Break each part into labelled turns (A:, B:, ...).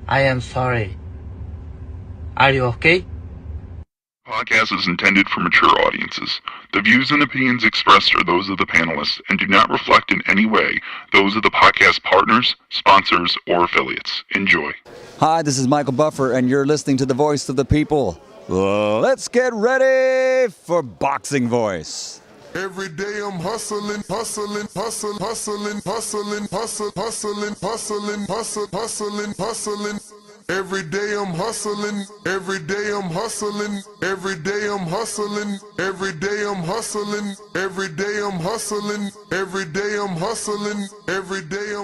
A: I am sorry. Are you okay?
B: Podcast is intended for mature audiences. The views and opinions expressed are those of the panelists and do not reflect in any way those of the podcast partners, sponsors, or affiliates. Enjoy.
C: Hi, this is Michael Buffer, and you're listening to the Voice of the People. Let's get ready for Boxing Voice.
D: Every day I'm hustling, hustling, hustling, hustling, hustling, hustling, hustling, hustling, hustling, hustling, hustling. Every day I'm hustling, every day I'm hustling, every day I'm hustling, every day I'm hustling, every day I'm hustling, every day I'm hustling, every day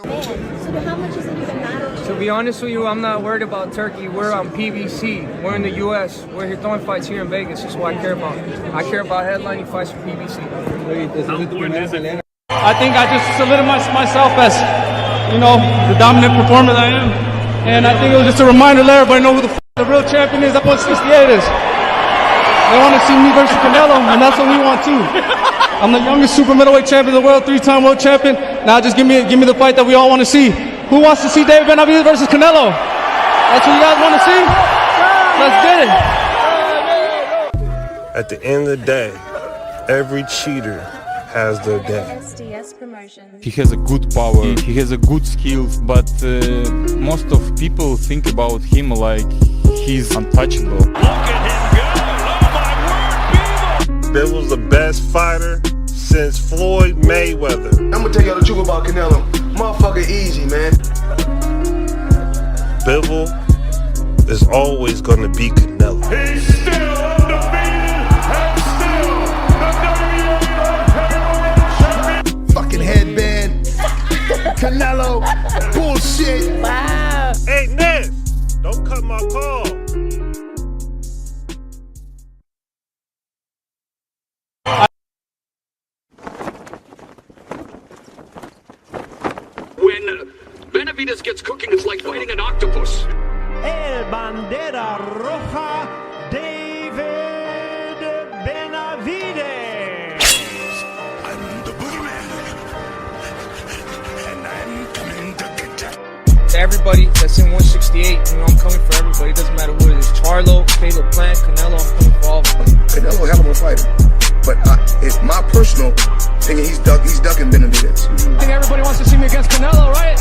D: I'm.
E: So how much does it even matter?
F: To be honest with you, I'm not worried about Turkey. We're on PBC. We're in the U.S. We're here throwing fights here in Vegas. That's what I care about. I care about headlining fights for PBC.
G: I think I just solidified myself as, the dominant performer that I am. And I think it was just a reminder to let everybody know who the real champion is. That's what 68 is. They want to see me versus Canelo, and that's what we want too. I'm the youngest super middleweight champion of the world, 3-time world champion. Now just give me the fight that we all want to see. Who wants to see David Benavidez versus Canelo? That's what you guys want to see? Let's get it.
H: At the end of the day, every cheater has their day.
E: Promotions.
I: He has a good power, he has a good skills, but most of people think about him like he's untouchable.
H: Look at him go! Oh my word, Bivol! Bivol's the best fighter since Floyd Mayweather.
J: I'm gonna tell y'all the truth about Canelo. Motherfucker easy, man.
H: Bivol is always gonna be Canelo.
D: He's still undefeated and still the WWE champion.
J: Fucking headband. Canelo. Bullshit.
E: Wow.
H: Hey, Ness, don't cut my call.
K: When Benavidez gets cooking, it's like fighting an octopus.
L: El Bandera Roja, David Benavidez.
D: I'm the boogeyman, and I'm coming to get you.
F: To everybody that's in 168, I'm coming for everybody. It doesn't matter who it is. Charlo, Caleb Plant, Canelo, I'm coming for all of them.
J: Canelo, hell of a fighter. But it's my personal opinion, he's ducking Benavidez.
G: I think everybody wants to see me against Canelo, right?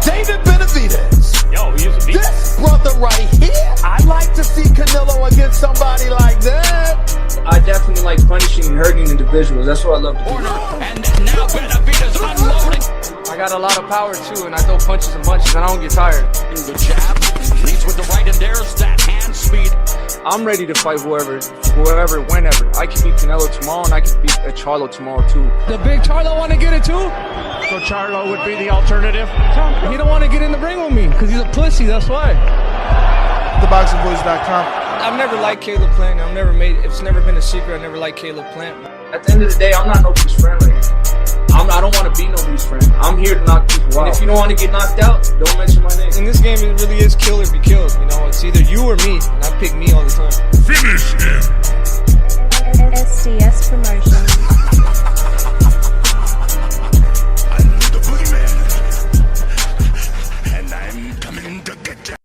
J: David Benavidez.
L: Yo, he's a beast.
J: This brother right here, I'd like to see Canelo against somebody like that.
F: I definitely like punishing and hurting individuals. That's what I love to do.
K: And now Benavidez unloading.
F: I got a lot of power too, and I throw punches and bunches, and I don't get tired.
K: The jab leads with the right, and there's that hand speed.
F: I'm ready to fight whoever, whenever. I can beat Canelo tomorrow, and I can beat Charlo tomorrow too.
G: The big Charlo want to get it too?
L: So Charlo would be the alternative.
G: He don't want to get in the ring with me because he's a pussy, that's why.
J: TheBoxingVoice.com.
F: I've never liked Caleb Plant. It's never been a secret. I never liked Caleb Plant. At the end of the day, I'm not nobody's friend right here. I don't want to be nobody's friend. I'm here to knock people out. And if you don't want to get knocked out, don't mention my name. In this game, it really is kill or be killed. It's either you or me, and I pick me all the time.
D: Finish him.
E: SDS Promotions.
D: I'm the boogeyman, and I'm coming to get you.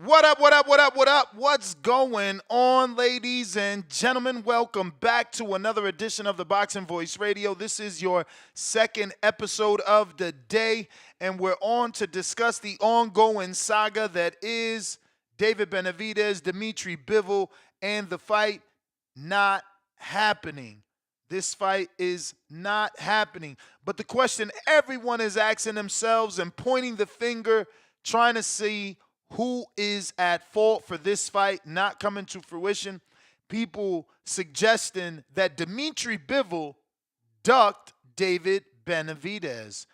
M: What up, what up, what up, what up? What's going on, ladies and gentlemen? Welcome back to another edition of the Boxing Voice Radio. This is your second episode of the day, and we're on to discuss the ongoing saga that is David Benavidez, Dimitri Bivol, and the fight not happening. This fight is not happening. But the question everyone is asking themselves and pointing the finger, trying to see who is at fault for this fight not coming to fruition. People suggesting that Dimitri Bivol ducked David Benavidez.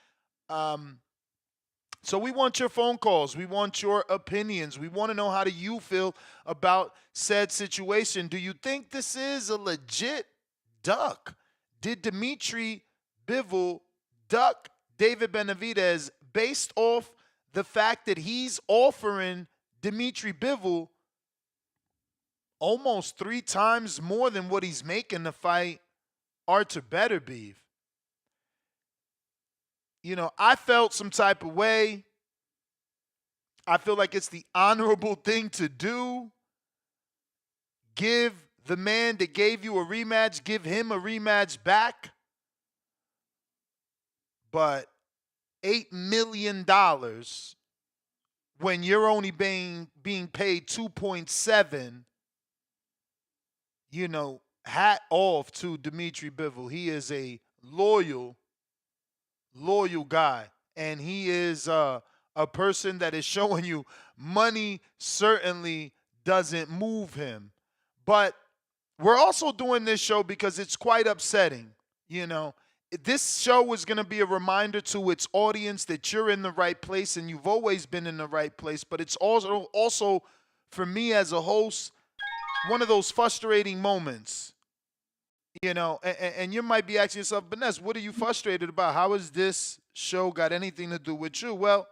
M: So we want your phone calls. We want your opinions. We want to know how do you feel about said situation. Do you think this is a legit duck? Did Dimitri Bivol duck David Benavidez based off the fact that he's offering Dimitri Bivol almost 3 times more than what he's making to fight Artur Beterbiev? I felt some type of way. I feel like it's the honorable thing to do. Give the man that gave you a rematch, give him a rematch back. But $8 million when you're only being paid 2.7, hat off to Dimitri Bivol. He is a loyal guy. And he is a person that is showing you money certainly doesn't move him. But we're also doing this show because it's quite upsetting. This show is going to be a reminder to its audience that you're in the right place and you've always been in the right place. But it's also for me as a host, one of those frustrating moments. And you might be asking yourself, Benavidez, what are you frustrated about? How has this show got anything to do with you? Well,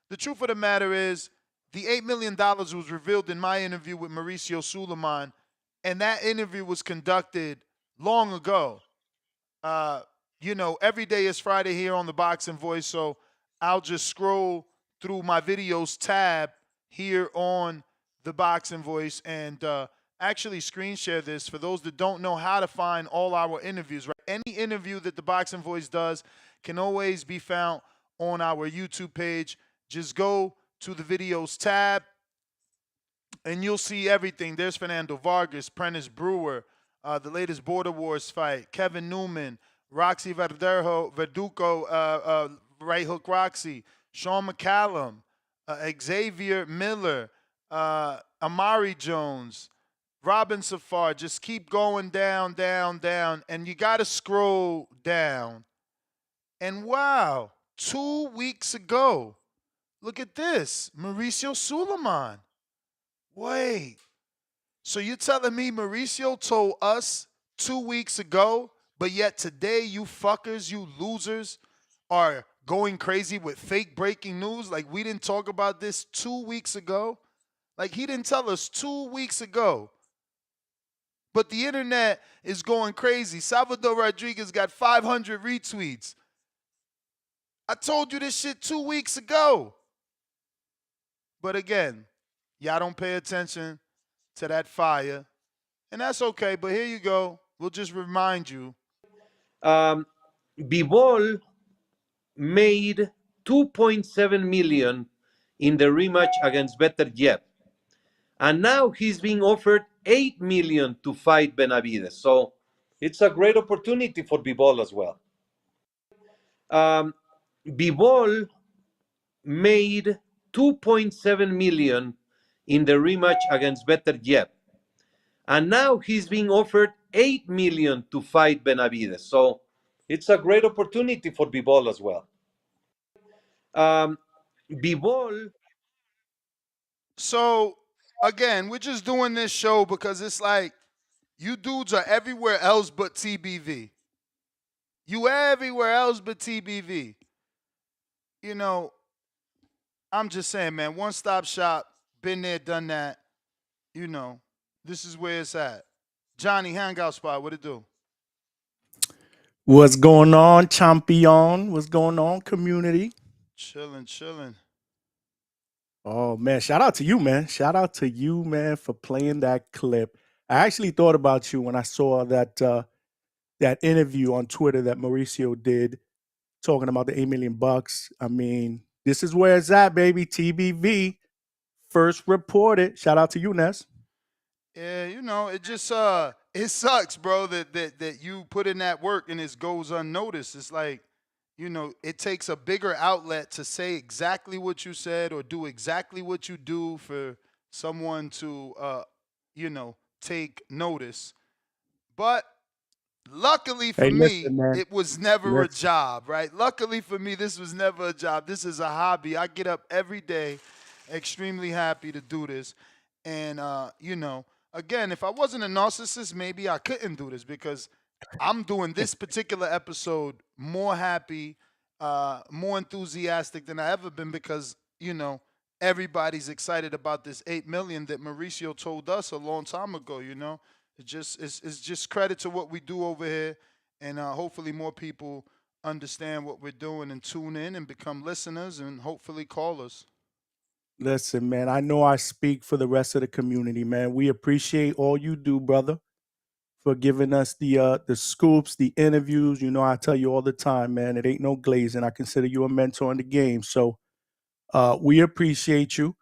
M: the truth of the matter is the $8 million was revealed in my interview with Mauricio Suleiman, and that interview was conducted long ago. Every day is Friday here on the Boxing Voice, so I'll just scroll through my videos tab here on the Boxing Voice and actually screen share this for those that don't know how to find all our interviews. Right? Any interview that the Boxing Voice does can always be found on our YouTube page. Just go to the videos tab and you'll see everything. There's Fernando Vargas, Prentice Brewer, the latest Border Wars fight, Kevin Newman, Roxy Verdugo, right hook Roxy, Sean McCallum, Xavier Miller, Amari Jones, Robin Safar. Just keep going down, and you got to scroll down. And wow, 2 weeks ago, look at this, Mauricio Suleiman. Wait, so you're telling me Mauricio told us 2 weeks ago, but yet today you fuckers, you losers, are going crazy with fake breaking news? Like we didn't talk about this 2 weeks ago? Like he didn't tell us 2 weeks ago. But the internet is going crazy. Salvador Rodriguez got 500 retweets. I told you this shit 2 weeks ago. But again, y'all don't pay attention to that fire. And that's okay, but here you go. We'll just remind you.
N: Bivol made 2.7 million in the rematch against Better Yet. And now he's being offered 8 million to fight Benavidez. So it's a great opportunity for Bivol as well. Bivol made 2.7 million in the rematch against Better Yet. And now he's being offered 8 million to fight Benavidez. So it's a great opportunity for Bivol as well. Bivol.
M: So again, we're just doing this show because it's like you dudes are everywhere else but TBV. You everywhere else but TBV. I'm just saying, man, one-stop shop, been there, done that. This is where it's at. Johnny, hangout spot, what it do?
L: What's going on, champion? What's going on, community?
M: Chilling.
L: Oh, man, shout out to you, man. Shout out to you, man, for playing that clip. I actually thought about you when I saw that that interview on Twitter that Mauricio did talking about the $8 million. I mean, this is where it's at, baby. TBV first reported. Shout out to you, Ness.
M: Yeah, it just it sucks, bro, that you put in that work and it goes unnoticed. It's like, it takes a bigger outlet to say exactly what you said or do exactly what you do for someone to take notice. But luckily for me, it was never a job, right? Luckily for me, this was never a job. This is a hobby. I get up every day extremely happy to do this. And, again, if I wasn't a narcissist, maybe I couldn't do this because I'm doing this particular episode more happy, more enthusiastic than I ever been because, everybody's excited about this 8 million that Mauricio told us a long time ago, It's just credit to what we do over here, and hopefully more people understand what we're doing and tune in and become listeners and hopefully callers.
L: Listen, man, I know I speak for the rest of the community, man. We appreciate all you do, brother, for giving us the scoops, the interviews. You know, I tell you all the time, man, it ain't no glazing. I consider you a mentor in the game. So we appreciate you.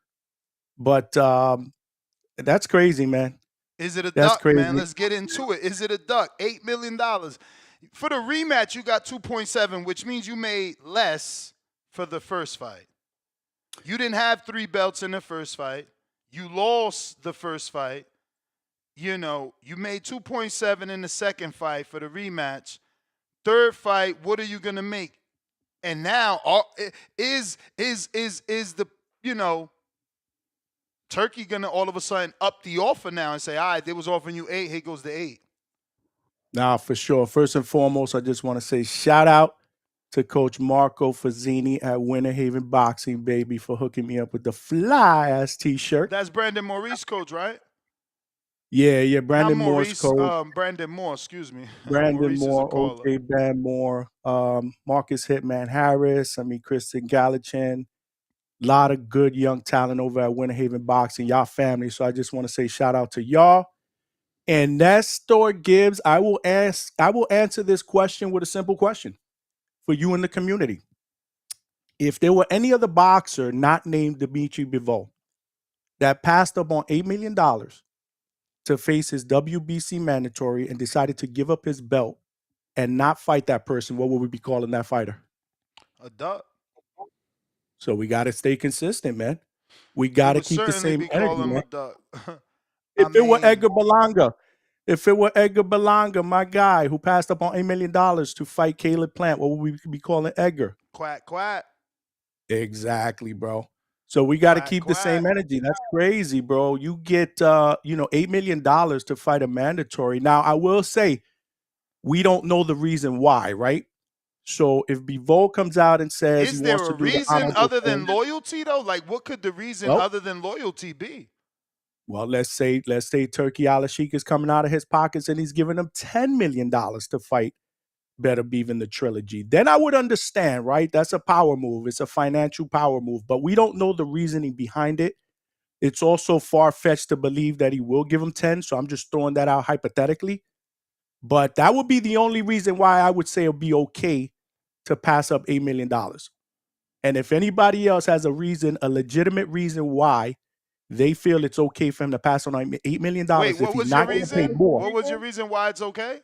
L: But that's crazy, man.
M: Is it a
L: That's
M: duck, man?
L: crazy.
M: Let's get into it. Is it a duck? $8 million. For the rematch, you got 2.7, which means you made less for the first fight. You didn't have 3 belts in the first fight. You lost the first fight. You know, you made 2.7 in the second fight for the rematch. Third fight, what are you gonna make? And now, is the, you know, Turkey gonna all of a sudden up the offer now and say, all right, they was offering you 8, here goes the 8.
L: Nah, for sure. First and foremost, I just want to say shout out to Coach Marco Fazzini at Winter Haven Boxing, baby, for hooking me up with the fly-ass T-shirt.
M: That's Brandon Maurice, coach, right?
L: Yeah, Brandon
M: Not
L: Moore's
M: Maurice,
L: coach.
M: Brandon Moore, excuse me.
L: Brandon
M: Maurice is a
L: Moore,
M: caller.
L: OJ Van Moore, Marcus Hitman Harris, Kristen Gallichan. A lot of good young talent over at Winter Haven Boxing, y'all family. So I just want to say shout out to y'all. And Nestor Gibbs, I will answer this question with a simple question for you in the community. If there were any other boxer not named Dimitri Bivol that passed up on $8 million to face his WBC mandatory and decided to give up his belt and not fight that person, what would we be calling that fighter?
M: A duck.
L: So we got to stay consistent, man. We got to keep the same energy, man.
M: A duck.
L: If it were Edgar Berlanga, my guy who passed up on $8 million to fight Caleb Plant, what would we be calling Edgar?
M: Quack, quack.
L: Exactly, bro. So we got to keep the same energy. That's crazy, bro. You get, $8 million to fight a mandatory. Now, I will say, we don't know the reason why, right? So if Bivol comes out and says,
M: is there a reason other than loyalty, though? Like, what could the reason other than loyalty be?
L: Well, let's say Turkey Al-Ashik is coming out of his pockets and he's giving him $10 million to fight Better Beef in the trilogy. Then I would understand, right? That's a power move. It's a financial power move, but we don't know the reasoning behind it. It's also far-fetched to believe that he will give him 10, so I'm just throwing that out hypothetically. But that would be the only reason why I would say it would be okay to pass up $8 million. And if anybody else has a reason, a legitimate reason why they feel it's okay for him to pass on $8 million,
M: Wait, what was your reason? What was your reason why it's okay?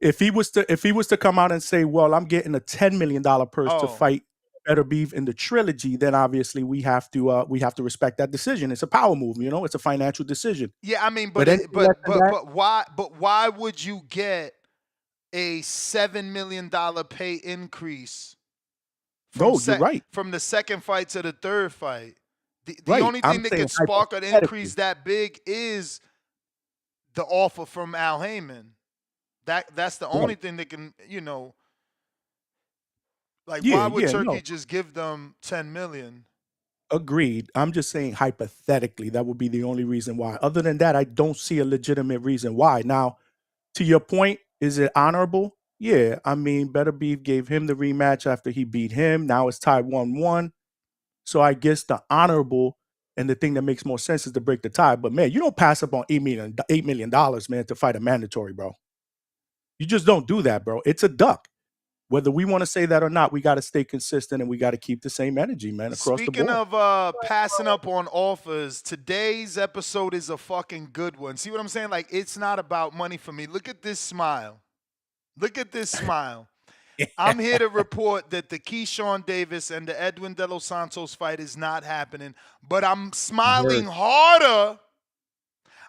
L: If he was to come out and say, well, I'm getting a $10 million purse to fight Better Beef in the trilogy, then obviously we have to respect that decision. It's a power move, it's a financial decision.
M: Yeah, I mean, but why would you get a $7 million pay increase?
L: You're right.
M: From the second fight to the third fight. The
L: right.
M: only thing that could spark an increase that big is the offer from Al Heyman. That's the only thing that can, why would Turkey just give them $10 million?
L: Agreed. I'm just saying hypothetically, that would be the only reason why. Other than that, I don't see a legitimate reason why. Now, to your point, is it honorable? Yeah. I mean, Better Beef gave him the rematch after he beat him. Now it's tied 1-1. So I guess the honorable and the thing that makes more sense is to break the tie. But, man, you don't pass up on $8 million, man, to fight a mandatory, bro. You just don't do that, bro. It's a duck. Whether we want to say that or not, we got to stay consistent and we got to keep the same energy, man, across the board.
M: Speaking of passing up on offers, today's episode is a fucking good one. See what I'm saying? Like, it's not about money for me. Look at this smile. Look at this smile. I'm here to report that the Keyshawn Davis and the Edwin De Los Santos fight is not happening, but I'm smiling harder.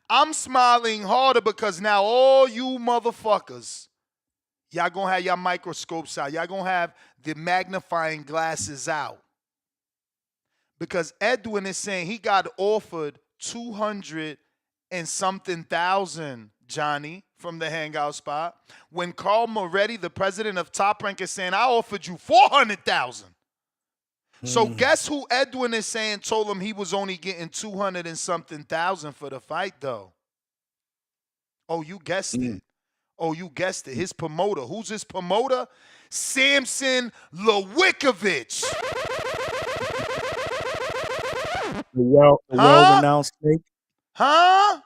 M: I'm smiling harder because now all you motherfuckers, y'all gonna have your microscopes out. Y'all gonna have the magnifying glasses out. Because Edwin is saying he got offered 200 and something thousand, Johnny, from the hangout spot. When Carl Moretti, the president of Top Rank, is saying, I offered you 400,000. So guess who Edwin is saying told him he was only getting 200 and something thousand for the fight, though? Oh, you guessed it. Oh, you guessed it. His promoter. Who's his promoter? Samson Lewickovich.
L: The well-renowned snake.
M: Huh?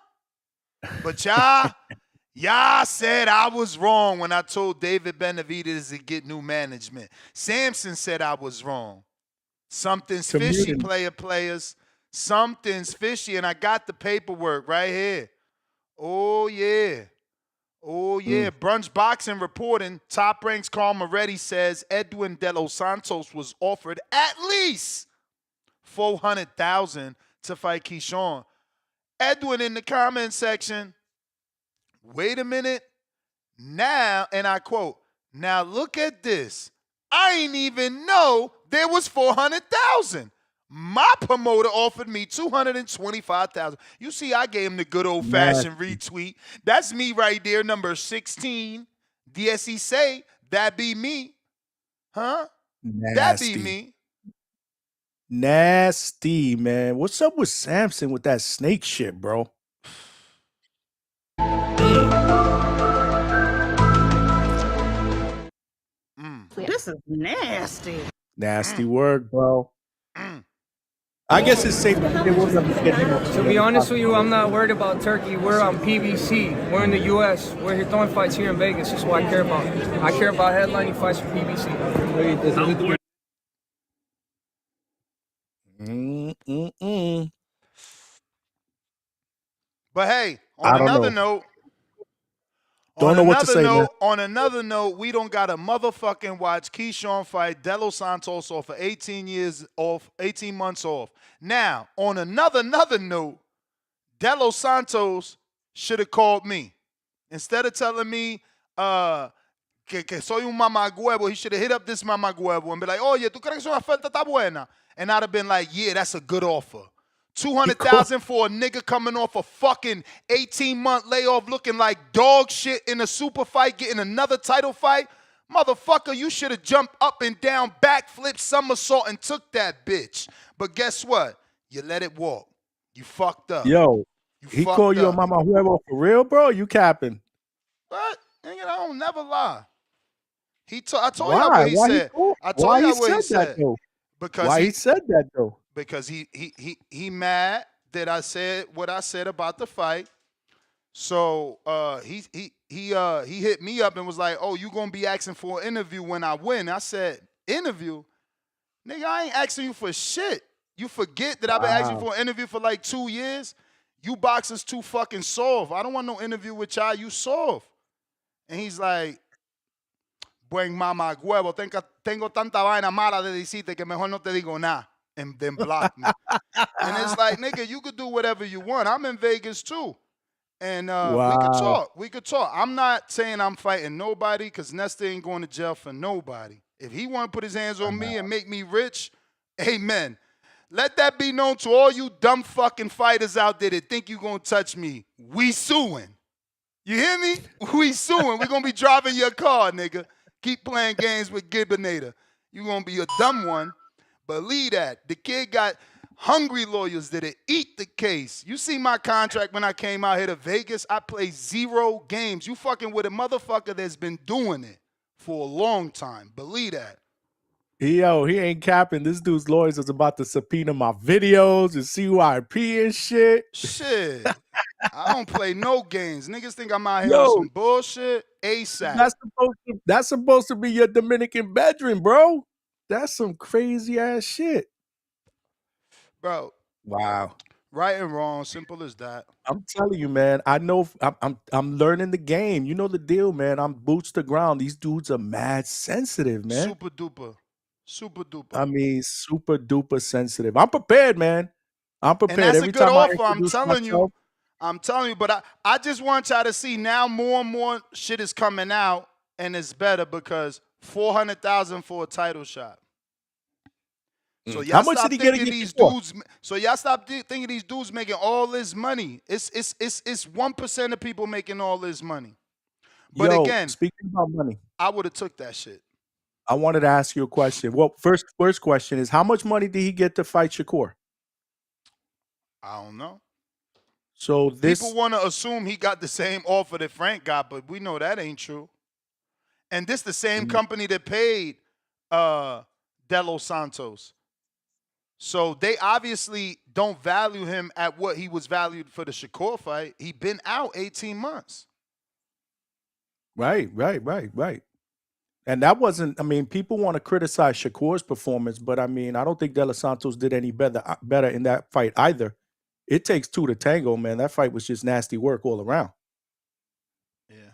M: But y'all said I was wrong when I told David Benavidez to get new management. Samson said I was wrong. Something's fishy, players. Something's fishy, and I got the paperwork right here. Oh, yeah. Oh, yeah. Brunch Boxing reporting, Top Ranks Carl Moretti says Edwin De Los Santos was offered at least $400,000 to fight Keyshawn. Edwin in the comment section, wait a minute. Now, and I quote, now look at this. I ain't even know there was 400,000. My promoter offered me 225,000. You see, I gave him the good old-fashioned retweet. That's me right there, number 16. DSE say, that be me. Huh? That be me.
L: Nasty, man. What's up with Samson with that snake shit, bro?
O: This is nasty.
L: Nasty word, bro. I guess it's safe to say we'll never get him.
F: To be honest with you, I'm not worried about Turkey. We're on PBC. We're in the U.S. We're here throwing fights here in Vegas. That's what I care about. I care about headlining fights for PBC.
M: But hey, on another note, on another note, we don't got to motherfucking watch Keyshawn fight De Los Santos off for 18 months off. Now, on another note, De Los Santos should have called me. Instead of telling me que soy un mamagüevo, he should have hit up this mamagüevo and be like, oye, ¿tú crees que esa oferta está buena? And I'd have been like, yeah, that's a good offer. 200,000 for a nigga coming off a fucking 18-month layoff looking like dog shit in a super fight, getting another title fight. Motherfucker, you should have jumped up and down, backflip, somersault, and took that bitch. But guess what? You let it walk. You fucked up.
L: Yo, he called you a mama huevo for real, bro? You capping?
M: What? Nigga, I don't never lie. I told you what he said. I told you what he said. Because
L: why he said that though?
M: Because he mad that I said what I said about the fight. So he hit me up and was like, "Oh, you gonna be asking for an interview when I win?" I said, "Interview, nigga, I ain't asking you for shit. You forget that I've been asking for an interview for like 2 years. You boxers too fucking soft. I don't want no interview with y'all. You soft." And he's like, "Buen mama huevo, tengo tanta vaina mala de decirte que mejor no te digo nada." And then block me. And it's like, nigga, you could do whatever you want. I'm in Vegas too. And we could talk. I'm not saying I'm fighting nobody because Nesta ain't going to jail for nobody. If he want to put his hands on me and make me rich, amen. Let that be known to all you dumb fucking fighters out there that think you going to touch me. We suing. You hear me? We suing. We're going to be driving your car, nigga. Keep playing games with Gibbinator. You going to be a dumb one. Believe that. The kid got hungry lawyers that'll eat the case. You see my contract when I came out here to Vegas? I played 0 games. You fucking with a motherfucker that's been doing it for a long time. Believe that.
L: Yo, he ain't capping. This dude's lawyers is about to subpoena my videos and CYP and shit.
M: Shit. I don't play no games. Niggas think I'm out here on some bullshit. ASAP.
L: That's supposed to be your Dominican bedroom, bro. That's some crazy ass shit.
M: Bro.
L: Wow.
M: Right and wrong, simple as that.
L: I'm telling you, man. I know I'm learning the game. You know the deal, man. I'm boots to ground. These dudes are mad sensitive, man.
M: Super duper. Super duper.
L: I mean, super duper sensitive. I'm prepared, man. I'm prepared.
M: And that's
L: Every
M: a good
L: time
M: offer.
L: I
M: I'm telling you. I'm telling you. But I just want y'all to see now more and more shit is coming out, and it's better because $400,000 for a title shot. So y'all stop thinking these dudes. So y'all stop thinking these dudes making all this money. It's 1% of people making all this money. But again,
L: speaking about money,
M: I would have took that shit.
L: I wanted to ask you a question. Well, first question is, how much money did he get to fight Shakur?
M: I don't know.
L: So this
M: People want to assume he got the same offer that Frank got, but we know that ain't true. And this the same company that paid De Los Santos. So they obviously don't value him at what he was valued for the Shakur fight. He been out 18 months.
L: Right. And that wasn't, I mean, people want to criticize Shakur's performance, but I mean, I don't think De Los Santos did any better in that fight either. It takes two to tango, man. That fight was just nasty work all around.
M: Yeah.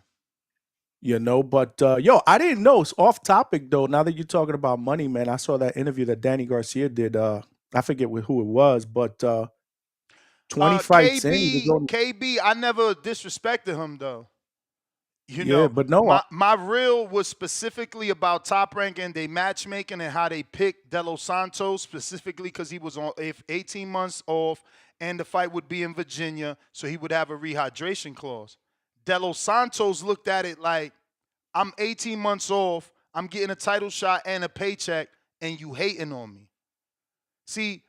L: You know, but yo, I didn't know. It's off topic though. Now that you're talking about money, man, I saw that interview that Danny Garcia did. I forget who it was, but 20 fights in.
M: KB, I never disrespected him though. You
L: Yeah,
M: know,
L: but no,
M: my reel was specifically about Top Rank and they matchmaking and how they picked De Los Santos specifically because he was on 18 months off and the fight would be in Virginia, so he would have a rehydration clause. De Los Santos looked at it like, I'm 18 months off, I'm getting a title shot and a paycheck, and you hating on me. See,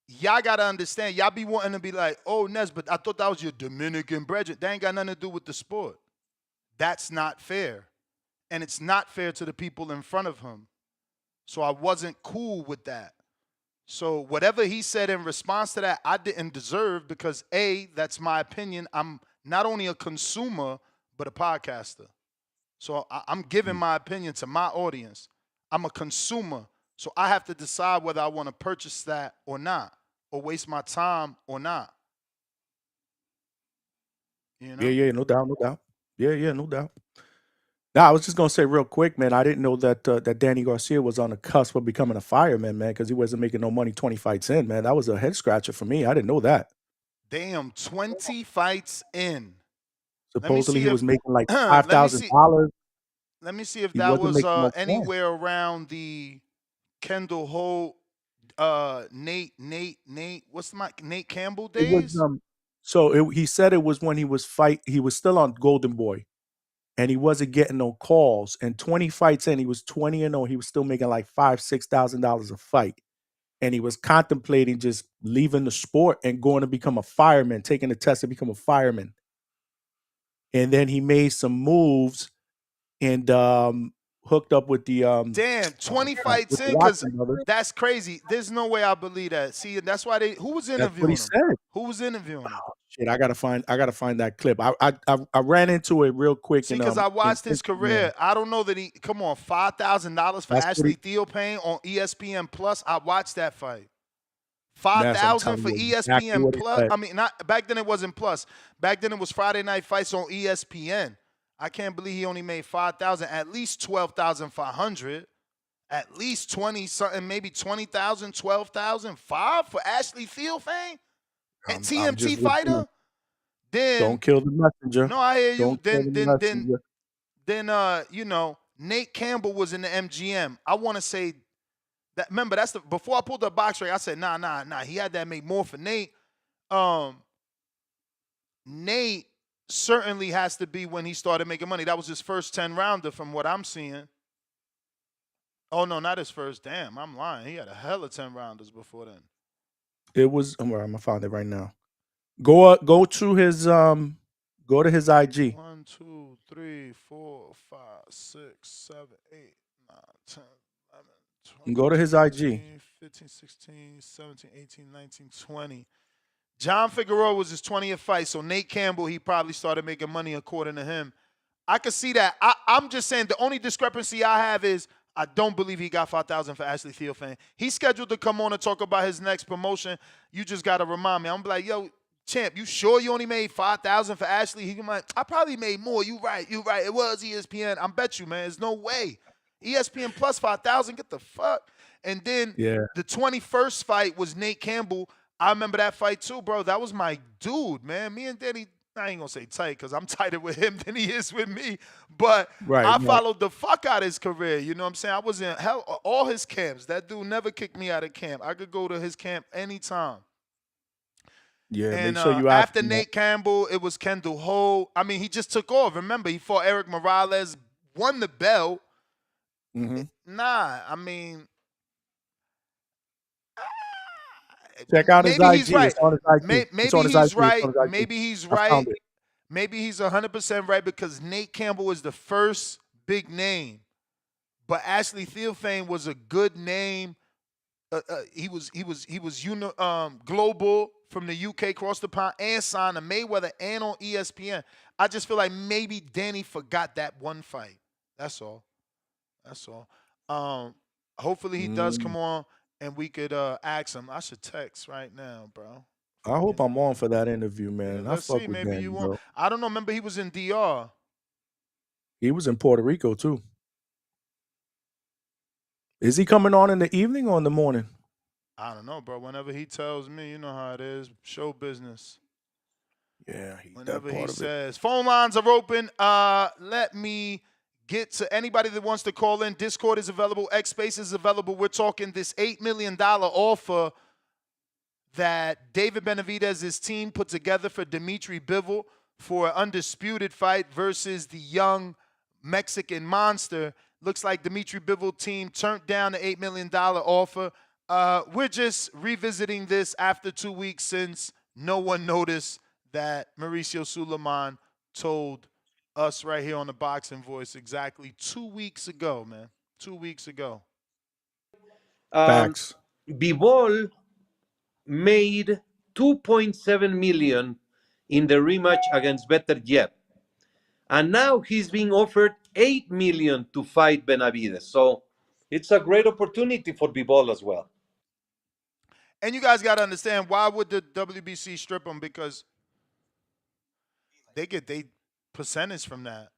M: y'all got to understand, y'all be wanting to be like, oh, Nez, but I thought that was your Dominican brethren. That ain't got nothing to do with the sport. That's not fair. And it's not fair to the people in front of him. So I wasn't cool with that. So whatever he said in response to that, I didn't deserve because, A, that's my opinion. I'm not only a consumer, but a podcaster. So I'm giving my opinion to my audience. I'm a consumer. So I have to decide whether I want to purchase that or not, or waste my time or not. You know?
L: Yeah, no doubt. Yeah, no doubt. Now, I was just gonna say real quick, man. I didn't know that that Danny Garcia was on the cusp of becoming a fireman, man, because he wasn't making no money 20 fights in, man. That was a head scratcher for me. I didn't know that.
M: Damn, 20 fights in.
L: Supposedly he was making like $5,000.
M: Let me see if
L: He
M: that
L: wasn't
M: was
L: making no cash.
M: anywhere around the Kendall Holt, Nate, what's the Nate Campbell
L: It
M: days?
L: was he said it was when he was still on Golden Boy, and he wasn't getting no calls. And 20 fights in, he was 20-0. He was still making like $5,000-$6,000 a fight, and he was contemplating just leaving the sport and going to become a fireman, taking a test to become a fireman. And then he made some moves and hooked up with the
M: Damn, 20 fights
L: with the
M: in, because
L: Watson brothers.
M: that's crazy. There's no way I believe that. See, that's why who was
L: That's
M: interviewing
L: what he
M: him?
L: said.
M: Who was interviewing him?
L: Shit, I gotta find that clip. I ran into it real quick.
M: See, because I watched his career. I don't know that come on, $5,000 for
L: That's what
M: Ashley Theophane on ESPN Plus. I watched that fight.
L: I'm
M: $5,000
L: telling
M: for
L: you exactly what
M: ESPN
L: he
M: Plus.
L: said.
M: I mean, not back then it wasn't Plus. Back then it was Friday Night Fights on ESPN. I can't believe he only made $5,000, at least $12,500, at least 20 something, maybe 20,000, 12,000, for Ashley Theophane, and TMT fighter. Then
L: don't kill the messenger.
M: No, I hear you.
L: Don't kill the messenger.
M: Then you know, Nate Campbell was in the MGM. I want to say that. Remember, that's before I pulled the box rate. I said, nah. He had that make more for Nate. Nate certainly has to be when he started making money. That was his first 10-rounder from what I'm seeing. Oh no, not his first. Damn, I'm lying. He had a hell of 10-rounders before then.
L: It was. I'm gonna find it right now. Go to his go to his IG.
M: 1, 2, 3, 4, 5, 6, 7, 8, 9, 10, 11, 12.
L: Go to his IG.
M: 15, 16, 17, 18, 19, 20. John Figueroa was his 20th fight, so Nate Campbell, he probably started making money according to him. I could see that. I'm just saying the only discrepancy I have is I don't believe he got $5,000 for Ashley Theophane. He's scheduled to come on and talk about his next promotion. You just got to remind me. I'm like, yo, champ, you sure you only made $5,000 for Ashley? He like, I probably made more. You right. It was ESPN. I bet you, man. There's no way. ESPN plus $5,000. Get the fuck. And then the 21st fight was Nate Campbell. I remember that fight too, bro. That was my dude, man. Me and Danny, I ain't going to say tight because I'm tighter with him than he is with me. But I followed the fuck out of his career. You know what I'm saying? I was in all his camps. That dude never kicked me out of camp. I could go to his camp anytime.
L: Yeah,
M: and
L: make sure you
M: after Nate Campbell, it was Kendall Holt. I mean, he just took off. Remember, he fought Eric Morales, won the belt.
L: Mm-hmm.
M: Nah, I mean,
L: Check out his
M: maybe
L: IG.
M: he's right.
L: It's on his IG. It's
M: Maybe
L: on his
M: he's
L: IG.
M: right.
L: It's on his IG.
M: Maybe he's
L: I
M: right.
L: found it.
M: Maybe he's 100% right because Nate Campbell is the first big name, but Ashley Theophane was a good name. He was global from the UK, across the pond, and signed to Mayweather and on ESPN. I just feel like maybe Danny forgot that one fight. That's all. That's all. Hopefully he does come on and we could ask him. I should text right now, bro.
L: I hope I'm on for that interview, man. I
M: Let's
L: fuck
M: see.
L: with
M: Maybe
L: Danny,
M: you
L: bro.
M: want. I don't know. Remember, he was in DR.
L: He was in Puerto Rico too. Is he coming on in the evening or in the morning?
M: I don't know, bro. Whenever he tells me, you know how it is. Show business.
L: Yeah,
M: Whenever he says. Phone lines are open. Let me get to anybody that wants to call in. Discord is available. X Space is available. We're talking this $8 million offer that David Benavidez' team put together for Dimitri Bivol for an undisputed fight versus the young Mexican monster. Looks like Dimitri Bivol team turned down the $8 million offer. We're just revisiting this after 2 weeks since no one noticed that Mauricio Suleiman told us right here on the Boxing Voice exactly 2 weeks ago, man. 2 weeks ago.
L: Facts.
N: Bivol made 2.7 million in the rematch against Better Yep. And now he's being offered 8 million to fight Benavidez. So it's a great opportunity for Bivol as well.
M: And you guys got to understand, why would the WBC strip him? Because they get their percentage from that.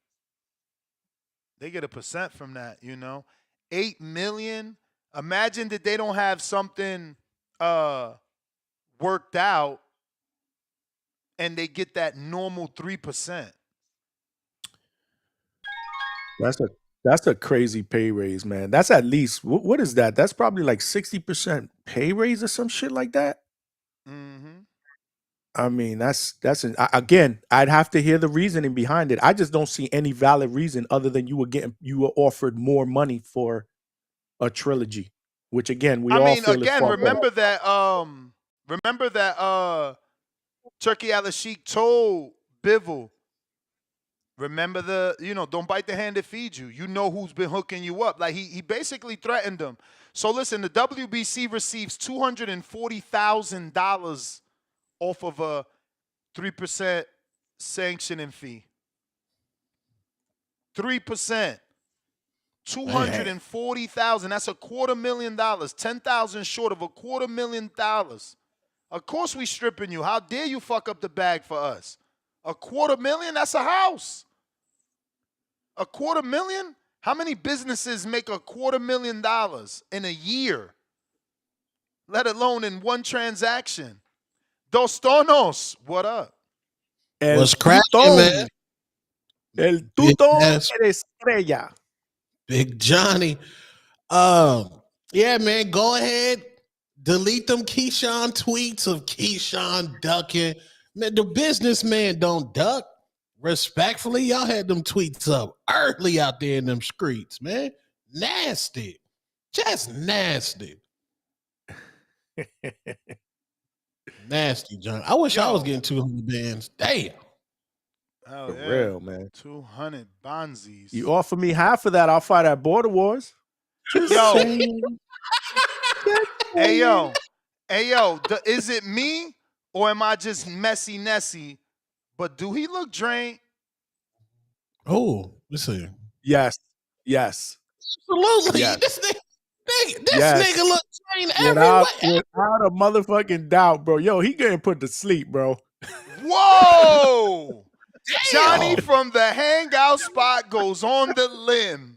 M: They get a percent from that, you know. 8 million. Imagine that they don't have something worked out and they get that normal 3%.
L: That's a crazy pay raise, man. That's at least what is that? That's probably like 60% pay raise or some shit like that.
M: Mm-hmm.
L: I mean, again, I'd have to hear the reasoning behind it. I just don't see any valid reason other than you were offered more money for a trilogy, which again we all feel is far
M: remember that Turkey Al-Sheikh told Bivol, remember don't bite the hand that feeds you. You know who's been hooking you up. Like he basically threatened them. So listen, the WBC receives $240,000 off of a 3% sanctioning fee. 3%. $240,000. That's $250,000. 10,000 short of $250,000. Of course we stripping you. How dare you fuck up the bag for us? $250,000? That's a house. $250,000? How many businesses make $250,000 in a year? Let alone in one transaction. Dos Tonos, what up?
P: What's cracking, man?
L: El Tuto Estrella.
P: Big Johnny. Yeah, man, go ahead. Delete them Keyshawn tweets of Keyshawn ducking. Man, the businessman don't duck. Respectfully, y'all had them tweets up early out there in them streets, man. Nasty. Just nasty. Nasty, John. I wish I was getting 200 bands. Damn.
M: Oh,
L: For real, man.
M: 200 bonzies.
L: You offer me half of that, I'll fight at Border Wars.
M: Hey, yo, is it me or am I just messy Nessie? But do he look drained?
P: Oh, let's see.
L: Yes.
P: Absolutely.
L: Yes.
P: This nigga look drained everywhere.
L: Without a motherfucking doubt, bro. Yo, he getting put to sleep, bro.
M: Whoa! Johnny from the hangout spot goes on the limb.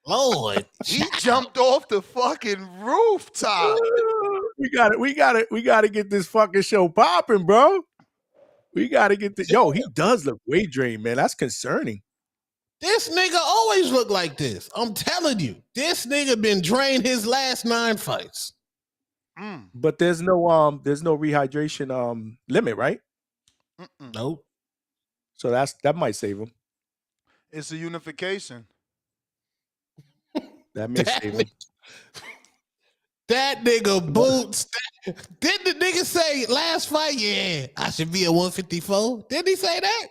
P: Lord,
M: he jumped off the fucking rooftop.
L: We got to get this fucking show popping, bro. We got to get this. Yo, he does look way drained, man. That's concerning.
P: This nigga always look like this. I'm telling you, this nigga been drained his last 9 fights.
L: But there's no rehydration limit, right?
P: Nope.
L: So that might save him.
M: It's a unification.
L: That may save him.
P: That nigga Boots. Didn't the nigga say last fight? Yeah, I should be at 154. Didn't he say that?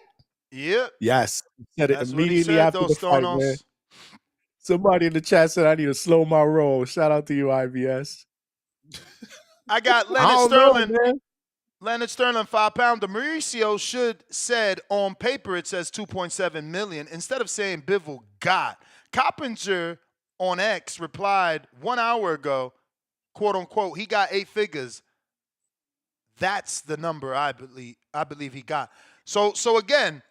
M: Yep.
L: Yes. He said it
M: That's what he
L: immediately
M: said,
L: after the fight,
M: Stonos.
L: man. Somebody in the chat said I need to slow my roll. Shout out to you, IBS.
M: I got
L: I
M: Leonard
L: don't know,
M: Sterling.
L: man.
M: Leonard Sterling, 5 pounder. Mauricio should said on paper it says 2.7 million instead of saying Bivol got. Coppinger on X replied 1 hour ago, quote unquote, he got 8 figures. That's the number I believe he got. So again,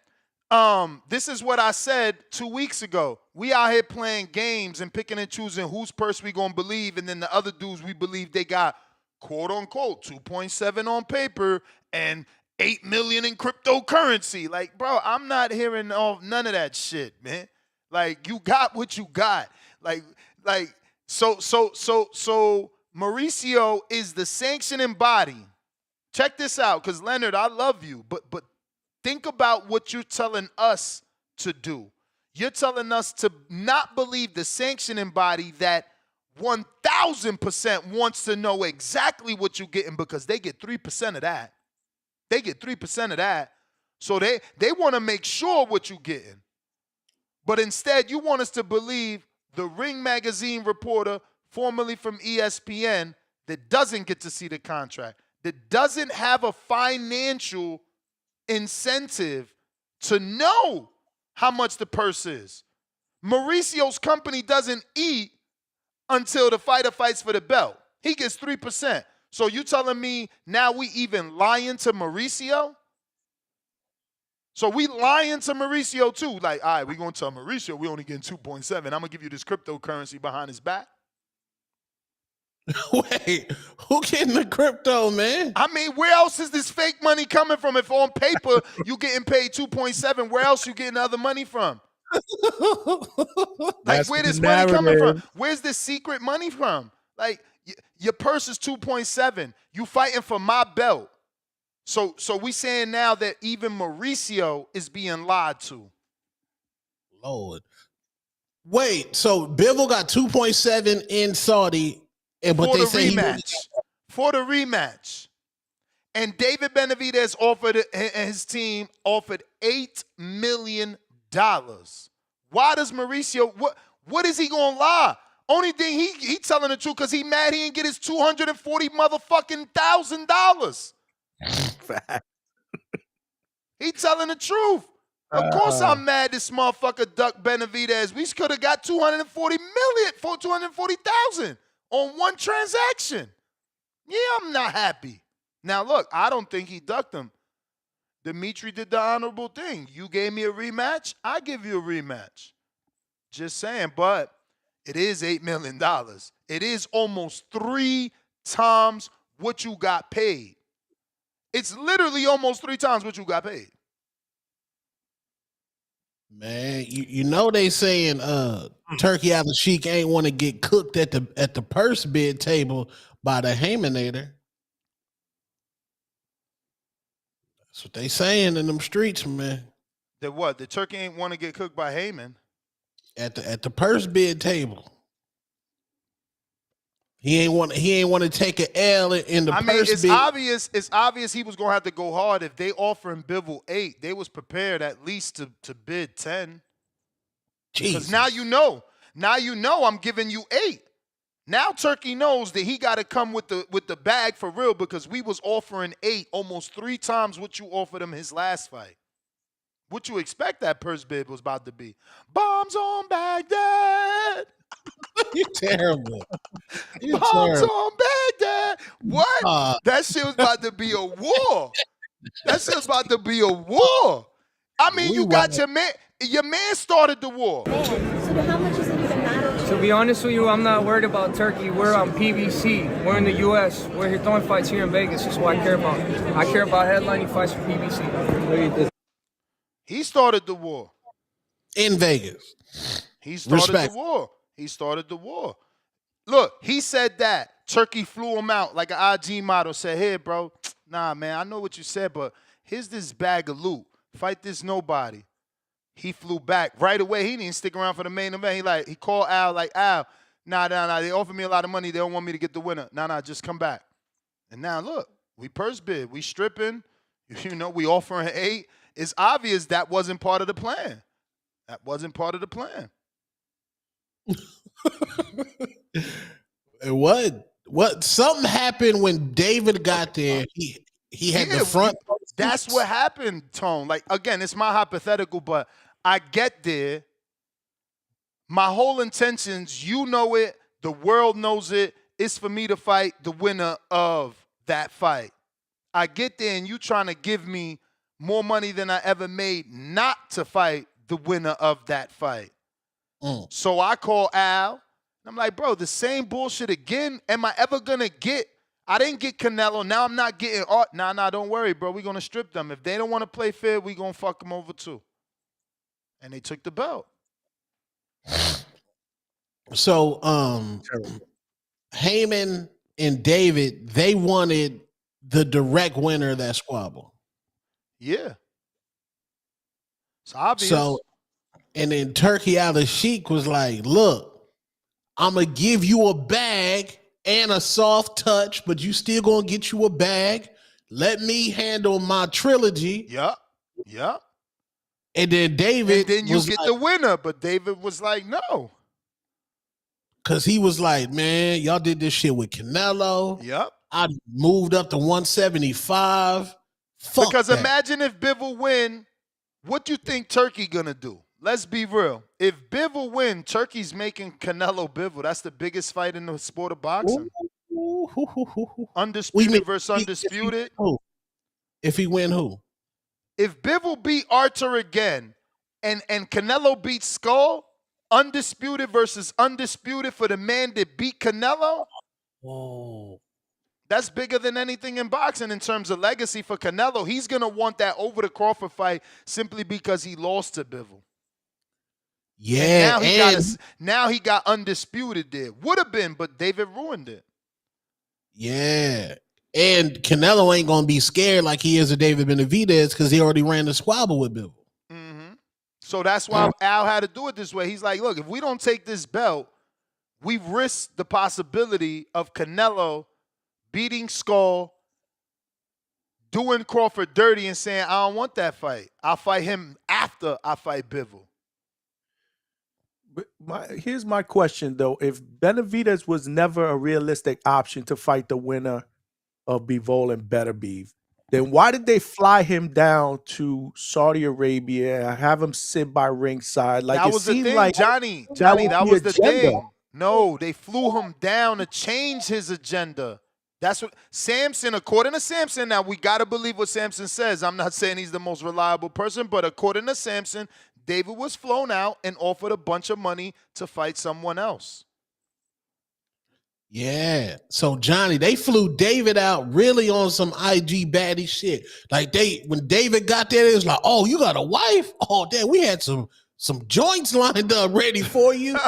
M: this is what I said 2 weeks ago. We out here playing games and picking and choosing whose purse we gonna believe, and then the other dudes we believe they got quote unquote 2.7 on paper and 8 million in cryptocurrency. Like, bro, I'm not hearing none of that shit, man. Like, you got what you got. So Mauricio is the sanctioning body. Check this out, because Leonard, I love you, but think about what you're telling us to do. You're telling us to not believe the sanctioning body that 1,000% wants to know exactly what you're getting, because they get 3% of that. They get 3% of that. So they want to make sure what you're getting. But instead, you want us to believe the Ring Magazine reporter, formerly from ESPN, that doesn't get to see the contract, that doesn't have a financial incentive to know how much the purse is. Mauricio's company doesn't eat until the fighter fights for the belt. He gets 3%. So you telling me now we even lying to Mauricio? So we lying to Mauricio too. Like, all right, we going to tell Mauricio we only getting 2.7. I'm going to give you this cryptocurrency behind his back.
P: Wait, who getting the crypto, man?
M: I mean, where else is this fake money coming from? If on paper you getting paid 2.7, where else you getting other money from? Like, where this money coming from? Where's this secret money from? Like, your purse is 2.7. You fighting for my belt. So we saying now that even Mauricio is being lied to.
P: Lord. Wait, so Bivol got 2.7 in Saudi, but
M: for
P: they
M: the
P: say
M: rematch. For the rematch. And David Benavidez offered, and his team offered $8 million. Why does Mauricio, what is he gonna lie? Only thing he telling the truth because he mad he didn't get his $240 motherfucking $1,000. He telling the truth. Of course I'm mad this motherfucker Duck Benavidez. We could have got $240,000 on one transaction. Yeah, I'm not happy. Now look, I don't think he ducked him. Dimitri did the honorable thing. You gave me a rematch, I give you a rematch. Just saying, but it is $8 million. It is almost 3 times what you got paid. It's literally almost 3 times what you got paid.
P: Man, you know they saying Turkey Al Sheik ain't want to get cooked at the purse bid table by the Haymanator. That's what they saying in them streets, man.
M: That what? The Turkey ain't want to get cooked by Heyman.
P: At the purse bid table. He ain't want to take an L in the purse bid.
M: It's obvious he was gonna have to go hard. If they offering Bivol 8, they was prepared at least to bid 10. Because now you know. Now you know I'm giving you 8. Now Turkey knows that he got to come with the bag for real, because we was offering 8, almost 3 times what you offered him his last fight. What you expect that purse bid was about to be? Bombs on Baghdad.
P: You terrible.
M: Bombs on Baghdad. What? That shit was about to be a war. That shit was about to be a war. I mean, you got your man. Your man started the war.
E: So how much is it even matter?
F: To be honest with you, I'm not worried about Turkey. We're on PBC. We're in the U.S. We're here throwing fights here in Vegas. That's what I care about. I care about headlining fights for PBC.
M: He started the war.
P: In Vegas.
M: He started the war. He started the war. Look, he said that. Turkey flew him out like an IG model. Said, hey, bro, nah, man, I know what you said, but here's this bag of loot. Fight this nobody. He flew back right away. He didn't stick around for the main event. He called Al like, Al, Nah. They offered me a lot of money. They don't want me to get the winner. Nah. Just come back. And now look, we purse bid. We stripping. You know, we offering 8. It's obvious that wasn't part of the plan. That wasn't part of the plan.
P: What? Something happened when David got there. He had the front.
M: That's what happened, Tone. Like, again, it's my hypothetical, but I get there. My whole intentions, you know it, the world knows it, is for me to fight the winner of that fight. I get there and you trying to give me more money than I ever made not to fight the winner of that fight. So I call Al. And I'm like, bro, the same bullshit again. Am I ever going to get? I didn't get Canelo. Now I'm not getting Art. Nah, don't worry, bro. We're going to strip them. If they don't want to play fair, we're going to fuck them over too. And they took the belt.
P: So, Heyman and David, they wanted the direct winner of that squabble.
M: Yeah. It's obvious.
P: So, and then Turkey Al-Sheikh was like, look, I'm going to give you a bag and a soft touch, but you still going to get you a bag. Let me handle my trilogy.
M: Yep.
P: And then David,
M: and then you get the winner, but David was like, no.
P: Because he was like, man, y'all did this shit with Canelo.
M: Yep.
P: I moved up to 175. Fuck
M: because
P: that.
M: Imagine if Bivol win, what you think Turkey gonna do? Let's be real. If Bivol win, Turkey's making Canelo Bivol. That's the biggest fight in the sport of boxing. Undisputed versus undisputed.
P: If he win, who?
M: If Bivol beat Arthur again and Canelo beats Skull, undisputed versus undisputed for the man that beat Canelo.
P: Whoa.
M: That's bigger than anything in boxing in terms of legacy for Canelo. He's going to want that over the Crawford fight simply because he lost to Bivol.
P: Yeah.
M: Now he got undisputed there. Would have been, but David ruined it.
P: Yeah. And Canelo ain't going to be scared like he is of David Benavidez because he already ran the squabble with Bivol.
M: So that's why Al had to do it this way. He's like, look, if we don't take this belt, we risk the possibility of Canelo beating Skull, doing Crawford dirty and saying, I don't want that fight. I'll fight him after I fight Bivol.
L: Here's my question, though. If Benavidez was never a realistic option to fight the winner of Bivol and Beterbiev, then why did they fly him down to Saudi Arabia and have him sit by ringside? Like
M: that
L: it
M: was the
L: seemed
M: thing,
L: like
M: Johnny. That was the thing. No, they flew him down to change his agenda. That's what Samson, according to Samson, now we got to believe what Samson says. I'm not saying he's the most reliable person, but according to Samson, David was flown out and offered a bunch of money to fight someone else.
P: Yeah. So Johnny, they flew David out really on some IG baddie shit. Like when David got there, it was like, oh, you got a wife? Oh, damn, we had some joints lined up ready for you.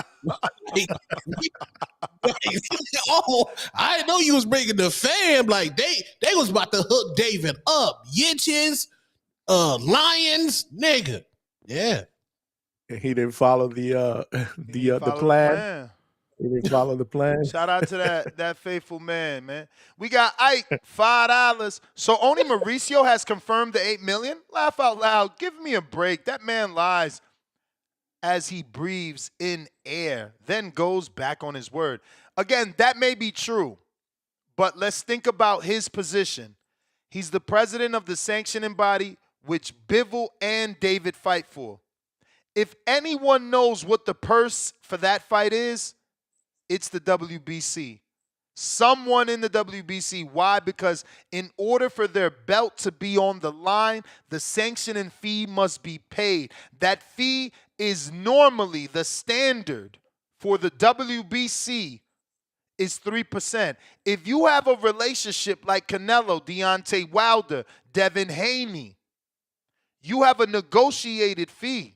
P: Oh, I didn't know you was bringing the fam. Like they was about to hook David up. Yitches, lions, nigga. Yeah.
L: He didn't follow the plan. He didn't follow the plan.
M: Shout out to that faithful man. We got Ike, $5. So only Mauricio has confirmed the $8 million? Laugh out loud. Give me a break. That man lies as he breathes in air, then goes back on his word. Again, that may be true, but let's think about his position. He's the president of the sanctioning body, which Bivol and David fight for. If anyone knows what the purse for that fight is, it's the WBC. Someone in the WBC. Why? Because in order for their belt to be on the line, the sanctioning fee must be paid. That fee is normally the standard for the WBC is 3%. If you have a relationship like Canelo, Deontay Wilder, Devin Haney, you have a negotiated fee.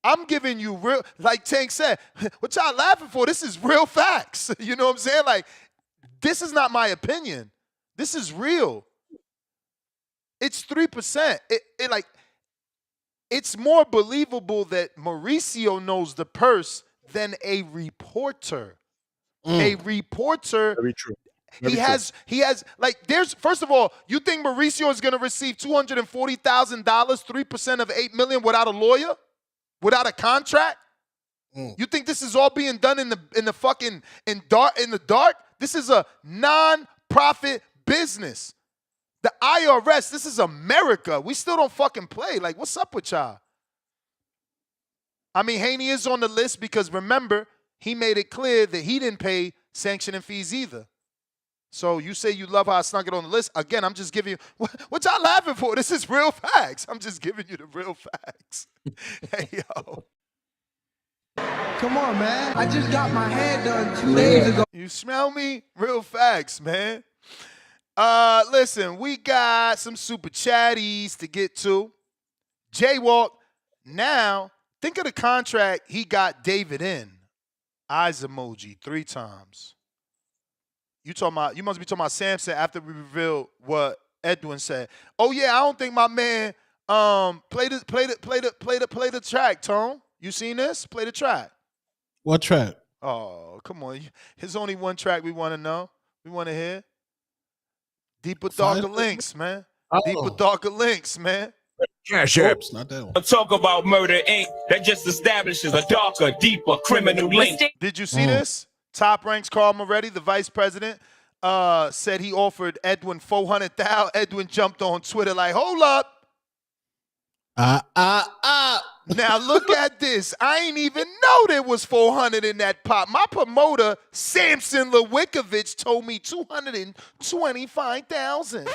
M: I'm giving you real, like Tank said, what y'all laughing for? This is real facts. You know what I'm saying? Like, this is not my opinion. This is real. It's 3%. It's more believable that Mauricio knows the purse than a reporter A reporter.
L: Very true.
M: He has like there's first of all, you think Mauricio is gonna receive $240,000, 3% of $8 million without a lawyer, without a contract? You think this is all being done in the fucking in the dark? This is a non-profit business. The IRS, this is America. We still don't fucking play. Like, what's up with y'all? I mean, Haney is on the list because remember, he made it clear that he didn't pay sanctioning fees either. So you say you love how I snuck it on the list. Again, I'm just giving you, what y'all laughing for? This is real facts. I'm just giving you the real facts. Hey, yo.
Q: Come on, man. I just got my hair done 2 days ago.
M: You smell me? Real facts, man. Listen, we got some super chatties to get to. Jaywalk. Now, think of the contract he got David in. Eyes emoji 3 times. You must be talking about Samson after we revealed what Edwin said. Oh yeah, I don't think my man play the track, Tone. You seen this? Play the track.
P: What track?
M: Oh, come on. There's only one track we want to know. We want to hear. Deeper, darker links, man. Deeper, darker links, man.
C: Cash apps.
P: Not that one.
K: Talk about Murder Inc. That just establishes a darker, deeper criminal link.
M: Did you see this? Top ranks Carl Moretti, the vice president, said he offered Edwin $400,000. Edwin jumped on Twitter like, hold up. Now look at this. I ain't even know there was 400 in that pot. My promoter, Samson Lewickovich, told me 225,000.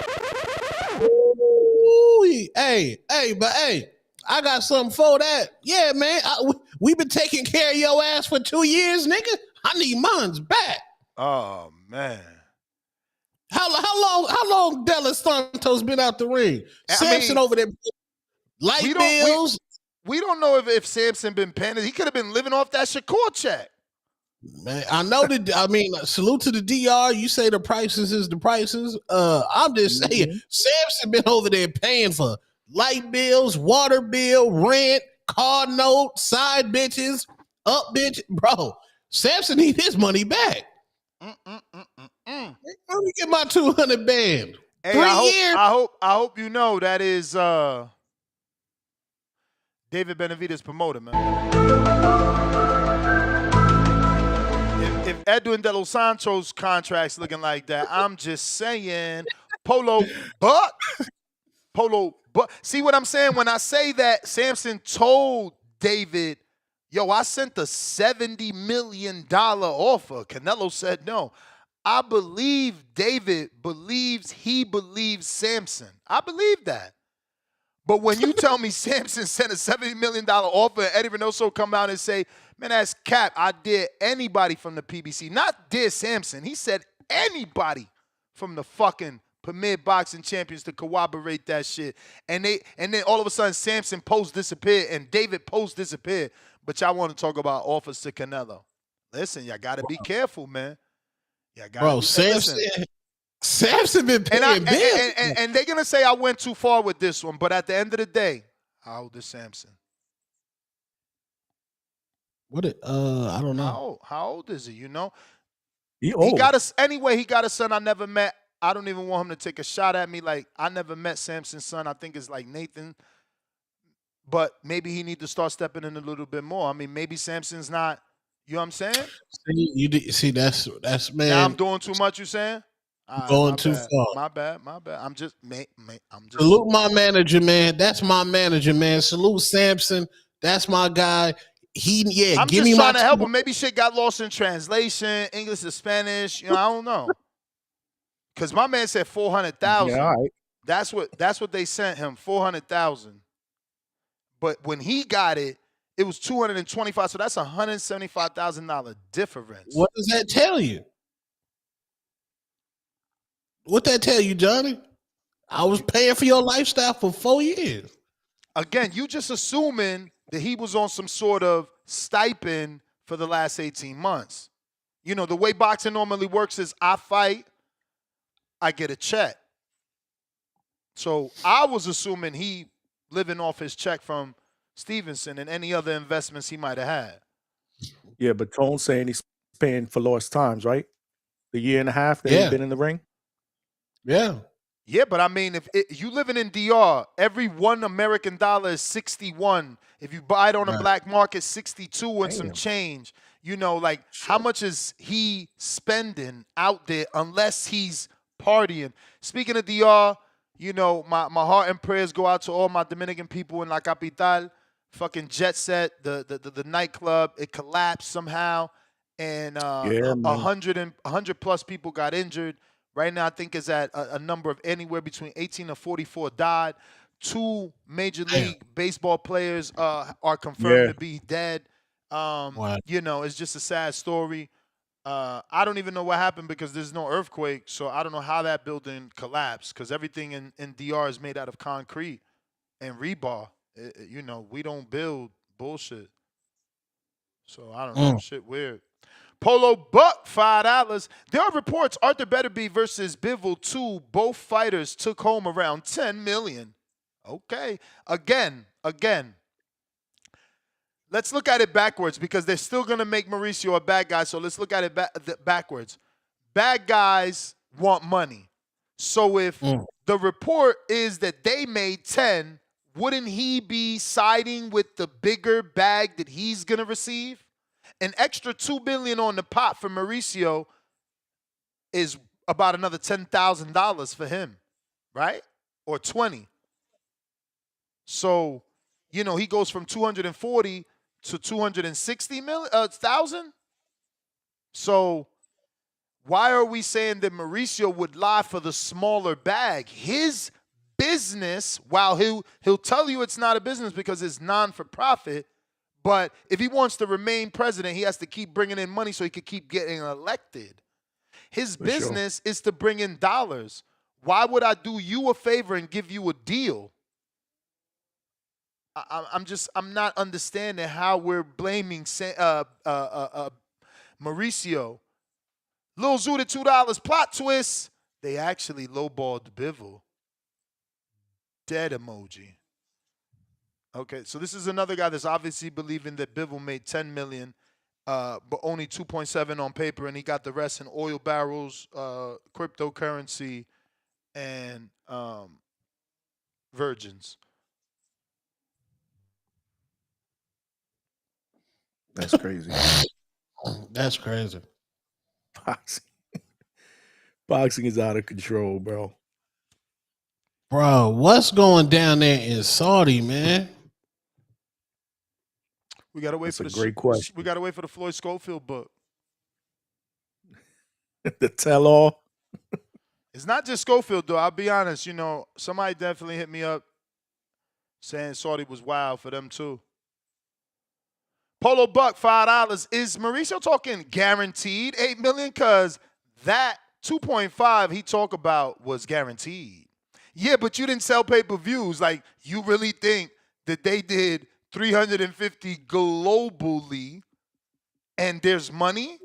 P: Hey, I got something for that. Yeah, man. We been taking care of your ass for 2 years, nigga. I need mine's back.
M: Oh man.
P: How long Della Santos been out the ring? Samson over there. Light bills.
M: We don't know if Samson been paying it. He could have been living off that Shakur check.
P: Man, I know that. I mean, salute to the DR. You say the prices is the prices. I'm just saying, Samson been over there paying for light bills, water bill, rent, car note, side bitches, up bitch. Bro, Samson need his money back. Let me get my 200 band.
M: Hey,
P: 3 years.
M: I hope you know that is David Benavidez promoter, man. If Edwin De Los Santos contract's looking like that, I'm just saying, Polo Buck. See what I'm saying? When I say that Samson told David, yo, I sent a $70 million offer. Canelo said no. I believe David believes Samson. I believe that. But when you tell me Samson sent a $70 million offer and Eddie Reynoso come out and say, man, that's cap. I dare anybody from the PBC. Not dare Samson. He said anybody from the fucking Premier Boxing Champions to corroborate that shit. And then all of a sudden Samson post disappeared and David post disappeared. But y'all want to talk about offers to Canelo. Listen, y'all got to be careful, man.
P: Bro, Samson been paying bills.
M: And they're going to say I went too far with this one. But at the end of the day, how old is Samson?
P: I don't know.
M: How old is he, you know?
L: He
M: got a son I never met. I don't even want him to take a shot at me. Like, I never met Samson's son. I think it's like Nathan. But maybe he need to start stepping in a little bit more. I mean, maybe Samson's not, you know what I'm saying?
P: See, that's man.
M: Now I'm doing too much, you saying?
P: Going too far.
M: My bad. I'm just
P: Salute my manager, man. That's my manager, man. Salute Samson. That's my guy.
M: I'm
P: give
M: just
P: me
M: trying
P: my
M: to help him. Maybe shit got lost in translation, English to Spanish. You know, I don't know. Cause my man said 400,000.
L: Yeah, all right.
M: That's what they sent him, 400,000. But when he got it, it was 225. So that's $175,000 difference.
P: What does that tell you? What that tell you, Johnny? I was paying for your lifestyle for 4 years.
M: Again, you just assuming that he was on some sort of stipend for the last 18 months. You know, the way boxing normally works is I fight, I get a check. So I was assuming he living off his check from Stevenson and any other investments he might have had.
L: Yeah, but Tone's saying he paying for lost times, right? The year and a half that
P: Yeah.
L: he's been in the ring.
P: Yeah.
M: Yeah, but I mean, if you living in DR, every $1 American is 61. If you buy it on the black market, 62 and some change. You know, like how much is he spending out there unless he's partying? Speaking of DR, you know, my heart and prayers go out to all my Dominican people in La Capital. Fucking Jet Set, the nightclub, it collapsed somehow, and
L: Yeah, man.
M: 100 plus people got injured. Right now, I think it's at a number of anywhere between 18 and 44 died. 2 Major League Baseball players are confirmed to be dead. You know, it's just a sad story. I don't even know what happened because there's no earthquake, so I don't know how that building collapsed because everything in DR is made out of concrete and rebar. You know, we don't build bullshit. So I don't know. Shit weird. Polo Buck, $5. There are reports Arthur Beterbiev versus Bivol 2. Both fighters took home around $10 million. Okay. Again. Let's look at it backwards because they're still going to make Mauricio a bad guy. So let's look at it backwards. Bad guys want money. So if the report is that they made 10, wouldn't he be siding with the bigger bag that he's going to receive? An extra $2 billion on the pot for Mauricio is about another $10,000 for him, right? Or 20. So, you know, he goes from 240 to 260,000. So, why are we saying that Mauricio would lie for the smaller bag? His business, while he'll tell you it's not a business because it's non-for-profit, but if he wants to remain president, he has to keep bringing in money so he could keep getting elected. His business is to bring in dollars. Why would I do you a favor and give you a deal? I'm not understanding how we're blaming Mauricio. Lil Zoot at $2. Plot twist. They actually lowballed Bivol. Dead emoji. Okay, so this is another guy that's obviously believing that Bivol made $10 million, but only 2.7 on paper, and he got the rest in oil barrels, cryptocurrency, and virgins.
L: That's crazy.
P: That's crazy.
L: Boxing is out of control, bro.
P: Bro, what's going down there in Saudi, man?
M: We gotta wait
L: That's
M: for
L: a
M: the
L: great question.
M: We gotta wait for the Floyd Schofield book.
L: The tell-all.
M: It's not just Schofield though. I'll be honest. You know, somebody definitely hit me up saying Saudi was wild for them too. Polo Buck, $5. Is Mauricio talking guaranteed $8 million? Cause that 2.5 he talked about was guaranteed. Yeah, but you didn't sell pay-per-views. Like, you really think that they did 350 globally and there's money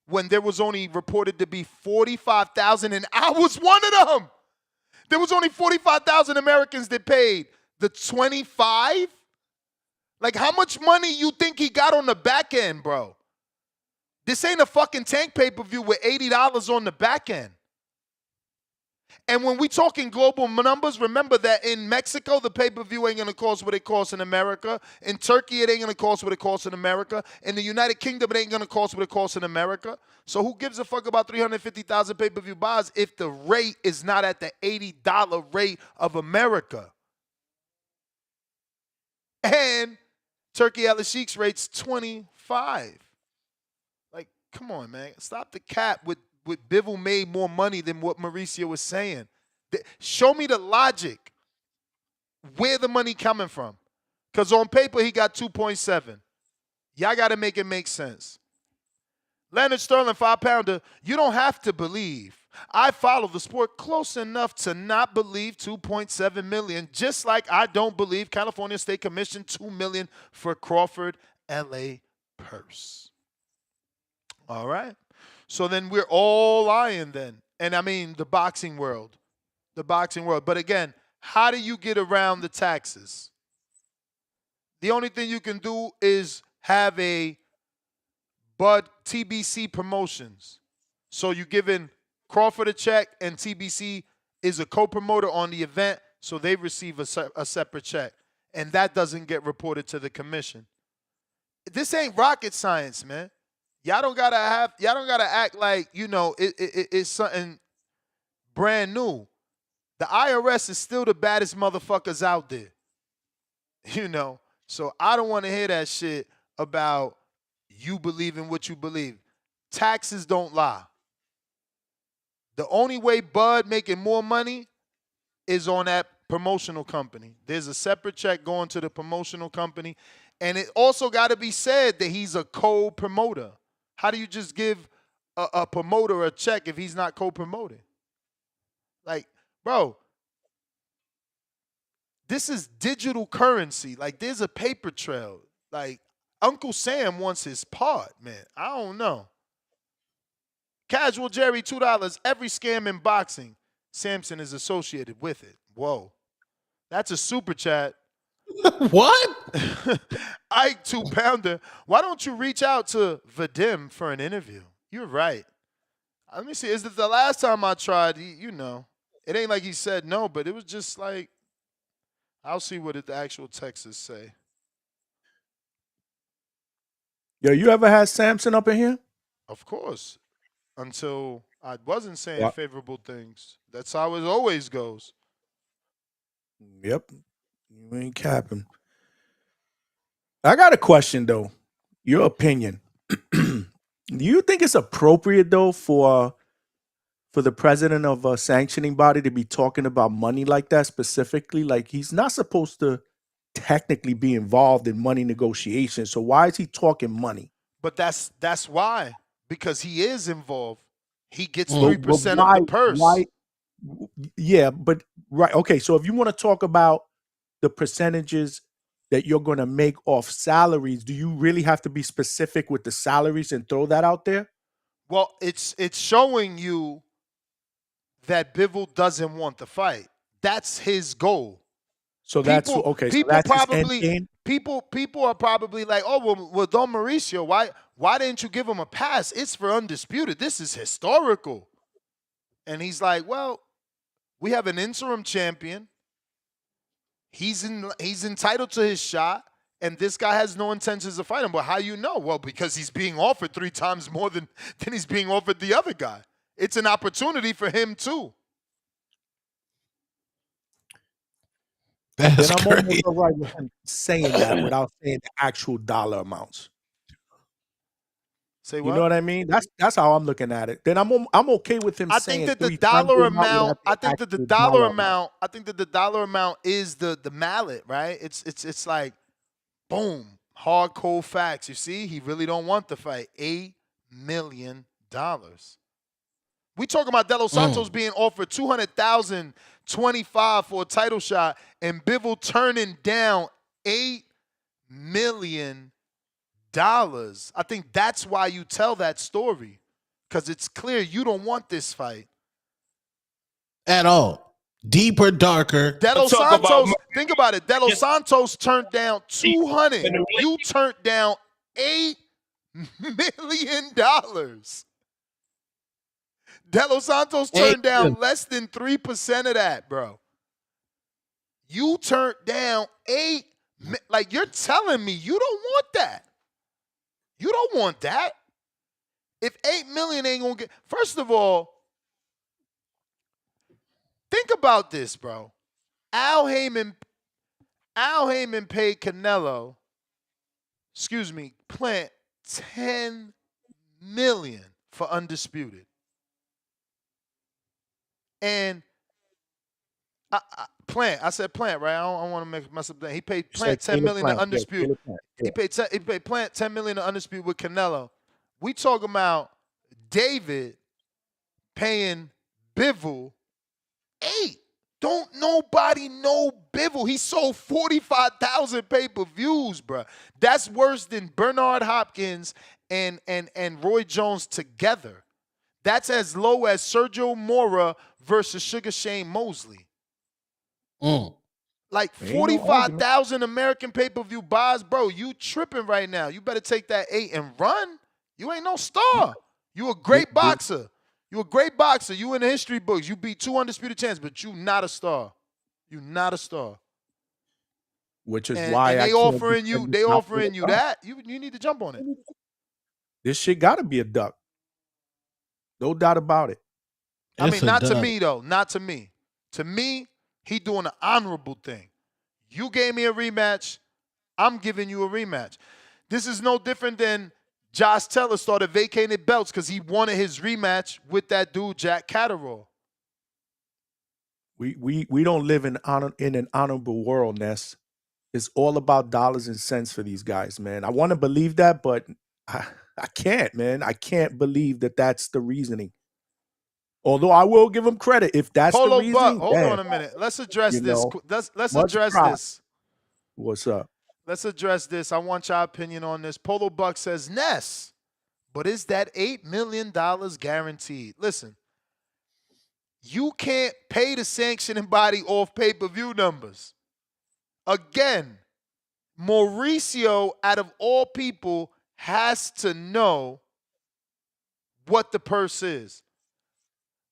M: when there was only reported to be 45,000 and I was one of them. There was only 45,000 Americans that paid. The 25? Like, how much money you think he got on the back end, bro? This ain't a fucking tank pay-per-view with $80 on the back end. And when we talking global numbers, remember that in Mexico, the pay-per-view ain't going to cost what it costs in America. In Turkey, it ain't going to cost what it costs in America. In the United Kingdom, it ain't going to cost what it costs in America. So who gives a fuck about 350,000 pay-per-view buys if the rate is not at the $80 rate of America? And Turkey Al Sheikh's rate's 25. Like, come on, man. Stop the cap with Bivol made more money than what Mauricio was saying. Show me the logic. Where the money coming from? Because on paper, he got 2.7. Y'all got to make it make sense. Leonard Sterling, 5-pounder. You don't have to believe. I follow the sport close enough to not believe 2.7 million, just like I don't believe California State Commission $2 million for Crawford LA purse. All right. So then we're all lying then. And I mean the boxing world. The boxing world. But again, how do you get around the taxes? The only thing you can do is have a Bud TBC Promotions. So you giving Crawford a check, and TBC is a co-promoter on the event, so they receive a separate check, and that doesn't get reported to the commission. This ain't rocket science, man. Y'all don't gotta act like, you know, it's something brand new. The IRS is still the baddest motherfuckers out there. You know, so I don't want to hear that shit about you believe in what you believe. Taxes don't lie. The only way Bud making more money is on that promotional company. There's a separate check going to the promotional company. And it also got to be said that he's a co-promoter. How do you just give a promoter a check if he's not co-promoting? Like, bro, this is digital currency. Like, there's a paper trail. Like, Uncle Sam wants his part, man. I don't know. Casual Jerry, $2. Every scam in boxing, Samson is associated with it. Whoa. That's a super chat.
P: What?
M: Ike 2-pounder. Why don't you reach out to Vadim for an interview? You're right. Let me see. Is it the last time I tried? You know, it ain't like he said no, but it was just like, I'll see what the actual texts say.
L: Yo, you ever had Samson up in here?
M: Of course. Until I wasn't saying favorable things. That's how it always goes.
L: Yep. You ain't capping. I got a question, though. Your opinion. Do you think it's appropriate, though, for the president of a sanctioning body to be talking about money like that specifically? Like, he's not supposed to technically be involved in money negotiations. So why is he talking money?
M: But that's why. Because he is involved. He gets 3% of the purse.
L: Why? Yeah, but right. Okay, so if you want to talk about the percentages that you're going to make off salaries, do you really have to be specific with the salaries and throw that out there?
M: Well, it's showing you that Bivol doesn't want the fight. That's his goal.
L: So that's okay.
M: People
L: so that's
M: probably
L: his end game?
M: people are probably like, oh well, Don Mauricio, why didn't you give him a pass? It's for undisputed. This is historical. And he's like, well, we have an interim champion. He's entitled to his shot, and this guy has no intentions of fighting. But how you know? Well, because he's being offered 3 times more than he's being offered the other guy. It's an opportunity for him too.
P: That's
L: I'm
P: crazy.
L: almost all right with him saying that without saying the actual dollar amounts.
M: Say what?
L: You know what I mean? That's how I'm looking at it. Then I'm okay with him saying
M: I think that the
L: 3 times
M: dollar
L: amount
M: amount.
L: without the
M: I think that the
L: actual
M: dollar amount. I think that the dollar amount is the mallet, right? It's like, boom, hard cold facts. You see, he really don't want the fight. $8 million. We talking about De Los Santos being offered $200,025 for a title shot, and Bivol turning down $8 million. I think that's why you tell that story, because it's clear you don't want this fight
P: at all. Deeper, darker.
M: De Los Santos, think about it. De Los Santos turned down 200. You turned down $8 million. De Los Santos turned down less than 3% of that, bro. You turned down 8. Like, you're telling me you don't want that. You don't want that. If $8 million ain't gonna get, first of all, think about this, bro. Al Heyman paid Canelo, Plant $10 million for undisputed. And Plant, I said Plant, right? I don't want to mess up that. He paid Plant $10 million to undisputed. He paid Plant $10 million to undisputed with Canelo. We talking about David paying Bivol 8. Don't nobody know Bivol. He sold 45,000 pay-per-views, bro. That's worse than Bernard Hopkins and Roy Jones together. That's as low as Sergio Mora versus Sugar Shane Mosley. Like 45,000 American pay-per-view buys, bro. You tripping right now. You better take that 8 and run. You ain't no star. You a great boxer. You a great boxer. You in the history books. You beat 2 undisputed champs, but you not a star. You not a star.
L: Which is
M: And
L: why
M: they
L: I can't
M: offering you.
L: defend
M: They
L: this outfit
M: offering you
L: at all.
M: that. You need to jump on it.
L: This shit got to be a duck. No doubt about it.
M: I mean, not to me though. Not to me. To me, he doing an honorable thing. You gave me a rematch. I'm giving you a rematch. This is no different than Josh Taylor started vacating belts because he wanted his rematch with that dude Jack Catterall.
L: We don't live in an honorable world, Ness. It's all about dollars and cents for these guys, man. I want to believe that, but I can't, man. I can't believe that that's the reasoning. Although I will give him credit if that's
M: Polo
L: the reasoning.
M: Buck, hold on a minute. Let's address this. Let's
L: much
M: address
L: pride.
M: this.
L: What's up?
M: Let's address this. I want your opinion on this. Polo Buck says, Ness, but is that $8 million guaranteed? Listen, you can't pay the sanctioning body off pay-per-view numbers. Again, Mauricio, out of all people, has to know what the purse is.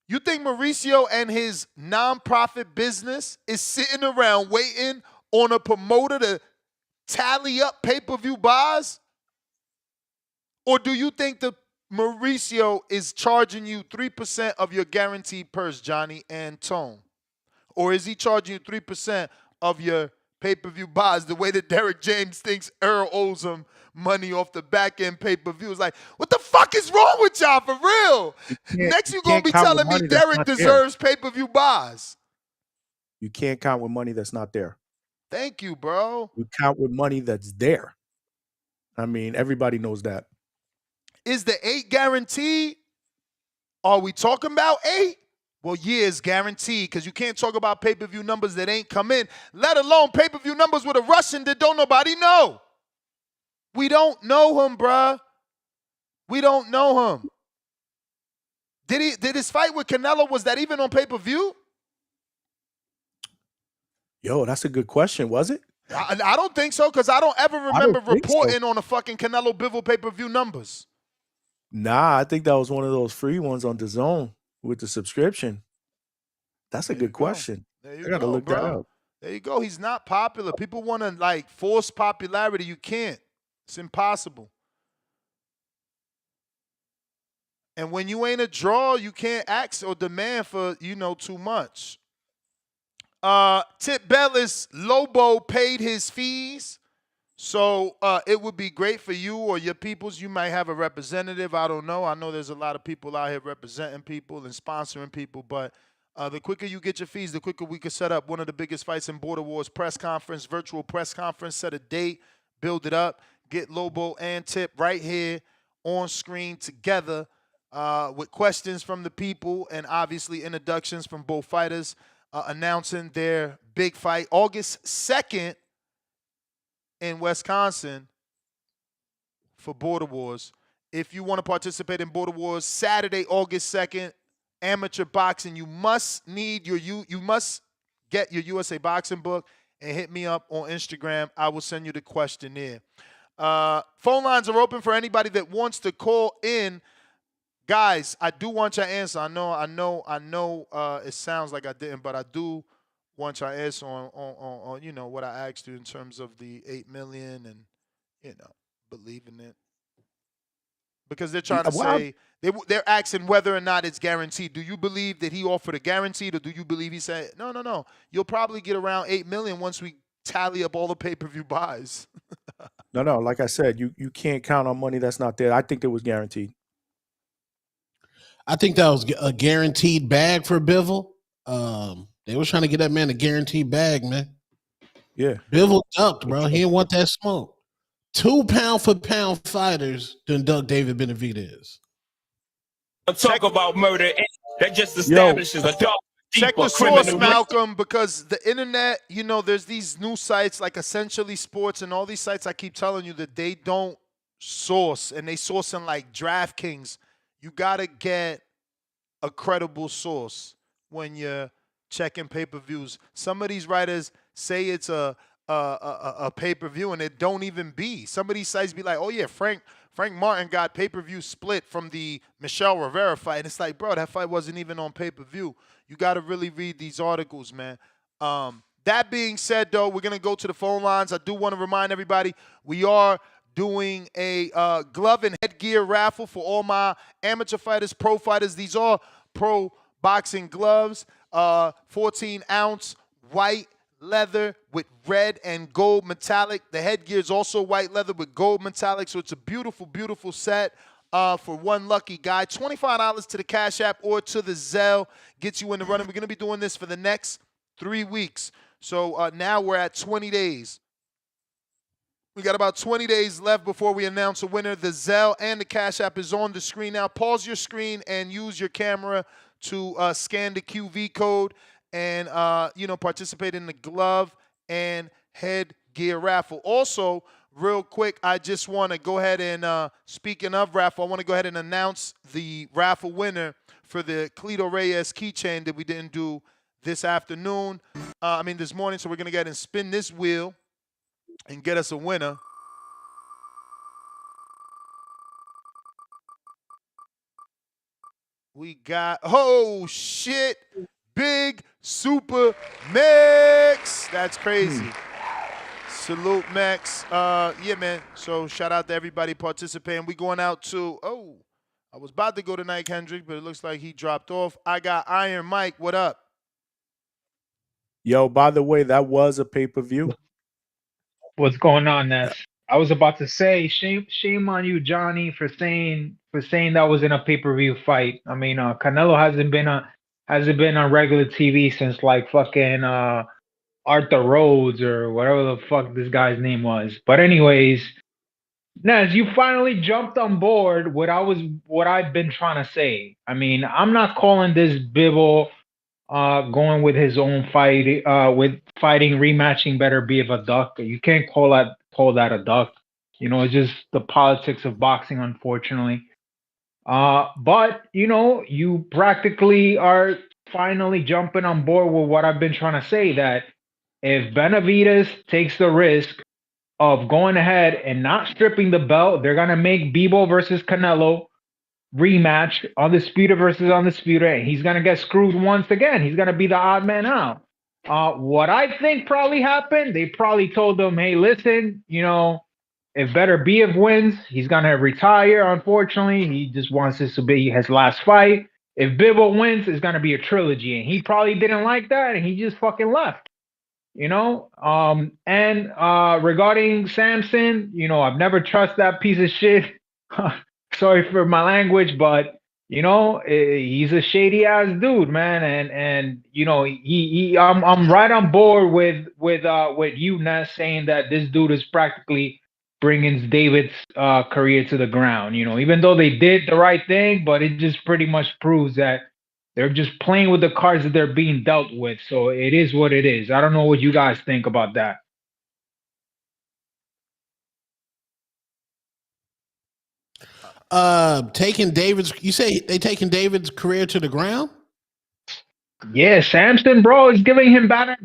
M: You think Mauricio and his nonprofit business is sitting around waiting on a promoter to tally up pay-per-view buys? Or do you think the Mauricio is charging you 3% of your guaranteed purse, Johnny and Tone? Or is he charging you 3% of your pay-per-view buys the way that Derek James thinks Earl owes him money off the back-end pay-per-view? It's like, what the fuck is wrong with y'all, for real? Next you're going to be telling me Derek deserves pay-per-view buys.
L: You can't count with money that's not there.
M: Thank you, bro.
L: You count with money that's there. I mean, everybody knows that.
M: Is the 8 guaranteed? Are we talking about 8? Well, yeah, it's guaranteed because you can't talk about pay-per-view numbers that ain't come in, let alone pay-per-view numbers with a Russian that don't nobody know. We don't know him, bruh. We don't know him. Did his fight with Canelo, was that even on pay-per-view?
L: Yo, that's a good question. Was it?
M: I don't think so because I don't ever remember reporting on the fucking Canelo Bivol pay-per-view numbers.
L: Nah, I think that was one of those free ones on DAZN with the subscription. That's a good question. I got to look that up.
M: There you go. He's not popular. People want to like force popularity. You can't. It's impossible. And when you ain't a draw, you can't ask or demand for, too much. Tip Bellis, Lobo paid his fees. So it would be great for you or your peoples. You might have a representative. I don't know. I know there's a lot of people out here representing people and sponsoring people. But the quicker you get your fees, the quicker we can set up one of the biggest fights in Border Wars press conference, virtual press conference, set a date, build it up, get Lobo and Tip right here on screen together with questions from the people and obviously introductions from both fighters announcing their big fight August 2nd in Wisconsin for Border Wars. If you want to participate in Border Wars Saturday, August 2nd, amateur boxing, you must get your USA Boxing book and hit me up on Instagram. I will send you the questionnaire. Phone lines are open for anybody that wants to call in. Guys, I do want your answer. I know it sounds like I didn't, but I do want your answer on what I asked you in terms of the $8 million and believing it, because they're trying to say they're asking whether or not it's guaranteed. Do you believe that he offered a guaranteed, or do you believe he said no? You'll probably get around $8 million once we tally up all the pay-per-view buys.
L: No. Like I said, you can't count on money that's not there. I think it was guaranteed.
P: I think that was a guaranteed bag for Bivol. They was trying to get that man a guaranteed bag, man.
L: Yeah.
P: Bivol ducked, bro. He didn't want that smoke. 2 pound-for-pound fighters done duck David Benavidez.
K: Talk about murder. That just establishes a dark,
M: Check
K: deeper
M: the source,
K: criminal.
M: Malcolm, because the internet, there's these new sites like Essentially Sports and all these sites I keep telling you that they don't source, and they source in like DraftKings. You got to get a credible source when you're checking pay-per-views. Some of these writers say it's a pay-per-view, and it don't even be. Some of these sites be like, oh, yeah, Frank Frank Martin got pay-per-view split from the Michelle Rivera fight. And it's like, bro, that fight wasn't even on pay-per-view. You got to really read these articles, man. That being said, though, we're going to go to the phone lines. I do want to remind everybody we are doing a glove and headgear raffle for all my amateur fighters, pro fighters. These are pro boxing gloves, 14-ounce white leather with red and gold metallic. The headgear is also white leather with gold metallic, so it's a beautiful, beautiful set for one lucky guy. $25 to the Cash App or to the Zelle gets you in the running. We're going to be doing this for the next 3 weeks. So now we're at 20 days. We got about 20 days left before we announce a winner. The Zelle and the Cash App is on the screen now. Pause your screen and use your camera to scan the QV code and participate in the glove and headgear raffle. Also, real quick, I just want to go ahead and, speaking of raffle, I want to go ahead and announce the raffle winner for the Cleto Reyes keychain that we didn't do this afternoon. This morning. So we're going to go ahead and spin this wheel and get us a winner. We got, oh shit, Big Super Mex. That's crazy. Salute, Mex. Yeah, man. So shout out to everybody participating. We going out to, I was about to go to Nike Hendrick, but it looks like he dropped off. I got Iron Mike. What up?
L: Yo, by the way, that was a pay-per-view.
R: What's going on, Ness? I was about to say, shame on you, Johnny, for saying that was in a pay-per-view fight. I mean, Canelo hasn't been on regular TV since like fucking Arthur Rhodes or whatever the fuck this guy's name was. But anyways, Ness, you finally jumped on board what I've been trying to say. I mean, I'm not calling this Bivol going with his own fight, with fighting, rematching better be of a duck. You can't call that a duck. It's just the politics of boxing, unfortunately. But, you practically are finally jumping on board with what I've been trying to say, that if Benavidez takes the risk of going ahead and not stripping the belt, they're going to make Bivol versus Canelo rematch, undisputed versus undisputed, and he's going to get screwed once again. He's going to be the odd man out. What I think probably happened, they probably told him, hey, listen, if Better Biev wins, he's going to retire, unfortunately. He just wants this to be his last fight. If Bivol wins, it's going to be a trilogy, and he probably didn't like that, and he just fucking left. And regarding Samson, I've never trusted that piece of shit. Sorry for my language, but he's a shady ass dude, man, and I'm right on board with you, Ness, saying that this dude is practically bringing David's career to the ground. Even though they did the right thing, but it just pretty much proves that they're just playing with the cards that they're being dealt with. So it is what it is. I don't know what you guys think about that.
P: You say they taking David's career to the ground?
R: Yeah, Samson, bro, is giving him better.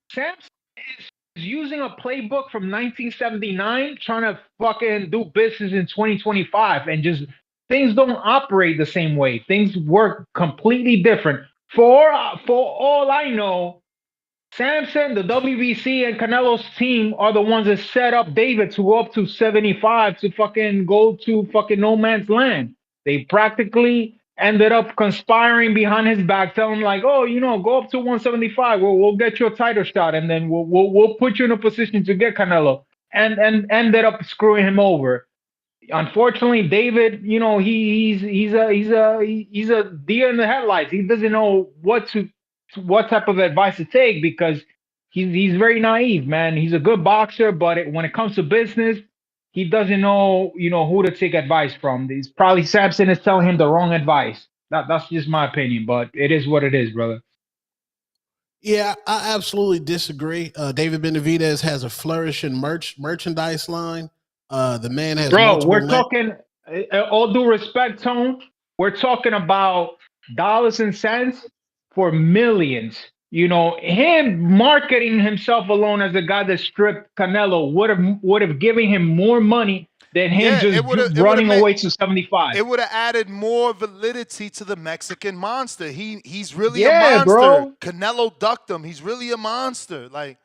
R: Samson is using a playbook from 1979, trying to fucking do business in 2025, and just things don't operate the same way. Things work completely different. For all I know, Samson, the WBC, and Canelo's team are the ones that set up David to go up to 75 to fucking go to fucking no man's land. They practically ended up conspiring behind his back, telling him like, oh, go up to 175. We'll get you a title shot, and then we'll put you in a position to get Canelo, and ended up screwing him over. Unfortunately, David, he's a deer in the headlights. He doesn't know what type of advice to take, because he's very naive, man. He's a good boxer, but when it comes to business, he doesn't know, who to take advice from. It's probably Samson is telling him the wrong advice. That's just my opinion, but it is what it is, brother.
P: Yeah, I absolutely disagree. David Benavidez has a flourishing merchandise line. The man has,
R: bro, we're talking, all due respect, Tone, we're talking about dollars and cents for millions. Him marketing himself alone as a guy that stripped Canelo would have given him more money than him running away to 75.
M: It would have added more validity to the Mexican monster. He's really a
R: Yeah,
M: monster.
R: bro.
M: Canelo ducked him. He's really a monster. Like,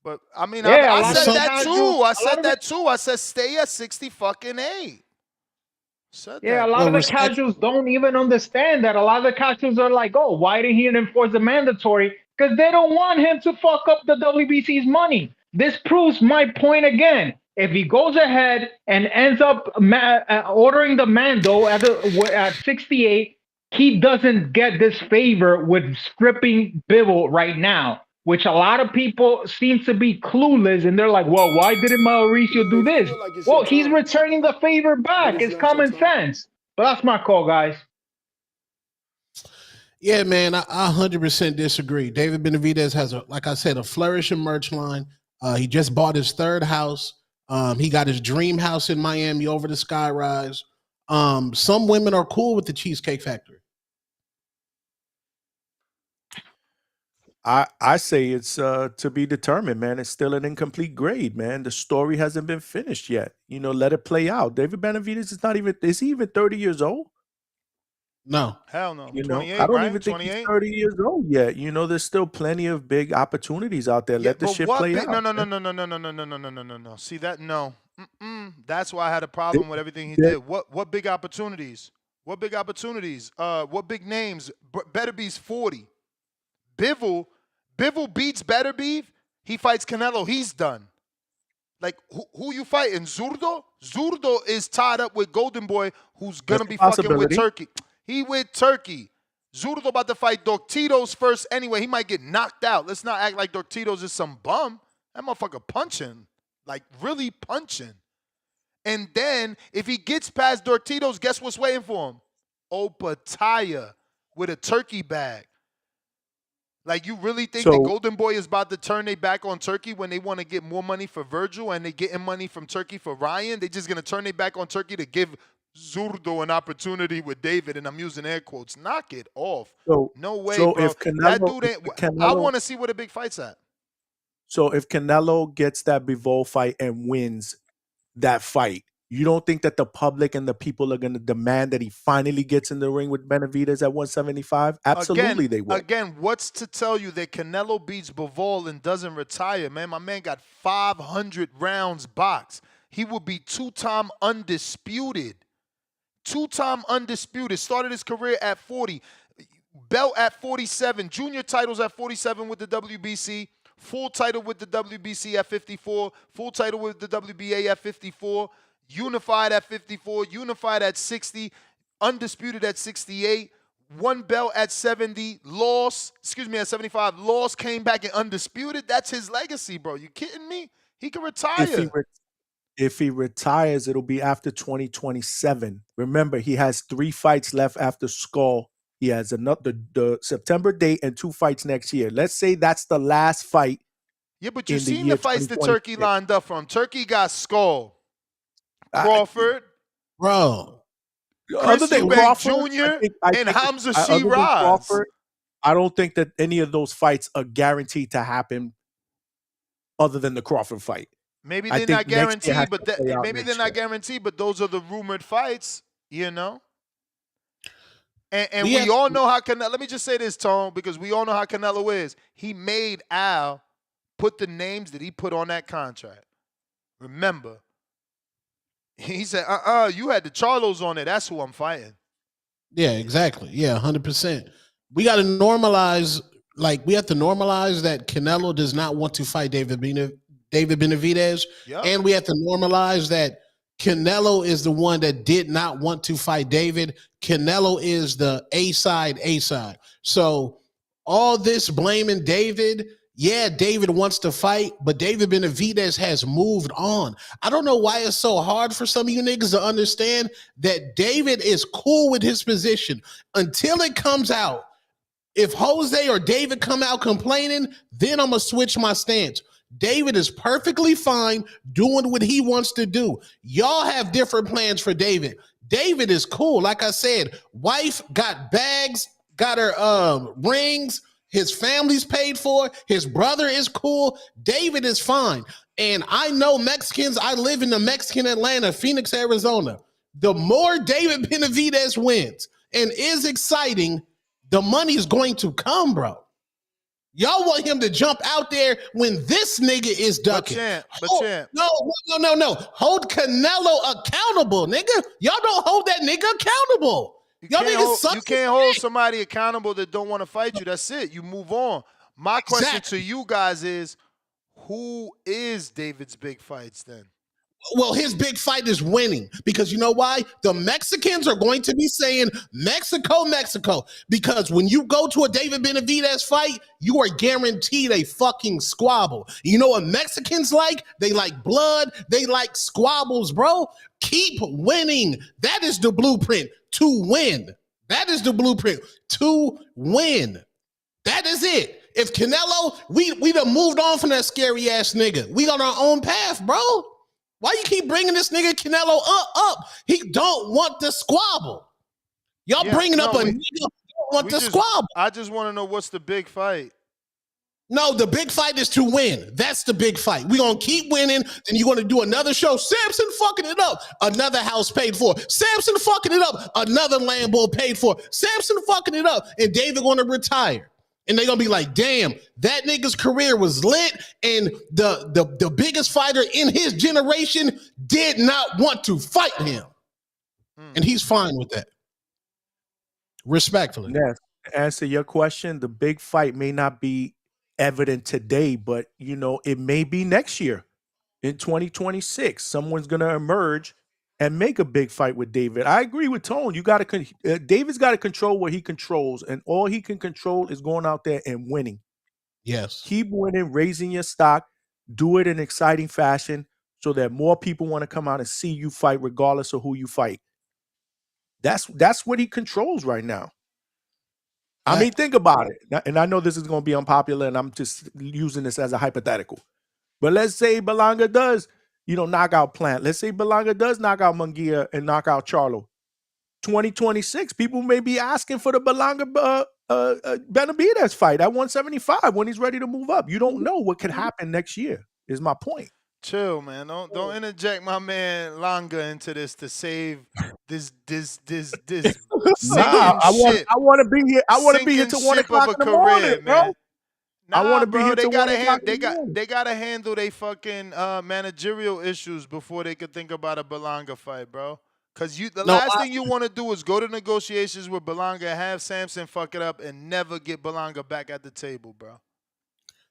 M: but I mean,
R: Yeah,
M: I said that too. I said that too. I said stay at 60-8.
R: Yeah, a lot of the casuals don't even understand that. A lot of the casuals are like, oh, why did he enforce the mandatory? Because they don't want him to fuck up the WBC's money. This proves my point again. If he goes ahead and ends up ordering the Mando at 68, he doesn't get this favor with stripping Bivol right now, which a lot of people seem to be clueless, and they're like, well, why didn't Mauricio do this? Well, he's returning the favor back. It's common sense. But that's my call, guys.
P: Yeah, man, I 100% disagree. David Benavidez has, like I said, a flourishing merch line. He just bought his third house. He got his dream house in Miami over the Skyrise. Some women are cool with the Cheesecake Factory.
L: I say it's to be determined, man. It's still an incomplete grade, man. The story hasn't been finished yet. Let it play out. David Benavidez is he even 30 years old?
P: No.
M: Hell no.
L: 28, I don't even think he's 30 years old yet. There's still plenty of big opportunities out there. Let the shit play out.
M: No. See that? No. That's why I had a problem with everything he did. What big opportunities? What big opportunities? What big names? Betterbeef's 40. Bivol beats Betterbeef. He fights Canelo. He's done. Like, who you fighting? Zurdo? Zurdo is tied up with Golden Boy, who's going to be fucking with Turkey. He with Turkey. Zurdo about to fight Dortitos first anyway. He might get knocked out. Let's not act like Dortitos is some bum. That motherfucker punching. Like, really punching. And then, if he gets past Dortitos, guess what's waiting for him? Opataya with a turkey bag. Like, you really think that Golden Boy is about to turn their back on Turkey when they want to get more money for Virgil and they getting money from Turkey for Ryan? They just going to turn their back on Turkey to give Zurdo an opportunity with David, and I'm using air quotes. Knock it off. No way, bro.
L: If Canelo,
M: I want to see where the big fight's at.
L: So if Canelo gets that Bivol fight and wins that fight, you don't think that the public and the people are going to demand that he finally gets in the ring with Benavidez at 175? Absolutely, they will.
M: Again, what's to tell you that Canelo beats Bivol and doesn't retire, man? My man got 500 rounds boxed. He will be two-time undisputed. Two-time undisputed. Started his career at 40. Belt at 47. Junior titles at 47 with the WBC. Full title with the WBC at 54. Full title with the WBA at 54. Unified at 54. Unified at 60. Undisputed at 68. One belt at 70. Lost. At 75. Lost. Came back and undisputed. That's his legacy, bro. You kidding me? He can retire.
L: If he retires, it'll be after 2027. Remember, he has 3 fights left after Skull. He has the September date and 2 fights next year. Let's say that's the last fight.
M: Yeah, but you've seen the fights that Turkey lined up from. Turkey got Skull, Crawford,
P: bro,
M: Chris Eubank Jr., and Hamza Shiraz.
L: I don't think that any of those fights are guaranteed to happen other than the Crawford fight.
M: Maybe they're not guaranteed, but those are the rumored fights, And we all know how Canelo. Let me just say this, Tone, because we all know how Canelo is. He made Al put the names that he put on that contract. Remember, he said, you had the Charlos on it. That's who I'm fighting.
P: Yeah, exactly. Yeah, 100%. We got to normalize, we have to normalize that Canelo does not want to fight David Benavidez. Yep. And we have to normalize that Canelo is the one that did not want to fight David. Canelo is the A-side. So all this blaming David, yeah, David wants to fight, but David Benavidez has moved on. I don't know why it's so hard for some of you niggas to understand that David is cool with his position until it comes out. If Jose or David come out complaining, then I'm going to switch my stance. David is perfectly fine doing what he wants to do. Y'all have different plans for David. David is cool. Like I said, wife got bags, got her rings. His family's paid for. His brother is cool. David is fine. And I know Mexicans. I live in the Mexican Atlanta, Phoenix, Arizona. The more David Benavidez wins and is exciting, the money is going to come, bro. Y'all want him to jump out there when this nigga is ducking.
M: Champ.
P: No. Hold Canelo accountable, nigga. Y'all don't hold that nigga accountable.
M: You can't hold somebody accountable that don't want to fight you. That's it. You move on. My question to you guys is, who is David's big fights then?
P: Well, his big fight is winning because you know why? The Mexicans are going to be saying Mexico, Mexico. Because when you go to a David Benavidez fight, you are guaranteed a fucking squabble. You know what Mexicans like? They like blood. They like squabbles, bro. Keep winning. That is the blueprint to win. That is the blueprint to win. That is it. If Canelo, we done moved on from that scary ass nigga. We on our own path, bro. Why you keep bringing this nigga Canelo up? He don't want the squabble. Y'all bringing up a nigga who don't want the squabble.
M: I just want to know what's the big fight.
P: No, the big fight is to win. That's the big fight. We're going to keep winning. Then you're going to do another show. Samson fucking it up. Another house paid for. Samson fucking it up. Another Lambo paid for. Samson fucking it up. And David going to retire. And they're going to be like, damn, that nigga's career was lit, and the biggest fighter in his generation did not want to fight him. And he's fine with that. Respectfully.
L: Yes. To answer your question, the big fight may not be evident today, but, you know, it may be next year in 2026. Someone's going to emerge and make a big fight with David. I agree with Tone. You got to David's got to control what he controls, and all he can control is going out there and winning.
P: Yes.
L: Keep winning, raising your stock, do it in exciting fashion so that more people want to come out and see you fight regardless of who you fight. That's what he controls right now. I mean, think about it. And I know this is going to be unpopular, and I'm just using this as a hypothetical. But let's say Berlanga does, knock out Plant. Let's say Berlanga does knock out Munguia and knock out Charlo. 2026, people may be asking for the Berlanga Benavidez fight at 175 when he's ready to move up. You don't know what could happen next year, is my point.
M: Chill, man. Don't interject my man Langa into this to save this
L: I want to be here. I want to be here till 1 o'clock in the morning, bro.
M: Nah,
L: I want to be here till 1 o'clock.
M: They gotta handle their fucking managerial issues before they could think about a Berlanga fight, bro. Because the last thing you want to do is go to negotiations with Berlanga, have Samson fuck it up, and never get Berlanga back at the table, bro.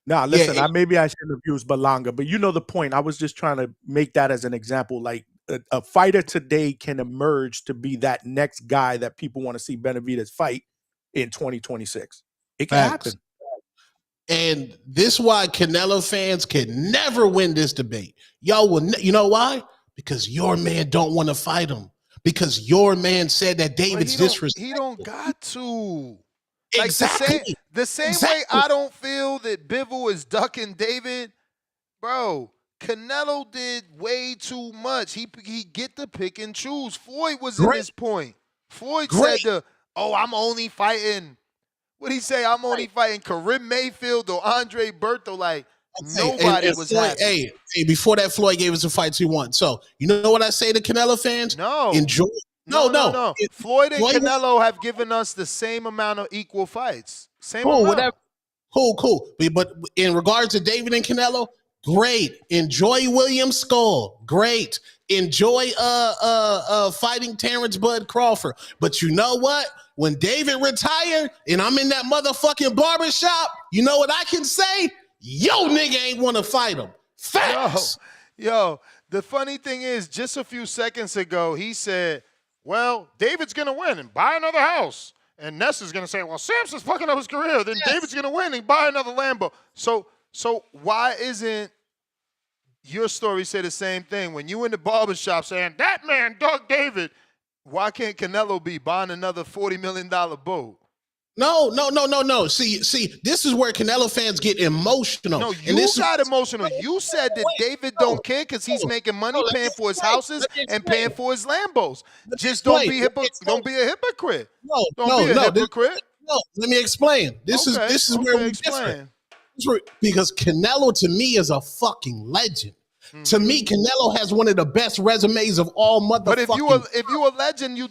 L: Nah, listen, maybe I shouldn't have used Berlanga, but you know the point. I was just trying to make that as an example. Like a fighter today can emerge to be that next guy that people want to see Benavidez fight in 2026. It can happen.
P: And this is why Canelo fans can never win this debate. Y'all will, you know why? Because your man don't want to fight him. Because your man said that David's disrespectful.
M: He don't got to. Like
P: Exactly.
M: The same way I don't feel that Bivol is ducking David, bro. Canelo did way too much. He get to pick and choose. Floyd was in this point. Floyd said, I'm only fighting. What'd he say? I'm only fighting Karim Mayfield or Andre Berto. Like, nobody was happy.
P: Hey, before that, Floyd gave us a fight 2-1. So, you know what I say to Canelo fans?
M: No.
P: Enjoy. No.
M: Floyd and Canelo have given us the same amount of equal fights.
P: Cool. But in regards to David and Canelo, great. Enjoy William Skull. Great. Enjoy fighting Terrence Bud Crawford. But you know what? When David retired and I'm in that motherfucking barbershop, you know what I can say? Yo, nigga ain't want to fight him. Facts.
M: Yo, the funny thing is, just a few seconds ago, he said, well, David's going to win and buy another house. And Ness is going to say, well, Samson's fucking up his career. Then David's going to win and buy another Lambo. So why isn't your story say the same thing? When you in the barbershop saying, that man, Doug David, why can't Canelo be buying another $40 million boat?
P: No. See, this is where Canelo fans get emotional.
M: No, you got emotional. You said that David don't care because he's making money paying for his houses and paying for his Lambos. Just don't be a hypocrite.
P: No, let me explain. This is where we differ. because Canelo to me is a fucking legend. To me, Canelo has one of the best resumes of all motherfucking.
M: But if you a legend, you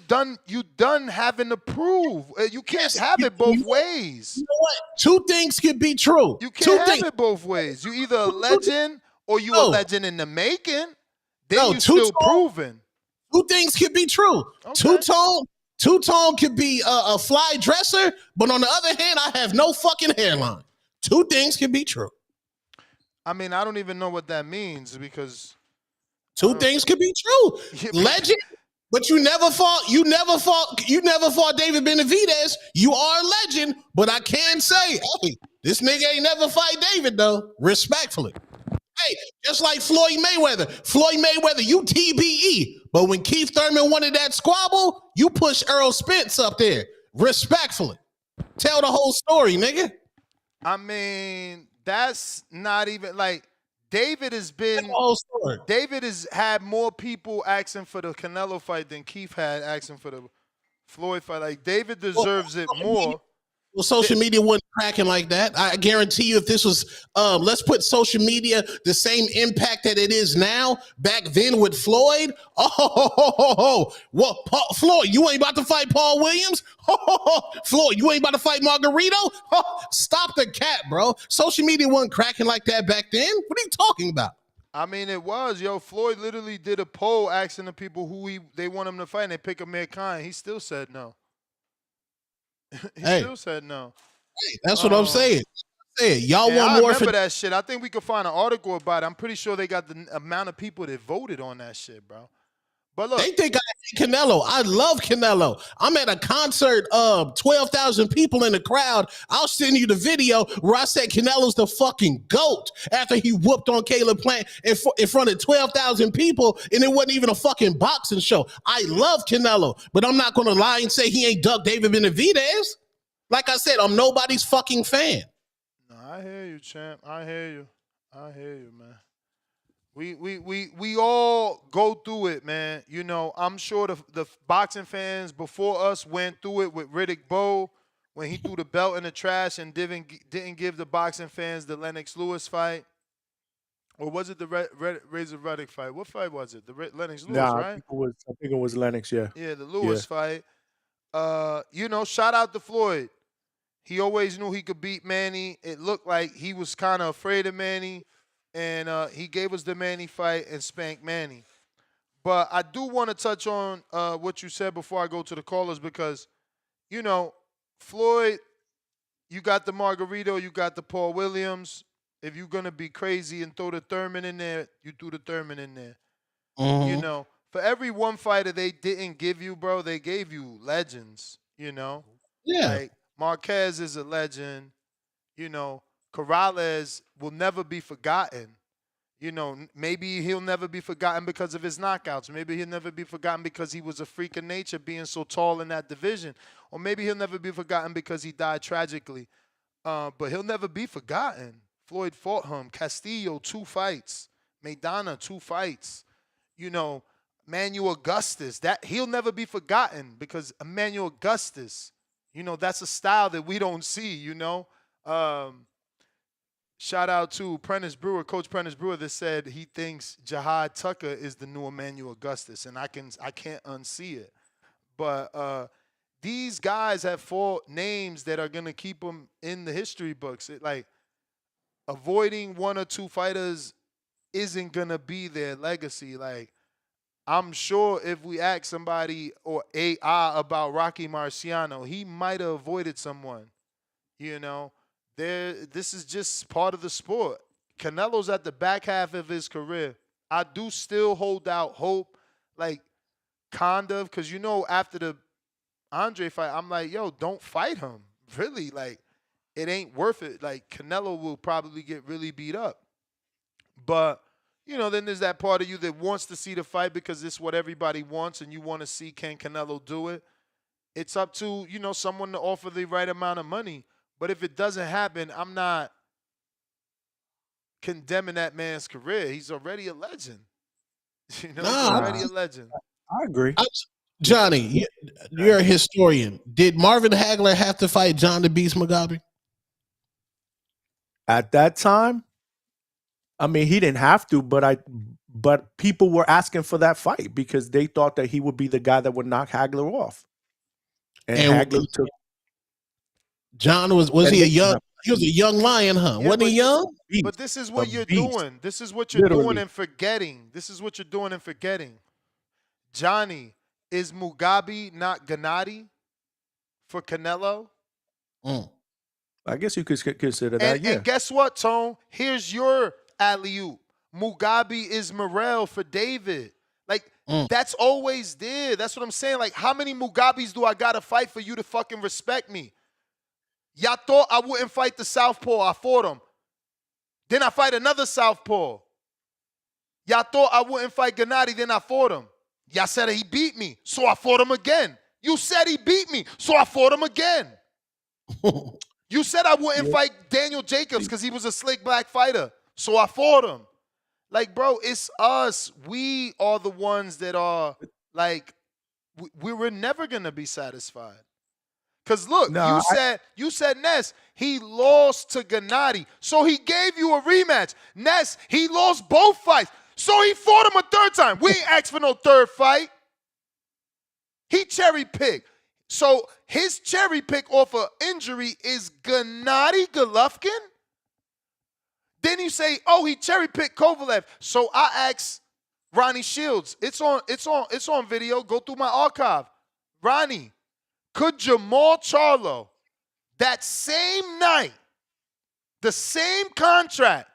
M: done having to prove. You can't have it both ways.
P: You know what? Two things could be true.
M: You can't have it both ways. You either a legend or you a legend in the making. Then you still proving.
P: Two things could be true. Okay. Two-tone could be a fly dresser, but on the other hand, I have no fucking hairline. Two things can be true.
M: I mean, I don't even know what that means because
P: two things could be true. Legend, but you never fought David Benavidez. You are a legend, but I can say, hey, this nigga ain't never fight David though. Respectfully. Hey, just like Floyd Mayweather. You TBE. But when Keith Thurman wanted that squabble, you push Earl Spence up there. Respectfully. Tell the whole story, nigga.
M: I mean, that's not even like David has had more people asking for the Canelo fight than Keith had asking for the Floyd fight. Like David deserves it more.
P: Well, social media wasn't cracking like that. I guarantee you if this was, let's put social media the same impact that it is now, back then with Floyd. Well, Floyd, you ain't about to fight Paul Williams? Floyd, you ain't about to fight Margarito? Stop the cap, bro. Social media wasn't cracking like that back then. What are you talking about?
M: I mean, it was. Yo, Floyd literally did a poll asking the people who they want him to fight, and they pick Amir Khan. He still said no. He still said no.
P: Hey, that's what I'm saying. Y'all want
M: I
P: more
M: remember that shit. I think we could find an article about it. I'm pretty sure they got the amount of people that voted on that shit, bro. But look,
P: they think I hate Canelo. I love Canelo. I'm at a concert of 12,000 people in the crowd. I'll send you the video where I said Canelo's the fucking GOAT after he whooped on Caleb Plant in front of 12,000 people, and it wasn't even a fucking boxing show. I love Canelo, but I'm not going to lie and say he ain't Doug David Benavidez. Like I said, I'm nobody's fucking fan.
M: No, I hear you, champ. I hear you, man. We all go through it, man. You know, I'm sure the boxing fans before us went through it with Riddick Bowe when he threw the belt in the trash and didn't give the boxing fans the Lennox Lewis fight. Or was it the Razor Ruddock fight? What fight was it? The Lennox Lewis, right?
L: I think it was Lennox, yeah.
M: Yeah, the Lewis fight. You know, shout out to Floyd. He always knew he could beat Manny. It looked like he was kind of afraid of Manny. And he gave us the Manny fight and spanked Manny. But I do want to touch on what you said before I go to the callers because, you know, Floyd, you got the Margarito, you got the Paul Williams. If you're going to be crazy and throw the Thurman in there, you threw the Thurman in there. You know, for every one fighter they didn't give you, bro, they gave you legends, you know.
P: Yeah.
M: Like Marquez is a legend, you know. Corrales will never be forgotten. You know, maybe he'll never be forgotten because of his knockouts. Maybe he'll never be forgotten because he was a freak of nature being so tall in that division. Or maybe he'll never be forgotten because he died tragically. But he'll never be forgotten. Floyd fought him. Castillo, 2 fights. Maidana, 2 fights. You know, Emmanuel Augustus. That he'll never be forgotten because Emmanuel Augustus, you know, that's a style that we don't see, you know. Shout out to Prentice Brewer, Coach Prentice Brewer, that said he thinks Jihad Tucker is the new Emmanuel Augustus, and I can't unsee it. But these guys have fought names that are gonna keep them in the history books. Like avoiding 1 or 2 fighters isn't gonna be their legacy. Like I'm sure if we ask somebody or AI about Rocky Marciano, he might have avoided someone, you know. This is just part of the sport. Canelo's at the back half of his career. I do still hold out hope, like, kind of, because, you know, after the Andre fight, I'm like, yo, don't fight him. Really, like, it ain't worth it. Like, Canelo will probably get really beat up. But, you know, then there's that part of you that wants to see the fight because it's what everybody wants and you want to see can Canelo do it. It's up to, you know, someone to offer the right amount of money. But if it doesn't happen, I'm not condemning that man's career. He's already a legend. You know, he's already a legend.
L: I agree.
P: Johnny, you're a historian. Did Marvin Hagler have to fight John the Beast Mugabe?
L: At that time, I mean, he didn't have to, but people were asking for that fight because they thought that he would be the guy that would knock Hagler off. And Hagler took.
P: John was he a young? He was a young lion, huh?
M: Yeah,
P: Wasn't he young?
M: But this is what you're
L: beast.
M: doing. This is what you're doing
L: Literally.
M: and forgetting. This is what you're doing and forgetting. Johnny, is Mugabe not Gennady for Canelo?
L: I guess you could consider that,
M: And,
L: yeah.
M: and guess what, Tone? Here's your alley-oop. Mugabe is Morrell for David. Like, that's always there. That's what I'm saying. Like, how many Mugabes do I got to fight for you to fucking respect me? Y'all thought I wouldn't fight the Southpaw. I fought him. Then I fight another Southpaw. Y'all thought I wouldn't fight Gennady. Then I fought him. Y'all said he beat me, so I fought him again. You said he beat me, so I fought him again. You said I wouldn't fight Daniel Jacobs because he was a slick black fighter, so I fought him. Like, bro, it's us. We are the ones that are, like, we were never going to be satisfied. Because, look, you said, Ness, he lost to Gennady, so he gave you a rematch. Ness, he lost both fights, so he fought him a third time. We ain't asked for no third fight. He cherry-picked. So his cherry pick off of injury is Gennady Golovkin? Then you say, oh, he cherry picked Kovalev. So I asked Ronnie Shields. It's on video. Go through my archive. Ronnie, could Jamal Charlo that same night, the same contract,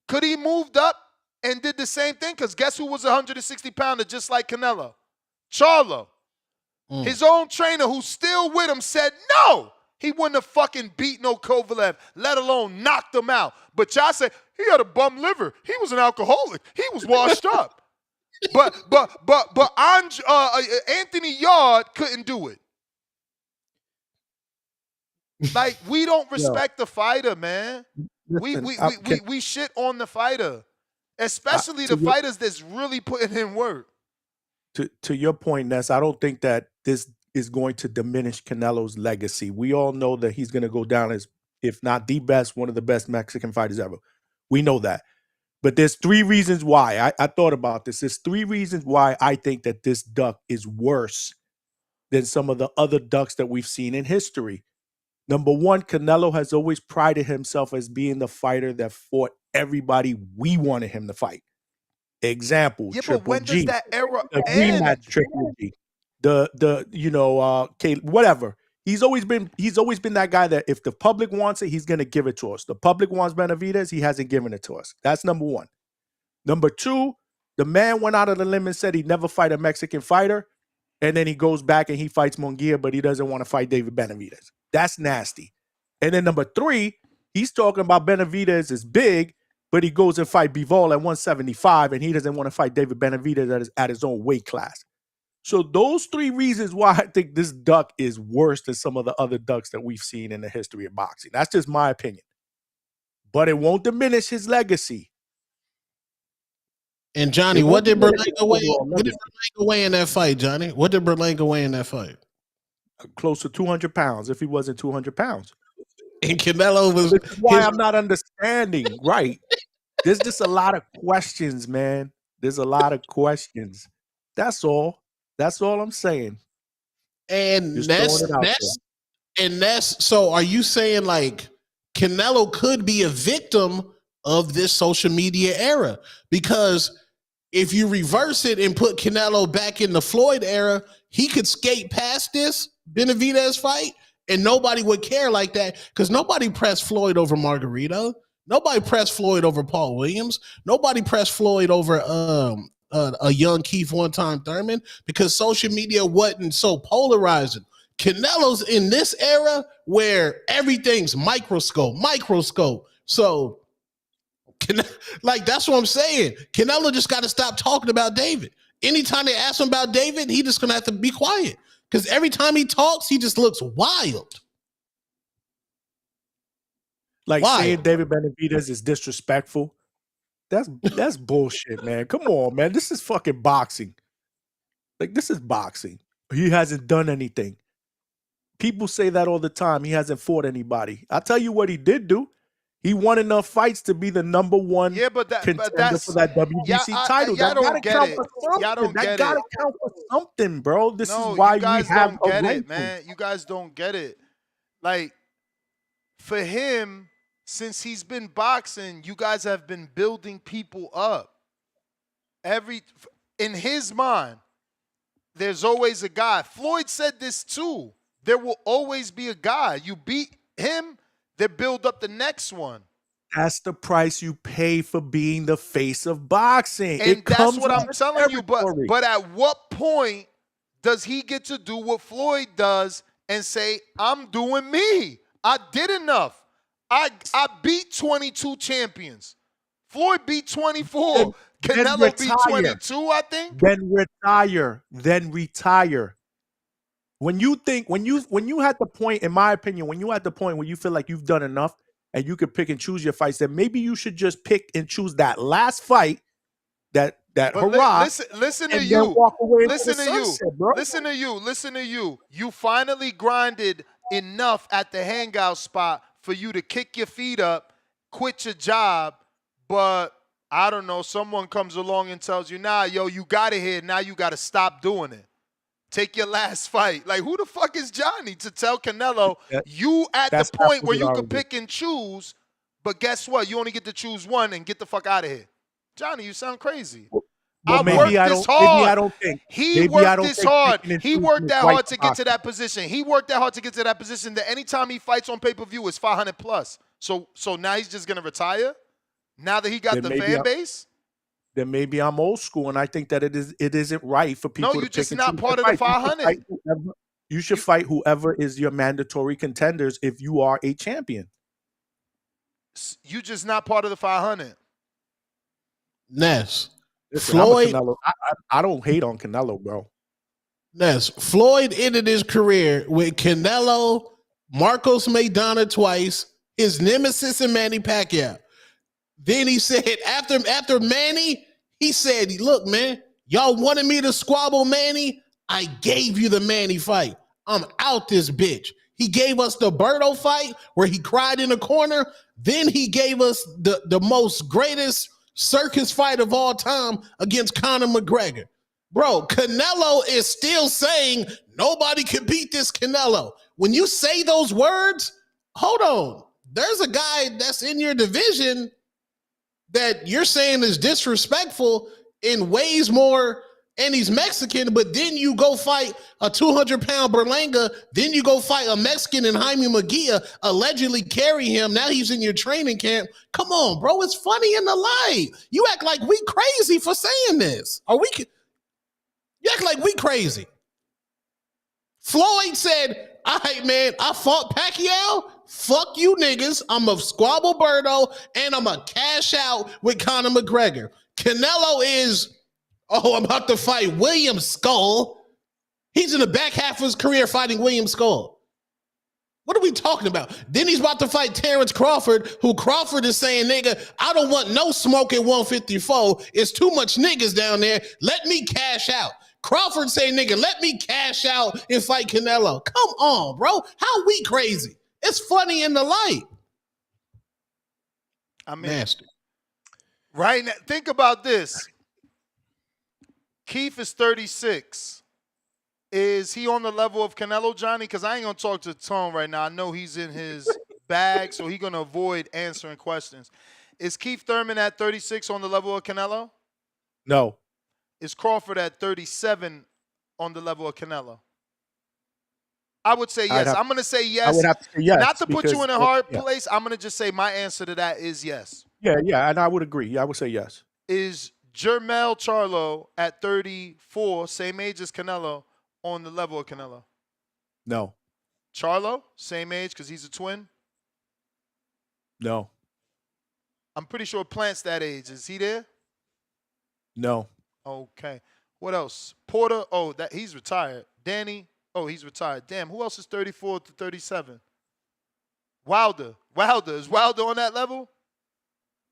M: could he moved up and did the same thing? Because guess who was a 160-pounder just like Canelo? Charlo. His own trainer, who's still with him, said no. He wouldn't have fucking beat no Kovalev, let alone knocked him out. But y'all say he had a bum liver. He was an alcoholic. He was washed up. But Anthony Yard couldn't do it. Like, we don't respect the fighter, man.
L: Listen,
M: we shit on the fighter, especially the fighters that's really putting in work.
L: To your point, Ness, I don't think that this is going to diminish Canelo's legacy. We all know that he's going to go down as, if not the best, one of the best Mexican fighters ever. We know that. But there's three reasons why. I thought about this. There's three reasons why I think that this duck is worse than some of the other ducks that we've seen in history. Number one, Canelo has always prided himself as being the fighter that fought everybody we wanted him to fight. Example,
M: Yeah,
L: Triple
M: but when
L: G.
M: does that era
L: The
M: end?
L: rematch Triple G. Whatever. He's always been that guy that if the public wants it, he's gonna give it to us. The public wants Benavidez, he hasn't given it to us. That's number one. Number two, the man went out of the limb and said he'd never fight a Mexican fighter, and then he goes back and he fights Munguia, but he doesn't want to fight David Benavidez. That's nasty. And then number three, he's talking about Benavidez is big, but he goes and fight Bivol at 175, and he doesn't want to fight David Benavidez at his own weight class. So those three reasons why I think this duck is worse than some of the other ducks that we've seen in the history of boxing. That's just my opinion. But it won't diminish his legacy.
P: And Johnny, what did Berlanga weigh in that fight, Johnny? What did Berlanga weigh in that fight?
L: Close to 200 pounds, if he wasn't 200 pounds.
P: And Canelo was...
L: This is why I'm not understanding, right? There's just a lot of questions, man. There's a lot of questions. That's all. That's all I'm saying.
P: And that's so are you saying like Canelo could be a victim of this social media era? Because if you reverse it and put Canelo back in the Floyd era, he could skate past this Benavidez fight and nobody would care like that because nobody pressed Floyd over Margarito. Nobody pressed Floyd over Paul Williams. Nobody pressed Floyd over a young Keith one-time Thurman because social media wasn't so polarizing. Canelo's in this era where everything's microscope. So, like, that's what I'm saying. Canelo just got to stop talking about David. Anytime they ask him about David, he just going to have to be quiet because every time he talks, he just looks wild.
L: Like saying David Benavidez is disrespectful. That's bullshit, man. Come on, man. This is fucking boxing. Like, this is boxing. He hasn't done anything. People say that all the time. He hasn't fought anybody. I'll tell you what he did do. He won enough fights to be the number one
M: but
L: contender
M: that's
L: for that WBC title.
M: y'all
L: That
M: don't
L: gotta
M: get
L: count
M: it.
L: for something.
M: Y'all don't
L: That
M: get
L: gotta
M: it.
L: count for something, bro. This
M: No,
L: is why
M: you guys
L: we have
M: don't
L: a
M: get it,
L: ranking.
M: man. You guys don't get it. Like, for him, since he's been boxing, you guys have been building people up. In his mind, there's always a guy. Floyd said this too. There will always be a guy. You beat him, they build up the next one.
L: That's the price you pay for being the face of boxing.
M: And that's what I'm
L: with
M: telling you.
L: territory.
M: But at what point does he get to do what Floyd does and say, I'm doing me? I did enough. I beat 22 champions. Floyd beat 24. Canelo beat 22, I think.
L: Then retire. When you had the point, in my opinion, when you had the point where you feel like you've done enough and you could pick and choose your fights, then maybe you should just pick and choose that last fight, that hurrah.
M: Listen to
L: and
M: you.
L: then walk away into
M: Listen
L: the
M: to you.
L: sunset, bro.
M: Listen to you. Listen to you. You finally grinded enough at the hangout spot for you to kick your feet up, quit your job, but I don't know, someone comes along and tells you, nah, yo, you got it here. Now you got to stop doing it. Take your last fight. Like, who the fuck is Johnny to tell Canelo you at the point where you could pick and choose, but guess what? You only get to choose one and get the fuck out of here. Johnny, you sound crazy.
L: Well, maybe I don't think.
M: He worked this hard. He worked that hard to get to that position. He worked that hard to get to that position that anytime he fights on pay-per-view is 500 plus. So now he's just going to retire? Now that he got the fan base?
L: Then maybe I'm old school, and I think that it isn't right for people.
M: No, you're
L: to
M: just
L: pick
M: not
L: and choose
M: part
L: to
M: of the
L: fight.
M: 500.
L: You should fight whoever is your mandatory contenders if you are a champion.
M: You just not part of the 500.
P: Ness.
L: Listen,
P: Floyd.
L: I don't hate on Canelo, bro.
P: Ness. Floyd ended his career with Canelo, Marcos Maidana twice, his nemesis and Manny Pacquiao. Then he said, after Manny, he said, look, man, y'all wanted me to squabble Manny. I gave you the Manny fight. I'm out this bitch. He gave us the Berto fight where he cried in the corner. Then he gave us the most greatest circus fight of all time against Conor McGregor. Bro, Canelo is still saying nobody can beat this Canelo. When you say those words, hold on. There's a guy that's in your division that you're saying is disrespectful in ways more, and he's Mexican, but then you go fight a 200-pound Berlanga, then you go fight a Mexican and Jaime Magia, allegedly carry him. Now he's in your training camp. Come on, bro. It's funny in the light. You act like we crazy for saying this. You act like we crazy. Floyd said, all right, man, I fought Pacquiao. Fuck you niggas. I'm a squabble Berto, and I'm a cash out with Conor McGregor. Canelo is, I'm about to fight William Skull. He's in the back half of his career fighting William Skull. What are we talking about? Then he's about to fight Terrence Crawford, who Crawford is saying, nigga, I don't want no smoke at 154. It's too much niggas down there. Let me cash out. Crawford say, nigga, let me cash out and fight Canelo. Come on, bro. How we crazy? It's funny in the light.
M: I mean,
P: nasty.
M: Right now, think about this. Keith is 36. Is he on the level of Canelo, Johnny? Because I ain't going to talk to Tone right now. I know he's in his bag, so he's going to avoid answering questions. Is Keith Thurman at 36 on the level of Canelo?
L: No.
M: Is Crawford at 37 on the level of Canelo? I would say yes. I'm going to say yes.
L: I would have to say yes.
M: Not to put you in a hard place. I'm going to just say my answer to that is yes.
L: Yeah, and I would agree. Yeah, I would say yes.
M: Is Jermell Charlo at 34, same age as Canelo, on the level of Canelo?
L: No.
M: Charlo, same age because he's a twin?
L: No.
M: I'm pretty sure Plant's that age. Is he there?
L: No.
M: Okay. What else? Porter, he's retired. Danny, he's retired. Damn, who else is 34 to 37? Wilder. Is Wilder on that level?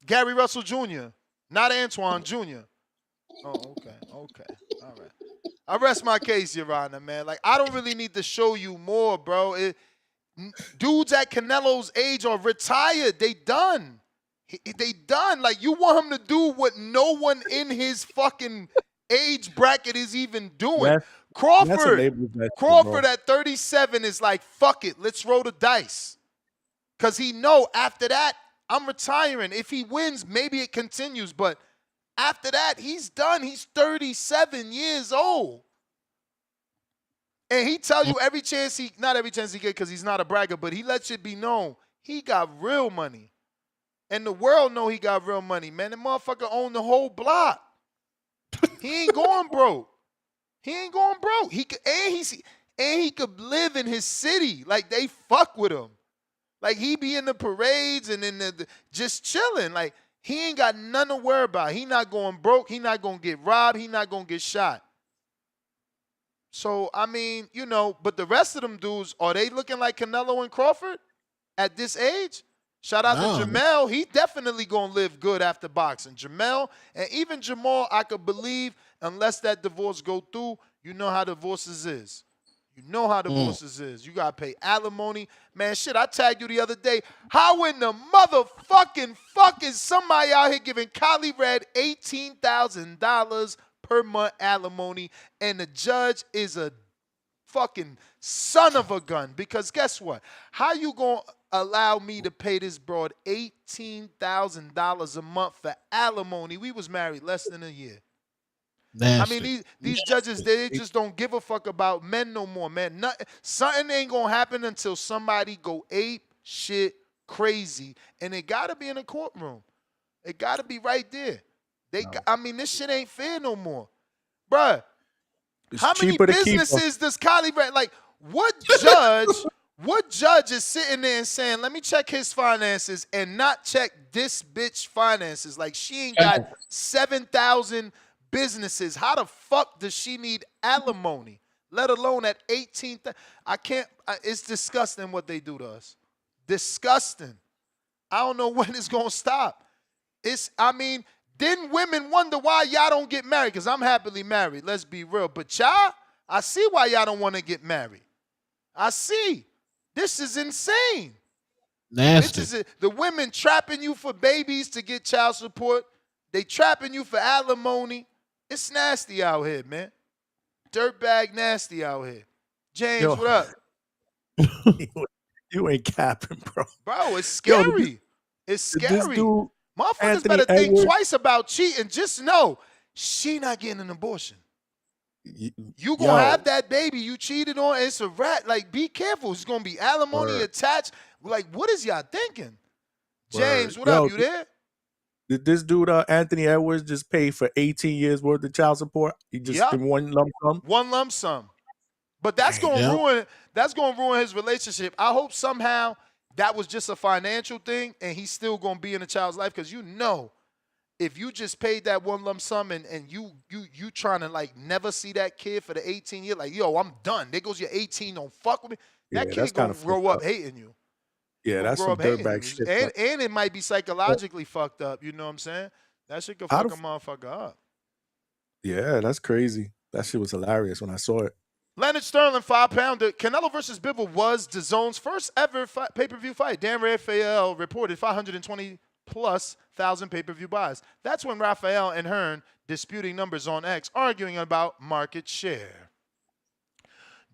M: Gary Russell Jr., not Antoine Jr. Oh, okay. All right. I rest my case, Your Honor, man. Like, I don't really need to show you more, bro. Dudes at Canelo's age are retired. They done. They done. Like, you want him to do what no one in his fucking age bracket is even doing. Crawford at 37 is like, fuck it, let's roll the dice. Because he know after that, I'm retiring. If he wins, maybe it continues. But after that, he's done. He's 37 years old. And he tell you every chance he, not every chance he get because he's not a bragger, but he lets it be known he got real money. And the world know he got real money, man. The motherfucker owned the whole block. He ain't going broke. He ain't going broke. He could live in his city. Like, they fuck with him. Like, he be in the parades and in the just chilling. Like, he ain't got nothing to worry about. He not going broke. He not going to get robbed. He not going to get shot. So, I mean, you know, but the rest of them dudes, are they looking like Canelo and Crawford at this age? Shout out to Jamel. He definitely going to live good after boxing. Jamel and even Jamal, I could believe, unless that divorce go through, you know how divorces is. You know how divorces is. You got to pay alimony. Man, shit, I tagged you the other day. How in the motherfucking fuck is somebody out here giving Kylie Red $18,000 per month alimony, and the judge is a fucking son of a gun? Because guess what? How you going to allow me to pay this broad $18,000 a month for alimony? We was married less than a year. Nasty. I mean, these judges, they just don't give a fuck about men no more, man. Something ain't going to happen until somebody go ape shit crazy, and it got to be in a courtroom. It got to be right there. I mean, this shit ain't fair no more. Bruh, how many businesses does Kylie Red, like, what judge is sitting there and saying, let me check his finances and not check this bitch finances? Like, she ain't got 7,000 businesses. How the fuck does she need alimony? Let alone at 18. I can't. It's disgusting what they do to us. Disgusting. I don't know when it's gonna stop. I mean, then women wonder why y'all don't get married, because I'm happily married. Let's be real. But y'all, I see why y'all don't want to get married. I see. This is insane. Nasty. The women trapping you for babies to get child support. They trapping you for alimony. It's nasty out here, man. Dirtbag nasty out here. James, what up?
L: You ain't capping, bro.
M: Bro, it's scary. It's scary. Motherfuckers better think twice about cheating. Just know she not getting an abortion. You gonna have that baby you cheated on. It's a rat. Like, be careful. It's gonna be alimony attached. Like, what is y'all thinking? James, what up? You there?
L: Did this dude, Anthony Edwards, just pay for 18 years worth of child support? He just in one lump sum?
M: One lump sum. But that's gonna ruin his relationship. I hope somehow that was just a financial thing and he's still gonna be in the child's life, because you know, if you just paid that one lump sum and you trying to, like, never see that kid for the 18 years, like, yo, I'm done. There goes your 18, don't fuck with me. That kid gonna grow up hating you.
L: Yeah, that's some dirtbag shit.
M: And it might be psychologically fucked up. You know what I'm saying? That shit could fuck a motherfucker up.
L: Yeah, that's crazy. That shit was hilarious when I saw it.
M: Leonard Sterling, 5-pounder. Canelo versus Bivol was the zone's first ever pay-per-view fight. Dan Rafael reported 520,000+ pay-per-view buys. That's when Rafael and Hearn disputing numbers on X, arguing about market share.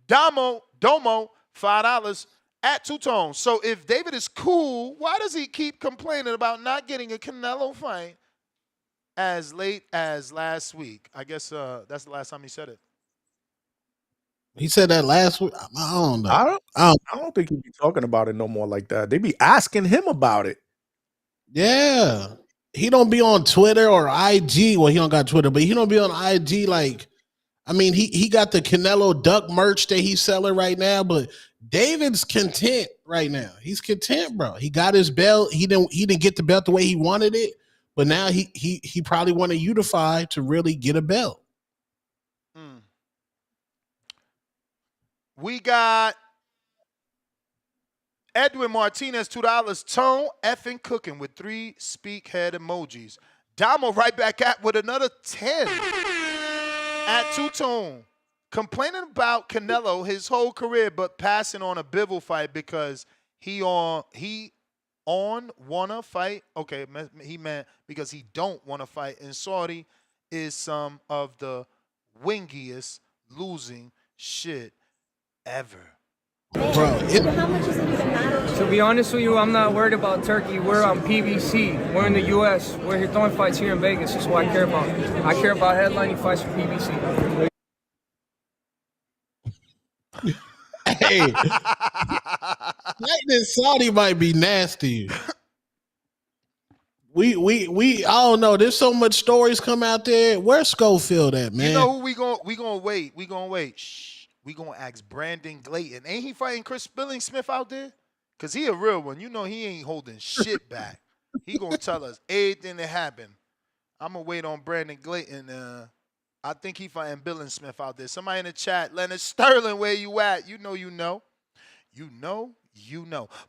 M: Domo, $5 at two-tone. So if David is cool, why does he keep complaining about not getting a Canelo fight as late as last week? I guess that's the last time he said it.
P: He said that last week. I don't know.
L: I don't think he be talking about it no more like that. They be asking him about it.
P: Yeah. He don't be on Twitter or IG. Well, he don't got Twitter, but he don't be on IG. Like, I mean, he got the Canelo Duck merch that he's selling right now, but David's content right now. He's content, bro. He got his belt. He didn't get the belt the way he wanted it, but now he probably want to unify to really get a belt.
M: We got Edwin Martinez, $2. Tone effing cooking with 3 speak head emojis. Damo right back at with another 10 at 2-tone. complaining about Canelo his whole career, but passing on a Bivol fight because he wanna fight. Okay, he meant because he don't want to fight in Saudi is some of the wingiest losing shit ever.
E: Bro, how much does it even matter?
F: To be honest with you, I'm not worried about Turkey. We're on PBC. We're in the U.S. We're here throwing fights here in Vegas. That's what I care about. I care about headlining fights for PBC.
P: Hey, fighting in Saudi might be nasty. We I don't know. There's so much stories come out there. Where's Schofield at, man?
M: You know who we gonna wait? We gonna wait. Shh. We gonna ask Brandon Glayton. Ain't he fighting Chris Billingsmith out there? Cause he a real one. You know he ain't holding shit back. He gonna tell us everything that happened. I'm gonna wait on Brandon Glayton. I think he fighting Billingsmith out there. Somebody in the chat, Leonard Sterling, where you at? You know.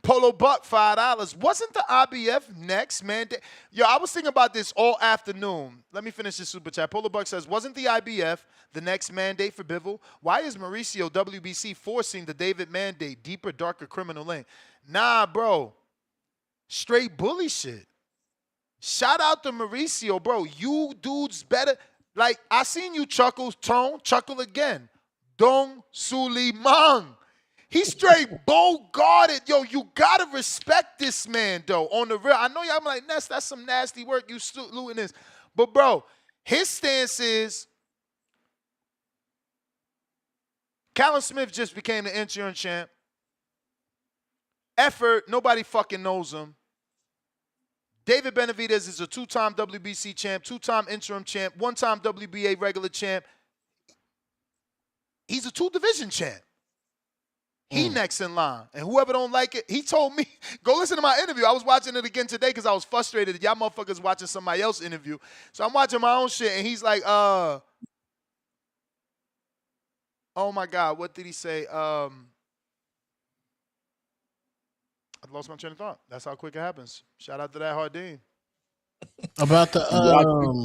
M: Polo Buck, $5. Wasn't the IBF next mandate? Yo, I was thinking about this all afternoon. Let me finish this super chat. Polo Buck says, wasn't the IBF the next mandate for Bivol? Why is Mauricio WBC forcing the David mandate, deeper, darker criminal lane? Nah, bro. Straight bully shit. Shout out to Mauricio, bro. You dudes better. Like, I seen you chuckle again. Don Suleiman. He's straight bow-guarded. Yo, you got to respect this man, though, on the real. I know y'all like, Ness, that's some nasty work. You looting this. But, bro, his stance is Callum Smith just became the interim champ. Effort, nobody fucking knows him. David Benavidez is a two-time WBC champ, two-time interim champ, one-time WBA regular champ. He's a two-division champ. He next in line. And whoever don't like it, he told me, go listen to my interview. I was watching it again today because I was frustrated that y'all motherfuckers watching somebody else's interview. So I'm watching my own shit, and he's like, oh my God, what did he say? I lost my train of thought. That's how quick it happens. Shout out to that Hardin.
P: About the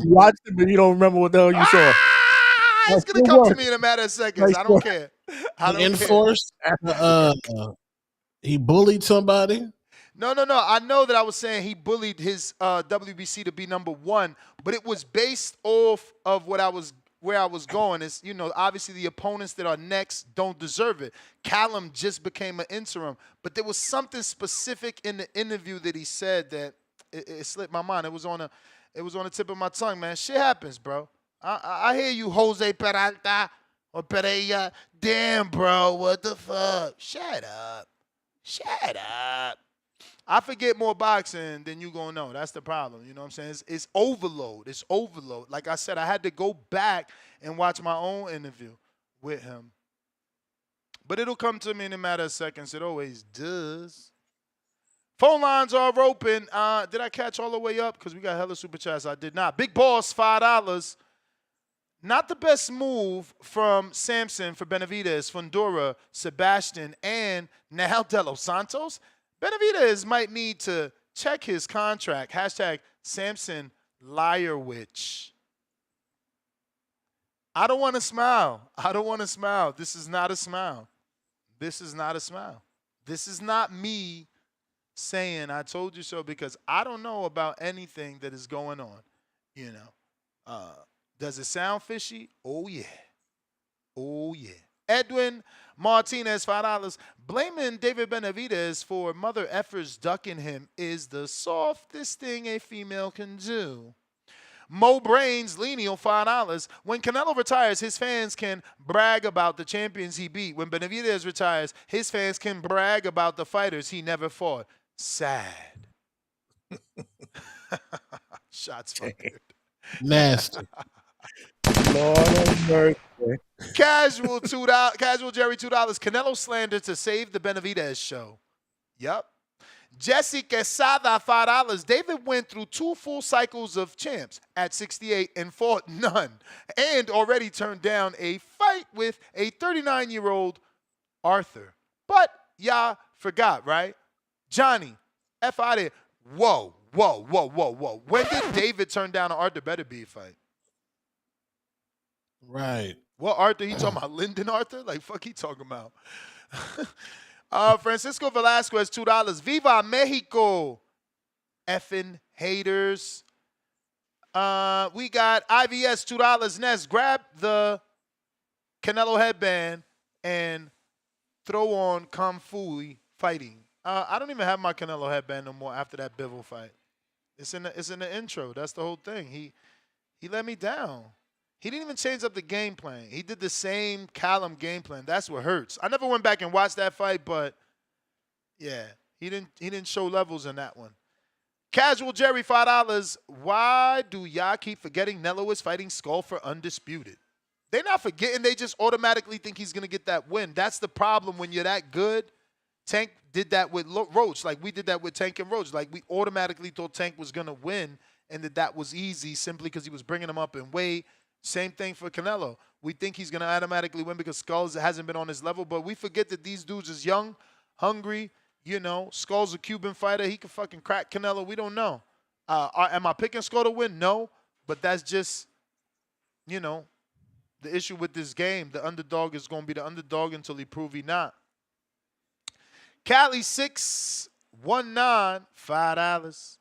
L: you watched it, but you don't remember what the hell you saw.
M: It's gonna come to me in a matter of seconds. I don't care. I don't
P: enforced. He bullied somebody.
M: No. I know that I was saying he bullied his WBC to be number one, but it was based off of where I was going. Is obviously the opponents that are next don't deserve it. Callum just became an interim, but there was something specific in the interview that he said that it slipped my mind. It was on the tip of my tongue, man. Shit happens, bro. I hear you, Jose Peralta or Pereira. Damn, bro, what the fuck? Shut up. I forget more boxing than you gonna know. That's the problem. You know what I'm saying? It's overload. It's overload. Like I said, I had to go back and watch my own interview with him. But it'll come to me in a matter of seconds. It always does. Phone lines are open. Did I catch all the way up? Because we got hella super chats. I did not. Big Boss, $5. Not the best move from Samson for Benavidez, Fundora, Sebastian, and now De Los Santos. Benavidez might need to check his contract. Hashtag Samson Liar Witch. I don't want to smile. This is not a smile. This is not me saying I told you so because I don't know about anything that is going on. Does it sound fishy? Oh, yeah. Edwin Martinez, $5. Blaming David Benavidez for mother effers ducking him is the softest thing a female can do. Mo Brains, Lenio, $5. When Canelo retires, his fans can brag about the champions he beat. When Benavidez retires, his fans can brag about the fighters he never fought. Sad. Shots fired.
P: Nasty.
L: Lord of mercy.
M: Casual $2. Casual Jerry, $2. Canelo slander to save the Benavidez show. Yep. Jesse Quesada, $5. David went through 2 full cycles of champs at 68 and fought none, and already turned down a fight with a 39-year-old Arthur. But y'all forgot, right? Johnny, F out of here. Whoa. When did David turn down an Arthur Beterbiev fight?
P: Right.
M: What Arthur? He talking about Lyndon Arthur? Like, fuck he talking about? Francisco Velasquez, $2. Viva Mexico. Effing haters. We got IVS, $2. Ness, grab the Canelo headband and throw on Kung Fu fighting. I don't even have my Canelo headband no more after that Bivol fight. It's in the intro. That's the whole thing. He let me down. He didn't even change up the game plan. He did the same Callum game plan. That's what hurts. I never went back and watched that fight, but yeah, he didn't show levels in that one. Casual Jerry, $5. Why do y'all keep forgetting Nello is fighting Skull for undisputed? They're not forgetting. They just automatically think he's going to get that win. That's the problem when you're that good. Tank did that with Roach. Like, we did that with Tank and Roach. Like, we automatically thought Tank was going to win and that was easy simply because he was bringing him up in weight. Same thing for Canelo. We think he's going to automatically win because Skulls hasn't been on his level, but we forget that these dudes is young, hungry. You know, Skull's a Cuban fighter. He can fucking crack Canelo. We don't know. Am I picking Skull to win? No, but that's just, you know, the issue with this game. The underdog is going to be the underdog until he prove he not. Cali 619, $5.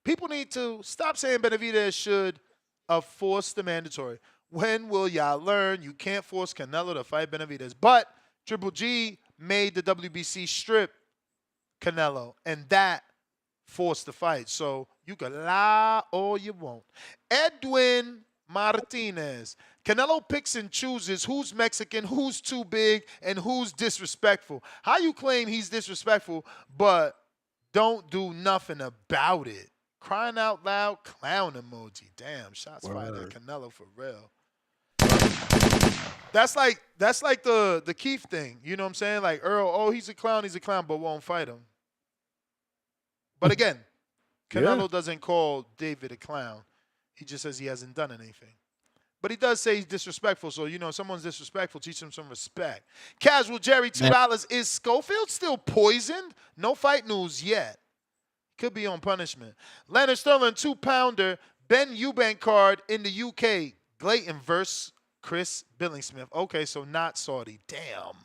M: People need to stop saying Benavidez should have forced the mandatory. When will y'all learn you can't force Canelo to fight Benavidez? But Triple G made the WBC strip Canelo, and that forced the fight. So you can lie all you want. Edwin Martinez. Canelo picks and chooses who's Mexican, who's too big, and who's disrespectful. How you claim he's disrespectful, but don't do nothing about it? Crying out loud, clown emoji. Damn, shots fired at Canelo for real. That's like the Keith thing. You know what I'm saying? Like Earl, oh, he's a clown, but won't fight him. But again, Canelo doesn't call David a clown. He just says he hasn't done anything. But he does say he's disrespectful. So, you know, if someone's disrespectful, teach them some respect. Casual Jerry, $2. Is Schofield still poisoned? No fight news yet. Could be on punishment. Leonard Sterling, 2-pounder. Ben Eubank card in the UK. Glayton versus Chris Billingsmith. Okay, so not Saudi. Damn.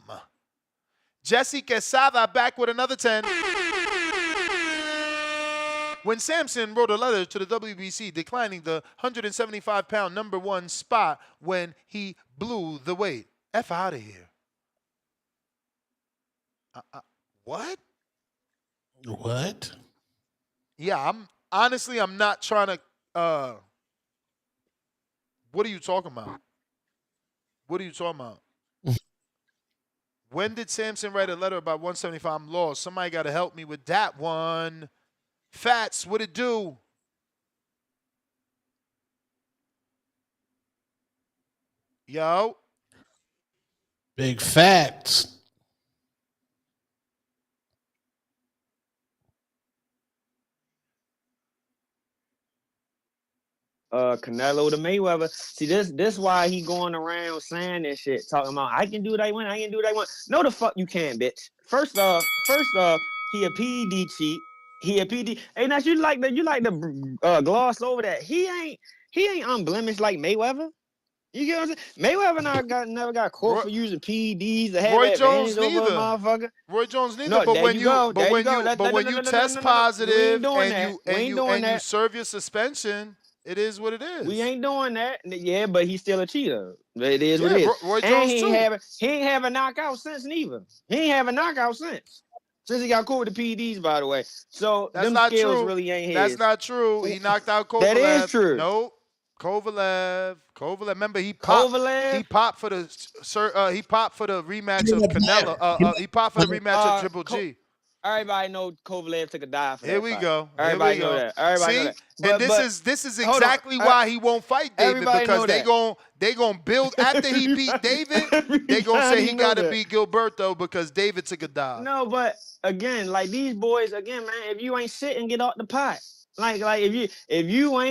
M: Jesse Quesada back with another 10. When Sampson wrote a letter to the WBC declining the 175-pound number 1 spot when he blew the weight. F out of here. What?
P: What?
M: Yeah, I'm not trying to what are you talking about? What are you talking about? When did Sampson write a letter about 175? I'm lost. Somebody got to help me with that one. Fats, what it do? Yo.
P: Big facts.
S: Canelo to Mayweather. See, this why he going around saying this shit, talking about I can do what I want, I can do what I want. No, the fuck you can't, bitch. First off, he a PED cheat. He a PED. Hey, now you like the gloss over that. He ain't unblemished like Mayweather. You get what I'm saying? Mayweather never got caught for using PEDs to have
M: Roy Jones
S: over
M: neither.
S: A motherfucker.
M: Roy Jones neither.
S: No,
M: but when
S: you
M: you test positive and you serve your suspension, it is what it is.
S: We ain't doing that. Yeah, but he's still a cheater. It is what it is.
M: Roy Jones
S: he
M: too.
S: Ain't have a knockout since neither. He ain't have a knockout since he got caught with the PEDs, by the way. So
M: that's
S: them
M: not
S: skills
M: true.
S: Really ain't his.
M: That's not true. He knocked out Kovalev.
S: That is true.
M: Nope. Kovalev. Remember he popped.
S: Kovalev?
M: He popped for the rematch of Canelo. He popped for the rematch of Triple G.
S: Everybody know Kovalev took a dive for that.
M: Here we
S: fight.
M: go.
S: Everybody know that. Everybody know that.
M: And this is exactly why he won't fight David, because they gonna build after he beat David. They gonna say he gotta beat Gilberto because David took a dive.
S: No, but again, like these boys, again, man, if you ain't sitting, get off the pot. Like if you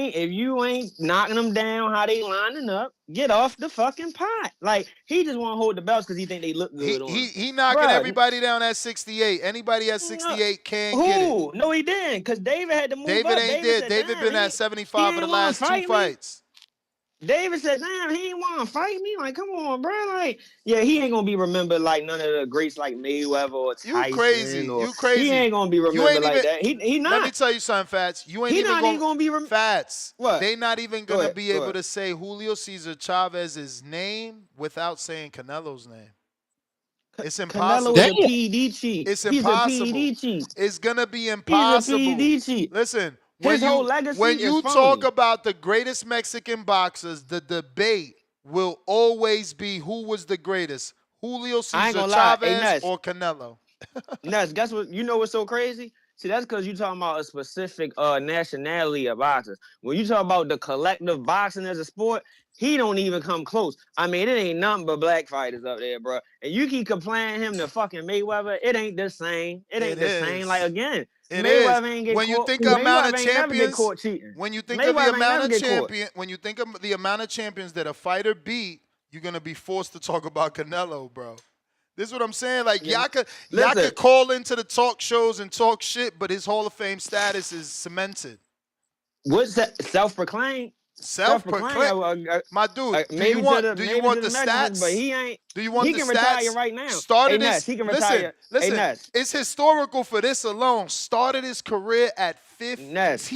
S: ain't knocking them down how they lining up, get off the fucking pot. Like he just want to hold the belts because he think they look good on him.
M: He knocking everybody down at 68. Anybody at 68 can't get it.
S: No, he didn't, because David had to move
M: David
S: up.
M: ain't did. David been at 75 for the last 2 fights.
S: David said, damn, he ain't want to fight me. Like, come on, bro. Like, yeah, he ain't going to be remembered like none of the greats like Mayweather or Tyson.
M: You crazy.
S: Or,
M: You crazy.
S: He ain't going to be remembered like that. He not.
M: Let me tell you something, Fats. You ain't even going
S: to be remembered.
M: Fats.
S: What?
M: They not even going to be able to say Julio Cesar Chavez's name without saying Canelo's name. It's impossible.
S: Canelo is a PED chief.
M: It's
S: He's
M: impossible.
S: a PED chief.
M: It's going to be impossible.
S: He's a PED chief.
M: Listen.
S: His whole legacy
M: when you
S: is
M: talk
S: phony.
M: about the greatest Mexican boxers, the debate will always be who was the greatest, Julio Cesar Chavez or Canelo.
S: Ness, guess what? You know what's so crazy? See, that's because you're talking about a specific nationality of boxers. When you talk about the collective boxing as a sport, he don't even come close. I mean, it ain't nothing but black fighters up there, bro. And you keep comparing him to fucking Mayweather, it ain't the same. It ain't the same. Like, again,
M: Mayweather
S: ain't get
M: when you
S: caught.
M: think of amount of
S: Mayweather ain't never get
M: champions,
S: caught cheating.
M: when you think
S: Mayweather
M: of the
S: ain't
M: amount
S: never
M: of
S: get caught.
M: when you think of the amount of champions that a fighter beat, you're gonna be forced to talk about Canelo, bro. This is what I'm saying. Like, y'all could call into the talk shows and talk shit, but his Hall of Fame status is cemented.
S: What's that? Self-proclaimed?
M: Self-proclaimed. My dude, do you want the stats?
S: But he ain't.
M: Do you want
S: he
M: the
S: can
M: stats?
S: Retire right now.
M: Started
S: hey,
M: his,
S: Ness, he can
M: listen,
S: retire.
M: Listen,
S: hey, Ness.
M: It's historical for this alone. Started his career at 15.
S: Ness.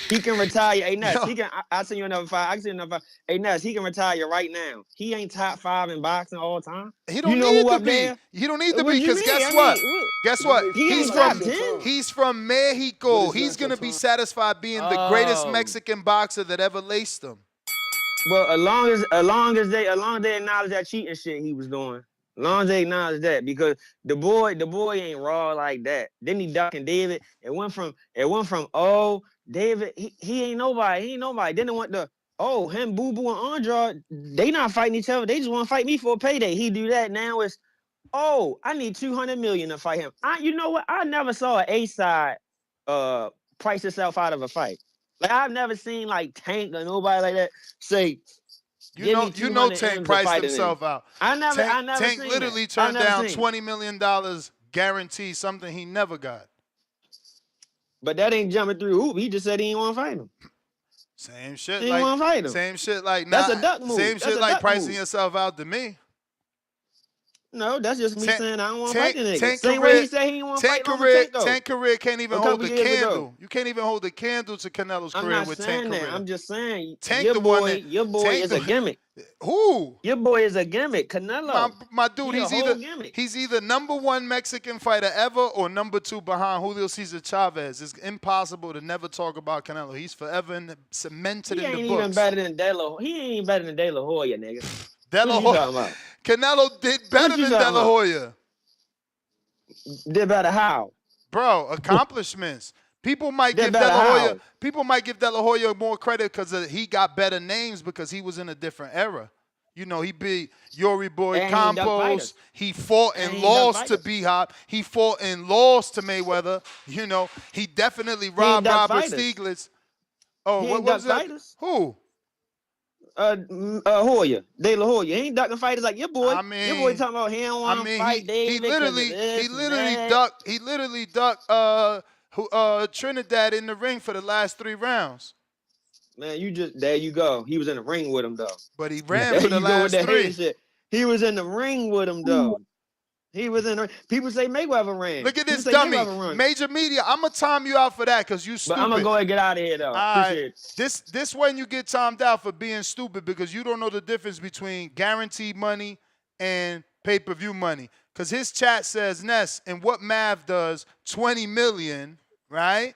S: He can retire. Hey, Ness, he can. I see you another five. I can see another five. Hey, Ness, he can retire right now. He ain't top 5 in boxing all time.
M: He don't need to be. He don't need to be because guess what? Guess what? He's from Mexico. He's gonna be satisfied being the greatest Mexican boxer that ever laced him.
S: Well, as long as they acknowledge that cheating shit he was doing. As long as they acknowledge that, because the boy ain't raw like that. Then he ducking David. It went from David, he ain't nobody. He ain't nobody. Then it went to him, Boo Boo, and Andrade. They not fighting each other. They just want to fight me for a payday. He do that. Now it's I need $200 million to fight him. You know what? I never saw an A-side price itself out of a fight. Like, I've never seen like Tank or nobody like that say.
M: You know Tank priced himself out.
S: I never
M: Tank
S: seen
M: literally
S: that.
M: turned down $20 million guarantee, something he never got.
S: But that ain't jumping through hoop. He just said he didn't want to fight him.
M: Same shit.
S: He didn't want to fight him.
M: Same shit like
S: that's a duck move.
M: Same shit like pricing yourself out to me.
S: No, that's just me saying I don't want to fight the nigga. Same way he said he didn't want to fight Tank, though.
M: Tank career can't even hold the candle. You can't even hold the candle to Canelo's career with Tank career.
S: I'm just saying
M: Tank
S: your boy is a gimmick.
M: Who?
S: Your boy is a gimmick. Canelo.
M: My dude, he's either number 1 Mexican fighter ever or number 2 behind Julio Cesar Chavez. It's impossible to never talk about Canelo. He's forever cemented in the books.
S: He ain't even better than De La Hoya, nigga.
M: De La Hoya. Canelo did better than De La Hoya.
S: Did better how?
M: Bro, accomplishments. People might give De La Hoya more credit because he got better names because he was in a different era. You know, he beat Yuri Boy Campos. He fought and lost to B-Hop. He fought and lost to Mayweather. You know, he definitely robbed Robert Stieglitz. Oh, what was that? Who?
S: Hoya, De La Hoya. He ain't ducking fighters like your boy. Your boy talking about he don't want to fight David.
M: He literally ducked Trinidad in the ring for the last 3 rounds.
S: Man, there you go. He was in the ring with him though.
M: But he ran for the last 3.
S: He was in the ring with him though. He was in the ring. People say Mayweather ran.
M: Look at this dummy. Major media. I'm going to time you out for that because you stupid.
S: But I'm going to go ahead and get out of here, though.
M: Appreciate it. This when you get timed out for being stupid because you don't know the difference between guaranteed money and pay-per-view money. Because his chat says, Ness, and what math does, $20 million, right?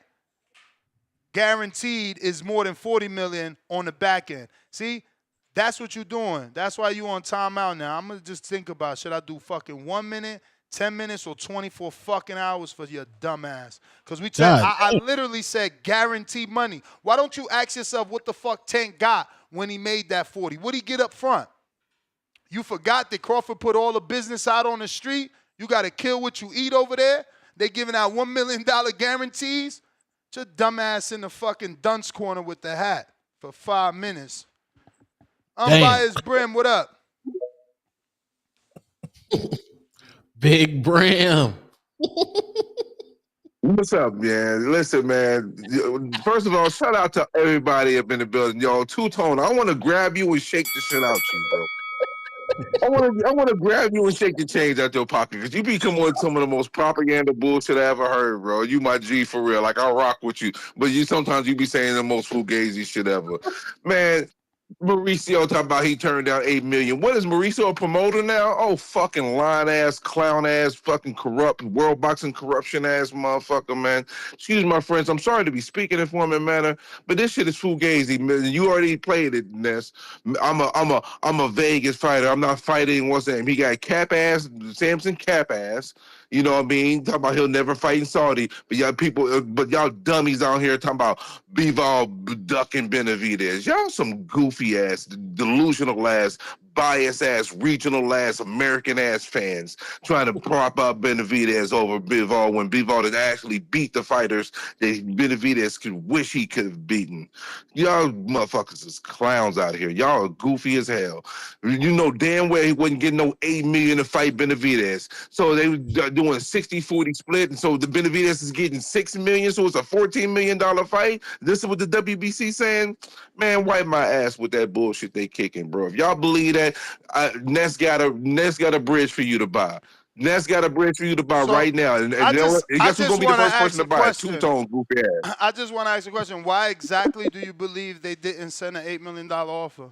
M: Guaranteed is more than $40 million on the back end. See? That's what you're doing. That's why you on timeout now. I'm going to just think about, should I do fucking 1 minute, 10 minutes, or 24 fucking hours for your dumb ass? Because I literally said guaranteed money. Why don't you ask yourself what the fuck Tank got when he made that 40? What'd he get up front? You forgot that Crawford put all the business out on the street? You got to kill what you eat over there? They giving out $1 million guarantees? Your dumb ass in the fucking dunce corner with the hat for 5 minutes. Unbiased Brim, what up?
P: Big Brim.
T: What's up, man? Listen, man. First of all, shout out to everybody up in the building, y'all. Two-Tone, I want to grab you and shake the shit out you, bro. I want to grab you and shake the change out your pocket because you become one of some of the most propaganda bullshit I ever heard, bro. You my G for real. Like I rock with you, but sometimes you be saying the most fugazi shit ever, man. Mauricio talking about he turned down $8 million. What is Mauricio, a promoter now? Oh, fucking lying ass, clown ass, fucking corrupt, world boxing corruption ass motherfucker, man. Excuse my friends. I'm sorry to be speaking in form and manner, but this shit is fugazi, man. You already played it, Ness. I'm a Vegas fighter. I'm not fighting. What's that? He got cap ass, Samson cap ass. You know what I mean? Talking about he'll never fight in Saudi, but y'all dummies out here talking about Bivol ducking Benavidez. Y'all some goofy ass, delusional ass, biased ass, regional ass, American ass fans trying to prop up Benavidez over Bivol when Bivol had actually beat the fighters that Benavidez could wish he could have beaten. Y'all motherfuckers is clowns out here. Y'all are goofy as hell. You know damn well he wasn't getting no $8 million to fight Benavidez. So they were doing a 60-40 split, and so the Benavidez is getting $6 million, so it's a $14 million fight. This is what the WBC saying. Man, wipe my ass with that bullshit they kicking, bro. If y'all believe that, Ness got a bridge for you to buy. Ness got a bridge for you to buy right now. And guess who's gonna be the first person to buy it? Two-Tone goofy ass.
M: I just want to ask a question. Why exactly do you believe they didn't send an $8 million offer?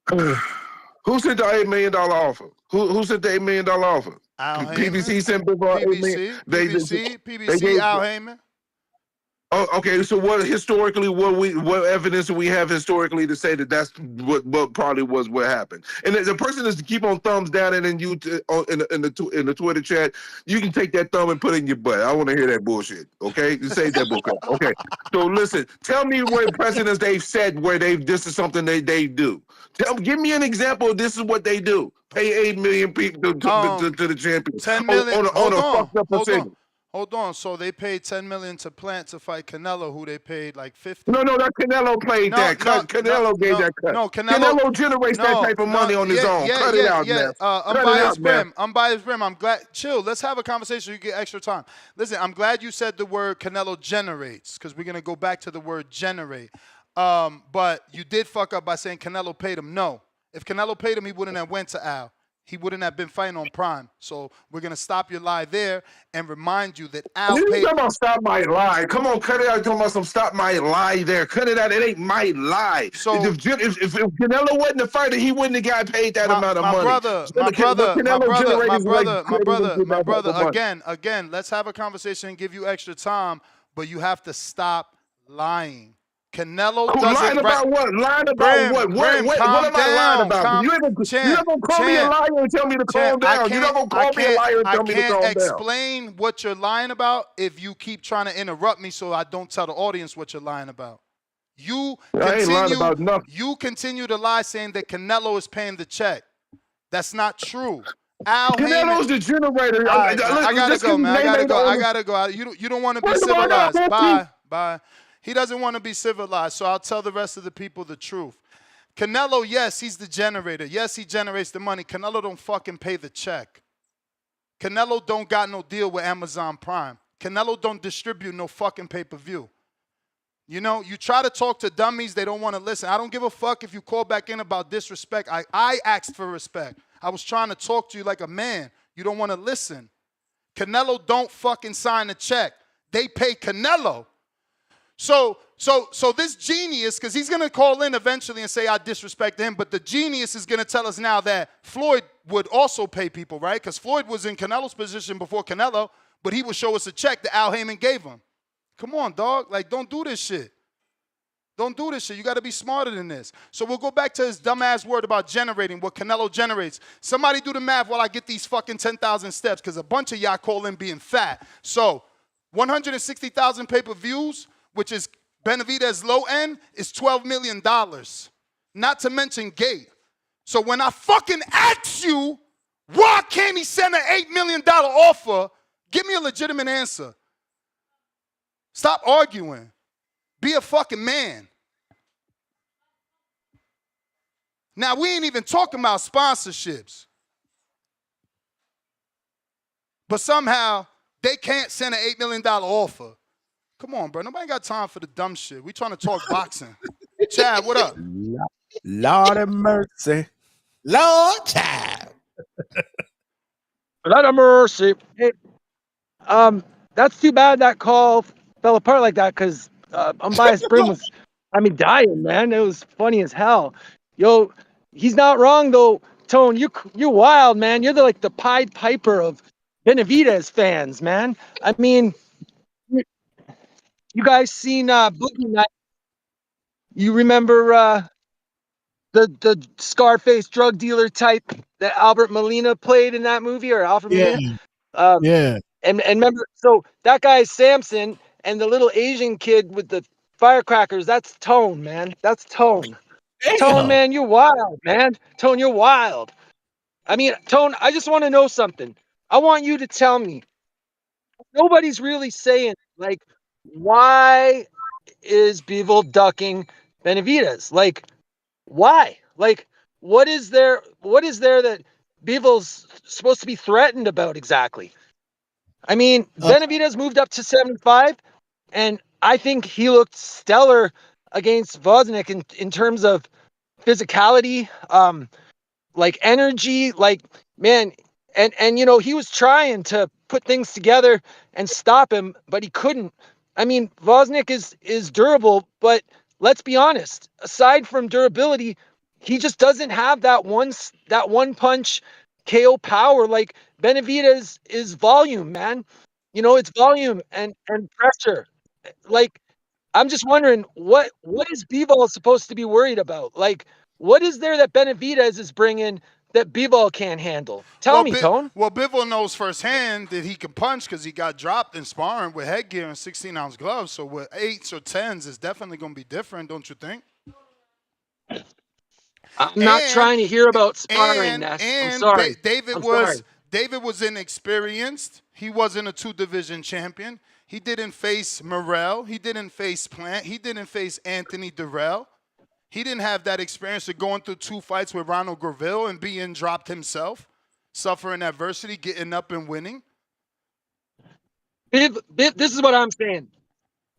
T: Who sent the $8 million offer? Who sent the $8 million offer?
M: Al
T: PBC sent Bivol $8 million.
M: PBC, Al Heyman.
T: Oh, okay. So what evidence do we have historically to say that that's what probably was what happened? And the person is to keep on thumbs down, and then you in the Twitter chat, you can take that thumb and put it in your butt. I want to hear that bullshit. Okay, you say that bullshit. Okay. So listen, tell me where presidents they've said where this is something they do. Give me an example. This is what they do. Pay 8 million people to the champion.
M: 10 million.
T: On a fucked up percentage.
M: Hold on. So they paid $10 million to Plant to fight Canelo, who they paid like $50.
T: No, that Canelo played that cut. Canelo gave that cut.
M: No,
T: Canelo generates that type of money on his own. Cut it out, man.
M: Unbiased Brim. I'm glad. Chill. Let's have a conversation. You get extra time. Listen, I'm glad you said the word Canelo generates, because we're gonna go back to the word generate. But you did fuck up by saying Canelo paid him. No, if Canelo paid him, he wouldn't have went to Al. He wouldn't have been fighting on Prime. So we're going to stop your lie there and remind you that Al paid...
T: You talking about stop my lie. Come on, cut it out. You're talking about some stop my lie there. Cut it out. It ain't my lie. So if Canelo wasn't a fighter, he wouldn't have got paid that amount of money.
M: My brother, again, let's have a conversation and give you extra time, but you have to stop lying. Canelo doesn't...
T: Lying about what? Lying about what? What am I lying about? You never call me a liar and tell me to calm down. You never call me a liar and tell me to calm down.
M: I can't explain what you're lying about if you keep trying to interrupt me so I don't tell the audience what you're lying about. You continue to lie saying that Canelo is paying the check. That's not true.
T: Canelo's the generator.
M: I gotta go, man. I gotta go. You don't want to be civilized. Bye. He doesn't want to be civilized, so I'll tell the rest of the people the truth. Canelo, yes, he's the generator. Yes, he generates the money. Canelo don't fucking pay the check. Canelo don't got no deal with Amazon Prime. Canelo don't distribute no fucking pay-per-view. You know, you try to talk to dummies, they don't want to listen. I don't give a fuck if you call back in about disrespect. I asked for respect. I was trying to talk to you like a man. You don't want to listen. Canelo don't fucking sign a check. They pay Canelo. So this genius, because he's going to call in eventually and say I disrespect him, but the genius is going to tell us now that Floyd would also pay people, right? Because Floyd was in Canelo's position before Canelo, but he would show us a check that Al Heyman gave him. Come on, dog. Like, don't do this shit. Don't do this shit. You got to be smarter than this. So we'll go back to his dumbass word about generating, what Canelo generates. Somebody do the math while I get these fucking 10,000 steps, because a bunch of y'all call in being fat. So 160,000 pay-per-views, which is Benavidez' low end, is $12 million. Not to mention gate. So when I fucking ask you, why can't he send an $8 million offer, give me a legitimate answer. Stop arguing. Be a fucking man. Now, we ain't even talking about sponsorships. But somehow, They can't send an $8 million offer. Come on, bro. Nobody got time for the dumb shit. We trying to talk boxing. Chad, what up?
L: Lord have mercy.
P: Lord, child.
U: Lord have mercy. Hey, that's too bad that call fell apart like that because Unbiased Brim was, dying, man. It was funny as hell. Yo, he's not wrong though. Tone, you're wild, man. You're like the Pied Piper of Benavidez fans, man. I mean, you guys seen Boogie Night? You remember the Scarface drug dealer type that Albert Molina played in that movie, or Alfred Molina?
P: Yeah.
U: And remember, so that guy's Samson, and the little Asian kid with the firecrackers, that's Tone, man. That's Tone. Tone, man, you're wild, man. Tone, you're wild. I mean, Tone, I just want to know something. I want you to tell me. Nobody's really saying, like, why is Bivol ducking Benavidez? Like, why? Like, what is there that Bivol's supposed to be threatened about exactly? I mean, Benavidez moved up to 75, and I think he looked stellar against Wozniak in terms of physicality, like energy, like, man, and you know, he was trying to put things together and stop him, but he couldn't. I mean, Wozniak is durable, but let's be honest, aside from durability, he just doesn't have that one punch KO power. Like Benavidez is volume, man. You know, it's volume and pressure. Like, I'm just wondering what is Bivol supposed to be worried about? Like, what is there that Benavidez is bringing that Bivol can't handle? Tell me, Tone.
M: Well, Bivol knows firsthand that he can punch because he got dropped in sparring with headgear and 16-ounce gloves. So with 8s or 10s, it's definitely going to be different, don't you think?
U: I'm not trying to hear about sparring, Ness. I'm sorry.
M: David was inexperienced. He wasn't a 2-division champion. He didn't face Morrell. He didn't face Plant. He didn't face Anthony Durrell. He didn't have that experience of going through 2 fights with Ronald Graville and being dropped himself, suffering adversity, getting up and winning.
U: This is what I'm saying.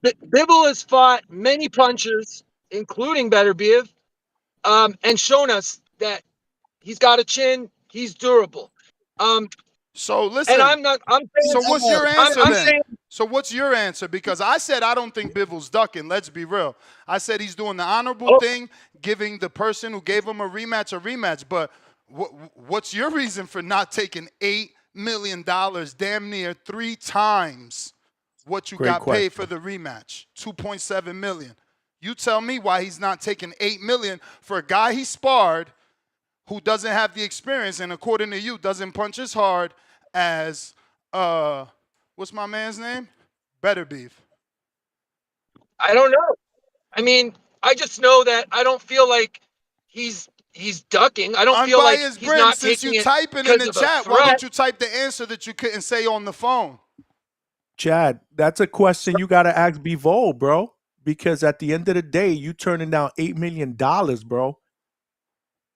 U: Bivol has fought many punchers, including Beterbiev, and shown us that he's got a chin, he's durable.
M: So listen.
U: And I'm saying,
M: so what's your answer
U: I'm
M: then?
U: saying,
M: So what's your answer? Because I said I don't think Bivol's ducking. Let's be real. I said he's doing the honorable thing, giving the person who gave him a rematch. But what's your reason for not taking $8 million, damn near 3 times what you got paid for the rematch, $2.7 million? You tell me why he's not taking $8 million for a guy he sparred who doesn't have the experience and, according to you, doesn't punch as hard as what's my man's name? Beterbiev.
U: I don't know. I mean, I just know that I don't feel like he's ducking. I don't feel like he's not
M: since
U: taking
M: you
U: it
M: typing in the
U: because of a
M: chat, why
U: threat.
M: don't you type the answer that you couldn't say on the phone?
L: Chad, that's a question you got to ask Bivol, bro. Because at the end of the day, you turning down $8 million, bro.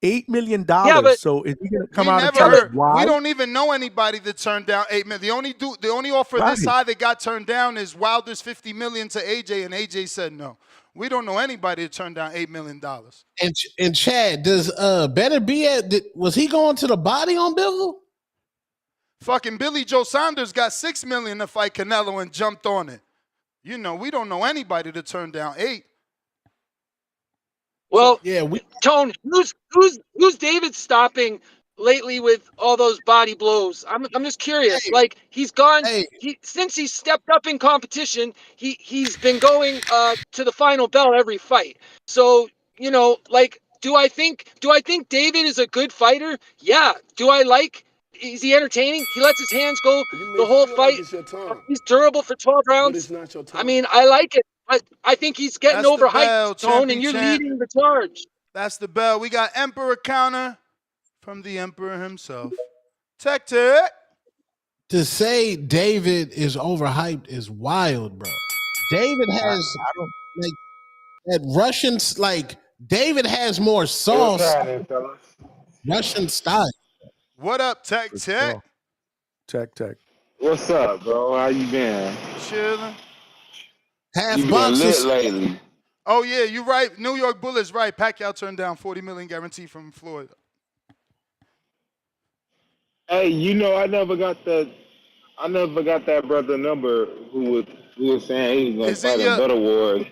L: $8 million.
U: Yeah, but
L: so is he gonna come out and tell us why?
M: We don't even know anybody that turned down $8 million. The only offer this high that got turned down is Wilder's $50 million to AJ, and AJ said no. We don't know anybody that turned down $8 million.
P: And Chad, does Benavidez, was he going to the body on Bivol?
M: Fucking Billy Joe Saunders got $6 million to fight Canelo and jumped on it. You know, we don't know anybody that turned down 8.
U: Well, yeah, Tone, who's David stopping lately with all those body blows? I'm just curious. Like, he's gone since he stepped up in competition, he's been going to the final bell every fight. So, you know, like, do I think David is a good fighter? Yeah. Is he entertaining? He lets his hands go the whole fight. He's durable for 12 rounds. I mean, I like it. I think he's getting overhyped, Tone, and you're leading the charge.
M: That's the bell. We got Emperor counter from the Emperor himself. Tech.
P: To say David is overhyped is wild, bro. David has like that Russians, like David has more sauce. Russian style.
M: What up, Tech?
L: Tech.
A: What's up, bro? How you been?
M: Chilling.
P: Half
A: You been lit
P: boxes.
A: lately.
M: Oh yeah, you're right. New York Bullets, right? Pacquiao turned down $40 million guarantee from Floyd.
A: Hey, I never got that brother number who was saying he was
M: Is
A: gonna
M: in
A: fight in
M: your
A: Better Wars.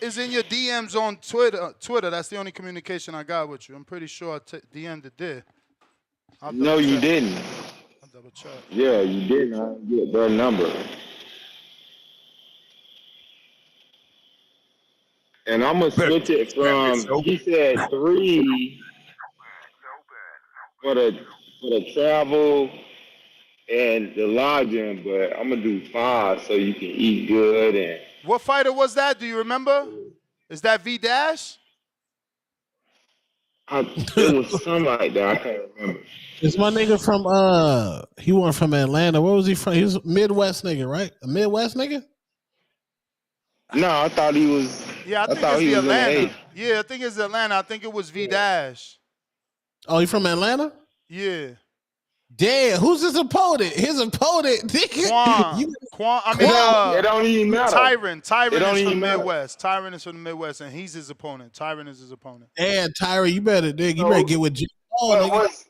M: is in your DMs on Twitter. Twitter. That's the only communication I got with you. I'm pretty sure I DM'd it there. I'll
A: No,
M: double
A: you
M: check.
A: didn't.
M: I'll double check.
A: Yeah, you didn't. I didn't get their number. And I'm gonna switch it from. He said 3 for the travel and the lodging, but I'm gonna do 5 so you can eat good and.
M: What fighter was that? Do you remember? Is that V Dash?
A: It was something like that. I can't remember.
P: It's my nigga from he wasn't from Atlanta. Where was he from? He was a Midwest nigga, right? A Midwest nigga?
A: No, I thought he was.
M: Yeah, I think
A: thought
M: it's
A: he
M: the
A: was in the
M: Atlanta.
A: eight.
M: Yeah, I think it's Atlanta. I think it was V Dash.
P: Oh, he from Atlanta?
M: Yeah.
P: Damn, who's his opponent? His opponent, nigga.
M: Quan. I mean,
A: it don't even matter.
M: Tyron. Tyron
A: It don't
M: is from
A: even
M: the
A: matter.
M: Midwest. Tyron is from the Midwest, and he's his opponent. Tyron is his opponent.
P: Damn, Tyra, you better get with Jim Paul, nigga.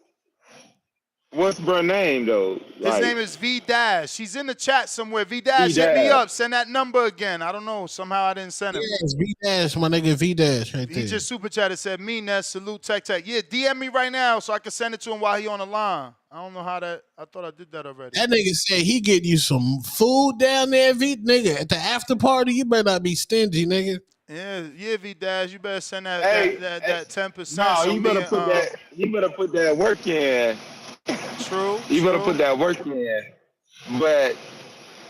A: What's her name though?
M: His name is V Dash. He's in the chat somewhere. V Dash, hit me up. Send that number again. I don't know. Somehow I didn't send him.
P: Yes, V Dash, my nigga V Dash right there.
M: He just super chatted, said, me, Ness, salute, tech. Yeah, DM me right now so I can send it to him while he on the line. I don't know how that, I thought I did that already.
P: That nigga said he getting you some food down there, V nigga. At the after party, you better not be stingy, nigga.
M: Yeah, V Dash, you better send that 10%.
A: No,
M: so
A: you better put that. You better put that work in.
M: True.
A: You better put that work in. But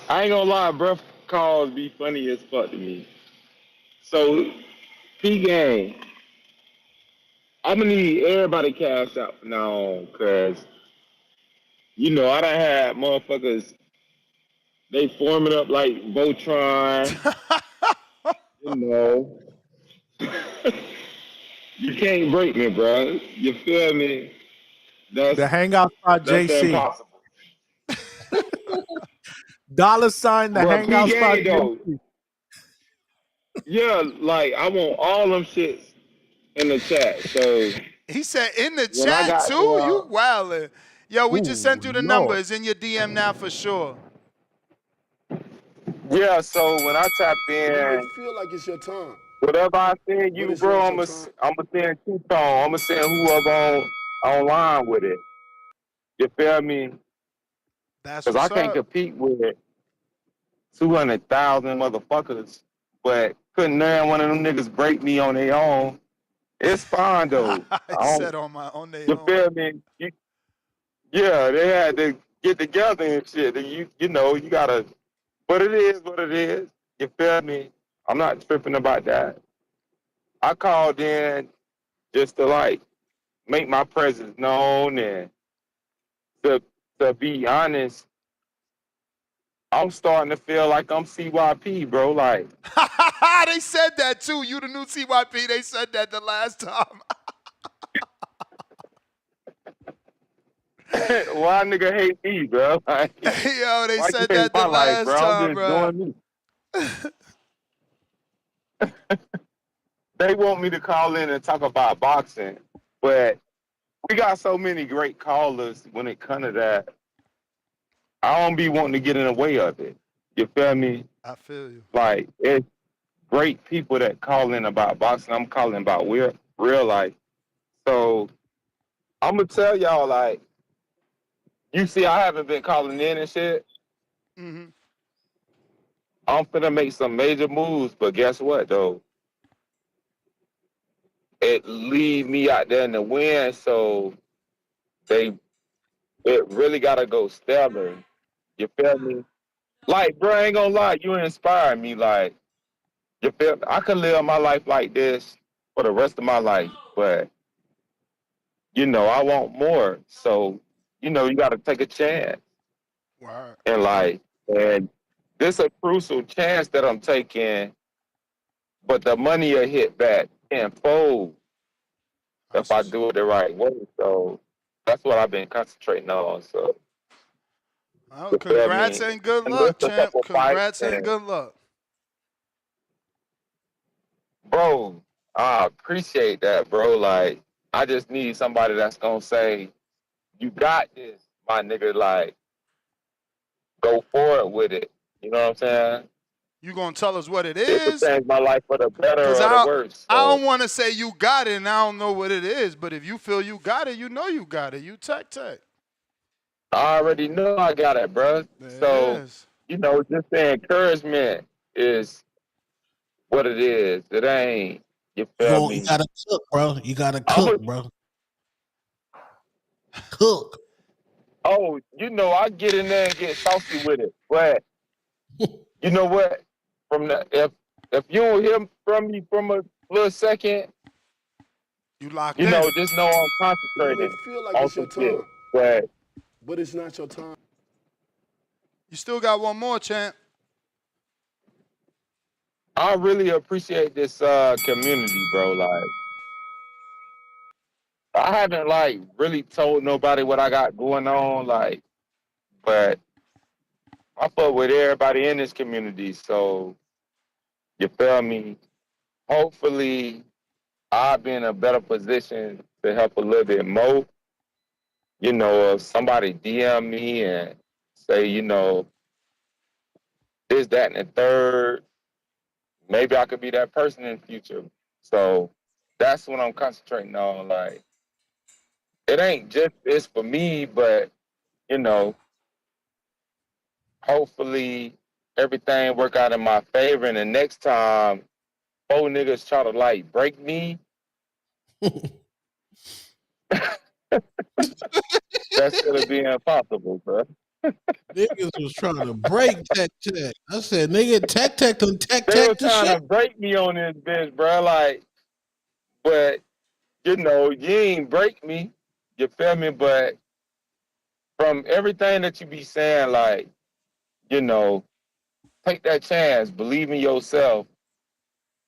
A: I ain't gonna lie, bro. Calls be funny as fuck to me. So P game, I'm gonna need everybody cash out from now on, cause I done had motherfuckers. They forming up like Voltron. You can't break me, bro. You feel me?
L: The hangout spot,
A: that's
L: JC.
A: impossible.
L: $, the hangout spot,
A: though.
L: JC.
A: Yeah, like I want all them shits in the chat. So
M: he said in the chat too? You wildin'. Yo, we just sent you the number. It's in your DM now for sure.
A: Yeah, so when I tap in,
D: Feel like it's your time.
A: whatever I send you, bro, I'm gonna send two-tone. I'm gonna send whoever online with it. You feel me?
M: That's
A: because I can't compete with 200,000 motherfuckers, but couldn't none one of them niggas break me on their own. It's fine though.
M: I said on their own.
A: You feel me? Yeah, they had to get together and shit. And you gotta. But it is what it is. You feel me? I'm not tripping about that. I called in just to like make my presence known and to be honest. I'm starting to feel like I'm CYP, bro. Like
M: they said that too. You the new CYP. They said that the last time.
A: why nigga hate me, bro? Like,
M: yo, they
A: why
M: said
A: you
M: that
A: hate my
M: the last
A: life,
M: time,
A: bro. I'm just doing me. They want me to call in and talk about boxing, but we got so many great callers when it comes to that. I don't be wanting to get in the way of it. You feel me?
M: I feel you.
A: Like, it's great people that call in about boxing. I'm calling about real life. So I'm going to tell y'all, like, you see I haven't been calling in and shit.
M: Mm-hmm.
A: I'm finna make some major moves, but guess what, though? It leave me out there in the wind, so it really got to go stellar. You feel me? Like, bro, I ain't gonna lie, you inspire me. Like, you feel me? I could live my life like this for the rest of my life, but, I want more. So, you got to take a chance.
M: Wow.
A: And this a crucial chance that I'm taking, but the money will hit back tenfold if I do it the right way. So that's what I've been concentrating on. So
M: Well,
A: You feel
M: congrats
A: me?
M: and good
A: I
M: luck,
A: missed a
M: champ.
A: couple fights,
M: Congrats and
A: and
M: good luck.
A: bro, I appreciate that, bro. Like, I just need somebody that's gonna say, "You got this, my nigga." Like, go forward with it. You know what I'm saying?
M: You gonna tell us what it
A: It could
M: is?
A: change my life for the better
M: Cause
A: or the worse.
M: I
A: So
M: don't want to say you got it and I don't know what it is, but if you feel you got it, you know you got it. You tech.
A: I already know I got it, bro.
M: There it
A: So,
M: is.
A: just the encouragement is what it is. It ain't, you feel
P: You
A: me?
P: gotta cook, bro. You gotta
A: I'm a,
P: cook, bro. Cook.
A: I get in there and get saucy with it. But you know what? If you don't hear from me from a little second,
M: You locked in.
A: just know I'm
J: You may
A: concentrating
J: feel like
A: on
J: it's your
A: some shit.
J: time,
A: But
J: but it's not your time.
M: You still got one more, champ.
A: I really appreciate this community, bro. Like, I haven't like really told nobody what I got going on, like, but I fuck with everybody in this community. So you feel me? Hopefully, I'll be in a better position to help a little bit more. If somebody DM me and say, this, that, and the third, maybe I could be that person in the future. So that's what I'm concentrating on. Like, it ain't just this for me, but you know, hopefully everything work out in my favor. And the next time, old niggas try to like break me, that's gonna be impossible, bro.
P: Niggas was trying to break Tech Tech. I said, nigga, Tech done
A: They were
P: the
A: trying
P: shit.
A: to break me on this bitch, bro. Like, but you ain't break me. You feel me? But from everything that you be saying, like, take that chance, believe in yourself.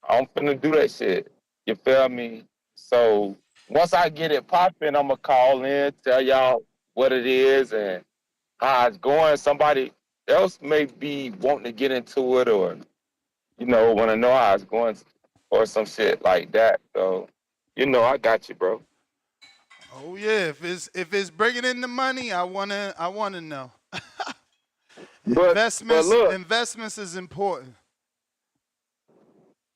A: I'm finna do that shit. You feel me? So once I get it popping, I'ma call in, tell y'all what it is and how it's going. Somebody else may be wanting to get into it or, want to know how it's going or some shit like that. So, I got you, bro.
M: Oh yeah, if it's bringing in the money, I wanna know.
A: But look,
M: Investments is important.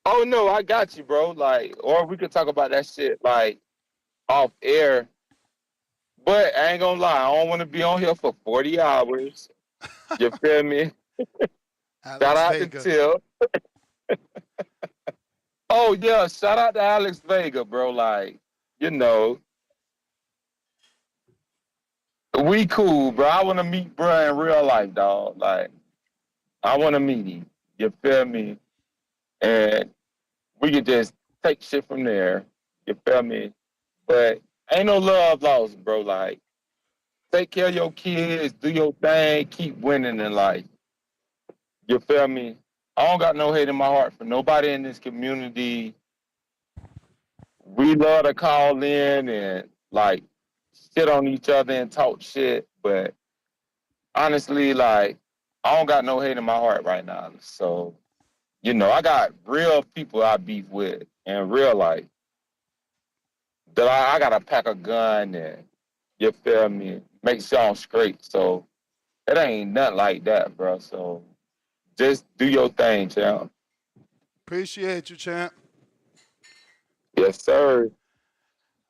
A: oh no, I got you, bro. Like, or we could talk about that shit like off air. But I ain't gonna lie, I don't want to be on here for 40 hours. You feel me? Shout
M: Alex
A: out to
M: Vega.
A: Tip. Oh yeah, shout out to Alex Vega, bro. Like, you know, we cool, bro. I want to meet bro in real life, dog. Like, I want to meet him. You feel me? And we could just take shit from there. You feel me? But ain't no love lost, bro. Like, take care of your kids, do your thing, keep winning in life. You feel me? I don't got no hate in my heart for nobody in this community. We love to call in and like shit on each other and talk shit, but honestly, like, I don't got no hate in my heart right now. So, I got real people I beef with in real life that I gotta pack a gun and, you feel me, make sure I'm straight. So it ain't nothing like that, bro. So just do your thing, champ.
M: Appreciate you, champ.
A: Yes, sir.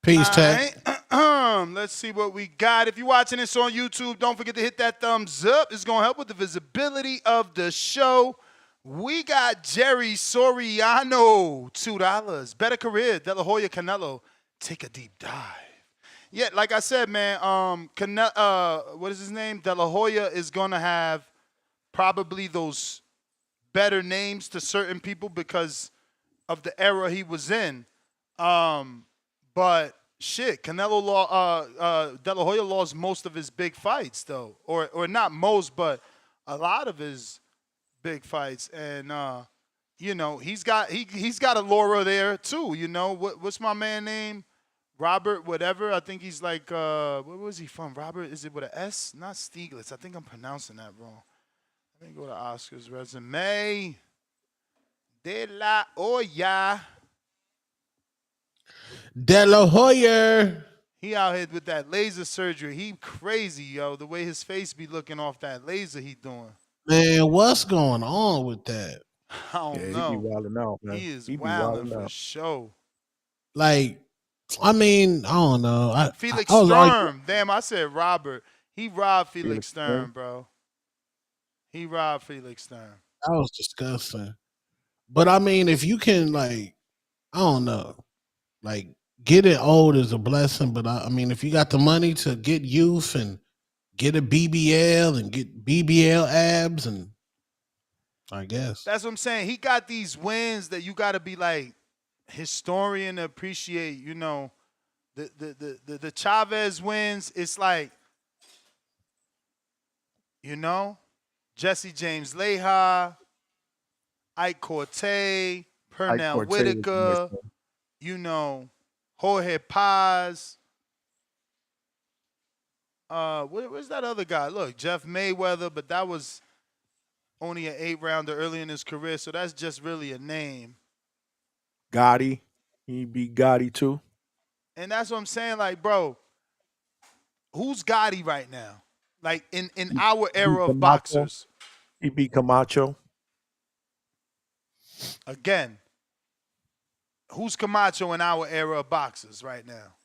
P: Peace,
M: All
P: Tech.
M: right. Let's see what we got. If you're watching this on YouTube, don't forget to hit that thumbs up. It's going to help with the visibility of the show. We got Jerry Soriano, $2. Better career, De La Hoya Canelo. Take a deep dive. Yeah, like I said, man, what is his name? De La Hoya is going to have probably those better names to certain people because of the era he was in. But shit, Canelo De La Hoya lost most of his big fights though, or not most, but a lot of his big fights, and he's got a Laura there too. What's my man name? Robert, whatever. I think he's like, where was he from? Robert, is it with an S? Not Stieglitz. I think I'm pronouncing that wrong. Let me go to Oscar's resume. De La Hoya.
P: De La Hoya.
M: He out here with that laser surgery. He crazy, yo. The way his face be looking off that laser he doing.
P: Man, what's going on with that?
M: I don't know.
L: He be wilding out, man.
M: He is
L: be
M: wilding for
L: out.
M: sure.
P: Like, I mean, I don't know.
M: Felix
P: I was
M: Sturm. Damn, I said Robert. He robbed Felix Sturm, bro. He robbed Felix Sturm.
P: That was disgusting. But I mean, if you can, like, I don't know, like, getting old is a blessing. But I mean, if you got the money to get youth and get a BBL and get BBL abs, and I guess
M: That's what I'm saying. He got these wins that you got to be like historian to appreciate. You know, the Chavez wins. It's like, you know, Jesse James Leha, Ike Corte, Pernell Whitaker, you know, Jorge Paz. Where's that other guy? Look, Jeff Mayweather, but that was only an 8-rounder early in his career, so that's just really a name.
L: Gotti. He beat Gotti too.
M: And that's what I'm saying, like, bro, who's Gotti right now? Like, in our era of boxers.
L: He beat Camacho.
M: Again, who's Camacho in our era of boxers right now?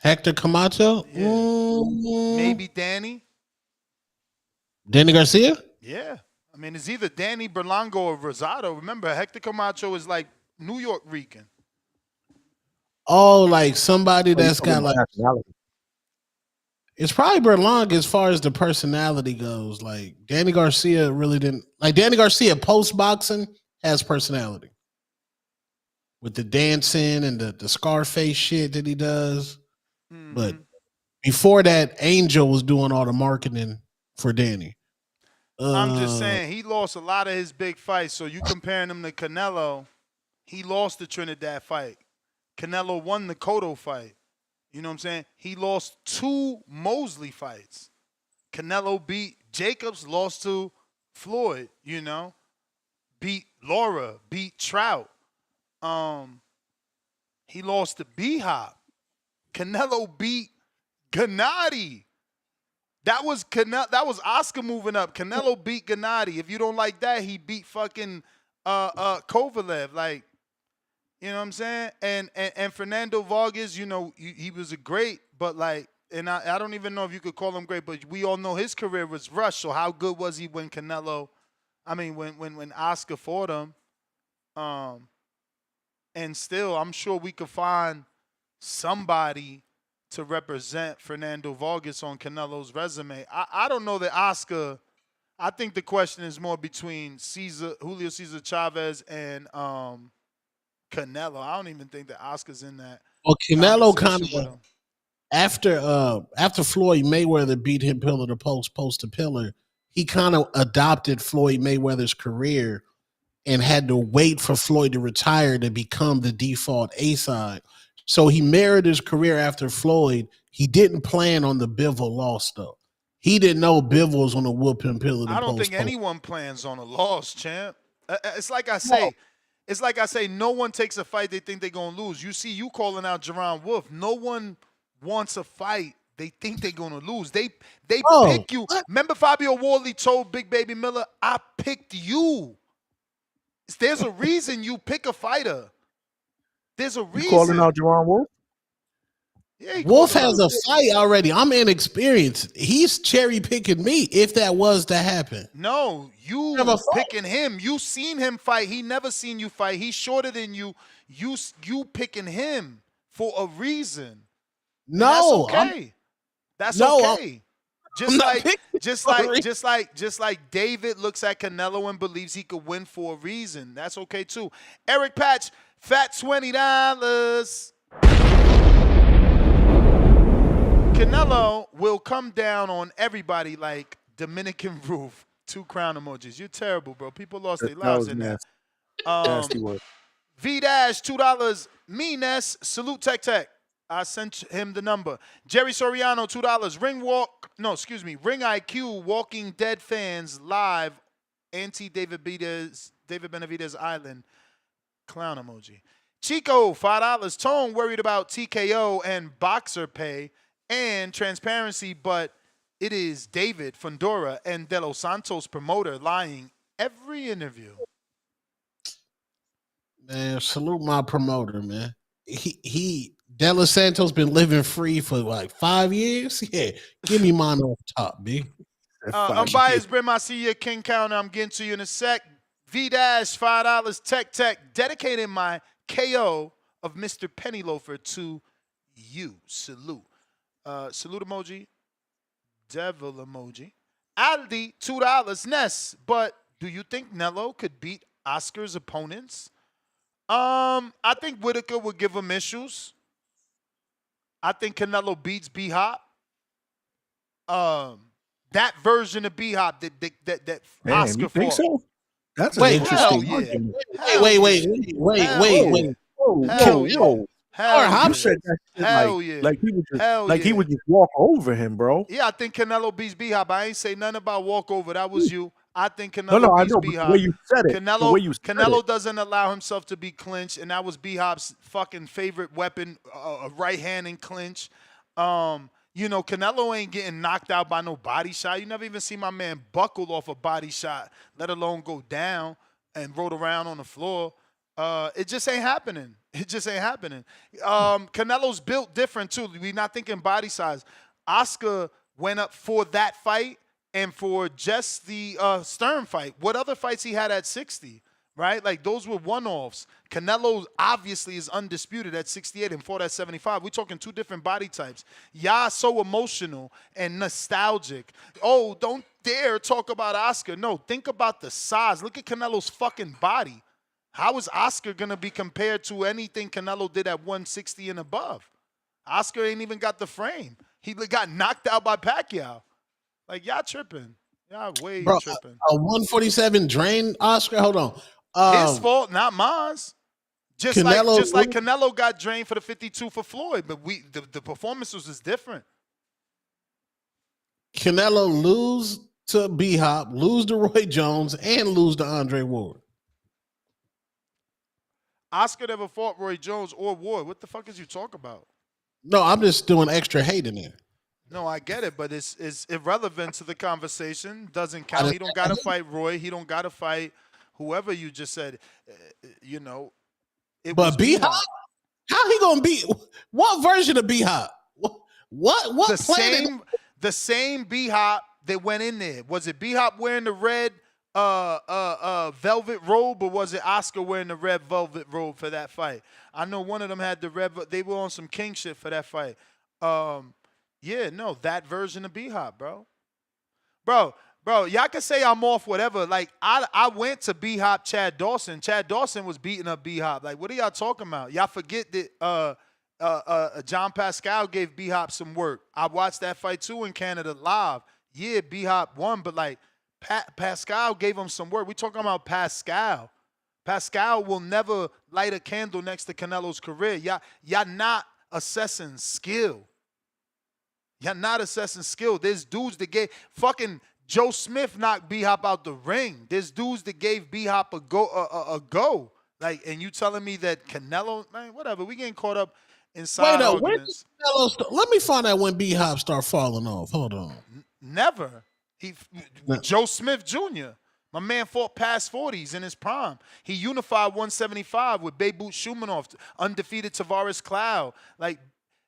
P: Hector Camacho?
M: Yeah. Maybe Danny?
P: Danny Garcia?
M: Yeah. I mean, it's either Danny Berlongo or Rosado. Remember, Hector Camacho is like New York Rican.
P: Oh, like somebody that's got like... It's probably Berlanga as far as the personality goes. Like, Danny Garcia really didn't... Like, Danny Garcia post-boxing has personality. With the dancing and the Scarface shit that he does. Mm-hmm. But before that, Angel was doing all the marketing for Danny.
M: I'm just saying, he lost a lot of his big fights. So you comparing him to Canelo, he lost the Trinidad fight. Canelo won the Cotto fight. You know what I'm saying? He lost 2 Mosley fights. Canelo beat Jacobs, lost to Floyd, you know. Beat Laura, beat Trout. He lost to B-Hop. Canelo beat Gennady. That was Oscar moving up. Canelo beat Gennady. If you don't like that, he beat fucking Kovalev. Like, you know what I'm saying? And Fernando Vargas, you know, he was a great, but like, and I don't even know if you could call him great, but we all know his career was rushed. So how good was he when Oscar fought him? And still, I'm sure we could find somebody to represent Fernando Vargas on Canelo's resume. I don't know that Oscar. I think the question is more between Julio Cesar Chavez and Canelo. I don't even think that Oscar's in that.
P: Well, Canelo kind of after Floyd Mayweather beat him pillar to post to pillar, he kind of adopted Floyd Mayweather's career and had to wait for Floyd to retire to become the default A-side. So he married his career after Floyd. He didn't plan on the Bivol loss, though. He didn't know Bivol was on a whoop him pillar to post.
M: I don't think anyone plans on a loss, champ. It's like I say. It's like I say, no one takes a fight they think they're going to lose. You see you calling out Jerron Wolf. No one wants a fight they think they're going to lose. They pick you. Remember Fabio Wardley told Big Baby Miller, I picked you. There's a reason you pick a fighter. There's a reason.
L: You calling out Jerron Wolf?
M: Yeah,
P: Wolf has a fight already. I'm inexperienced. He's cherry picking me if that was to happen.
M: No, you picking him. You seen him fight. He never seen you fight. He's shorter than you. You picking him for a reason.
P: No,
M: that's okay. Just like David looks at Canelo and believes he could win for a reason. That's okay too. Eric Patch, fat $20. Canelo will come down on everybody like Dominican Roof. 2 crown emojis. You're terrible, bro. People lost their lives in that.
L: Nasty word.
M: V-Dash, $2. Me, Ness. Salute Tech Tech. I sent him the number. Jerry Soriano, $2. Ring IQ, Walking Dead fans live, anti-David Benavidez Island, clown emoji. Chico, $5. Tone worried about TKO and boxer pay and transparency, but it is David Fundora and De Los Santos promoter lying every interview.
P: Man, salute my promoter, man. He De Los Santos been living free for like 5 years. Yeah, give me mine off top, B.
M: Unbiased Brim, I see your King Counter. I'm getting to you in a sec. V-Dash, $5. Tech, dedicating my KO of Mr. Pennyloafer to you. Salute. Salute emoji. Devil emoji. Aldi, $2. Ness, but do you think Nello could beat Oscar's opponents? I think Whitaker would give him issues. I think Canelo beats B-Hop. That version of B-Hop that Oscar
L: you think
M: fought.
L: so? That's an interesting
P: argument.
L: Wait. Whoa.
M: Hell
L: said that shit like he would just walk over him, bro.
M: Yeah, I think Canelo beats B-Hop. I ain't say nothing about walkover. That was you. I think Canelo
L: No, I
M: beats
L: know,
M: B-Hop.
L: but the way you said it.
M: Canelo doesn't allow himself to be clinched, and that was B-Hop's fucking favorite weapon, a right hand in clinch. Canelo ain't getting knocked out by no body shot. You never even see my man buckle off a body shot, let alone go down and roll around on the floor. It just ain't happening. Canelo's built different, too. We're not thinking body size. Oscar went up for that fight and for just the Stern fight. What other fights he had at 60, right? Like, those were one-offs. Canelo obviously is undisputed at 68 and fought at 75. We're talking two different body types. Y'all so emotional and nostalgic. Oh, don't dare talk about Oscar. No, think about the size. Look at Canelo's fucking body. How is Oscar going to be compared to anything Canelo did at 160 and above? Oscar ain't even got the frame. He got knocked out by Pacquiao. Like, y'all tripping. Y'all way tripping.
P: A 147 drain Oscar? Hold on.
M: His fault, not mine. Just like Canelo got drained for the 52 for Floyd, but the performance was just different.
P: Canelo lose to B-Hop, lose to Roy Jones, and lose to Andre Ward.
M: Oscar never fought Roy Jones or Ward. What the fuck is you talking about?
P: No, I'm just doing extra hate in there.
M: No, I get it, but it's irrelevant to the conversation. Doesn't count. He don't got to fight Roy. He don't got to fight whoever you just said.
P: But B-Hop? How he gonna beat? What version of B-Hop? What
M: the same B-Hop that went in there? Was it B-Hop wearing the red velvet robe, or was it Oscar wearing the red velvet robe for that fight? I know one of them had the red. They were on some king shit for that fight. That version of B-Hop, bro. Y'all can say I'm off whatever. Like, I went to B-Hop Chad Dawson. Chad Dawson was beating up B-Hop. Like, what are y'all talking about? Y'all forget that John Pascal gave B-Hop some work. I watched that fight too in Canada live. Yeah, B-Hop won, but like Pascal gave him some work. We talking about Pascal. Pascal will never light a candle next to Canelo's career. Y'all not assessing skill. There's dudes that gave fucking Joe Smith knocked B-Hop out the ring. There's dudes that gave B-Hop a go. Like, and you telling me that Canelo, man, whatever. We getting caught up in side arguments.
P: Let me find out when B-Hop start falling off. Hold on.
M: Never. Joe Smith Jr. My man fought past 40s in his prime. He unified 175 with Beirut Shumanov, undefeated Tavares Cloud. Like,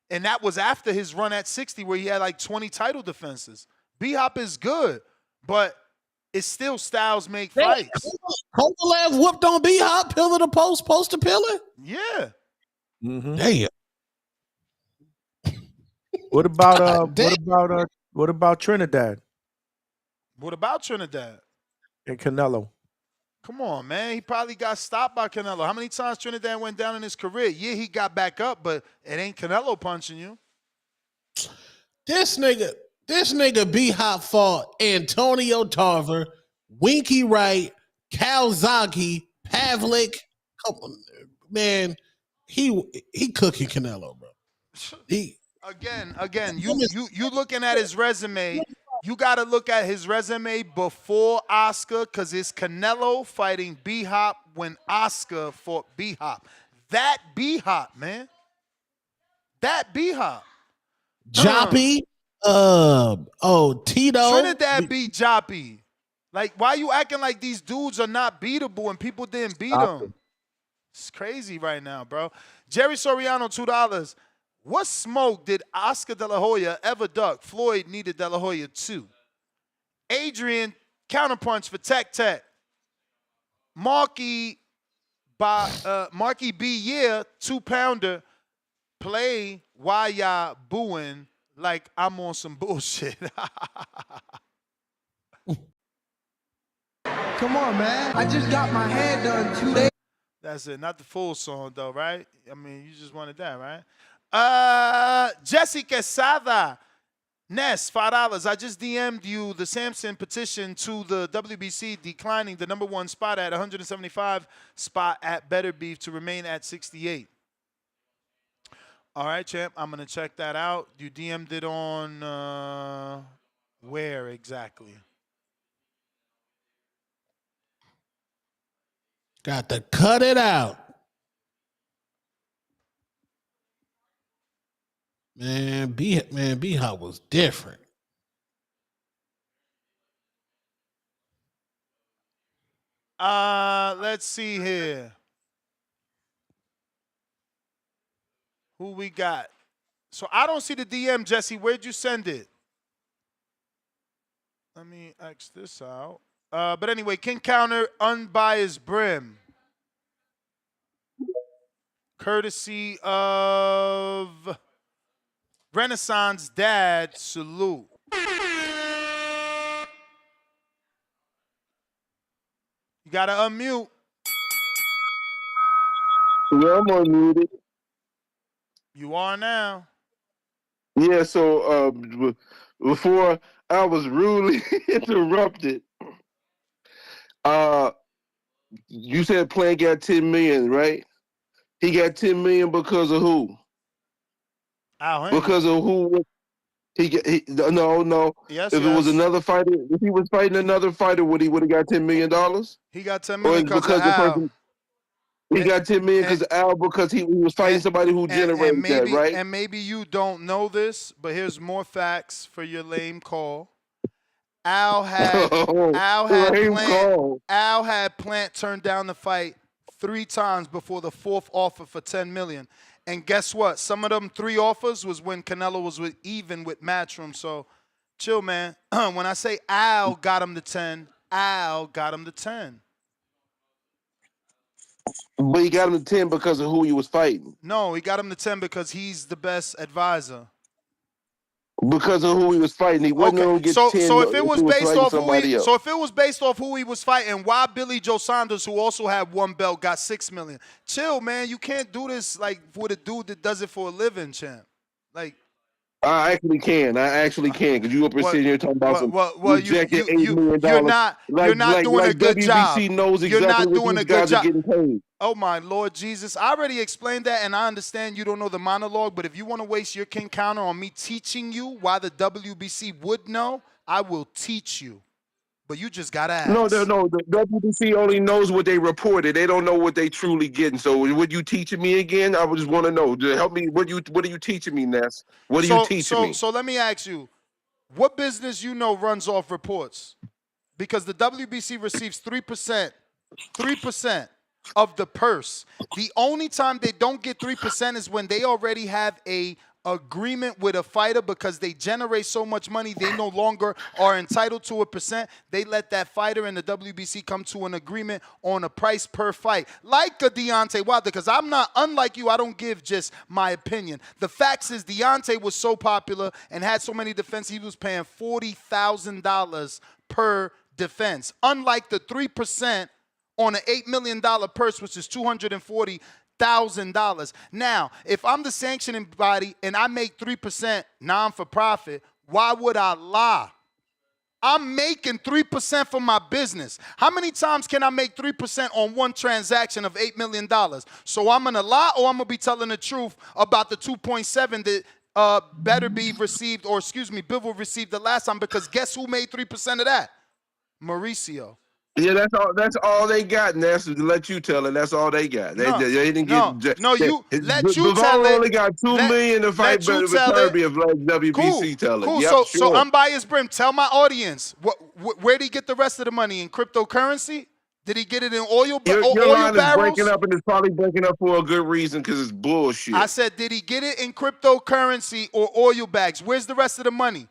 M: and that was after his run at 60 where he had like 20 title defenses. B-Hop is good, but it's still styles make fights.
P: Kovalev whooped on B-Hop, pillar to post, post to pillar?
M: Yeah.
L: Mm-hmm.
P: Damn.
L: What about Trinidad?
M: What about Trinidad?
L: And Canelo.
M: Come on, man. He probably got stopped by Canelo. How many times Trinidad went down in his career? Yeah, he got back up, but it ain't Canelo punching you.
P: This nigga B-Hop fought Antonio Tarver, Winky Wright, Calzaghe, Pavlik. Come on, man. He cooking Canelo, bro.
M: Again, you looking at his resume. You got to look at his resume before Oscar, because it's Canelo fighting B-Hop when Oscar fought B-Hop. That B-Hop, man. That B-Hop.
P: Joppy. Tito.
M: Trinidad beat Joppy. Like, why you acting like these dudes are not beatable and people didn't beat them? It's crazy right now, bro. Jerry Soriano, $2. What smoke did Oscar De La Hoya ever duck? Floyd needed De La Hoya too. Adrian, counterpunch for Tech Tech. Marky B. Yeah, 2-pounder. Play while y'all booing like I'm on some bullshit.
Q: Come on, man. I just got my hair done 2 days.
M: That's it. Not the full song, though, right? I mean, you just wanted that, right? Jesse Quesada. Ness, $5. I just DM'd you the Samson petition to the WBC declining the #1 spot at 175 spot at Better Beef to remain at 68. All right, champ. I'm going to check that out. You DM'd it on where exactly?
P: Got to cut it out. Man, B-Hop was different.
M: Let's see here. Who we got? So I don't see the DM, Jesse. Where'd you send it? Let me X this out. But anyway, King Counter, Unbiased Brim. Courtesy of Renaissance Dad, salute. You gotta unmute.
T: Yeah, I'm unmuted.
M: You are now.
T: Yeah, so before I was rudely interrupted, you said Plant got 10 million, right? He got 10 million because of who? Because of who? No.
M: Yes,
T: if it was another fighter, if he was fighting another fighter, would have got $10 million?
M: He got 10 million because of
T: the
M: Al.
T: person. He got 10 million because of Al, because he was fighting somebody who generated that, right?
M: And maybe you don't know this, but here's more facts for your lame call. Al had Plant turned down the fight 3 times before the 4th offer for 10 million. And guess what? Some of them 3 offers was when Canelo was even with Matchroom. So chill, man. When I say Al got him to 10, Al got him to 10.
T: But he got him to 10 because of who he was fighting.
M: No, he got him to 10 because he's the best advisor.
T: Because of who he was fighting, he wasn't going to get 10.
M: So if it was based off who he was fighting, why Billy Joe Saunders, who also had 1 belt, got 6 million? Chill, man. You can't do this like with a dude that does it for a living, champ. Like,
T: I actually can, because you up here sitting here talking about rejected $8 million.
M: You're not doing a good job.
T: WBC knows exactly
M: you're not
T: what
M: doing
T: these
M: a good
T: guys
M: job.
T: are getting paid.
M: Oh my Lord Jesus! I already explained that, and I understand you don't know the monologue. But if you want to waste your King Counter on me teaching you why the WBC would know, I will teach you. But you just gotta ask.
T: No. The WBC only knows what they reported. They don't know what they truly getting. So, what you teaching me again? I just want to know. Help me. What are you teaching me, Ness? What are you teaching me?
M: So let me ask you, what business you know runs off reports? Because the WBC receives 3% of the purse. The only time they don't get 3% is when they already have a agreement with a fighter, because they generate so much money they no longer are entitled to a percent. They let that fighter and the WBC come to an agreement on a price per fight, like a Deontay Wilder, because I'm not, unlike you, I don't give just my opinion. The facts is Deontay was so popular and had so many defenses, he was paying $40,000 per defense, unlike the 3% on an $8 million purse, which is $240,000. Now, if I'm the sanctioning body and I make 3% non-for-profit, why would I lie? I'm making 3% from my business. How many times can I make 3% on one transaction of $8 million? So I'm going to lie or I'm going to be telling the truth about the 2.7 that better be received, or excuse me, Bivol received the last time, because guess who made 3% of that? Mauricio.
T: Yeah, that's all they got, Ness, to let you tell it. That's all they got. They didn't get
M: you let you tell
T: Bivol
M: it.
T: only got $2 million to fight better with Kirby if like WBC tell it.
M: Cool.
T: Yep,
M: So
T: sure.
M: unbiased Brim, tell my audience where did he get the rest of the money? In cryptocurrency? Did he get it in oil
T: Your line is
M: barrels?
T: breaking up, and it's probably breaking up for a good reason, because it's bullshit.
M: I said, did he get it in cryptocurrency or oil bags? Where's the rest of the money?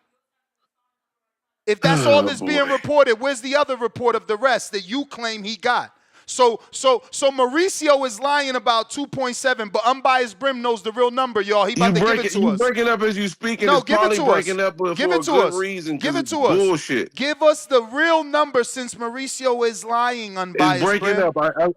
M: If that's all that's being reported, where's the other report of the rest that you claim he got? So Mauricio is lying about 2.7, but unbiased Brim knows the real number, y'all. He about to give it to us.
T: You breaking up as you speak, and
M: No,
T: it's
M: give it
T: probably
M: to
T: breaking
M: us.
T: up for
M: Give
T: a
M: it to
T: good
M: us.
T: reason.
M: Give it
T: It's
M: to us.
T: bullshit.
M: Give us the real number, since Mauricio is lying, unbiased
T: It's breaking
M: Brim.
T: up.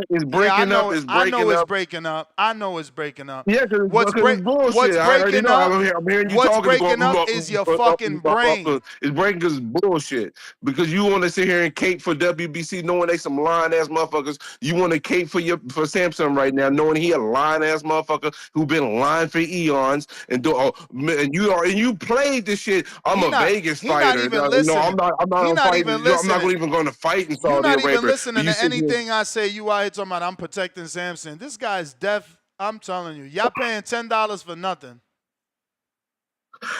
T: It's breaking up. It's
M: I know it's
T: breaking up.
M: breaking up. I know it's breaking up.
T: Yeah, because
M: What's
T: it's bullshit.
M: What's
T: I already
M: breaking
T: know.
M: up?
T: I'm hearing you
M: What's
T: talking.
M: breaking up is your fucking brain.
T: It's breaking because it's bullshit. Because you want to sit here and cape for WBC, knowing they some lying ass motherfuckers. You want to cape for Samson right now, knowing he a lying ass motherfucker who been lying for eons. And you played this shit. I'm a Vegas fighter.
M: Not even
T: No,
M: listening.
T: I'm not fighting. I'm not even going to fight in Saudi
M: You're not
T: Arabia.
M: even listening to
T: anything
M: anything I say. You out here talking about I'm protecting Samson. This guy's deaf. I'm telling you. Y'all paying $10 for nothing.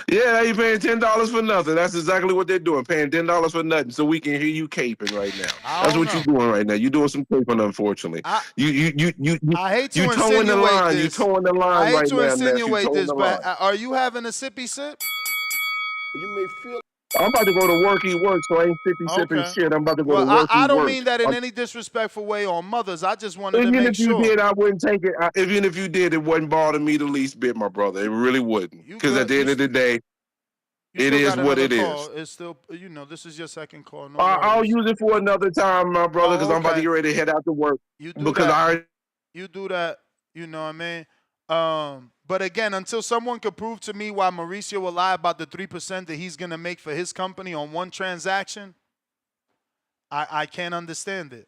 T: Yeah, they paying $10 for nothing. That's exactly what they're doing, paying $10 for nothing, so we can hear you caping right now. That's what you're doing right now. You're doing some caping, unfortunately.
M: I hate to
T: towing the line.
M: this.
T: You're towing the line right now.
M: I hate to insinuate this, but are you having a sippy sip?
T: You may feel. I'm about to go to work, eat work, so I ain't sipping shit. I'm about to go to work,
M: I
T: eat
M: don't
T: work.
M: mean that in any disrespectful way on mothers. I just wanted to
T: Even
M: make
T: if
M: sure.
T: you did, I wouldn't take it. Even if you did, it wouldn't bother me the least bit, my brother. It really wouldn't. Because at the end of the day, it is what it is.
M: It's still, this is your second call. No
T: I'll use it for another time, my brother, because I'm about to get ready to head out to work.
M: You do that. You do that. You know what I mean? But again, until someone could prove to me why Mauricio will lie about the 3% that he's going to make for his company on one transaction, I can't understand it.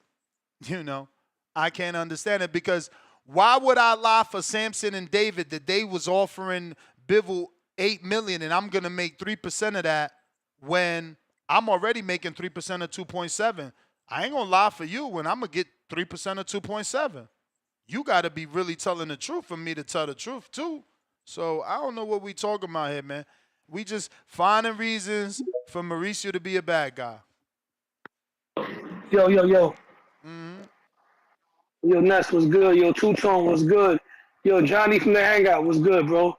M: I can't understand it, because why would I lie for Samson and David that they was offering Bivol $8 million and I'm going to make 3% of that when I'm already making 3% of 2.7? I ain't going to lie for you when I'm going to get 3% of 2.7. You got to be really telling the truth for me to tell the truth, too. So I don't know what we talking about here, man. We just finding reasons for Mauricio to be a bad guy.
B: Yo. Yo, Ness was good. Yo, Two-Tone was good. Yo, Johnny from the Hangout was good, bro.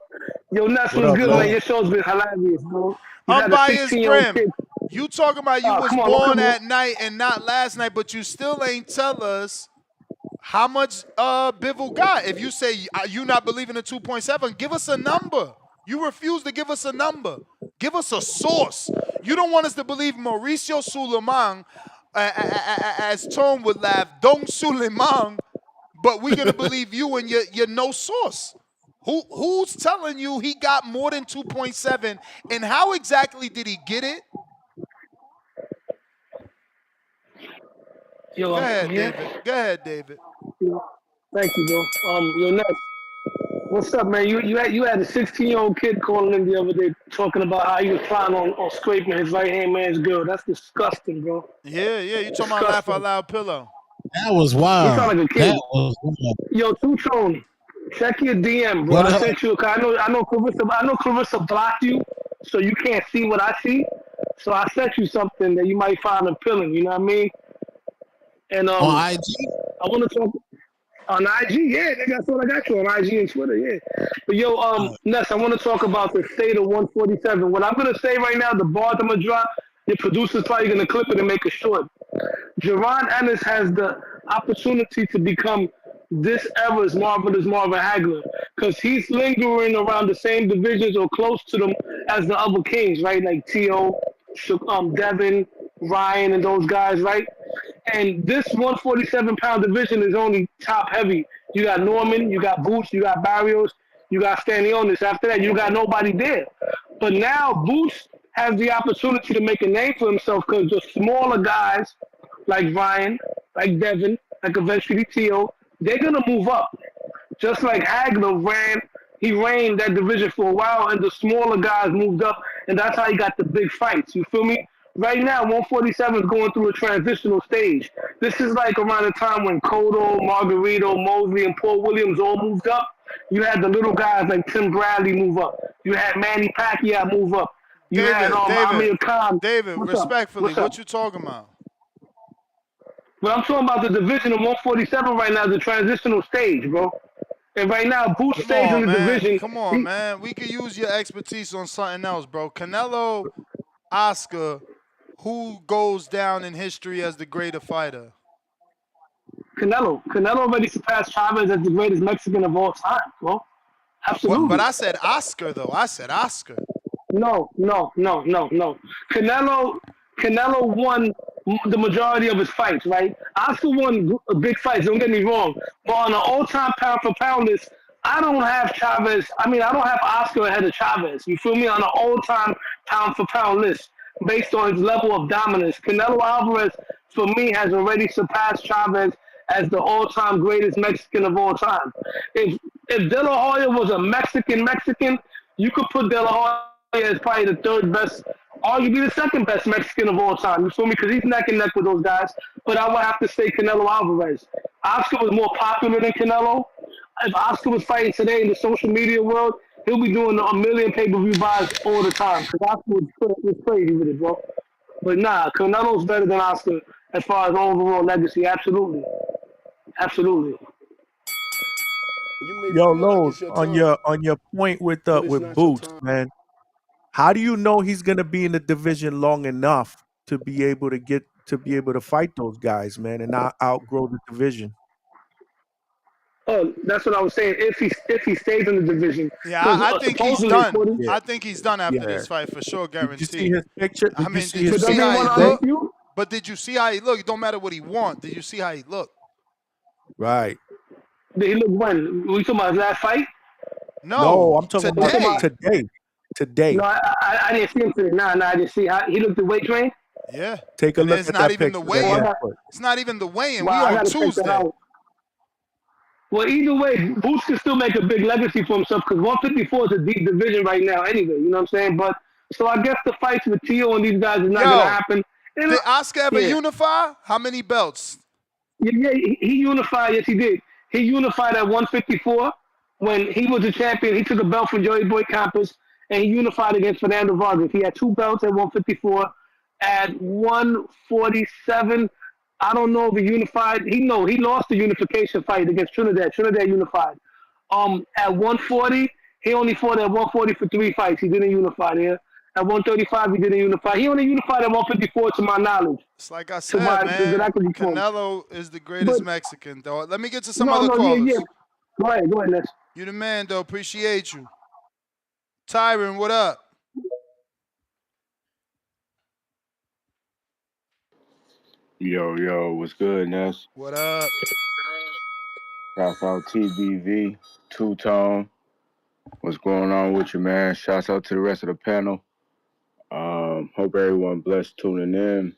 B: Yo, Ness was good, man. Your show's been hilarious, bro.
M: Unbiased Brim, you talking about you was born at night and not last night, but you still ain't tell us how much Bivol got. If you say you not believing in 2.7, give us a number. You refuse to give us a number. Give us a source. You don't want us to believe Mauricio Suleiman, as Tone would laugh, Don Suleiman, but we're going to believe you and your no source. Who's telling you he got more than 2.7, and how exactly did he get it?
B: Yo,
M: Go ahead, David. Go ahead, David.
B: Thank you, bro. Yo, Ness, what's up, man? You had a 16-year-old kid calling in the other day talking about how he was planning on scraping his right-hand man's girl. That's disgusting, bro.
M: Yeah. You talking about Laugh Out Loud Pillow.
P: That was wild.
B: You sound like a kid.
P: That was wild.
B: Yo, Two-Tone, check your DM, bro. I sent you. I know Clarissa blocked you, so you can't see what I see. So I sent you something that you might find appealing. You know what I mean? And
P: on IG,
B: I want to talk on IG. Yeah, that's what I got you on IG and Twitter. Yeah, but yo, Ness, I want to talk about the state of 147. What I'm gonna say right now, the bars I'm gonna drop, the producer's probably gonna clip it and make it short. Jaron Ennis has the opportunity to become this era's marvelous Marvin Hagler, because he's lingering around the same divisions or close to them as the other kings, right? Like T.O., Devin, Ryan, and those guys, right? And this 147-pound division is only top heavy. You got Norman, you got Boots, you got Barrios, you got Stanionis. After that, you got nobody there. But now Boots has the opportunity to make a name for himself because the smaller guys like Ryan, like Devin, like eventually Tio, they're gonna move up. Just like Hagler he reigned that division for a while, and the smaller guys moved up, and that's how he got the big fights. You feel me? Right now, 147 is going through a transitional stage. This is like around the time when Cotto, Margarito, Mosley, and Paul Williams all moved up. You had the little guys like Tim Bradley move up. You had Manny Pacquiao move up. You had Amir Khan.
M: David,
B: What's up?
M: respectfully,
B: What's up?
M: what you talking about?
B: But I'm talking about the division of 147 right now, the transitional stage, bro. And right now, Boots stays in the division.
M: Come on, man. We could use your expertise on something else, bro. Canelo, Oscar, who goes down in history as the greater fighter?
B: Canelo already surpassed Chavez as the greatest Mexican of all time, bro. Absolutely.
M: But I said Oscar, though. I said Oscar.
B: No. Canelo won the majority of his fights, right? Oscar won big fights, don't get me wrong. But on an all-time pound-for-pound list, I don't have Chavez. I mean, I don't have Oscar ahead of Chavez. You feel me? On an all-time pound-for-pound list based on his level of dominance. Canelo Alvarez, for me, has already surpassed Chavez as the all-time greatest Mexican of all time. If De La Hoya was a Mexican, you could put De La Hoya as probably the third best, arguably the second best Mexican of all time. You feel me? Because he's neck and neck with those guys. But I would have to say Canelo Alvarez. Oscar was more popular than Canelo. If Oscar was fighting today in the social media world, he'll be doing a million pay-per-view buys all the time. Because Oscar was crazy with it, bro. But nah, Canelo's better than Oscar as far as overall legacy. Absolutely.
L: Yo, Lowe's, on your point with Boots, man. How do you know he's gonna be in the division long enough to be able to fight those guys, man, and not outgrow the division?
B: Oh, that's what I was saying. If he stays in the division,
M: Yeah, I think he's done.
B: Yeah.
M: I think he's done after this fight for sure, guaranteed.
L: Did you see his picture?
M: I mean, did you see how he looked? But did you see how he looked? It don't matter what he wants. Did you see how he looked?
L: Right.
B: Did he look when? We talking about his last fight?
M: No,
L: I'm talking about today.
B: No, I didn't see him today. Nah, I didn't see how he looked the weight train.
M: Yeah.
L: Take a look
M: it's
L: at
M: not
L: that
M: even
L: picture.
M: the weigh-in. It's not even the weigh-in.
B: Wow, I
M: we on
B: gotta check that
M: Tuesday.
B: out. Well, either way, Boots can still make a big legacy for himself because 154 is a deep division right now anyway, you know what I'm saying? But so I guess the fights with Tio and these guys is not going to happen.
M: Did Oscar ever unify? How many belts?
B: Yeah, he unified. Yes, he did. He unified at 154 when he was a champion. He took a belt from Joey Boy Campos, and he unified against Fernando Vargas. He had two belts at 154. At 147, I don't know if he unified. He lost the unification fight against Trinidad. Trinidad unified. At 140, he only fought at 140 for 3 fights. He didn't unify there. At 135, he didn't unify. He only unified at 154, to my knowledge.
M: It's like I said, man. Canelo is the greatest Mexican, though. Let me get to some other callers.
B: Yeah. Go ahead, Ness.
M: You the man, though. Appreciate you. Tyron, what up?
I: Yo, what's good, Ness?
M: What up?
I: Shouts out TBV, Two-Tone. What's going on with you, man? Shouts out to the rest of the panel. Hope everyone blessed tuning in.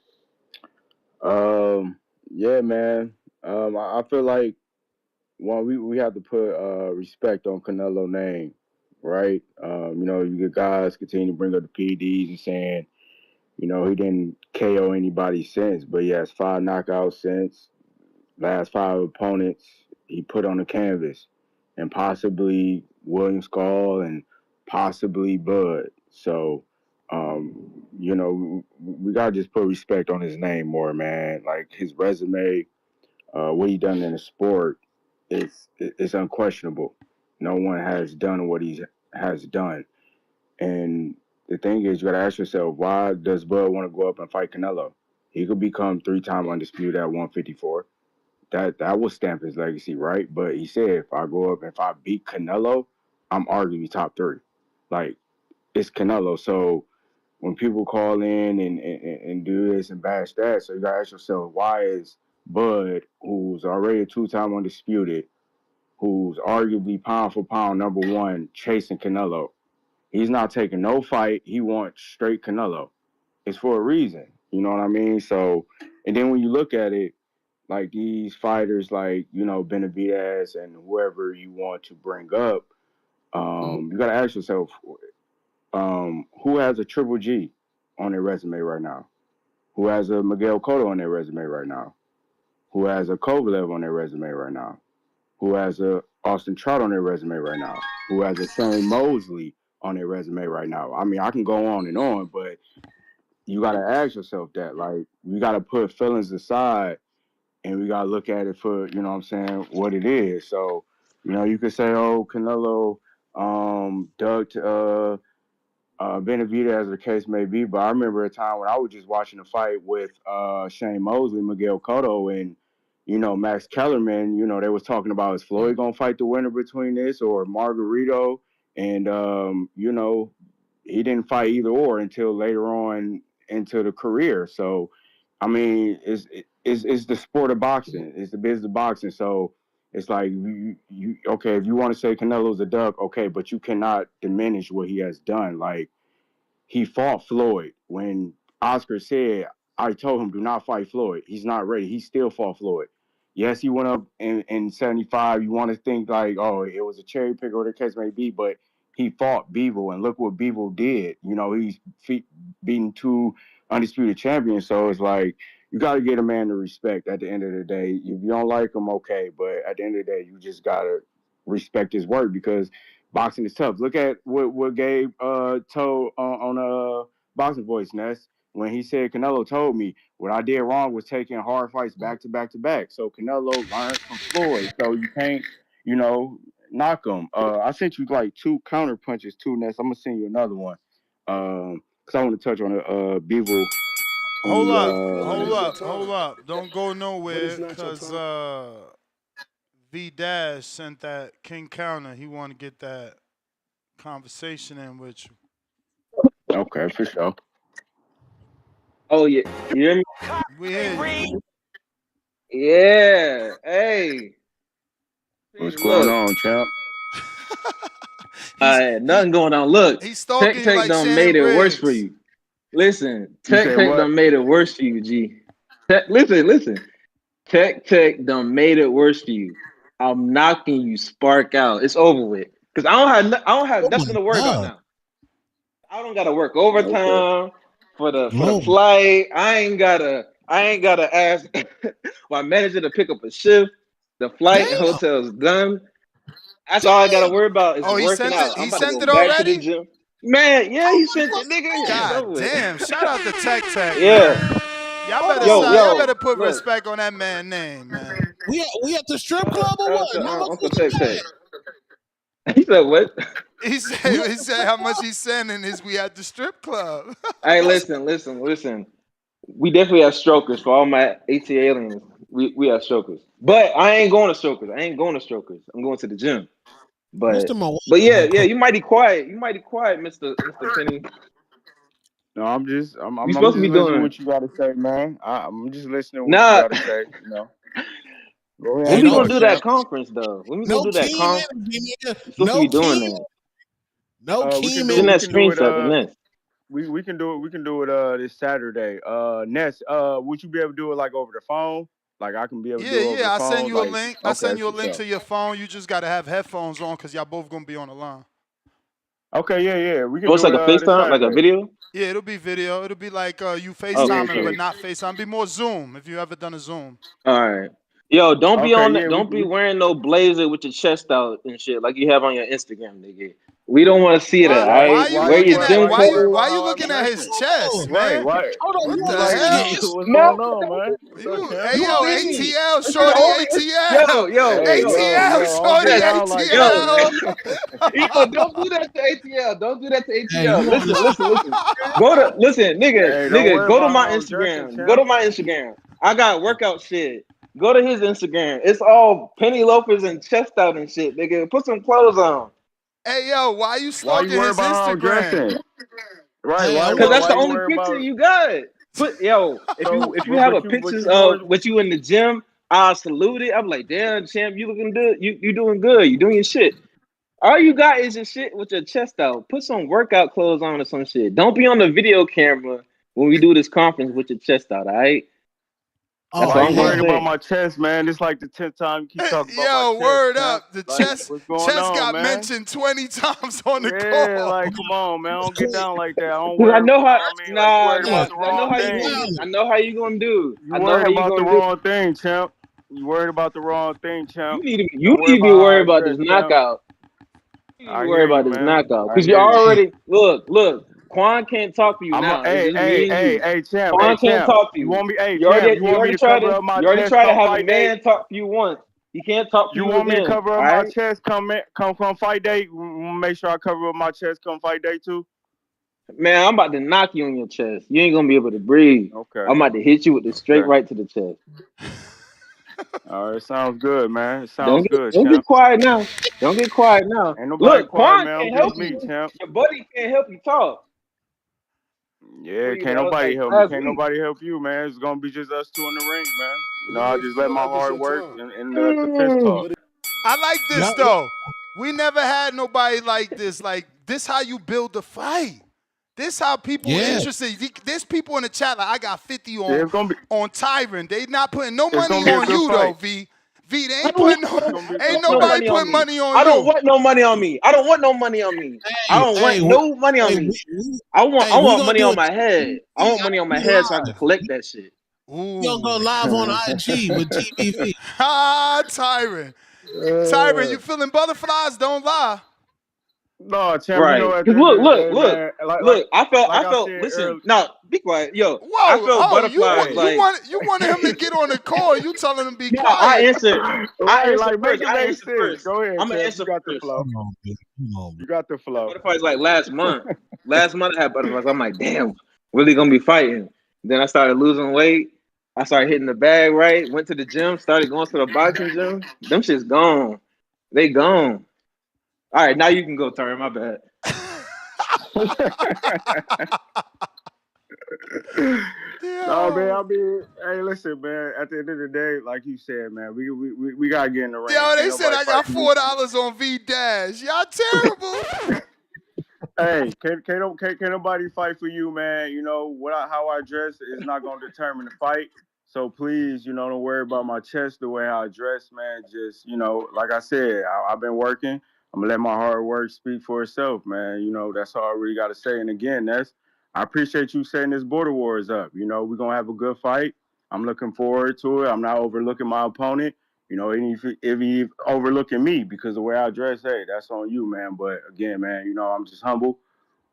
I: Yeah, man. I feel like we have to put respect on Canelo name, right? You get guys continue to bring up the PDs and saying, he didn't KO anybody since, but he has 5 knockouts since. Last 5 opponents he put on the canvas, and possibly William Skull and possibly Bud. So, we gotta just put respect on his name more, man. Like his resume, what he done in the sport, it's unquestionable. No one has done what he has done, and the thing is, you gotta ask yourself, why does Bud want to go up and fight Canelo? He could become 3-time undisputed at 154. That will stamp his legacy, right? But he said, if I go up, if I beat Canelo, I'm arguably top 3. Like, it's Canelo. So when people call in and do this and bash that, so you gotta ask yourself, why is Bud, who's already a 2-time undisputed, who's arguably pound for pound number 1, chasing Canelo? He's not taking no fight. He wants straight Canelo. It's for a reason. You know what I mean? So, and then when you look at it, like these fighters, like Benavidez and whoever you want to bring up, you got to ask yourself, who has a Triple G on their resume right now? Who has a Miguel Cotto on their resume right now? Who has a Kovalev on their resume right now? Who has a Austin Trout on their resume right now? Who has a Shane Mosley on their resume right now? I mean, I can go on, but you got to ask yourself that. Like, you got to put feelings aside and we got to look at it for, you know what I'm saying, what it is. So, you could say, oh, Canelo ducked Benavidez, as the case may be, but I remember a time when I was just watching a fight with Shane Mosley, Miguel Cotto, and Max Kellerman. They was talking about, is Floyd gonna fight the winner between this or Margarito? And he didn't fight either or until later on into the career. So, I mean, it's the sport of boxing. It's the business of boxing. So it's like you okay, if you want to say Canelo's a duck, okay, but you cannot diminish what he has done. Like, he fought Floyd when Oscar said, I told him, do not fight Floyd. He's not ready. He still fought Floyd. Yes, he went up in 75. You want to think like, oh, it was a cherry pick or the case may be, but he fought Bivol, and look what Bivol did. He's beating 2 undisputed champions. So it's like, you got to get a man the respect at the end of the day. If you don't like him, okay, but at the end of the day, you just got to respect his work because boxing is tough. Look at what Gabe told on Boxing Voice, Ness, when he said, Canelo told me what I did wrong was taking hard fights back to back to back. So Canelo learned from Floyd. So you can't, knock him. I sent you like 2 counter punches too, Ness. I'm gonna send you another one. Cause I want to touch on the Bivol.
M: Hold up. Don't go nowhere because V-Dash sent that King Counter. He want to get that conversation in with you.
I: Okay, for sure.
H: Oh, yeah. You hear me?
M: We hear you.
H: Yeah. Hey.
I: What's going on, champ?
H: Nothing going on. Look,
M: he's stalking
H: Tech
M: you like
H: done
M: Shannon
H: made it
M: Briggs.
H: worse for you. Listen, Tech
I: what?
H: done made it worse for you, G. Listen. Tech done made it worse for you. I'm knocking you spark out. It's over with. Cause I don't have nothing to worry about now. I don't gotta work overtime for the flight. I ain't gotta ask my manager to pick up a shift. The flight and hotel's done. That's all I gotta worry about is working out. I'm about to go back to the gym. Man, yeah, he sent it, nigga.
M: God damn! Shout out to Tech.
H: Yeah.
M: Y'all better put respect on that man's name, man.
P: We at the strip club or what? How much
H: Uncle Tech. He said what?
M: He said how much he's sending is we at the strip club.
H: Hey, listen. We definitely have strokers for all my AT aliens. We have strokers. But I ain't going to strokers. I'm going to the gym. But yeah, you might be quiet. Mr. Penny.
I: No, I'm just
H: supposed to be
I: listening to
H: doing
I: what you gotta say, man. I'm just listening to what you gotta say, Go ahead.
H: When we gonna do that conference though? When we
P: no
H: gonna do that
P: Keem
H: conference?
P: energy, nigga.
H: You're supposed to be doing that.
P: No Keem
H: Send that screenshot to Ness.
I: We can do it this Saturday. Ness, would you be able to do it like over the phone? Like I can be able to do it over the phone?
M: I'll send you a
I: like,
M: link.
I: Okay,
M: I'll send you a link to your phone. You just gotta have headphones on because y'all both gonna be on the line.
I: Okay, yeah. We can
H: it's
I: do
H: like
I: it,
H: a FaceTime, like a video?
M: Yeah, it'll be video. It'll be like you FaceTiming, but not FaceTime. It'll be more Zoom if you ever done a Zoom.
H: All right. Yo, don't be on that. Don't be wearing no blazer with your chest out and shit like you have on your Instagram, nigga. We don't want to see that.
M: Why you looking at his chest, man?
I: Right.
M: What the hell?
I: What's going on, man?
M: Hey, yo, ATL, shorty, ATL. ATL, shorty, ATL.
H: Yo, don't do that to ATL. Don't do that to ATL. Listen. Nigga, go to my Instagram. Go to my Instagram. I got workout shit. Go to his Instagram. It's all penny loafers and chest out and shit, nigga. Put some clothes on.
M: Hey, yo, why you stalking his Instagram?
I: Right,
H: because that's the only picture you got. If you have a pictures of with you in the gym, I salute it. I'm like, damn, champ, you looking good. You doing good. You doing your shit. All you got is your shit with your chest out. Put some workout clothes on or some shit. Don't be on the video camera when we do this conference with your chest out, all right? That's
I: Why
H: all I'm
I: you
H: gonna
I: worried about
H: say.
I: my chest, man? It's like the 10th time you keep talking about my
M: Yo,
I: chest,
M: word
I: champ.
M: up. The
I: Like,
M: chest
I: what's going on,
M: got
I: man?
M: mentioned 20 times on the
I: Yeah,
M: call.
I: like, come on, man. I don't get down like that. I don't
H: Cause I
I: worry.
H: know
I: You know
H: how.
I: what I mean? Like, you
H: Nah,
I: worried
H: nah.
I: about the
H: Cause I know
I: wrong
H: how you
I: thing.
H: gonna. I know how you gonna do.
I: You
H: I know
I: worried
H: how you
I: about the
H: gonna do.
I: wrong thing, champ. You worried about the wrong thing, champ.
H: You
I: Don't worry
H: need to be
I: about how I
H: worried about
I: dress,
H: this
I: champ.
H: knockout. You need to
I: I
H: be worried
I: hear you,
H: about this
I: man.
H: knockout.
I: I
H: Cause you
I: hear you.
H: already look. Quan can't talk to you now. It's just me and you.
I: Champ,
H: Quan can't talk to
I: You
H: you.
I: want me, champ? You
H: You
I: want me
H: already
I: to
H: tried
I: cover
H: to.
I: up my
H: You already
I: chest
H: tried to
I: come
H: have a
I: fight day?
H: man talk to you once. He can't talk to
I: You
H: you
I: want me to
H: again.
I: cover
H: All
I: up my
H: right.
I: chest come fight day? Make sure I cover up my chest come fight day too.
H: Man, I'm about to knock you on your chest. You ain't gonna be able to breathe.
I: Okay.
H: I'm about to hit you with the straight right to the chest.
I: All right, sounds good, man. It sounds good,
H: Don't get
I: champ.
H: quiet now. Don't get quiet now.
I: Ain't nobody
H: Look,
I: quiet,
H: Quan
I: man. I'm
H: can't help
I: just me,
H: you.
I: champ.
H: Your buddy can't help you talk.
I: Yeah,
H: You
I: can't
H: know,
I: nobody
H: like
I: help me.
H: last
I: Can't
H: week.
I: nobody help you, man. It's gonna be just us two in the ring, man. You know, I just let my hard work and the fist talk.
M: I like this
P: Yeah.
M: though. We never had nobody like this. Like this, how you build the fight. This how people
P: Yeah.
M: interested. There's people in the chat like I got 50
I: Yeah,
M: on
I: it's gonna be.
M: Tyron. They not putting no
I: It's
M: money
I: gonna be a
M: on
I: good
M: you though,
I: fight.
M: V. V, they
H: I
M: ain't
H: don't
M: putting
H: want
M: no.
I: It's gonna be a good
M: Ain't
H: no
I: fight.
M: nobody
H: money on
M: putting
H: me.
M: money on
H: I don't
M: you.
H: want no money on me. I don't want no money on me. I don't want
P: Hey,
H: no money on
P: hey,
H: me.
P: we,
H: I
P: we
H: want
P: gonna
H: money
P: do
H: on
P: a
H: my head. I want money on my head so I can
P: live.
H: collect that shit.
P: We gonna go
M: Ooh.
P: live on IG with TBV.
M: Ah, Tyron. Tyron, you feeling butterflies? Don't lie.
I: No, champ. You know,
H: Right.
I: at
H: Cause
I: the end of the day,
H: look.
I: man.
H: I
I: Like I
H: felt.
I: said
H: Listen,
I: earlier.
H: no, be quiet, yo.
M: Whoa,
H: I felt
M: oh,
H: butterflies. Like,
M: you wanted him to get on the call. You telling him be
H: no, I
M: quiet.
H: answered. I
I: Right,
H: answered
I: like make
H: first.
I: it make sense. Go ahead,
H: I'm gonna
I: champ. You
H: answer
I: got the
H: first.
I: flow.
P: Come on, man. Come on,
I: You got the flow.
H: Butterflies like last month. Last month I had butterflies. I'm like, damn, really gonna be fighting. Then I started losing weight. I started hitting the bag right. Went to the gym. Started going to the boxing gym. Them shit's gone. They gone. All right, now you can go, turn. My bad.
I: No, man. I mean, hey, listen, man. At the end of the day, like you said, man, we gotta get in the ring.
M: Yo, they
I: Can't
M: said
I: nobody
M: I
I: fight
M: got
I: for me.
M: $4 on V Dash. Y'all terrible.
I: Hey, can't nobody fight for you, man. You know how I dress is not gonna determine the fight. So please, don't worry about my chest, the way I dress, man. Just, like I said, I've been working. I'm gonna let my hard work speak for itself, man. That's all I really gotta say. And again, I appreciate you setting this Border Wars up. We're gonna have a good fight. I'm looking forward to it. I'm not overlooking my opponent. And if he overlooking me because the way I dress, hey, that's on you, man. But again, man, I'm just humble,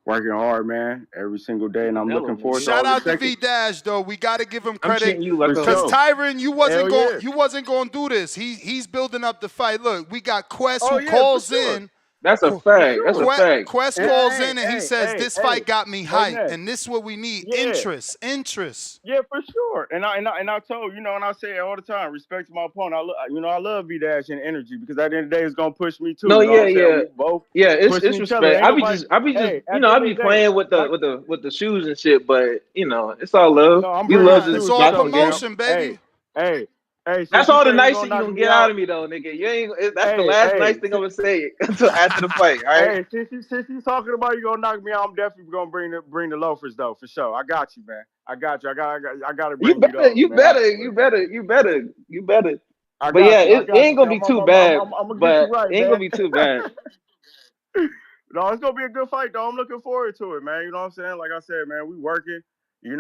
I: working hard, man, every single day, and I'm
H: Canelo,
I: looking forward to
M: Shout
I: all the
M: out to
I: second.
M: V Dash though. We got to give him
H: I'm
M: credit
H: treating you like
M: because
H: a.
M: Tyron, you
I: Hell
M: wasn't going to do this. He's building up the fight. Look, we got Quest
I: Oh
M: who
I: yeah, for
M: calls
I: sure,
M: in.
H: That's a
I: for
H: fact. That's a
I: sure.
H: fact.
M: Quest
I: And
M: calls in and he says,
I: hey,
M: "This fight got me hyped,
I: Ness.
M: and this is what we need:
I: Yeah.
M: interest."
I: Yeah, for sure. And I told and I say it all the time. Respect to my opponent. I love V Dash and energy because at the end of the day, it's gonna push me too.
H: No,
I: You know what
H: yeah,
I: I'm saying?
H: yeah.
I: We both
H: Yeah,
I: pushing
H: it's
I: each other.
H: respect.
I: Ain't nobody.
H: I be just,
I: Hey, at the
H: I
I: end
H: be
I: of the day,
H: playing with
I: like,
H: the shoes and shit, but it's all love.
I: no, I'm
H: We
I: bringing
H: love
I: the
M: Nah,
H: this
M: it's
I: shoes
M: all
I: for sure,
H: boxing game.
I: champ.
M: promotion, baby.
I: Hey.
H: That's
I: Since you
H: all the
I: say you
H: nice
I: gonna
H: shit you
I: knock
H: gonna
I: me
H: get out
I: out,
H: of me though, nigga. You ain't. That's the last nice thing I'm gonna say until after the fight. All right.
I: hey, since you talking about you gonna knock me out, I'm definitely gonna bring the loafers though, for sure. I got you, man. I got you. I gotta
H: You
I: bring you
H: better.
I: those,
H: You
I: man.
H: better. You better. You better. You better.
I: I
H: But yeah,
I: got you. I
H: it
I: got you,
H: ain't gonna be
I: champ.
H: too bad.
I: I'm gonna get you
H: But
I: right,
H: it ain't
I: man.
H: gonna be too bad.
I: No, it's gonna be a good fight, though. I'm looking forward to it, man. You know what I'm saying? Like I said, man, we working. I'm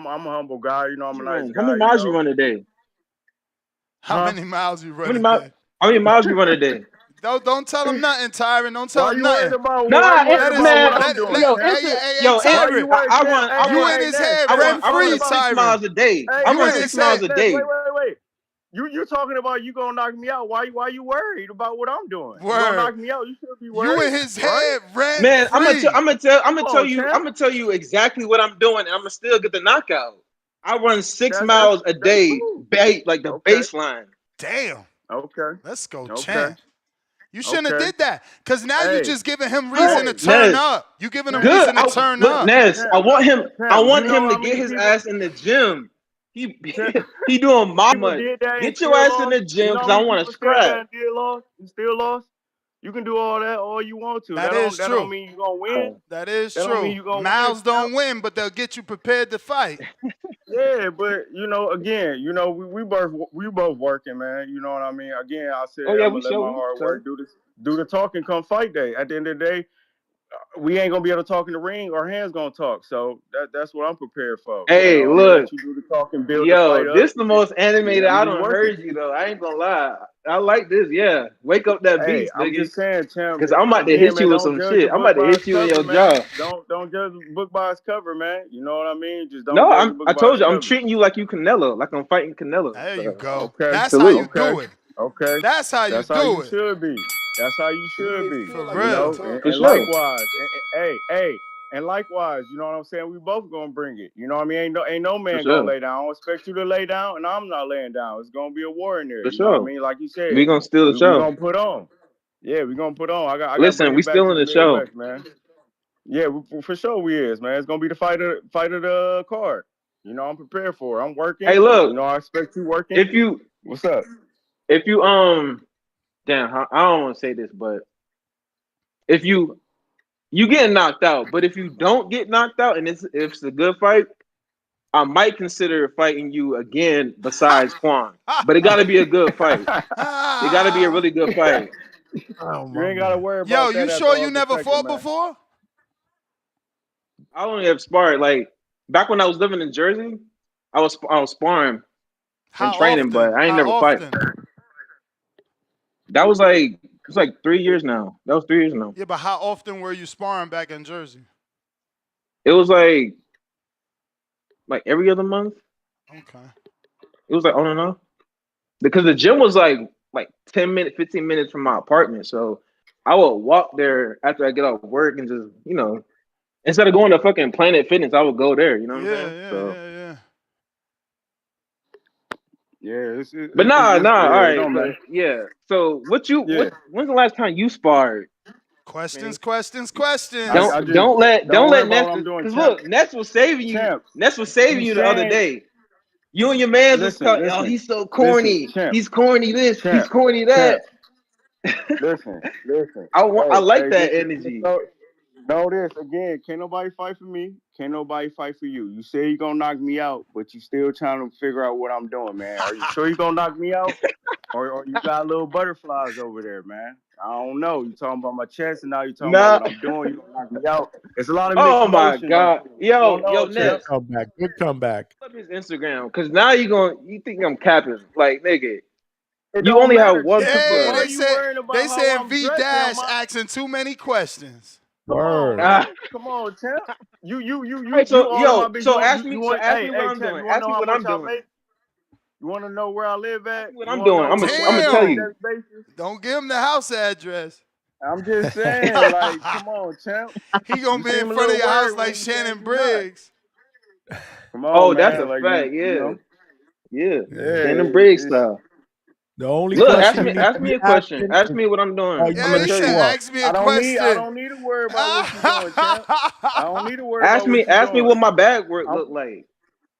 I: a humble guy. I'm a nice
H: How many
I: guy.
H: miles you run a day?
M: How
I: Huh?
M: many miles you
H: How
M: run
H: many
M: a
H: miles?
M: day?
H: How many miles you run a day?
M: Don't tell him nothing, Tyron. Don't tell
I: Why
M: him
I: you worried
M: nothing.
I: about? Why
H: Nah,
I: you worried about
H: man.
I: what I'm doing,
H: Yo,
I: champ?
M: Hey,
I: Why you
M: Tyron.
I: worried,
H: I
I: champ?
H: run.
M: You in his
I: Ness,
M: head
I: Ness,
M: rent
H: I
M: free,
H: run
I: Ness,
H: 6
M: Tyron.
H: miles a day.
I: Hey,
H: I
M: You
H: run
M: in
I: Ness,
M: his
H: 6 miles
M: head.
H: a
I: Ness,
H: day.
I: wait. You talking about you gonna knock me out? Why you worried about what I'm doing? You gonna
M: Word.
I: knock me out? You should be
M: You
I: worried,
M: in his
I: right?
M: head rent
H: Man,
M: free.
H: I'm gonna
I: Come on, champ.
H: tell you exactly what I'm doing, and I'm gonna still get the knockout. I run 6
I: That's
H: miles a
I: that's
H: day,
I: cool.
H: like the
I: Okay.
H: baseline.
M: Damn.
I: Okay.
M: Let's go,
I: Okay.
M: champ. You shouldn't have
I: Okay.
M: did that. Because now you
I: Hey.
M: just giving him reason to
I: Hey.
M: turn
H: Ness,
M: up. You giving him
H: good.
M: reason to turn
H: Look,
M: up.
H: Ness, I want him. I
I: Champ, you
H: want
I: know
H: him to
I: how
H: get
I: many
H: his
I: people
H: ass in the gym. He
I: champ,
H: he doing my
I: people
H: much.
I: did that and
H: Get your
I: still
H: ass in
I: lost?
H: the
I: You
H: gym
I: know
H: because
I: how
H: I
I: many
H: want to
I: people said that
H: scrap.
I: and still lost? You can do all that all you want to.
M: That
I: That
M: is
I: don't
M: true.
I: mean you gonna win.
M: That is
I: That don't mean
M: true.
I: you gonna win.
M: Mouths don't win, but they'll get you prepared to fight.
I: Yeah, but again, we both working, man. You know what I mean? Again, I said
H: Oh yeah,
I: I'm
H: we
I: gonna let my
H: show.
I: hard work do the talking come fight day. At the end of the day, we ain't gonna be able to talk in the ring. Our hands gonna talk. So that's what I'm prepared for.
H: Hey,
I: I'm gonna
H: look,
I: let you do the talking, build the
H: yo,
I: fight up.
H: this the most animated
I: I'm
H: I
I: just
H: done
I: working.
H: heard you though. I ain't gonna lie. I like this. Yeah, wake up that
I: Hey,
H: beast,
I: I'm
H: nigga.
I: just saying, champ.
H: Cause I'm about to
I: Again,
H: hit you
I: man,
H: with
I: don't
H: some
I: judge
H: shit.
I: the
H: I'm about
I: book
H: to
I: by
H: hit
I: its
H: you in
I: cover,
H: your
I: man.
H: jaw.
I: Don't judge the book by its cover, man. You know what I mean? Just don't
H: No,
I: judge the book
H: I
I: by
H: told
I: its
H: you, I'm
I: cover.
H: treating you like you Canelo, like I'm fighting Canelo.
M: There you
H: So,
M: go.
I: Okay.
M: That's how you
H: salute.
M: do it.
I: Okay.
M: That's how you
I: That's how
M: do
I: you
M: it.
I: should be. That's how you should be.
M: For
I: You know,
M: real.
H: For
I: and
H: sure.
I: likewise, and likewise, you know what I'm saying? We both gonna bring it. You know what I mean? Ain't no man
H: sure.
I: gonna lay down. I don't expect you to lay down, and I'm not laying down. It's gonna be a war in there.
H: For
I: You know what I
H: sure.
I: mean? Like you said,
H: We gonna steal the
I: we
H: show.
I: gonna put on. Yeah, we gonna put on. I got to
H: Listen,
I: bring
H: we
I: it back
H: still
I: to
H: in
I: the
H: the show.
I: Midwest, man. Yeah, for sure we is, man. It's gonna be the fight of the card. You know, I'm prepared for it. I'm working.
H: Hey, look,
I: You know, I expect you working.
H: if you
I: What's up?
H: damn, I don't want to say this, but if you get knocked out, but if you don't get knocked out and if it's a good fight, I might consider fighting you again besides Quan. But it got to be a good fight. It got to be a really good fight.
I: You ain't gotta worry
M: Yo,
I: about that.
M: you
I: After
M: sure you
I: August
M: never
I: 2nd,
M: fought
I: man.
M: before?
H: I only have sparred like back when I was living in Jersey. I was sparring and training, but I ain't never fight. That was like it's like 3 years now. That was 3 years now.
M: Yeah, but how often were you sparring back in Jersey?
H: It was like every other month.
M: Okay.
H: It was like on and off because the gym was like 10 minutes, 15 minutes from my apartment. So I would walk there after I get off work and just instead of going to fucking Planet Fitness, I would go there. You know what I'm saying?
M: Yeah.
I: Yeah,
H: But nah.
I: yeah,
H: All
I: it
H: right,
I: don't
H: but
I: matter.
H: yeah. So when's the last time you sparred?
M: Questions.
H: Don't let Ness, because look, Ness was saving you.
I: Champ,
H: Ness was saving you the other day. You and your man was talking. Oh, he's so corny.
I: Champ,
H: He's corny this.
I: Champ,
H: He's corny that.
I: Listen.
H: I like that
I: just
H: energy.
I: know this again. Can't nobody fight for me. Can't nobody fight for you. You say you gonna knock me out, but you still trying to figure out what I'm doing, man. Are you sure you gonna knock me out, or you got little butterflies over there, man? I don't know. You talking about my chest, and now you talking about what I'm doing. You gonna knock me out? It's a lot of mixed
H: Oh my
I: emotions.
H: god, yo,
I: Ness.
H: Ness.
L: Good comeback.
H: Up his Instagram, because now you think I'm capping, like nigga.
I: It
H: You
I: don't
H: only
I: matter,
H: have one.
I: Champ,
M: Hey,
I: why are you worrying about
M: they
I: how
M: said
I: I'm
M: V
I: dressing?
M: Dash asking too many questions.
L: Word.
I: Come on, champ. You
H: Right, so
I: all in my business.
H: so ask me
I: Want,
H: what I'm
I: champ,
H: doing.
I: you want to
H: Ask
I: know
H: me
I: how
H: what
I: much
H: I'm
I: I
H: doing.
I: make? You want to know where I live at?
H: What
I: You
H: I'm
I: wanna
H: doing.
I: know
H: I'm
I: what
H: gonna
I: I
H: tell
I: make
H: you.
I: on a basis?
M: Don't give him the house address.
I: I'm just saying, like, come on, champ.
M: He gonna
I: You
M: be
I: seem
M: in
I: a
M: front of
I: little
M: your house
I: worried
M: like
I: when you said
M: Shannon
I: you not.
M: Briggs.
I: Come on,
H: Oh,
I: man.
H: that's a
I: Like
H: fact.
I: you
H: Yeah.
I: yeah.
H: Shannon Briggs style.
L: The only
H: Look,
L: question you need
H: ask
L: to
H: me
L: be
H: a question.
L: asking
H: Ask
L: is,
H: me what I'm doing.
L: are
H: I'm
L: you
M: Yeah,
H: gonna
M: he
H: tell
M: said,
H: you.
M: ask me a
I: I
M: question.
I: don't need to worry about what you're doing, champ. I don't need to worry
H: Ask
I: about what you're
H: me
I: doing.
H: what my bag work look like.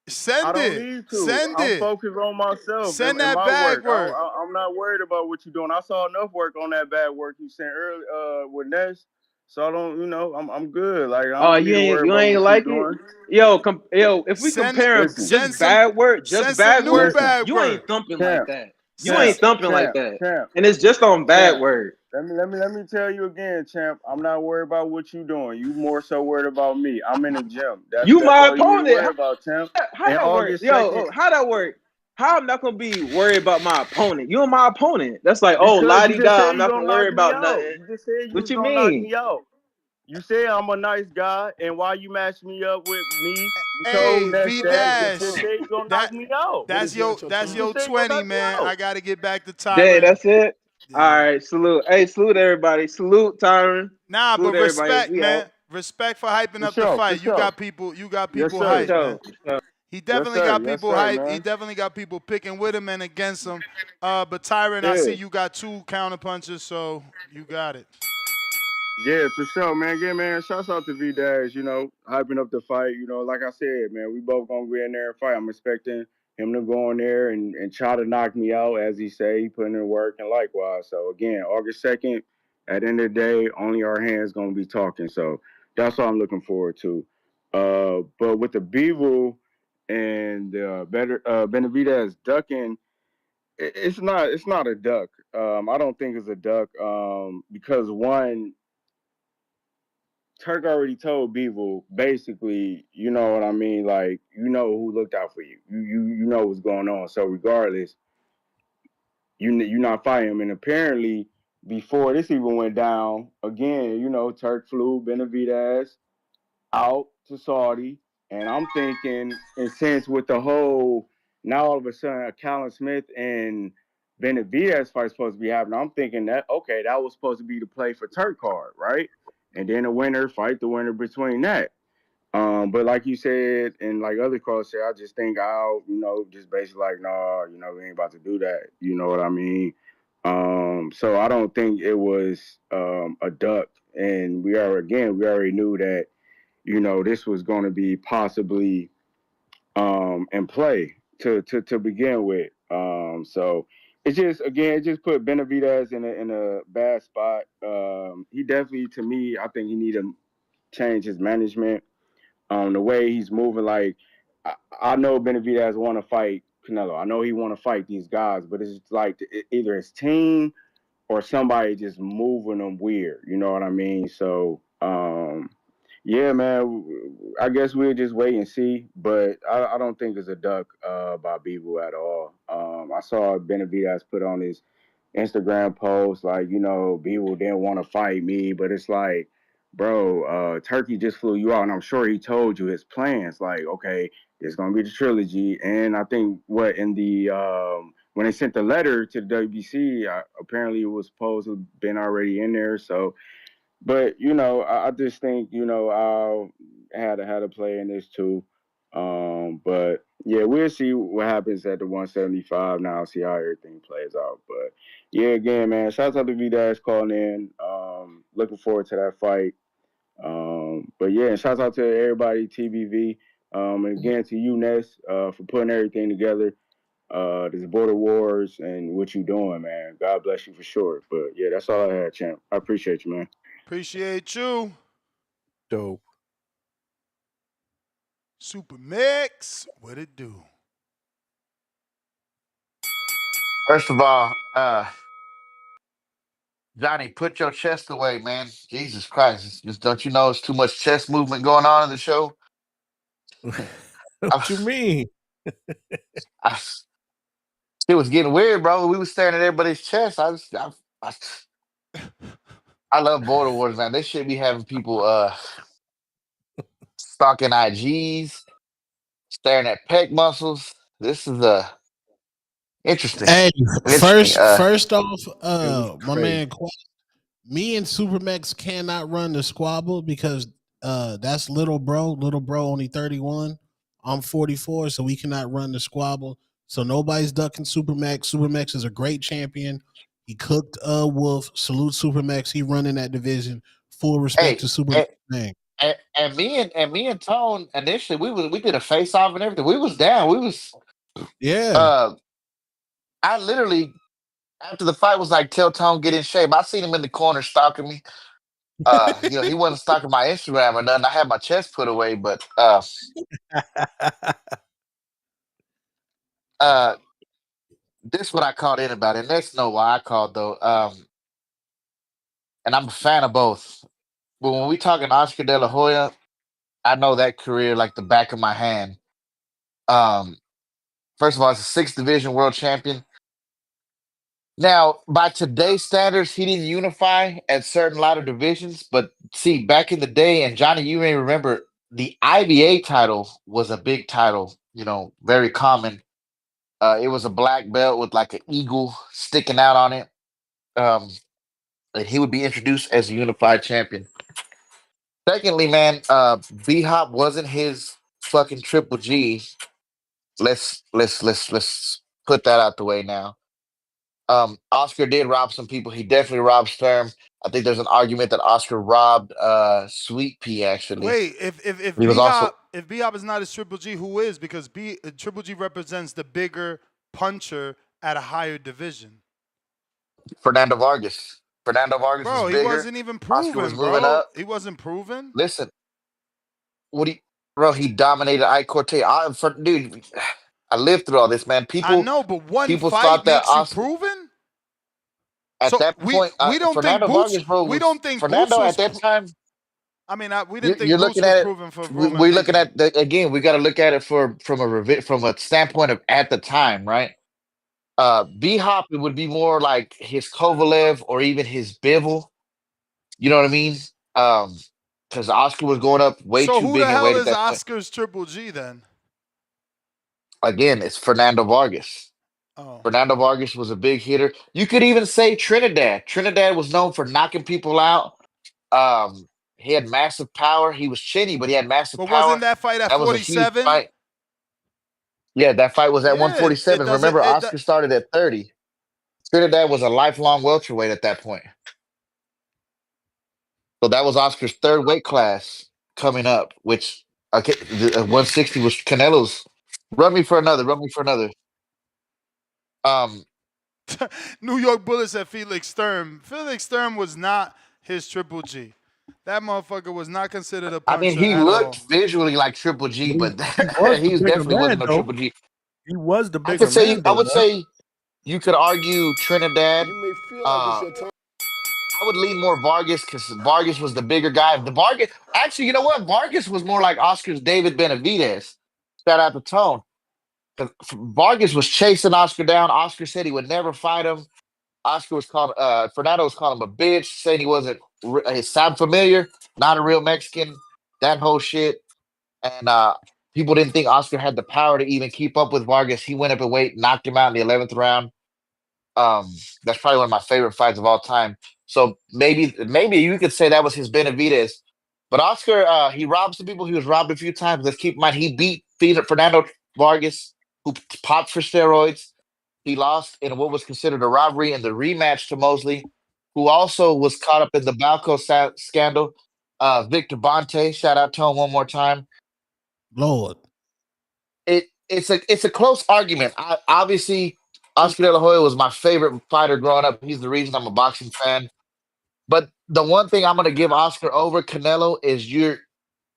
I: I
M: Send
I: don't
M: it.
I: need to.
M: Send
I: I'm
M: it.
I: focused on myself
M: Send
I: and
M: that
I: my
M: bag
I: work.
M: work.
I: I'm not worried about what you're doing. I saw enough work on that bad work you sent early with Ness, so I don't. I'm good. Like I
H: Oh,
I: don't need to worry
H: you
I: about
H: ain't
I: what you're
H: like it?
I: doing.
H: Yo, if we
M: Send
H: compare them
I: Listen,
H: just bad work,
M: send some new bag
H: you ain't
M: work.
H: thumping like
I: champ,
H: that. You
I: champ,
H: ain't thumping like
I: champ,
H: that.
I: champ,
H: And it's just on bad
I: champ.
H: word.
I: Let me tell you again, champ. I'm not worried about what you're doing. You more so worried about me. I'm in the gym.
H: You
I: That's
H: my
I: all you need to
H: opponent.
I: worry about, champ.
H: How
I: And
H: that work?
I: August 2nd,
H: Yo, how that work? How I'm not gonna be worried about my opponent? You're my opponent. That's like, oh,
I: because you just
H: la-di-da,
I: said
H: I'm
I: you're
H: not gonna
I: gonna
H: worry
I: knock me
H: about
I: out.
H: nothing.
I: You just said you
H: What
I: was
H: you
I: gonna knock
H: mean?
I: me out. You say I'm a nice guy, and why you match me up with me? You told
M: Hey,
I: Ness
M: V
I: that. You
M: Dash.
I: just said you gonna knock
M: That
I: me out.
M: that's
I: You
M: your
I: just said you gonna
M: 20,
I: knock me
M: man.
I: out.
M: I gotta get back to
H: Dang,
M: Tyron.
H: that's it? All right, salute. Hey, salute everybody. Salute Tyron.
M: Nah,
H: Salute
M: but
H: everybody.
M: respect,
H: We out.
M: man. Respect for hyping
I: For
M: up the
I: sure, for
M: fight. You
I: sure.
M: got people
I: Yes, sir.
H: For
M: hyped, man.
H: sure. For sure.
M: He
I: Yes,
M: definitely
I: sir.
M: got
I: Yes,
M: people
I: sir,
M: hyped. He
I: man.
M: definitely got people picking with him and against him. But Tyron, I
I: Yeah.
M: see you got 2 counter punches, so you got it.
I: Yeah, for sure, man. Yeah, man. Shouts out to V Dash, hyping up the fight. Like I said, man, we both gonna go in there and fight. I'm expecting him to go in there and try to knock me out, as he say, he putting in work and likewise. So again, August 2nd, At the end of the day, only our hands gonna be talking. So that's what I'm looking forward to. But with the Bivol and better Benavidez ducking, it's not a duck. I don't think it's a duck. Because one, Turk already told Bivol basically, you know what I mean, like you know who looked out for you. You know what's going on. So regardless, you're not fighting him. And apparently, before this even went down, again, you know, Turk flew Benavidez out to Saudi, and I'm thinking, and since with the whole now all of a sudden Callum Smith and Benavidez fight supposed to be happening, I'm thinking that okay, that was supposed to be the play for Turk card, right? And then the winner fight the winner between that. But like you said, and like other calls said, I just think I'll, you know, just basically like, nah, you know, we ain't about to do that. You know what I mean? So I don't think it was a duck. And we already knew that, you know, this was going to be possibly in play to begin with. So it just put Benavidez in a bad spot. He definitely, to me, I think he need to change his management. The way he's moving, like I know Benavidez want to fight Canelo. I know he want to fight these guys, but it's like either his team or somebody just moving them weird. You know what I mean? So, yeah, man. I guess we'll just wait and see. But I don't think it's a duck by Bivol at all. I saw Benavidez put on his Instagram post like, you know, Bivol didn't want to fight me, but it's like, bro, Turkey just flew you out, and I'm sure he told you his plans. Like, okay, there's gonna be the trilogy, and I think what in the when they sent the letter to the WBC, apparently it was supposed to have been already in there. So, but you know, I just think you know I had a play in this too. But yeah, we'll see what happens at the 175 now. See how everything plays out. But yeah, again, man, shout out to V Dash calling in. Looking forward to that fight. But yeah, and shout out to everybody, TBV. And again to you, Ness, for putting everything together. This border wars and what you doing, man. God bless you for sure. But yeah, that's all I had, champ. I appreciate you, man.
M: Appreciate you.
L: Dope.
M: Super Mix, what it do?
G: First of all, Johnny, put your chest away, man. Jesus Christ. Just don't you know it's too much chest movement going on in the show?
L: What you mean?
G: I, it was getting weird, bro. We was staring at everybody's chest. I, I love border wars, man. This shit be having people stalking IGs, staring at pec muscles. This is interesting.
P: Hey,
G: Interesting.
P: first off,
I: It was
P: my
I: crazy.
P: man, me and Supermax cannot run the squabble because that's little bro. Little bro only 31. I'm 44, so we cannot run the squabble. So nobody's ducking Supermax. Supermax is a great champion. He cooked Wolf. Salute Supermax. He running that division. Full respect
G: Hey,
P: to Supermax.
G: and me and Tone initially we did a face off and everything. We was down. We was
P: Yeah.
G: uh I literally after the fight was like, tell Tone get in shape. I seen him in the corner stalking me. You know, he wasn't stalking my Instagram or nothing. I had my chest put away, but uh this what I called in about, and let's know why I called though. And I'm a fan of both. But when we talking Oscar De La Hoya, I know that career like the back of my hand. Um, First of all, he's a sixth division world champion. Now, by today's standards, he didn't unify at certain lot of divisions. But see, back in the day, and Johnny, you may remember the IBA title was a big title. You know, very common. It was a black belt with like an eagle sticking out on it. Um, and he would be introduced as a unified champion. Secondly, man, B Hop wasn't his fucking Triple G. Let's put that out the way now. Oscar did rob some people. He definitely robbed Sturm. I think there's an argument that Oscar robbed Sweet Pea actually.
M: Wait, if
G: He was
M: B
G: also
M: Hop is not his Triple G, who is? Because Triple G represents the bigger puncher at a higher division.
G: Fernando Vargas. Fernando Vargas was
M: Bro, he
G: bigger.
M: wasn't even
G: Oscar was
M: proven,
G: moving
M: bro.
G: up.
M: He wasn't proven.
G: Listen, bro? He dominated Ike Cortez. Dude, I lived through all this, man.
M: I
G: People
M: know, but one
G: thought
M: fight
G: that
M: makes you
G: Oscar
M: proven.
G: at
M: So
G: that point,
M: we don't think
G: Fernando
M: Boots.
G: Vargas, bro,
M: We
G: was
M: don't think Boots
G: Fernando
M: was.
G: at that time.
M: I mean, we didn't
G: You're
M: think Boots
G: looking
M: was
G: at it.
M: proven for Roman
G: We're looking
M: Pinky.
G: at again. We got to look at it from a standpoint of at the time, right? B Hop, it would be more like his Kovalev or even his Bivol. You know what I mean? Because Oscar was going up way
M: So
G: too
M: who the
G: big in
M: hell
G: weight at
M: is
G: that point.
M: Oscar's Triple G then?
G: Again, it's Fernando Vargas.
M: Oh.
G: Fernando Vargas was a big hitter. You could even say Trinidad. Trinidad was known for knocking people out. He had massive power. He was chinny, but he had massive
M: But wasn't
G: power.
M: that fight at
G: That was a huge
M: 47?
G: fight. Yeah, that fight was at
M: Yeah, it
G: 147.
M: doesn't.
G: Remember, Oscar started at 30. Trinidad was a lifelong welterweight at that point. So that was Oscar's third weight class coming up, which okay, the 160 was Canelo's. Run me for another. Run me for another.
M: New York Bullets at Felix Sturm. Felix Sturm was not his Triple G. That motherfucker was not considered a
G: I
M: puncher
G: mean, he
M: at all.
G: looked visually like Triple G, but
L: He was the
G: he
L: bigger
G: definitely wasn't
L: man,
G: no
L: though.
G: Triple G.
L: He was the
G: I
L: bigger
G: could say
L: man,
G: I
L: though,
G: would
L: man.
G: say you could argue Trinidad.
D: You may feel like
G: Uh,
D: it's your time.
G: I would lean more Vargas because Vargas was the bigger guy. The Vargas, actually, you know what? Vargas was more like Oscar's David Benavidez. Shout out to Tone. 'Cause Vargas was chasing Oscar down. Oscar said he would never fight him. Oscar was called Fernando was calling him a bitch, saying he wasn't his sound familiar, not a real Mexican, that whole shit. And people didn't think Oscar had the power to even keep up with Vargas. He went up in weight, knocked him out in the 11th round. That's probably one of my favorite fights of all time. So maybe you could say that was his Benavidez. But Oscar, he robbed some people. He was robbed a few times. Let's keep in mind he beat Fernando Vargas, who popped for steroids. He lost in what was considered a robbery in the rematch to Mosley, who also was caught up in the Balco scandal. Victor Bonte, shout out to him one more time.
P: Lord,
G: It's a close argument. Obviously, Oscar De La Hoya was my favorite fighter growing up. He's the reason I'm a boxing fan. But the one thing I'm going to give Oscar over Canelo is you're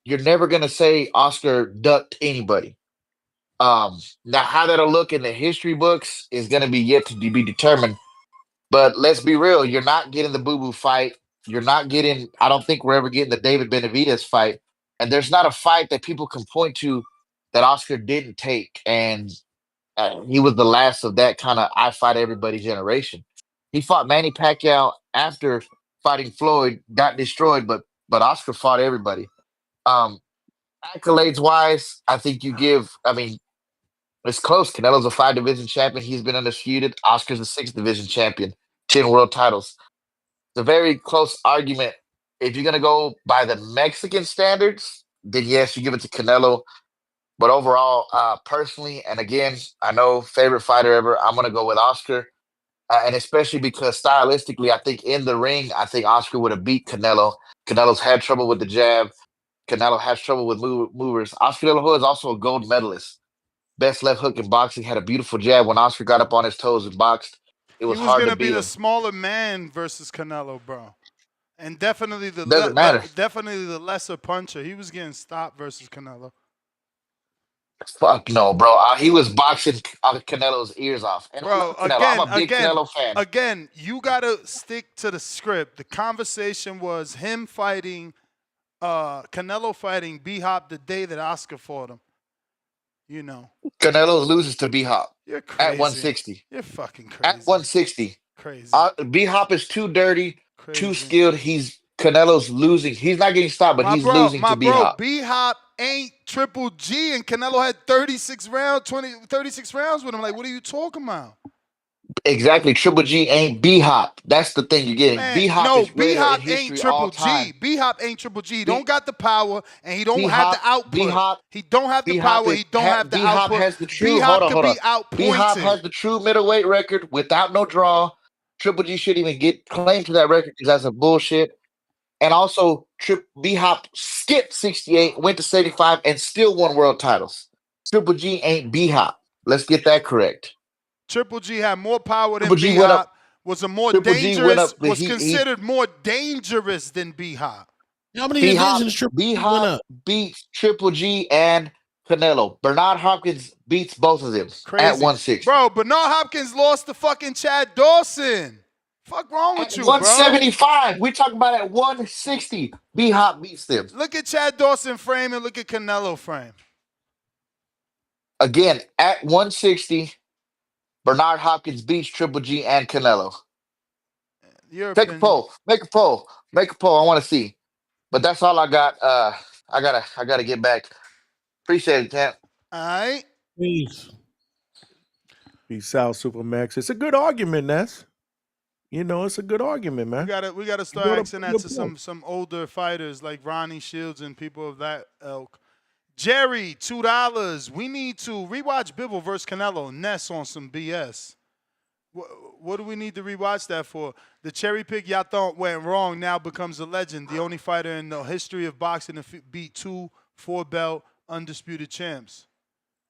G: never going to say Oscar ducked anybody. Now how that'll look in the history books is going to be yet to be determined. But let's be real, you're not getting the Boo Boo fight. You're not getting. I don't think we're ever getting the David Benavidez fight. And there's not a fight that people can point to that Oscar didn't take. And he was the last of that kind of I fight everybody generation. He fought Manny Pacquiao after fighting Floyd, got destroyed, but Oscar fought everybody. Accolades wise, I think you give. I mean, it's close. Canelo's a 5 division champion. He's been undisputed. Oscar's a 6 division champion, 10 world titles. It's a very close argument. If you're gonna go by the Mexican standards, then yes, you give it to Canelo. But overall, personally, and again, I know favorite fighter ever, I'm gonna go with Oscar, and especially because stylistically, I think in the ring, I think Oscar would have beat Canelo. Canelo's had trouble with the jab. Canelo has trouble with movers. Oscar De La Hoya is also a gold medalist. Best left hook in boxing. Had a beautiful jab. When Oscar got up on his toes and boxed, it
M: He
G: was
M: was
G: hard to
M: gonna be
G: beat
M: the
G: him.
M: smaller man versus Canelo, bro, and definitely
G: Doesn't matter.
M: definitely the lesser puncher. He was getting stopped versus Canelo.
G: Fuck no, bro. He was boxing Canelo's ears off. And I
M: Bro,
G: love Canelo. I'm a big Canelo fan.
M: Again, you gotta stick to the script. The conversation was him fighting, Canelo fighting B Hop the day that Oscar fought him. You know,
G: Canelo loses to B Hop
M: you're crazy.
G: at 160.
M: You're fucking crazy.
G: At 160.
M: Crazy.
G: B Hop is too dirty,
M: Crazy.
G: too skilled. Canelo's losing. He's not getting stopped, but he's losing to B Hop.
M: B Hop ain't Triple G, and Canelo had 36 rounds with him. Like, what are you talking about?
G: Exactly. Triple G ain't B Hop. That's the thing you're getting. B Hop is
M: B
G: greater
M: Hop
G: in history
M: ain't
G: all
M: Triple
G: time.
M: G. B Hop ain't Triple G. He don't got the power, and he don't have the output.
G: B-Hop,
M: he don't have the power. He don't have the
G: B-Hop
M: output.
G: has the true.
M: B-Hop
G: Hold
M: could
G: on.
M: be outpointed.
G: B-Hop has the true middleweight record without no draw. Triple G shouldn't even get claimed to that record because that's a bullshit. And also, B-Hop skipped 68, went to 75, and still won world titles. Triple G ain't B-Hop. Let's get that correct.
M: Triple G had more power than
G: Triple G went up.
M: B-Hop, was a more
G: Triple G went
M: dangerous,
G: up.
M: was considered more dangerous than B-Hop.
P: How many
G: B-Hop,
P: divisions Triple G went
G: B-Hop
P: up?
G: beats Triple G and Canelo. Bernard Hopkins beats both of them at
M: Crazy.
G: 160.
M: Bro, Bernard Hopkins lost to fucking Chad Dawson. Fuck wrong with
G: At
M: you, bro?
G: 175. We're talking about at 160. B-Hop beats them.
M: Look at Chad Dawson frame and look at Canelo frame.
G: Again, at 160, Bernard Hopkins beats Triple G and Canelo. Take a poll. Make a poll. Make a poll. I want to see. But that's all I got. I gotta get back. Appreciate it, champ.
M: All right.
L: Peace. Peace out, Supermax. It's a good argument, Ness. You know, it's a good argument, man.
M: We gotta start asking that to some older fighters like Ronnie Shields and people of that ilk. Jerry, $2. We need to rewatch Bivol versus Canelo. Ness on some BS. What do we need to rewatch that for? The cherry pick y'all thought went wrong now becomes a legend. The only fighter in the history of boxing to beat 2 4-belt undisputed champs.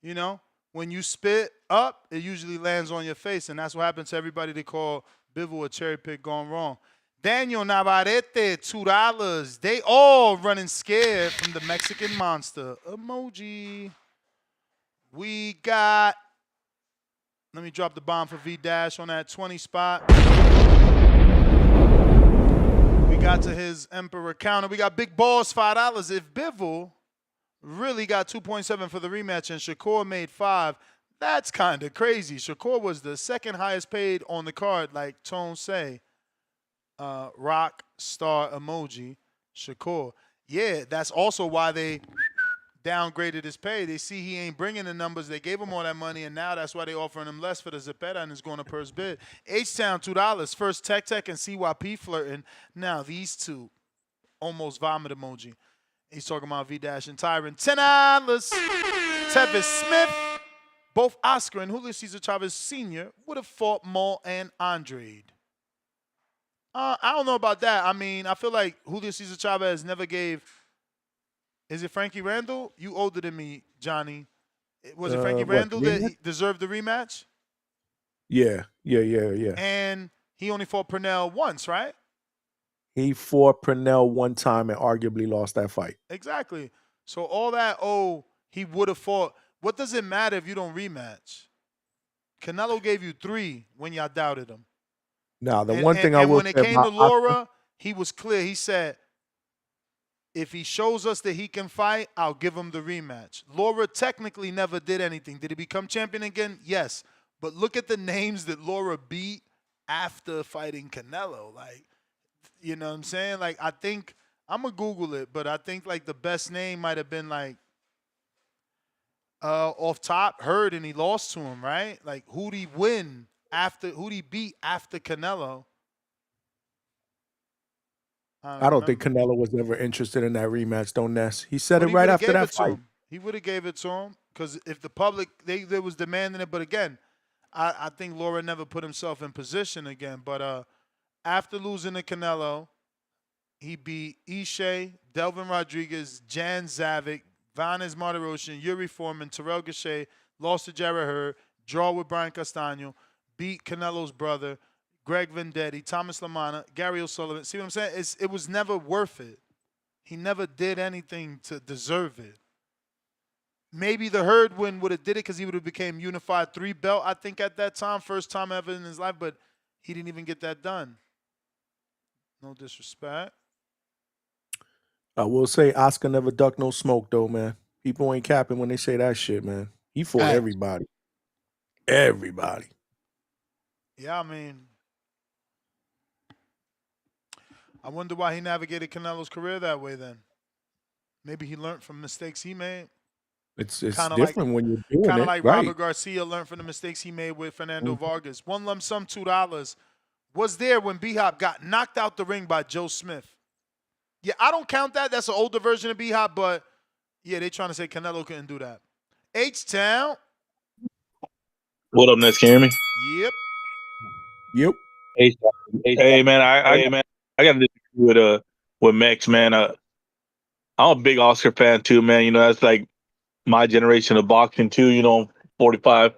M: You know, when you spit up, it usually lands on your face, and that's what happens to everybody they call Bivol a cherry pick gone wrong. Daniel Navarrete, $2. They all running scared from the Mexican monster. Emoji. We got... Let me drop the bomb for V-Dash on that 20 spot. We got to his Emperor counter. We got Big Balls, $5. If Bivol really got 2.7 for the rematch and Shakur made 5, that's kind of crazy. Shakur was the second highest paid on the card, like Tone say. Rock star emoji, Shakur. Yeah, that's also why they downgraded his pay. They see he ain't bringing the numbers. They gave him all that money, and now that's why they offering him less for the Zepeda, and it's going to purse bid. H-Town, $2. First Tech and CYP flirting. Now these two. Almost vomit emoji. He's talking about V-Dash and Tyron. $10. Tevin Smith. Both Oscar and Julio Cesar Chavez Sr. would have fought Maul and Andrade. I don't know about that. I mean, I feel like Julio Cesar Chavez never gave... Is it Frankie Randall? You older than me, Johnny. Was it Frankie Randall that deserved the rematch?
L: Yeah.
M: And he only fought Pernell once, right?
L: He fought Pernell one time and arguably lost that fight.
M: Exactly. So all that, he would have fought. What does it matter if you don't rematch? Canelo gave you 3 when y'all doubted him.
L: Now, the one thing I will say
M: when it came to Laura, he was clear. He said, if he shows us that he can fight, I'll give him the rematch. Laura technically never did anything. Did he become champion again? Yes. But look at the names that Laura beat after fighting Canelo. Like, you know what I'm saying? Like, I think, I'm going to Google it, but I think, like, the best name might have been, like, off top, Hurd, and he lost to him, right? Like, who'd he beat after Canelo?
L: I don't think Canelo was ever interested in that rematch, don't Ness? He said it right after that fight.
M: He would have gave it to him because if the public, they was demanding it. But again, I think Laura never put himself in position again. But after losing to Canelo, he beat Ishe, Delvin Rodriguez, Jan Zavic, Vanes Martirosyan, Yuri Foreman, Terrell Gachet, lost to Jared Hurd, draw with Brian Castaño, beat Canelo's brother, Greg Vendetti, Thomas Lamana, Gary O'Sullivan. See what I'm saying? It was never worth it. He never did anything to deserve it. Maybe the Hurd win would have did it because he would have became unified 3-belt, I think, at that time. First time ever in his life, but he didn't even get that done. No disrespect.
L: I will say Oscar never ducked no smoke, though, man. People ain't capping when they say that shit, man. He fought everybody. Everybody.
M: Yeah, I mean, I wonder why he navigated Canelo's career that way then. Maybe he learned from mistakes he made.
L: It's different when you're doing it.
M: Kind of like
L: right.
M: Robert Garcia learned from the mistakes he made with Fernando Vargas. One lump sum, $2. Was there when B-Hop got knocked out the ring by Joe Smith. Yeah, I don't count that. That's an older version of B-Hop, but yeah, they trying to say Canelo couldn't do that. H-Town.
O: What up, Ness? Can you hear me?
M: Yep.
O: Hey, man, I got to disagree with Max, man. I'm a big Oscar fan too, man. You know, that's like my generation of boxing too. You know, I'm 45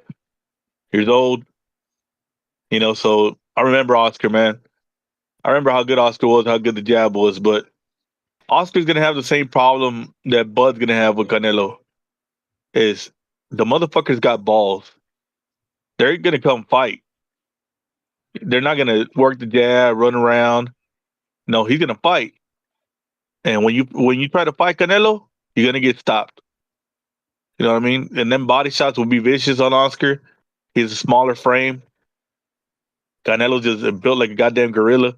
O: years old. You know, so I remember Oscar, man. I remember how good Oscar was, how good the jab was, but Oscar's gonna have the same problem that Bud's gonna have with Canelo. Is the motherfuckers got balls. They're gonna come fight. They're not gonna work the jab, run around. No, he's gonna fight. And when you try to fight Canelo, you're gonna get stopped. You know what I mean? And then body shots will be vicious on Oscar. He's a smaller frame. Canelo just built like a goddamn gorilla.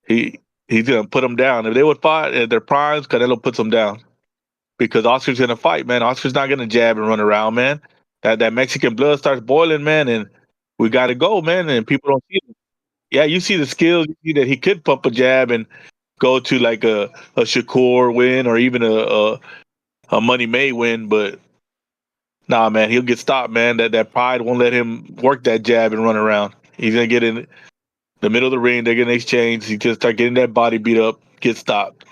O: He's gonna put him down. If they would fight at their primes, Canelo puts them down. Because Oscar's gonna fight, man. Oscar's not gonna jab and run around, man. That Mexican blood starts boiling, man, and we gotta go, man. And people don't see it. Yeah, you see the skills, you see that he could pump a jab and go to like a Shakur win or even a Money May win, but nah, man, he'll get stopped, man. That pride won't let him work that jab and run around. He's gonna get in the middle of the ring. They're gonna exchange. He just start getting that body beat up, get stopped.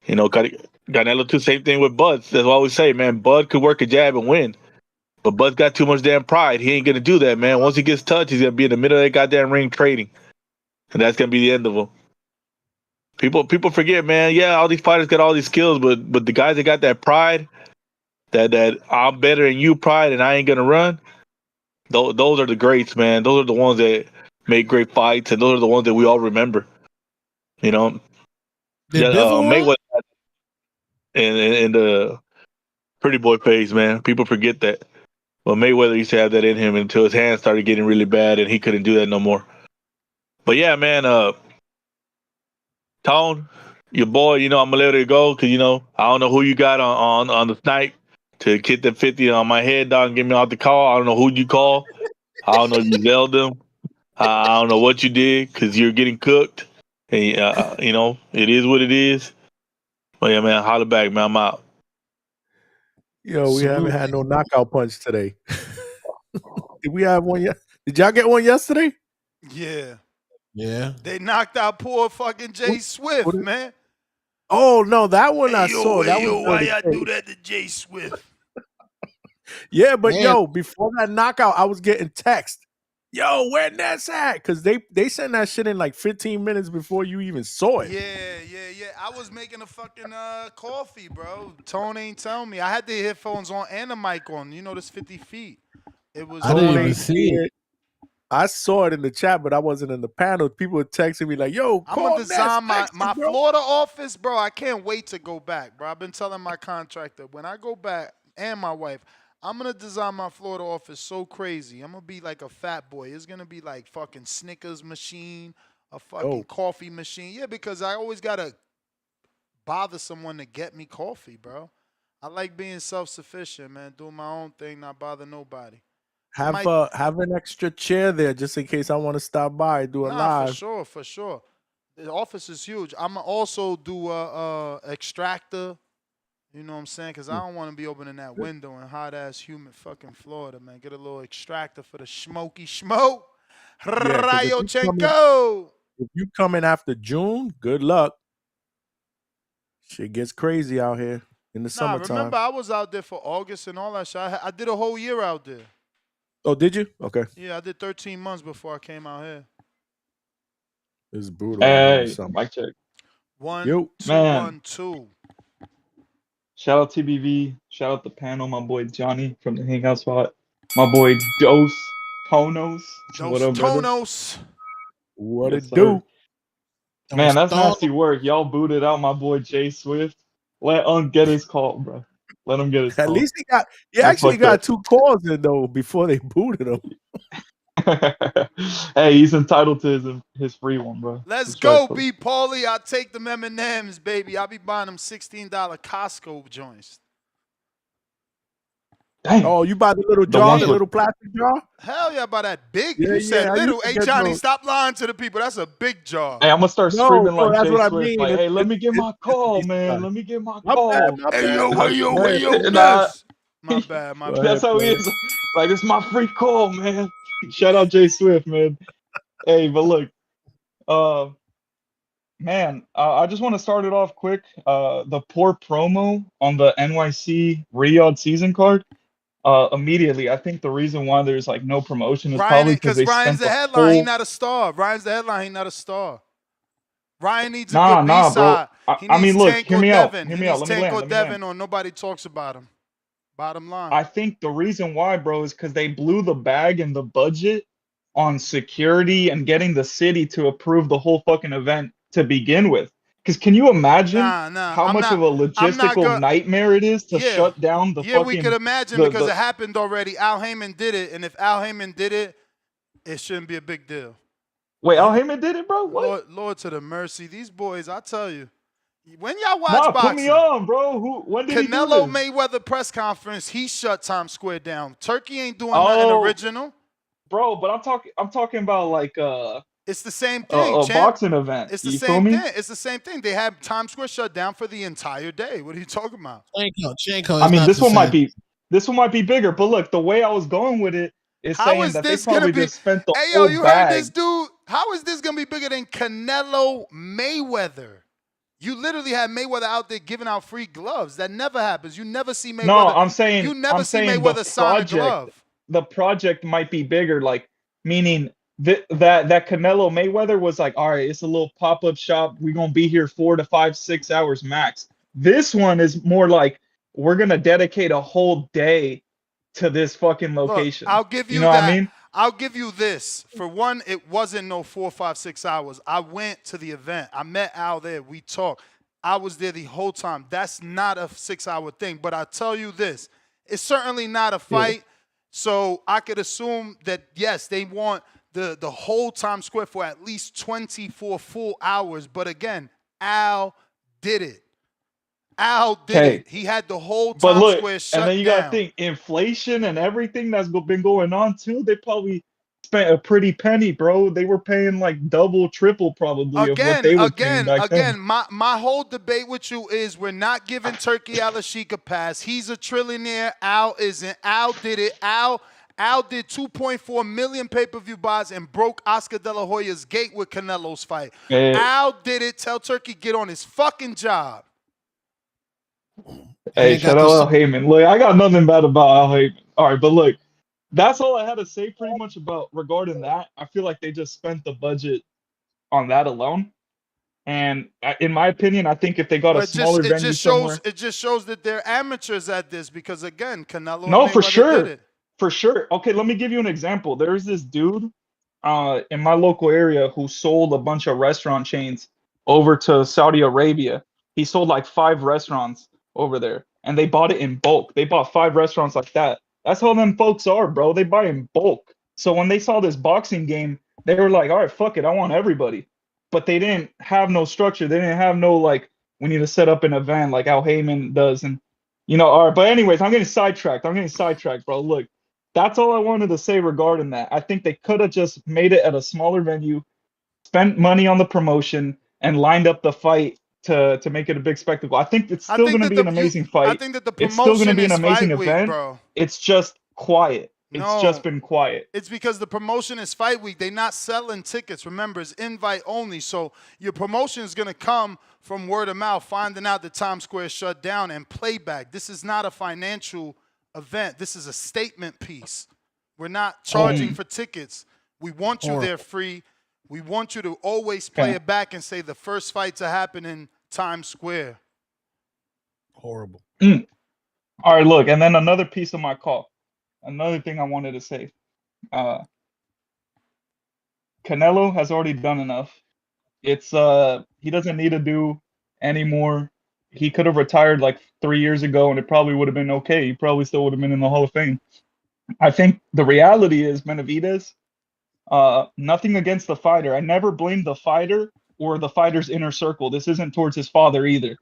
O: You know, Canelo too. Same thing with Bud. That's what I always say, man. Bud could work a jab and win, but Bud's got too much damn pride. He ain't gonna do that, man. Once he gets touched, he's gonna be in the middle of that goddamn ring trading, and that's gonna be the end of him. People forget, man. Yeah, all these fighters got all these skills, but the guys that got that pride, that I'm better than you pride, and I ain't gonna run. Those are the greats, man. Those are the ones that make great fights, and those are the ones that we all remember. You know, Mayweather in the pretty boy phase, man. People forget that. Well, Mayweather used to have that in him until his hands started getting really bad, and he couldn't do that no more. But yeah, man. Tone, your boy. You know, I'm gonna let it go because I don't know who you got on the snipe to get the 50 on my head, dog, and get me out the call. I don't know who you call. I don't know if you yelled them. I don't know what you did because you're getting cooked. And, it is what it is. But yeah, man, holler back, man. I'm out.
L: Yo, we haven't had no knockout punch today. Did we have one yet? Did y'all get one yesterday?
M: Yeah.
P: Yeah.
M: They knocked out poor fucking Jay Swift, man.
L: Oh no, that one I saw. That was
M: why y'all do that to Jay Swift?
L: Yeah, but yo, before that knockout, I was getting text. Yo, where Ness at? Because they sent that shit in like 15 minutes before you even saw it.
M: Yeah. I was making a fucking coffee, bro. Tone ain't telling me. I had the headphones on and the mic on. You know, this 50 feet. It was.
P: I didn't even see it.
L: I saw it in the chat, but I wasn't in the panel. People were texting me like, yo,
M: I'm going to design my Florida office, bro. I can't wait to go back, bro. I've been telling my contractor, when I go back, and my wife, I'm going to design my Florida office so crazy. I'm going to be like a fat boy. It's going to be like fucking Snickers machine, a fucking coffee machine. Yeah, because I always got to bother someone to get me coffee, bro. I like being self-sufficient, man. Doing my own thing, not bother nobody.
L: Have an extra chair there just in case I want to stop by and do a live.
M: For sure. The office is huge. I'm going to also do a extractor. You know what I'm saying? Because I don't want to be opening that window in hot-ass, humid fucking Florida, man. Get a little extractor for the smoky smoke. Rayochenko.
L: If you come in after June, good luck. Shit gets crazy out here in the summertime.
M: Remember, I was out there for August and all that shit. I did a whole year out there.
L: Oh, did you? Okay.
M: Yeah, I did 13 months before I came out here.
L: It's brutal.
N: Hey, mic check.
M: 1, 2,
N: man.
M: 1, 2.
N: Shout out TBV. Shout out the panel. My boy Johnny from the Hangout Spot. My boy Dos Tonos. What up, brother?
M: Tonos.
L: What it do?
N: Man, that's nasty work. Y'all booted out my boy Jay Swift. Let get his call, bro. Let him get his call.
L: At least he actually got 2 calls in though before they booted him.
N: Hey, he's entitled to his free one, bro.
M: Let's go, B. Paulie. I'll take them M&Ms, baby. I'll be buying them $16 Costco joints.
N: Dang.
L: Oh, you buy the little jar, the little plastic jar?
M: Hell yeah, buy that big.
L: Yeah,
M: you said little. Hey, Johnny,
L: those.
M: stop lying to the people. That's a big jar.
N: Hey, I'm gonna start screaming like
L: that's
N: Jay
L: what I
N: Swift.
L: mean.
N: Like, hey, let me get my call, man. Let me get my call.
M: Hey, yo,
N: Nah,
M: My bad.
N: That's how he is. Like, it's my free call, man. Shout out Jay Swift, man. Hey, but look, man, I just want to start it off quick. The poor promo on the NYC Riyadh season card. immediately. I think the reason why there's like no promotion is
M: Ryan,
N: probably because
M: because
N: they
M: Ryan's
N: spent
M: the
N: the
M: headline. He
N: whole.
M: not a star. Ryan's the headline. He not a star. Ryan needs a
N: Nah,
M: good B
N: nah, bro.
M: side. He
N: I
M: needs
N: mean, look,
M: Tank
N: hear
M: or
N: me out.
M: Devin.
N: Hear
M: He
N: me out.
M: needs
N: Let me
M: Tank
N: land.
M: or
N: Let me land.
M: Devin, or nobody talks about him. Bottom line.
N: I think the reason why, bro, is because they blew the bag and the budget on security and getting the city to approve the whole fucking event to begin with. Because can you imagine
M: Nah.
N: how much of a
M: I'm not
N: logistical
M: good.
N: nightmare it is to
M: Yeah.
N: shut down the
M: Yeah, we could
N: fucking
M: imagine because
N: the
M: it happened already. Al Heyman did it, and if Al Heyman did it, it shouldn't be a big deal.
N: Wait, Al Heyman did it, bro? What?
M: Lord to the mercy. These boys, I tell you. When y'all watch
N: Nah, put me
M: boxing,
N: on, bro. When did he do
M: Canelo
N: this?
M: Mayweather press conference, he shut Times Square down. Turkey ain't doing nothing
N: Oh,
M: original.
N: bro, but I'm talking about like
M: It's the same thing,
N: a
M: champ.
N: boxing event.
M: It's the
N: You feel
M: same
N: me?
M: thing. It's the same thing. They had Times Square shut down for the entire day. What are you talking about?
P: Chenko
N: I
P: is
N: mean,
P: not the same.
N: this one might be bigger, but look, the way I was going with it is
M: How
N: saying
M: is
N: that they
M: this gonna
N: probably
M: be?
N: just spent the
M: Hey yo,
N: whole
M: you heard this
N: bag.
M: dude? How is this gonna be bigger than Canelo Mayweather? You literally had Mayweather out there giving out free gloves. That never happens. You never see Mayweather.
N: No,
M: You never see
N: the
M: Mayweather sign a glove.
N: project might be bigger, like meaning that Canelo Mayweather was like, all right, it's a little pop-up shop. We're gonna be here 4 to 5, 6 hours max. This one is more like we're gonna dedicate a whole day to this fucking
M: Look,
N: location.
M: I'll give
N: You
M: you
N: know what I
M: that.
N: mean?
M: I'll give you this. For one, it wasn't no 4, 5, 6 hours. I went to the event. I met Al there. We talked. I was there the whole time. That's not a 6-hour thing. But I tell you this, it's certainly not a fight. So I could assume that, yes, they want the whole Times Square for at least 24 full hours. But again, Al did it. Al did it. He had the whole
N: But
M: Times
N: look,
M: Square
N: and
M: shut
N: then you
M: down.
N: gotta think inflation and everything that's been going on too. They probably spent a pretty penny, bro. They were paying like double, triple probably of what they were paying back then.
M: My whole debate with you is we're not giving Turkey Al-Ashik a pass. He's a trillionaire. Al isn't. Al did it. Al did 2.4 million pay-per-view buys and broke Oscar De La Hoya's gate with Canelo's fight. Al did it. Tell Turkey get on his fucking job.
N: Hey, shout out Al Heyman. Look, I got nothing bad about Al Heyman. All right, but look, that's all I had to say pretty much about regarding that. I feel like they just spent the budget on that alone. And in my opinion, I think if they got a smaller venue somewhere.
M: It just shows that they're amateurs at this because, again, Canelo
N: No,
M: and
N: for
M: Mayweather
N: sure.
M: did it.
N: For sure. Okay, let me give you an example. There's this dude in my local area who sold a bunch of restaurant chains over to Saudi Arabia. He sold like 5 restaurants over there, and they bought it in bulk. They bought 5 restaurants like that. That's how them folks are, bro. They buy in bulk. So when they saw this boxing game, they were like, all right, fuck it. I want everybody. But they didn't have no structure. They didn't have no, like, we need to set up an event like Al Heyman does. And, you know, all right. But anyways, I'm getting sidetracked, bro. Look, that's all I wanted to say regarding that. I think they could have just made it at a smaller venue, spent money on the promotion, and lined up the fight to make it a big spectacle. I think it's still going to be an amazing fight.
M: I think that the
N: It's still going to
M: promotion
N: be an
M: is
N: amazing
M: fight week,
N: event.
M: bro.
N: It's just quiet.
M: No.
N: It's just been quiet.
M: It's because the promotion is fight week. They're not selling tickets. Remember, it's invite only. So your promotion is going to come from word of mouth, finding out that Times Square is shut down and playback. This is not a financial event. This is a statement piece. We're not charging for tickets. We want you there free. We want you to always play it back and say the first fight to happen in Times Square.
P: Horrible.
N: All right, look, and then another piece of my call. Another thing I wanted to say. Canelo has already done enough. It's he doesn't need to do any more. He could have retired like 3 years ago and it probably would have been okay. He probably still would have been in the Hall of Fame. I think the reality is Benavidez, nothing against the fighter. I never blamed the fighter or the fighter's inner circle. This isn't towards his father either.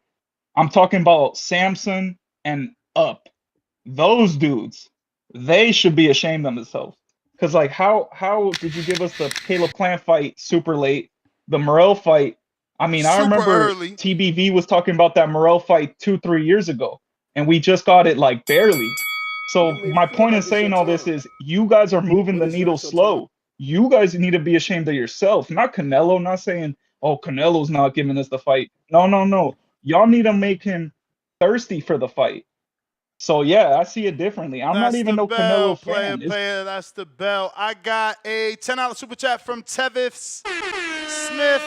N: I'm talking about Samson and up. Those dudes, they should be ashamed of themselves. Because, like, how did you give us the Caleb Plant fight super late? The Morrell fight, I mean, I remember TBV was talking about that Morrell fight 2-3 years ago, and we just got it, like, barely. So my point in saying all this is you guys are moving the needle slow. You guys need to be ashamed of yourself, not Canelo, not saying, oh, Canelo's not giving us the fight. No. Y'all need to make him thirsty for the fight. So yeah, I see it differently. I'm not even no Canelo fan.
M: Player, that's the bell. I got a $10 super chat from Tevith Smith.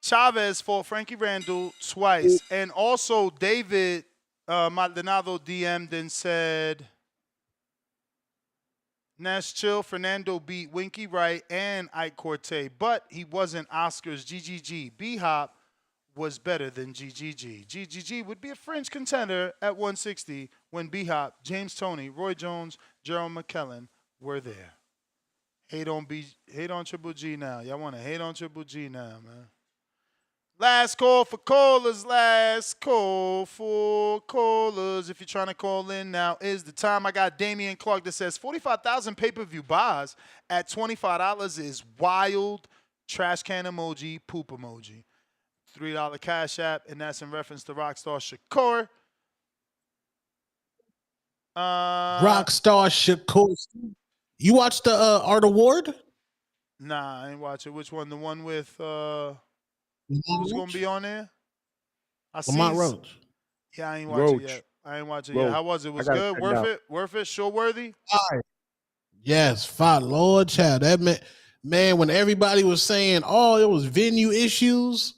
M: Chavez fought Frankie Randall twice. And also David Maldonado DM'd and said, Nash chill, Fernando beat Winky Wright and Ike Corte, but he wasn't Oscar's GGG. B-Hop was better than GGG. GGG would be a fringe contender at 160 when B-Hop, James Toney, Roy Jones, Gerald McKellen were there. Hate on Triple G now. Y'all want to hate on Triple G now, man. Last call for callers. Last call for callers. If you're trying to call in, now is the time. I got Damian Clark that says 45,000 pay-per-view buys at $25 is wild. Trash can emoji, poop emoji. $3 Cash App, and that's in reference to Rockstar Shakur.
P: Rockstar Shakur. You watched the Art Award?
M: Nah, I ain't watching. Which one? The one with who's gonna be on there?
P: Lamont Roach.
M: Yeah, I ain't watching yet. I ain't watching yet. How was it? Was good? Worth it? Worth it? Show worthy?
P: Yes, Father Lord child. That man, when everybody was saying, oh, it was venue issues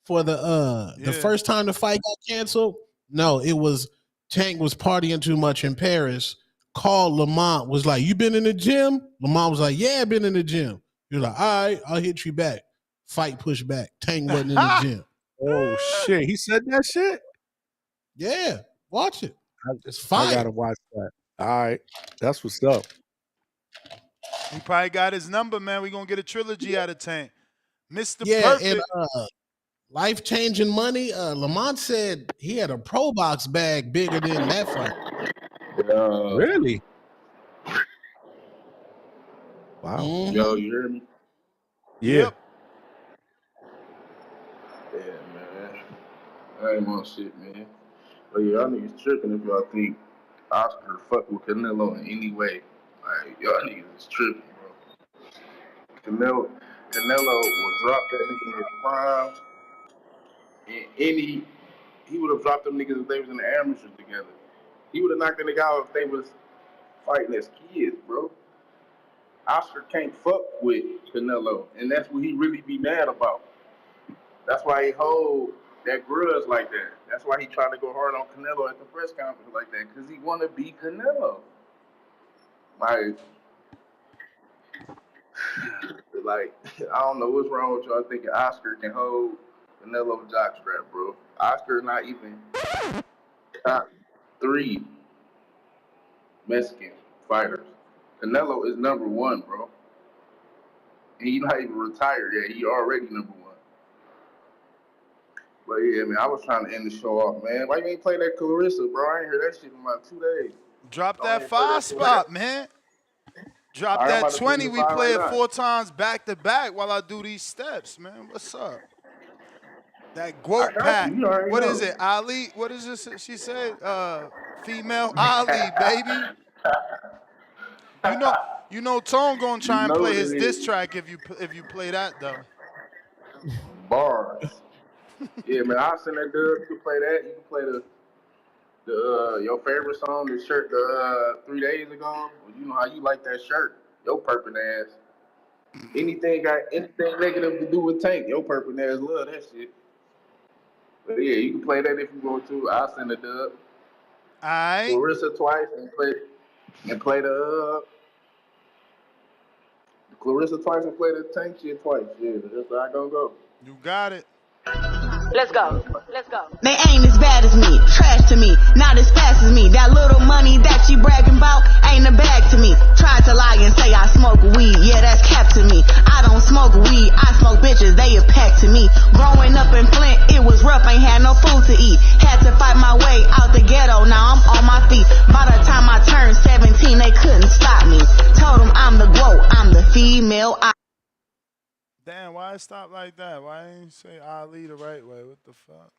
P: for the first time the fight got canceled. No, it was Tank was partying too much in Paris. Called Lamont, was like, you been in the gym? Lamont was like, yeah, I've been in the gym. You're like, all right, I'll hit you back. Fight pushed back. Tank wasn't in the gym.
L: Oh shit! He said that shit.
P: Yeah, watch it. It's fire.
L: I gotta watch that. All right, that's what's up.
M: He probably got his number, man. We gonna get a trilogy out of Tank. Mr.
P: Yeah,
M: Perfect.
P: and life-changing money. Lamont said he had a Pro Box bag bigger than that fight.
L: Really? Wow.
P: Mm-hmm.
C: Yo, you hear me?
L: Yeah.
M: Yep.
C: Yeah, man. I ain't on shit, man. But yeah, y'all niggas tripping if y'all think Oscar fuck with Canelo in any way. Like, y'all niggas is tripping, bro. Canelo will drop that nigga in his prime. And he would have dropped them niggas if they was in the amateurs together. He would have knocked the nigga out if they was fighting as kids, bro. Oscar can't fuck with Canelo, and that's what he really be mad about. That's why he hold that grudge like that. That's why he tried to go hard on Canelo at the press conference like that, because he want to be Canelo. Like, I don't know what's wrong with y'all thinking Oscar can hold Canelo jockstrap, bro. Oscar not even top 3 Mexican fighters. Canelo is number 1, bro. And he's not even retired yet. He already number 1. But yeah, man, I was trying to end the show off, man. Why you ain't play that Clarissa, bro? I ain't heard that shit in about 2 days.
M: Drop that 5 spot, man. Drop that 20. We play it 4 times back to back while I do these steps, man. What's up? That Guote pack. What is it? Ali? What is this? She said, female Ali, baby. You know, Tone gonna try and play his diss track if you play that though.
C: Bars. Yeah, man. I'll send that dude. You can play that. You can play the your favorite song, the shirt, 3 days ago. Well, you know how you like that shirt. Your purple ass. Anything negative to do with Tank, your purple ass love that shit. But yeah, you can play that if you want to. I'll send a dub.
M: Alright.
C: Clarissa twice and play the Clarissa twice and play the Tank shit twice. Yeah, that's how I gonna go.
M: You got it.
V: Let's go. Let's go. They ain't as bad as me, trash to me, not as fast as me. That little money that you bragging about ain't a bag to me. Tried to lie and say I smoke weed, yeah, that's cap to me. I don't smoke weed, I smoke bitches, they a pack to me. Growing up in Flint, it was rough, ain't had no food to eat. Had to fight my way out the ghetto, now I'm on my feet. By the time I turned 17, they couldn't stop me. Told them I'm the GOAT, I'm the female.
M: Damn, why it stop like that? Why ain't you say Ali the right way? What the fuck?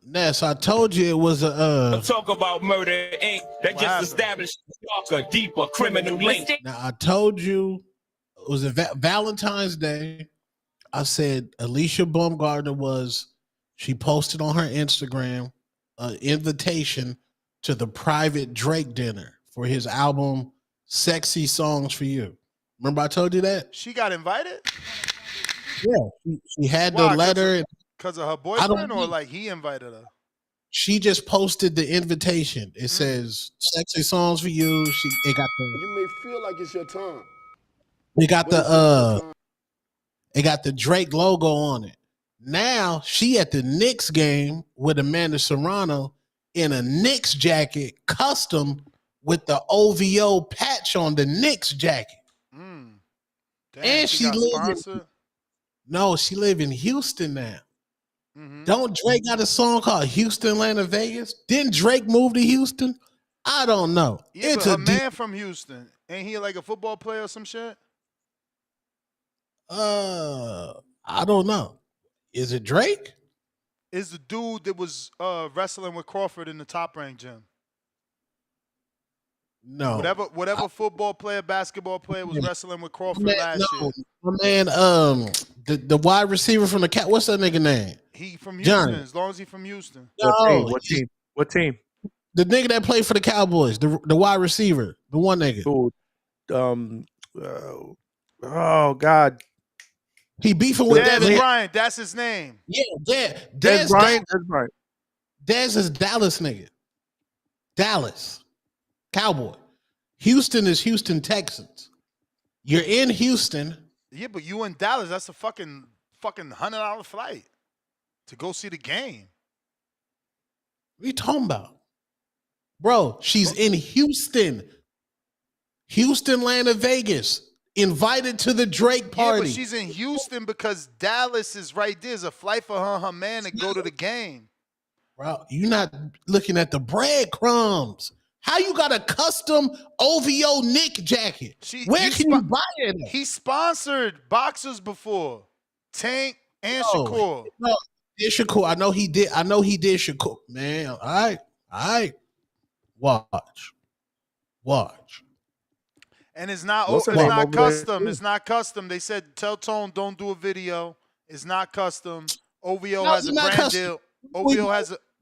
P: Ness, I told you it was a
K: Talk about Murder Inc. That just established a darker, deeper criminal link.
P: Now I told you it was a Valentine's Day. I said Alicia Baumgartner she posted on her Instagram an invitation to the private Drake dinner for his album Sexy Songs for You. Remember I told you that?
M: She got invited?
P: Yeah. She had
M: Why?
P: the letter.
M: Because of her
P: I don't
M: boyfriend, or
P: know.
M: like he invited her?
P: She just posted the invitation. It says "Sexy Songs for You." It got
J: You may feel like it's your time.
P: it got
J: But it's not your
P: the
J: time.
P: it got the Drake logo on it. Now she at the Knicks game with Amanda Serrano in a Knicks jacket, custom with the OVO patch on the Knicks jacket.
M: Damn,
P: And
M: she got sponsored?
P: she live in Houston now.
M: Mm-hmm.
P: Don't Drake got a song called Houston, Atlanta, Vegas? Didn't Drake move to Houston? I don't know.
M: Yeah,
P: It's
M: but
P: a
M: her man from Houston. Ain't he like a football player or some shit?
P: I don't know. Is it Drake?
M: Is the dude that was wrestling with Crawford in the Top Rank gym?
P: No.
M: Whatever football player, basketball player was wrestling with Crawford last year.
P: My man, the wide receiver from the Cat. What's that nigga name?
M: He from Houston.
P: Johnny.
M: As long as he from Houston.
L: What team?
P: The nigga that played for the Cowboys, the wide receiver, the one nigga.
L: Oh God.
P: He beefing with
M: Dez
P: Devin.
M: Bryant. That's his name.
P: Yeah,
L: Dez Bryant. Dez Bryant.
P: Dez is Dallas nigga. Dallas. Cowboy. Houston is Houston Texans. You're in Houston.
M: Yeah, but you in Dallas, that's a fucking $100 flight to go see the game.
P: What are you talking about? Bro, she's in Houston. Houston, Atlanta, Vegas. Invited to the Drake party.
M: Yeah, but she's in Houston because Dallas is right there. There's a flight for her and her man to go to the game.
P: Bro, you're not looking at the breadcrumbs. How you got a custom OVO Nick jacket? Where can you buy it?
M: He sponsored boxers before. Tank and Shakur.
P: No, Shakur. I know he did Shakur. Man, all right. Watch.
M: And it's not custom. It's not custom. They said tell Tone don't do a video. It's not custom. OVO has a brand deal.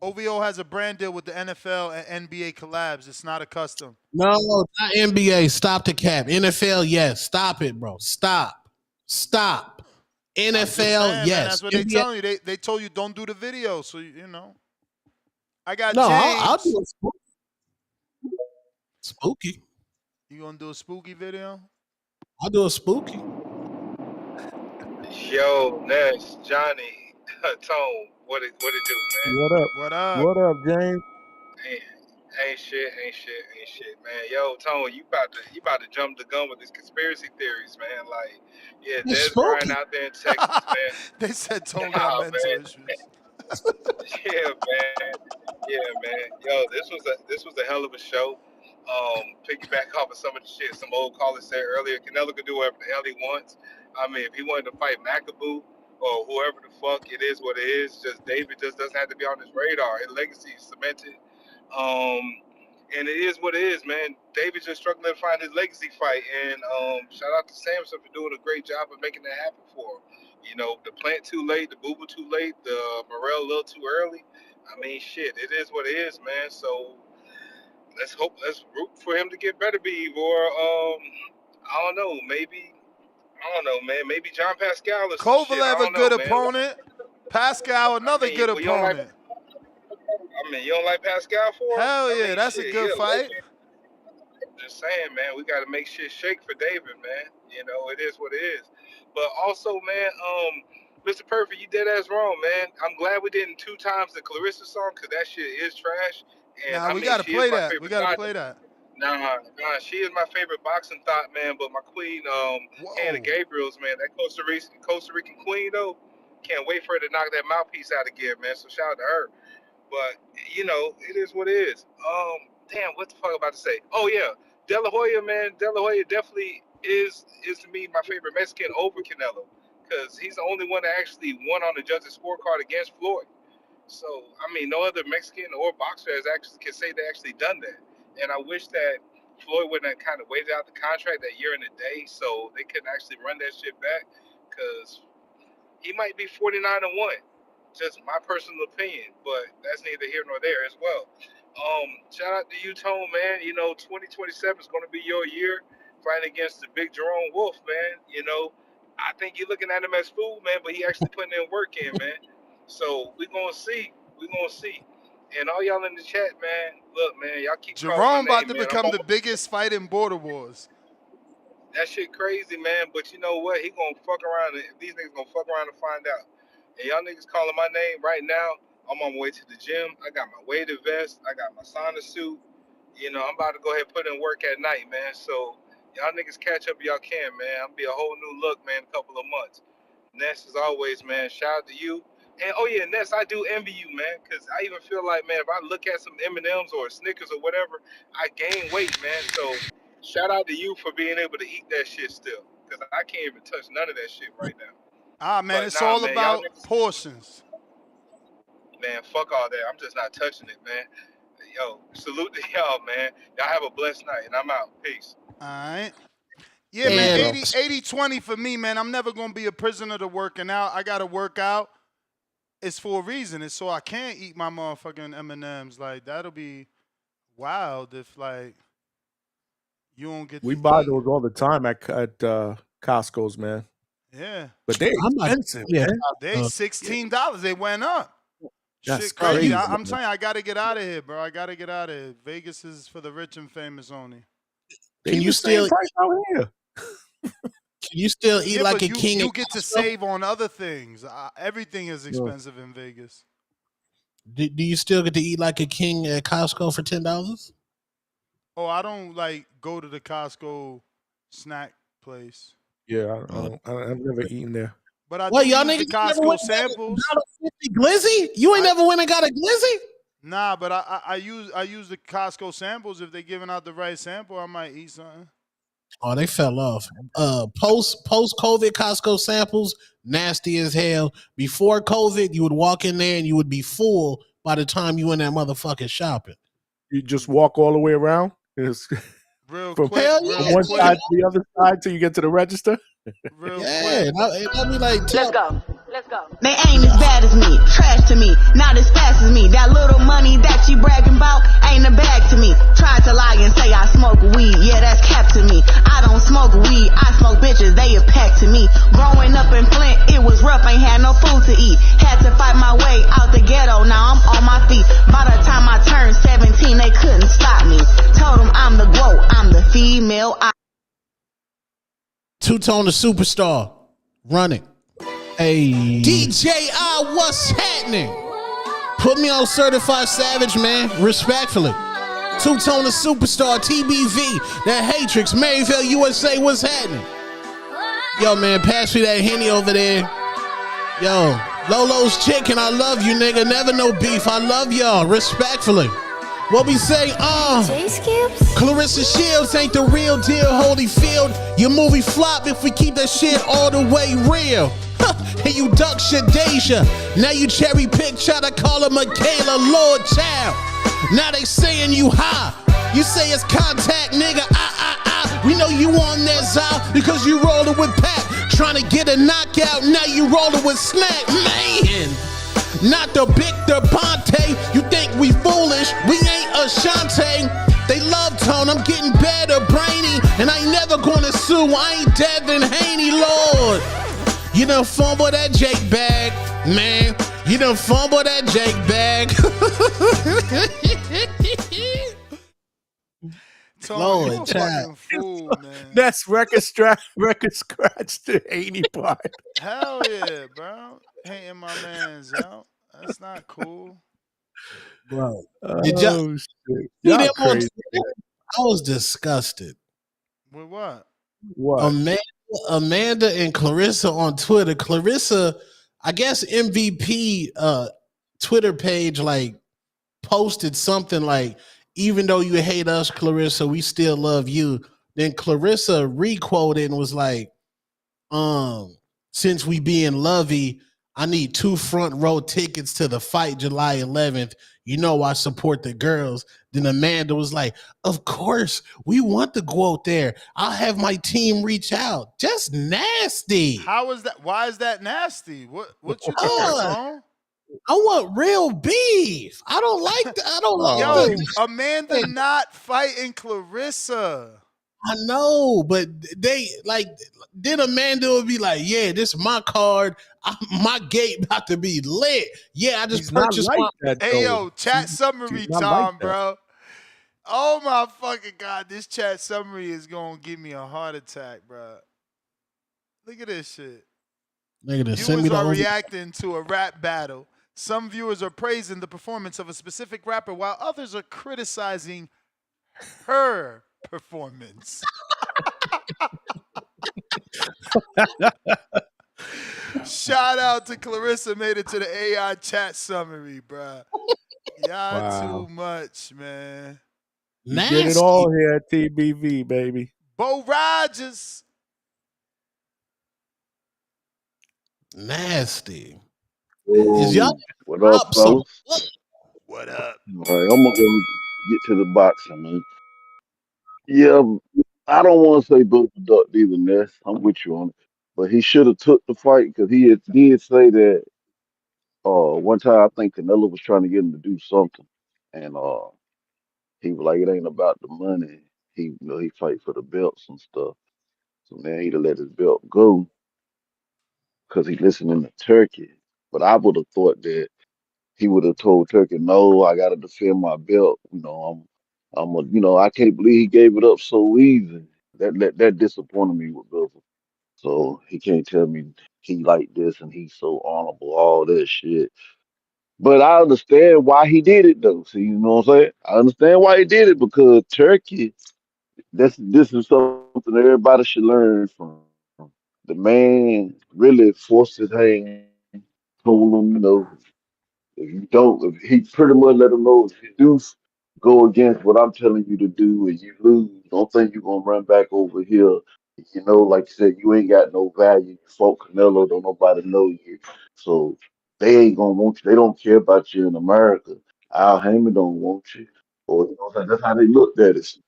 M: OVO has a brand deal with the NFL and NBA collabs. It's not a custom.
P: No, not NBA. Stop the cap. NFL, yes. Stop it, bro. Stop. NFL,
M: saying,
P: yes.
M: Man, that's what they telling you. They told you don't do the video. So you know. I got
P: no,
M: James.
P: I'll do a spooky.
M: You gonna do a spooky video?
P: I'll do a spooky.
E: Yo, Ness, Johnny, Tone, what it do, man?
M: What up?
L: What up, James?
E: Ain't shit, man. Yo, Tone, you about to jump the gun with these conspiracy theories, man. Like, yeah, there's Brian out there in Texas, man.
M: They said Tone got mental issues.
E: Yeah, man. Yo, this was a hell of a show. Piggyback off of some of the shit some old callers said earlier. Canelo could do whatever the hell he wants. I mean, if he wanted to fight Macaboo or whoever the fuck it is, what it is, just David just doesn't have to be on his radar. His legacy is cemented. And it is what it is, man. David's just struggling to find his legacy fight. And shout out to Samson for doing a great job of making that happen for him. You know, the Plant too late, the Booba too late, the Morel a little too early. I mean, shit, it is what it is, man. So let's root for him to get better, Beav, or I don't know, man. Maybe John Pascal or some shit.
M: Kovalev a good opponent. Pascal another good opponent.
E: You don't like Pascal for him?
M: Hell yeah, that's a good fight.
E: Just saying, man, we got to make shit shake for David, man. You know, it is what it is. But also, man, Mr. Perfect, you dead ass wrong, man. I'm glad we didn't 2 times the Clarissa song because that shit is trash. And
M: we gotta play that. We gotta play that.
E: Nah, she is my favorite boxing thought, man. But my queen, Hannah Gabriel's, man, that Costa Rican queen though, can't wait for her to knock that mouthpiece out again, man. So shout out to her. But you know, it is what it is. Damn, what the fuck I'm about to say? Oh yeah, De La Hoya, man. De La Hoya definitely is to me my favorite Mexican over Canelo because he's the only one that actually won on the judges' scorecard against Floyd. So I mean, no other Mexican or boxer can say they actually done that. And I wish that Floyd wouldn't have kind of waited out the contract that year and a day so they couldn't actually run that shit back because he might be 49-1. Just my personal opinion, but that's neither here nor there as well. Shout out to you, Tone, man. 2027 is going to be your year fighting against the big Jerome Wolf, man. I think you're looking at him as food, man, but he actually putting in work in, man. So we're going to see. We're going to see. And all y'all in the chat, man, look, man, y'all keep calling
M: Jerome
E: my
M: about
E: name,
M: to
E: man.
M: become the biggest fight in Border Wars.
E: That shit crazy, man. But you know what? He gonna fuck around. These niggas gonna fuck around and find out. And y'all niggas calling my name right now. I'm on my way to the gym. I got my weighted vest. I got my sauna suit. I'm about to go ahead and put in work at night, man. So y'all niggas catch up, y'all can, man. I'll be a whole new look, man. In a couple of months. Ness, as always, man. Shout out to you. And oh yeah, Ness, I do envy you, man. Cause I even feel like, man, if I look at some M&Ms or Snickers or whatever, I gain weight, man. So shout out to you for being able to eat that shit still. Cause I can't even touch none of that shit right now.
M: Man,
E: But
M: it's
E: nah,
M: all
E: man, y'all
M: about
E: niggas,
M: portions.
E: man, fuck all that. I'm just not touching it, man. Yo, salute to y'all, man. Y'all have a blessed night, and I'm out. Peace.
M: All right. Yeah, man,
P: And
M: 80-20 for me, man. I'm never going to be a prisoner to working out. I got to work out. It's for a reason. It's so I can't eat my motherfucking M&Ms. Like, that'll be wild if, like, you don't get
L: We
M: to
L: buy
M: eat.
L: those all the time at Costco's, man.
M: Yeah.
L: But they're expensive, man.
M: They $16. They went up.
L: That's
M: Shit crazy.
L: crazy.
M: I'm telling you, I got to get out of here, bro. I got to get out of here. Vegas is for the rich and famous only.
L: Can you still price out here?
P: Can you still eat like a king?
M: You get to save on other things. Everything is expensive in Vegas.
P: Do you still get to eat like a king at Costco for $10?
M: Oh, I don't like go to the Costco snack place.
L: Yeah, I've never eaten there.
M: But I
P: What,
M: do
P: y'all
M: use the
P: niggas never
M: Costco
P: went and got
M: samples.
P: a $1.50 glizzy? You ain't never went and got a glizzy?
M: Nah, but I use the Costco samples. If they giving out the right sample, I might eat something.
P: Oh, they fell off. Post COVID Costco samples, nasty as hell. Before COVID, you would walk in there and you would be full by the time you in that motherfucking shopping.
L: You just walk all the way around? From one side to the other side till you get to the register?
P: Yeah, I'll be like,
V: Let's go. Let's go. They ain't as bad as me, trash to me, not as fast as me. That little money that you bragging about ain't a bag to me. Tried to lie and say I smoke weed, yeah, that's cap to me. I don't smoke weed, I smoke bitches, they a pack to me. Growing up in Flint, it was rough, ain't had no food to eat. Had to fight my way out the ghetto, now I'm on my feet. By the time I turned 17, they couldn't stop me. Told them I'm the GOAT, I'm the female.
P: Two-Tone the superstar. Running. Hey. DJI, what's happening? Put me on Certified Savage, man. Respectfully. Two-Tone the superstar. TBV. That Hatrix. Maryville, USA, what's happening? Yo, man, pass me that Henny over there. Yo, Lolo's Chicken, I love you, nigga. Never no beef. I love y'all. Respectfully. What we say, Clarissa Shields ain't the real deal, Holyfield. Your movie flop if we keep that shit all the way real. And you duck Shadeja. Now you cherry pick, try to call her Michaela, Lord Child. Now they saying you high. You say it's contact, nigga. We know you on that Zal because you rollin' with Pat. Trying to get a knockout, now you rollin' with Snack. Man. Not the big DePonte. You think we foolish? We ain't Ashante. They love Tone. I'm getting better, brainy, and I ain't never gonna sue. I ain't Devin Haney, Lord. You done fumble that Jake bag, man. You done fumble that Jake bag.
M: Lord, child. Fool, man.
L: That's record scratch to Haney part.
M: Hell yeah, bro. Hating my man's out. That's not cool.
P: Bro.
L: Shit. Y'all crazy.
P: I was disgusted.
M: With what?
L: What?
P: Amanda and Clarissa on Twitter. Clarissa, I guess MVP Twitter page like posted something like, even though you hate us, Clarissa, we still love you. Then Clarissa requoted and was like, since we being lovey, I need 2 front row tickets to the fight July 11th. I support the girls. Then Amanda was like, of course, we want to go out there. I'll have my team reach out. Just nasty.
M: How is that? Why is that nasty? What you doing, Tone?
P: I want real beef. I don't like that. I don't like
M: Yo, Amanda not fighting Clarissa.
P: I know, but then Amanda would be like, yeah, this is my card. My gate about to be lit. Yeah, I just purchased
L: like
P: my.
L: that,
M: Hey,
L: though.
M: yo, chat summary
L: She's not
M: time,
L: like that.
M: bro. Oh, my fucking God. This chat summary is going to give me a heart attack, bro. Look at this shit.
P: Look at this. Send me
M: Viewers
P: the
M: are
P: over-
M: reacting to a rap battle. Some viewers are praising the performance of a specific rapper, while others are criticizing her performance. Shout out to Clarissa, made it to the AI chat summary, bruh. Y'all too much, man.
L: You get it all here at TBV, baby.
M: Bo Rogers.
P: Nasty.
F: Is y'all what up, fellas?
M: What up?
F: All right, I'm gonna go get to the boxing, man. Yeah, I don't want to say Bill Duck either, Ness. I'm with you on it, but he should have took the fight because he did say that. One time I think Canelo was trying to get him to do something, and he was like, "It ain't about the money. He fight for the belts and stuff." So now he'd have let his belt go because he listening to Turkey. But I would have thought that he would have told Turkey, "No, I got to defend my belt. I can't believe he gave it up so easy." That disappointed me with Bivol. So he can't tell me he like this and he's so honorable, all that shit. But I understand why he did it though. See, you know what I'm saying? I understand why he did it because Turkey. This is something everybody should learn from. The man really forced his hand, told him, if you don't, if he pretty much let him know if you do go against what I'm telling you to do and you lose, don't think you're gonna run back over here. Like you said, you ain't got no value. You fought Canelo, don't nobody know you. So they ain't gonna want you. They don't care about you in America. Al Heyman don't want you. Or that's how they looked at it.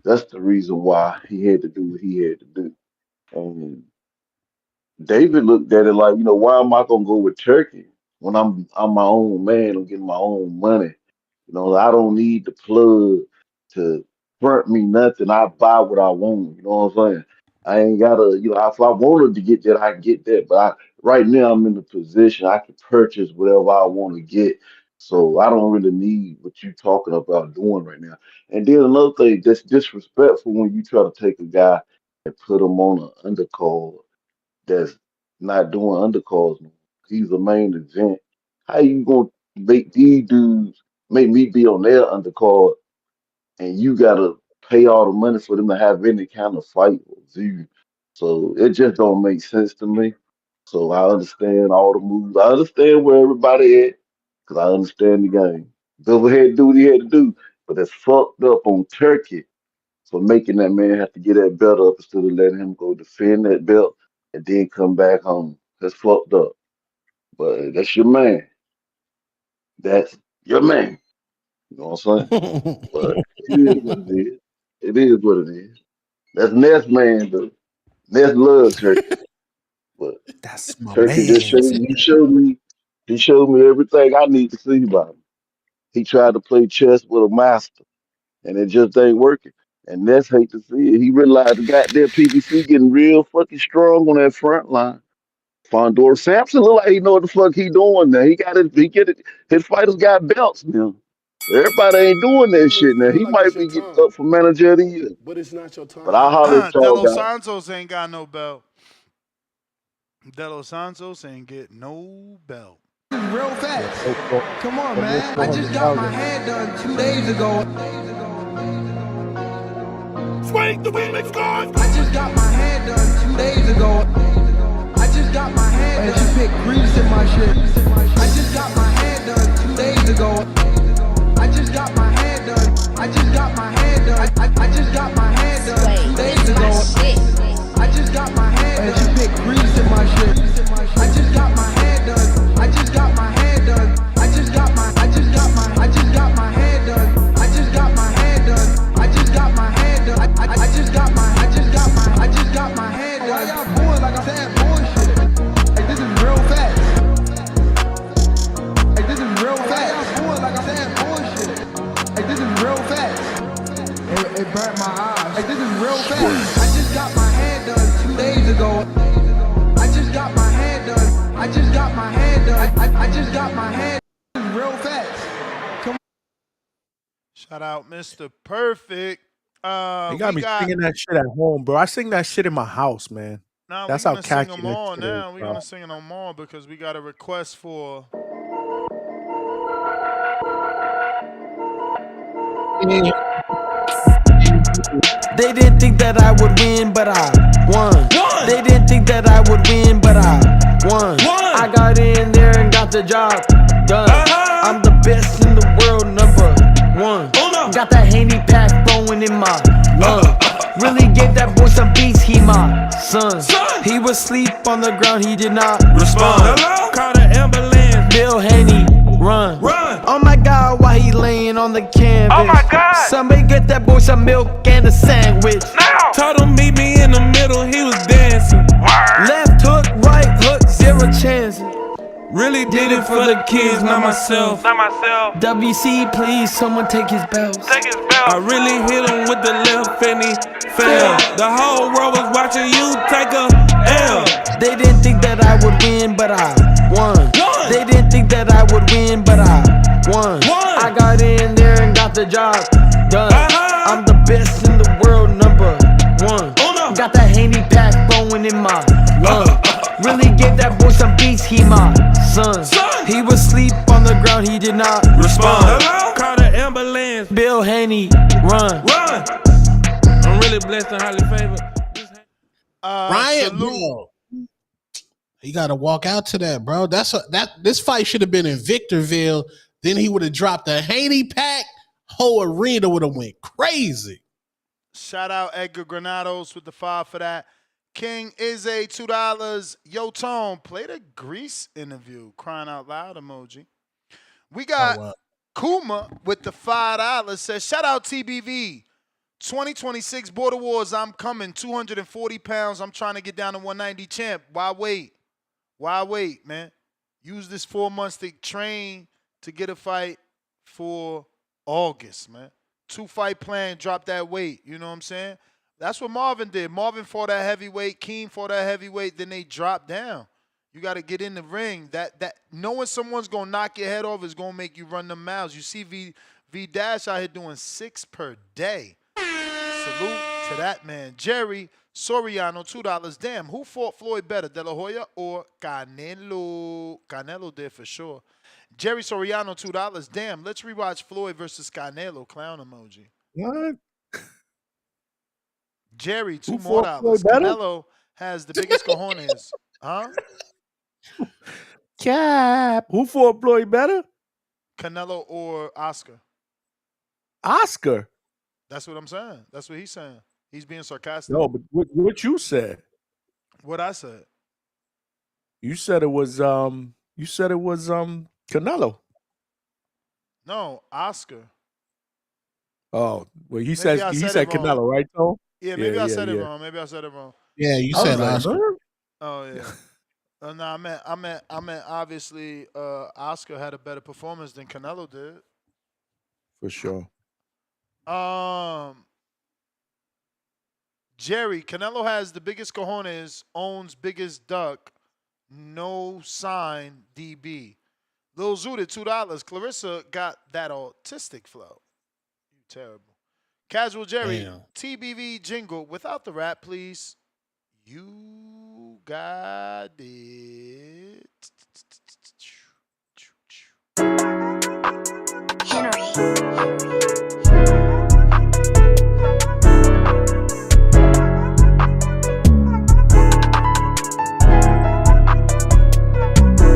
F: That's the reason why he had to do what he had to do. And David looked at it like, why am I gonna go with Turkey when I'm my own man? I'm getting my own money. I don't need the plug to front me nothing. I buy what I want. You know what I'm saying? I ain't gotta, if I wanted to get that, I can get that. But right now I'm in the position I can purchase whatever I want to get. So I don't really need what you talking about doing right now. And then another thing that's disrespectful when you try to take a guy and put him on an undercard that's not doing undercards. He's a main event. How you gonna make these dudes make me be on their undercard and you gotta pay all the money for them to have any kind of fight with you? So it just don't make sense to me. So I understand all the moves. I understand where everybody at because I understand the game. Bill had to do what he had to do, but it's fucked up on Turkey for making that man have to get that belt up instead of letting him go defend that belt and then come back home. That's fucked up. But that's your man. That's your man. You know what I'm saying? But it is what it is. It is what it is. That's Ness man, though. Ness love Turkey. But
L: that's my
F: Turkey
L: man.
F: just he showed me everything I need to see about him. He tried to play chess with a master and it just ain't working. And Ness hate to see it. He realized the goddamn PBC getting real fucking strong on that front line. Fondor Sampson look like he know what the fuck he doing now. His fighters got belts now. Everybody ain't doing that shit now. He might be getting up for manager of the year.
R: But it's not your time.
F: But I holler at
M: De
F: y'all
M: Los
F: guys.
M: Santos ain't got no belt. De Los Santos ain't get no belt.
Q: Real fast. Come on, man. I just got my hair done 2 days ago.
J: Swing the remix, guys.
Q: I just got my hair done 2 days ago. I just got my hair done. She pick grease in my shit. I just got my hair done 2 days ago. I just got my hair done. I just got my hair done. I just got my hair done 2 days ago. I just got my hair done. She pick grease in my shit. I just got my hair done. I just got my hair done. I just got my It burnt my eyes. Like, this is real fast. I just got my hair done 2 days ago. I just got my hair done. I just got my hair done. I just got my hair done real fast. Come on.
M: Shout out Mr. Perfect.
L: They got me singing that shit at home, bro. I sing that shit in my house, man.
M: Nah,
L: That's
M: we're
L: how
M: gonna sing
L: catchy
M: them
L: that
M: all
L: shit
M: now.
L: is,
M: We're
L: bro.
M: gonna sing them all because we got a request for.
R: They didn't think that I would win, but I won. They didn't think that I would win, but I won. I got in there and got the job done. I'm the best in the world, #1. Got that Haney pack flowing in my lungs. Really gave that boy some beats, he my son. He was asleep on the ground, he did not respond. Called an ambulance, Bill Haney, run. Oh my God, why he laying on the canvas? Oh my God. Somebody get that boy some milk and a sandwich. Now. Told him meet me in the middle, he was dancing. Left hook, right hook, 0 chances. Really did it for the kids, not myself. WC, please, someone take his bells. I really hit him with the left and he fell. The whole world was watching you take a L. They didn't think that I would win, but I won. They didn't think that I would win, but I won. I got in there and got the job done. I'm the best in the world, #1. Got that Haney pack flowing in my lungs. Really gave that boy some beats, he my son. He was asleep on the ground, he did not respond. Called an ambulance, Bill Haney, run. I'm really blessed and highly favored.
P: Ryan, bro, he got to walk out to that, bro. This fight should have been in Victorville. Then he would have dropped the Haney pack. Whole arena would have went crazy.
M: Shout out Edgar Granados with the 5 for that. King is a $2. Yo, Tone, play the Grease interview. Crying out loud emoji. We got Kuma with the $5. Says, shout out TBV. 2026 Border Wars, I'm coming. 240 pounds. I'm trying to get down to 190 champ. Why wait? Why wait, man? Use this 4 months to train to get a fight for August, man. 2-fight plan, drop that weight. You know what I'm saying? That's what Marvin did. Marvin fought that heavyweight. Keem fought that heavyweight. Then they dropped down. You got to get in the ring. That knowing someone's gonna knock your head off is gonna make you run them miles. You see V Dash out here doing 6 per day. Salute to that man. Jerry Soriano, $2. Damn, who fought Floyd better, De La Hoya or Canelo? Canelo did for sure. Jerry Soriano, $2. Damn, let's rewatch Floyd versus Canelo. Clown emoji.
L: What?
M: Jerry, $2
L: Who
M: more.
L: fought Floyd better?
M: Canelo has the biggest cojones. Huh?
L: Cap. Who fought Floyd better?
M: Canelo or Oscar?
L: Oscar.
M: That's what I'm saying. That's what he's saying. He's being sarcastic.
L: No, but what you said?
M: What I said?
L: You said it was Canelo.
M: No, Oscar.
L: Oh, well, he
M: Maybe
L: said Canelo, right, Tom?
M: Yeah, maybe I said it wrong. Maybe I said it wrong.
P: Yeah, you said Oscar.
M: Oh yeah. No, I meant obviously Oscar had a better performance than Canelo did.
L: For sure.
M: Jerry, Canelo has the biggest cojones, owns biggest duck, no sign DB. Lil Zuda, $2. Clarissa got that autistic flow. You terrible. Casual Jerry,
P: Damn.
M: TBV jingle without the rap, please. You got it.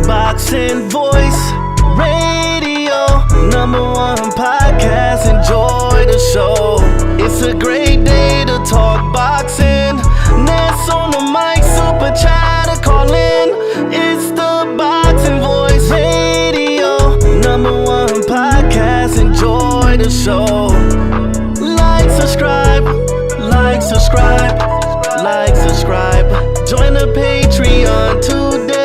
R: Boxing Voice Radio, #1 podcast. Enjoy the show. It's a great day to talk boxing. Ness on the mic, super chat to call in. It's the Boxing Voice Radio, #1 podcast. Enjoy the show. Like, subscribe, like, subscribe, like, subscribe. Join the Patreon today.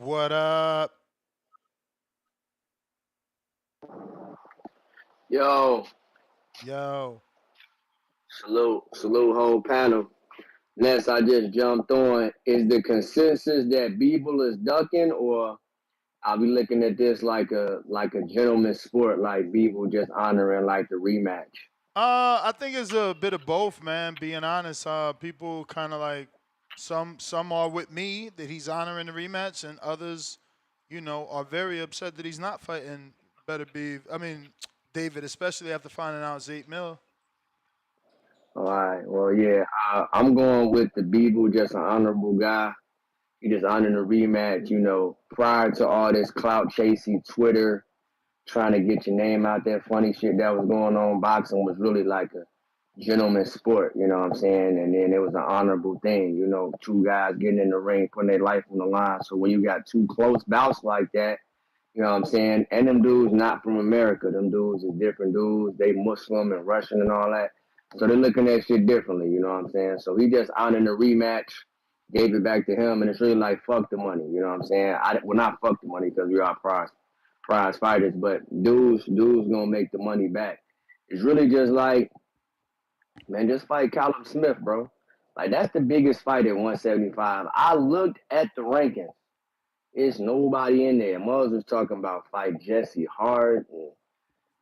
M: What up?
S: Yo,
M: Yo.
S: salute whole panel. Ness, I just jumped on. Is the consensus that Bivol is ducking, or are we looking at this like a gentleman's sport, like Bivol just honoring like the rematch?
M: I think it's a bit of both, man. Being honest, people kind of like some are with me that he's honoring the rematch, and others, are very upset that he's not fighting David, especially after finding out it's 8 mil.
S: All right. Well, yeah, I'm going with the Bivol, just an honorable guy. He just honoring the rematch. Prior to all this clout chasing Twitter, trying to get your name out there, funny shit that was going on. Boxing was really like a gentleman's sport, you know what I'm saying? And then it was an honorable thing, two guys getting in the ring, putting their life on the line. So when you got two close bouts like that, you know what I'm saying? And them dudes not from America. Them dudes is different dudes. They Muslim and Russian and all that. So they're looking at shit differently, you know what I'm saying? So he just honored the rematch, gave it back to him, and it's really like, fuck the money, you know what I'm saying? Not fuck the money because we are prize fighters, but dudes gonna make the money back. It's really just like, man, just fight Callum Smith, bro. Like, that's the biggest fight at 175. I looked at the rankings. It's nobody in there. Muzz was talking about fight Jesse Hart, and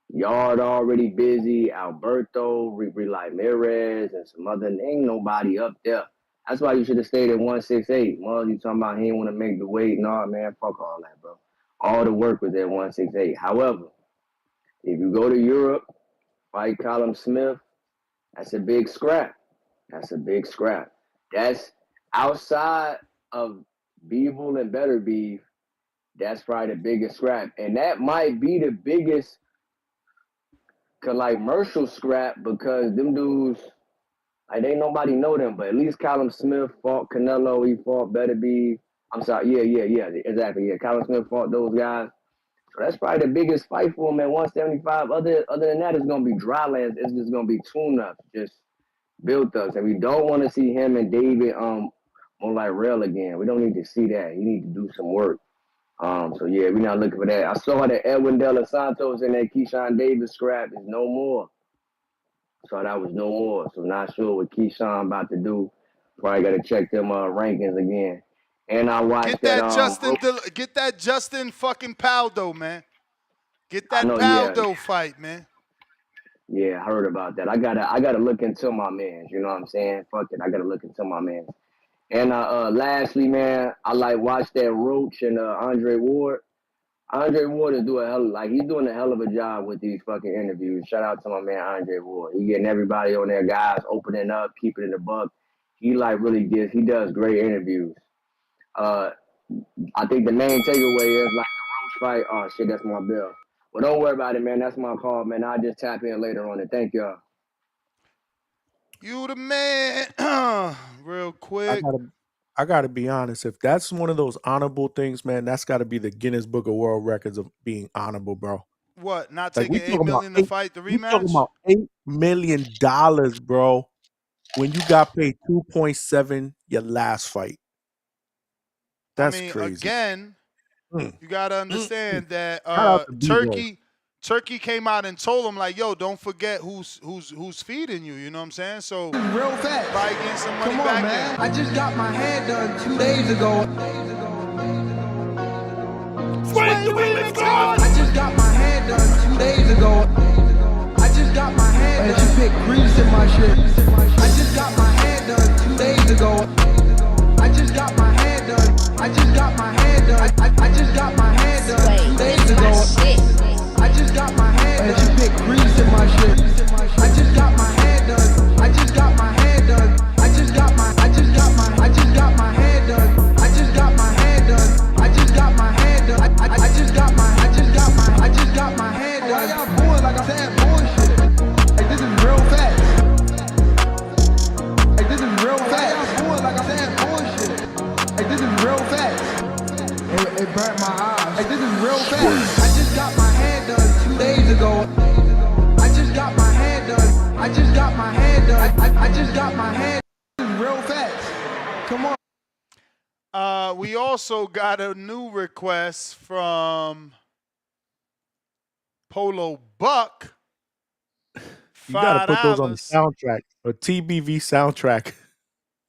S: Yard already busy, Alberto, Ramirez, and some other. Ain't nobody up there. That's why you should have stayed at 168. Muzz, you talking about he didn't want to make the weight. No, man, fuck all that, bro. All the work was at 168. However, if you go to Europe, fight Callum Smith, that's a big scrap. That's a big scrap. That's outside of Bivol and Better Beef. That's probably the biggest scrap. And that might be the biggest commercial scrap because them dudes, like, ain't nobody know them, but at least Callum Smith fought Canelo, he fought Better Beef. I'm sorry, yeah, exactly. Yeah, Callum Smith fought those guys. So that's probably the biggest fight for him at 175. Other than that, it's gonna be dry lands. It's just gonna be tune-ups, just built-ups. And we don't want to see him and David on like rail again. We don't need to see that. He need to do some work. So yeah, we're not looking for that. I saw that Edwin De Los Santos and that Keyshawn Davis scrap is no more. So that was no more. So not sure what Keyshawn about to do. Probably got to check them rankings again. And I watched
M: Get that Justin fucking Paldo, man. Get that Paldo fight, man.
S: Yeah, I heard about that. I gotta look into my mans. You know what I'm saying? Fuck it, I gotta look into my mans. And lastly, man, I watch that Roach and Andre Ward. Andre Ward is he's doing a hell of a job with these fucking interviews. Shout out to my man Andre Ward. He getting everybody on there, guys opening up, keeping it a buck. He he does great interviews. I think the main takeaway is the Roach fight. Oh shit, that's my bill. Well, don't worry about it, man. That's my call, man. I'll just tap in later on it. Thank y'all.
M: You the man. Real quick.
L: I gotta be honest. If that's one of those honorable things, man, that's got to be the Guinness Book of World Records of being honorable, bro.
M: What? Not taking $8 million to fight the rematch? We
L: talking about $8 million, bro. When you got paid 2.7 your last fight. That's crazy.
M: Again, you gotta understand that Turkey came out and told him like, yo, don't forget who's feeding you. You know what I'm saying? So
Q: real fast.
M: Probably getting some money back
Q: man. I just got my hair done 2 days ago. I just got my hair done 2 days ago. I just got my hair done. She picked grease in my shit. I just got my hair done 2 days ago. I just got my hair done. I just got my hair done. I just got my hair done 2 days ago. I just got my hair done. She picked grease in my shit. I just got my hair done. I just got my hair done. I just got my hair done. I just got my hair done. I just got my hair done. I just got my hair done. Why y'all boys like I'm saying bullshit? Like this is real fast. Like this is real fast. Why y'all boys like I'm saying bullshit? Like this is real fast. It burnt my eyes. Like this is real fast. I just got my hair done 2 days ago. I just got my hair done. I just got my hair done. I just got my hair done. This is real fast. Come on.
M: We also got a new request from Polo Buck.
L: You got to put those on the
M: $5.
L: soundtrack, a TBV soundtrack.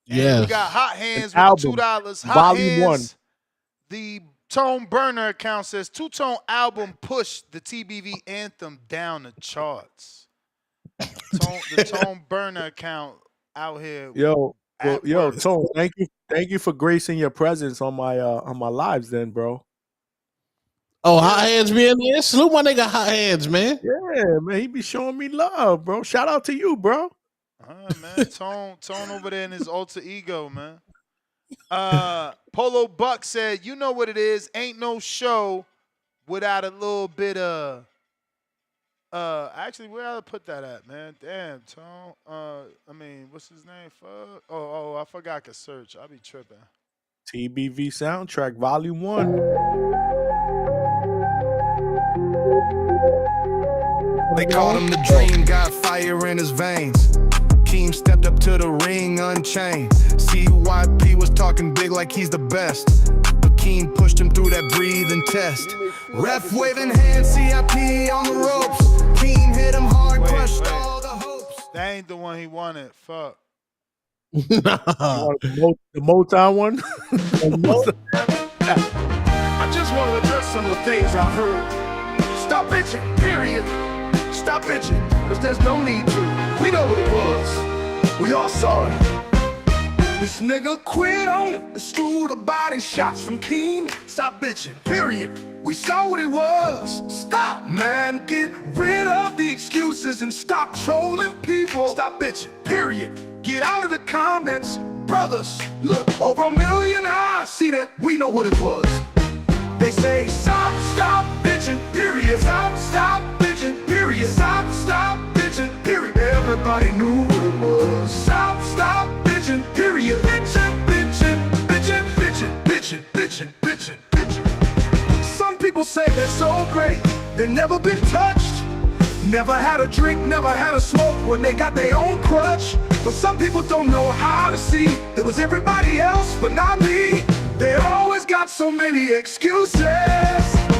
M: And we got Hot Hands
L: An
M: with the
L: album,
M: $2. Hot
L: Volume 1.
M: Hands. The Tone Burner account says Two-Tone album pushed the TBV anthem down the charts. The Tone Burner account out here.
L: Tone, thank you for gracing your presence on my lives, then, bro.
P: Oh, Hot Hands be in there. Salute my nigga Hot Hands, man.
L: Yeah, man, he be showing me love, bro. Shout out to you, bro.
M: Man, Tone over there in his alter ego, man. Polo Buck said, "You know what it is? Ain't no show without a little bit of." Actually, where I put that at, man? Damn, Tone. What's his name? Fuck. I forgot I could search. I be tripping.
L: TBV soundtrack, Volume 1.
A: They called him the Dream, got fire in his veins. Keem stepped up to the ring unchained. CYP was talking big like he's the best, but Keem pushed him through that breathing test. Ref waving hands, CIP on the ropes. Keem hit him hard, crushed all the hopes.
M: That ain't the one he wanted. Fuck.
L: You want the Motown one?
J: I just want to address some of the things I heard. Stop bitching, period. Stop bitching, cause there's no need to. We know what it was. We all saw it. This nigga quit on it. It's through the body shots from Keem. Stop bitching, period. We saw what it was. Stop, man. Get rid of the excuses and stop trolling people. Stop bitching, period. Get out of the comments. Brothers, look, over 1 million eyes see that we know what it was. They say, stop bitching, period. Stop bitching, period. Stop bitching, period. Everybody knew what it was. Stop bitching, period. Bitching. Some people say they're so great, they've never been touched. Never had a drink, never had a smoke when they got their own crutch. But some people don't know how to see. It was everybody else, but not me. They always got so many excuses,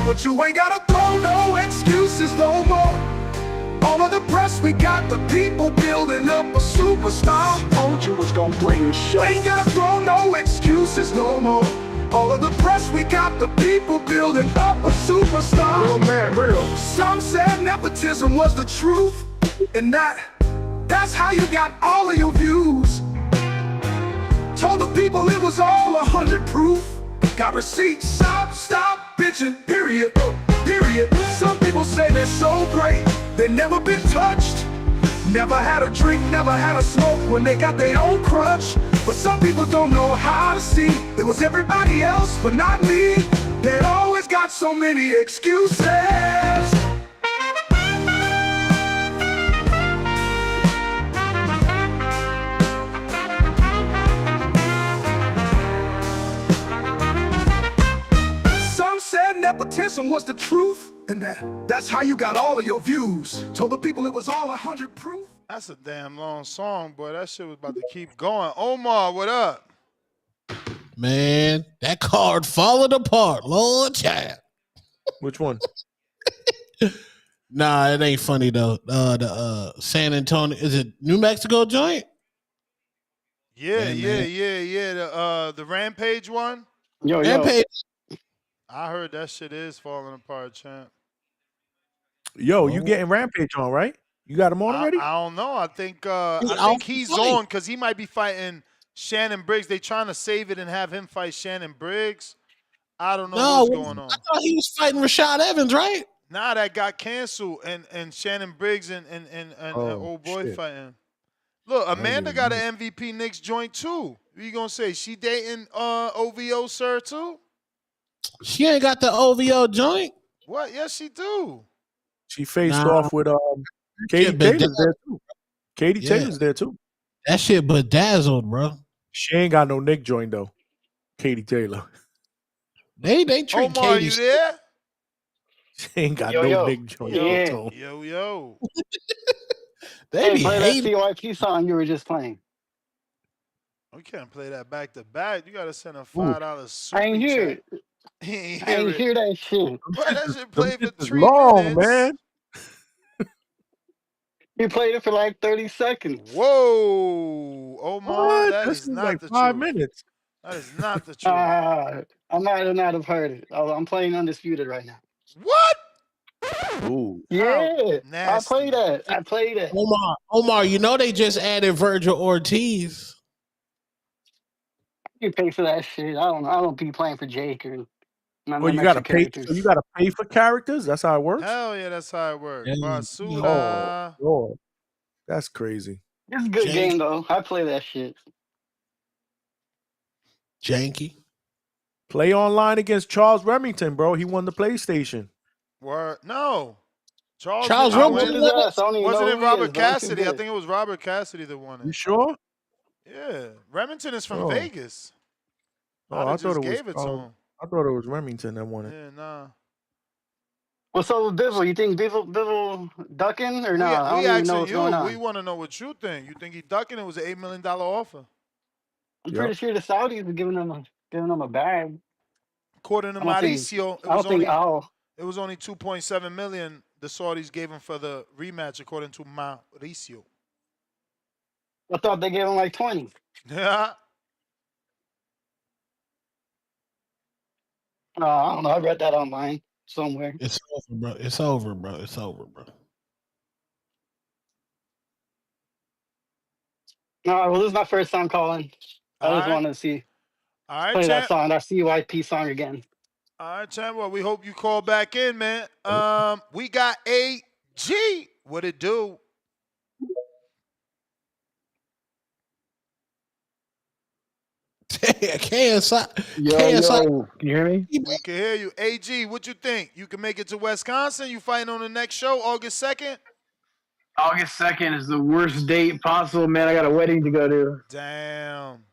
J: but you ain't gotta throw no excuses no more. All of the press, we got the people building up a superstar. Told you was gonna bring shit. Ain't gotta throw no excuses no more. All of the press, we got the people building up a superstar. Real man, real. Some said nepotism was the truth, and that's how you got all of your views. Told the people it was all 100 proof. Got receipts. Stop bitching, period. Some people say they're so great, they never been touched. Never had a drink, never had a smoke when they got their own crutch. But some people don't know how to see. It was everybody else, but not me. They always got so many excuses. Some said nepotism was the truth, and that's how you got all of your views. Told the people it was all 100 proof.
M: That's a damn long song, boy. That shit was about to keep going. Omar, what up?
P: Man, that card falling apart, Lord child.
L: Which one?
P: Nah, it ain't funny though. The San Antonio, is it New Mexico joint?
M: Yeah. The Rampage one.
P: Rampage.
M: I heard that shit is falling apart, champ.
L: Yo, you getting Rampage on, right? You got him on already?
M: I don't know. I think he's on because he might be fighting Shannon Briggs. They trying to save it and have him fight Shannon Briggs. I don't know what's going on.
P: I thought he was fighting Rashad Evans, right?
M: Nah, that got canceled, and Shannon Briggs and old boy fighting. Look, Amanda got an MVP Knicks joint too. What you gonna say? She dating OVO sir too?
P: She ain't got the OVO joint.
M: What? Yes, she do.
L: She faced off with Katie Taylor's there too. Katie Taylor's there too.
P: That shit bedazzled, bro.
L: She ain't got no Nick joint though. Katie Taylor.
P: They treat
M: Omar,
P: Katie.
M: you there?
L: She ain't got no Nick joint.
M: Yo.
P: They be
U: play that
P: hating.
U: CYP song you were just playing.
M: We can't play that back to back. You gotta send a
L: Ooh,
M: $5
T: I
M: super
T: ain't hear
M: chat.
T: it.
M: He ain't
T: I
M: hear
T: ain't
M: it.
T: hear that shit.
M: Boy, that shit
L: them
M: played for
L: shits is
M: 3
L: long,
M: minutes.
L: man.
T: You played it for like 30 seconds.
M: Whoa, Omar,
L: What?
M: that
L: That
M: is
L: seems like
M: not the
L: 5
M: truth.
L: minutes.
M: That is not the truth.
T: I might not have heard it. Oh, I'm playing Undisputed right now.
M: What?
L: Ooh.
M: How
T: Yeah, I play
M: nasty.
T: that. I play that.
P: Omar, you know they just added Virgil Ortiz.
T: You pay for that shit. I don't know. I don't be playing for Jake or none of
L: Well,
T: them
L: you gotta
T: extra
L: pay. So you
T: characters.
L: gotta pay for characters. That's how it works.
M: Hell yeah, that's how it works.
L: Oh,
M: Basura.
L: Lord, that's crazy.
T: It's a good game though. I play that shit.
P: Janky.
L: Play online against Charles Remington, bro. He won the PlayStation.
M: Word. No. Charles
P: Charles
M: didn't
T: I whooped
M: win.
T: his
P: Remington.
T: ass. I don't even
M: Wasn't
T: know
M: it
T: who he
M: Robert
T: is, but I'm too
M: Cassidy? I
T: good.
M: think it was Robert Cassidy that won
L: You
M: it.
L: sure?
M: Yeah. Remington is from
L: Oh,
M: Vegas.
L: oh,
M: I'd have just gave it to him.
L: I thought it was Remington that won it.
M: Yeah, nah.
T: What's up with Bivol? You think Bivol ducking or nah? I
M: We
T: don't even know
M: asking
T: what's going
M: you. We
T: on.
M: want to know what you think. You think he ducking? It was an $8 million offer.
T: I'm
L: Yep.
T: pretty sure the Saudis were giving him a bag.
M: According to
T: I don't think
M: Mauricio,
T: I don't think Al.
M: it was only 2.7 million the Saudis gave him for the rematch, according to Mauricio.
T: I thought they gave him like 20.
M: Yeah.
T: I don't know. I read that online somewhere.
P: It's over, bro. It's over, bro. It's over, bro.
T: No, well, this is my first time calling. I
M: All
T: just
M: right.
T: wanted to see
M: All right,
T: play that
M: champ.
T: song, that CYP song again.
M: All right, champ. Well, we hope you call back in, man. We got AG. What it do?
P: KSI.
U: Yo, can you hear me?
M: We can hear you. AG, what you think? You can make it to Wisconsin? You fighting on the next show, August 2nd?
U: August 2nd is the worst date possible, man. I got a wedding to go to.
M: Damn.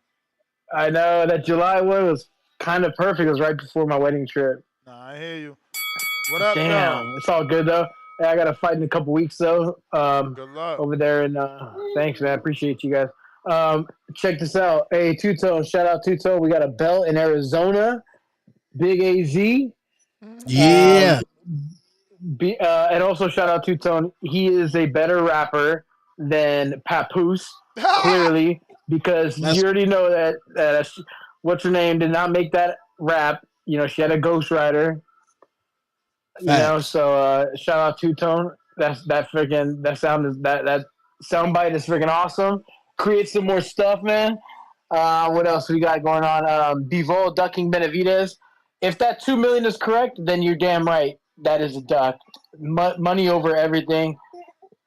U: I know that July one was kind of perfect. It was right before my wedding trip.
M: Nah, I hear you. What up,
U: Damn,
M: though?
U: it's all good though. Hey, I got to fight in a couple weeks though.
M: Good luck.
U: Over there, and thanks, man. Appreciate you guys. Check this out. Hey, Two Tone, shout out Two Tone. We got a belt in Arizona. Big AZ.
P: Yeah.
U: And also shout out Two Tone. He is a better rapper than Papoose, clearly, because you already know that what's her name did not make that rap. You know, she had a ghostwriter. You know, so shout out Two Tone. That sound bite is freaking awesome. Create some more stuff, man. What else we got going on? Bivol ducking Benavidez. If that 2 million is correct, then you're damn right. That is a duck. Money over everything.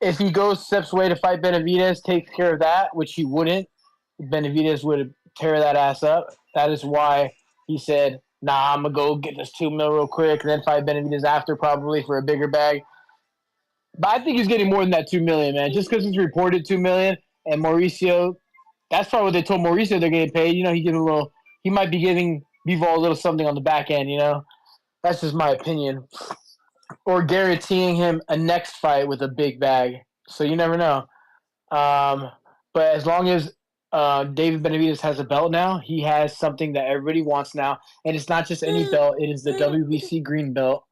U: If he goes steps away to fight Benavidez, takes care of that, which he wouldn't. Benavidez would tear that ass up. That is why he said, "Nah, I'm gonna go get this 2 mil real quick, and then fight Benavidez after, probably for a bigger bag." But I think he's getting more than that 2 million, man. Just because he's reported 2 million, and Mauricio, that's probably what they told Mauricio they're getting paid. You know, he might be giving Bivol a little something on the back end. You know, that's just my opinion. Or guaranteeing him a next fight with a big bag. So you never know. But as long as David Benavidez has a belt now, he has something that everybody wants now. And it's not just any belt, it is the WBC green belt.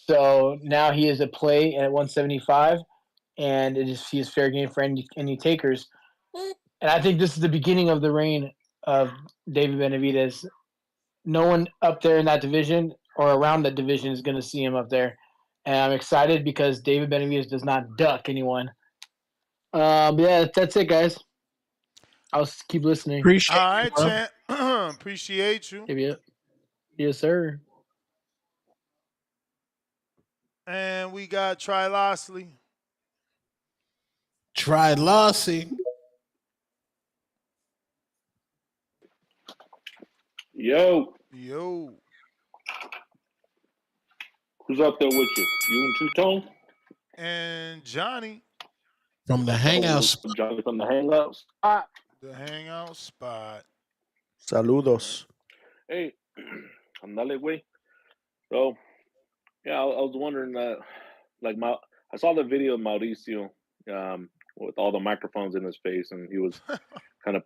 U: So now he is a play at 175, and he is fair game for any takers. And I think this is the beginning of the reign of David Benavidez. No one up there in that division or around that division is going to see him up there. And I'm excited because David Benavidez does not duck anyone. Yeah, that's it, guys. I'll keep listening.
P: Appreciate
M: All
P: you,
M: right,
P: bro.
M: champ. Appreciate you.
U: Yeah. Yes, sir.
M: And we got Try Lossley.
P: Try Lossy.
W: Yo,
M: Yo.
W: who's up there with you? You and Two Tone?
M: And Johnny.
P: From the hangout spot.
W: Johnny from the hangout spot.
M: The hangout spot.
L: Saludos.
W: Hey, andale, güey. So, yeah, I was wondering, I saw the video of Mauricio with all the microphones in his face, and he was kind of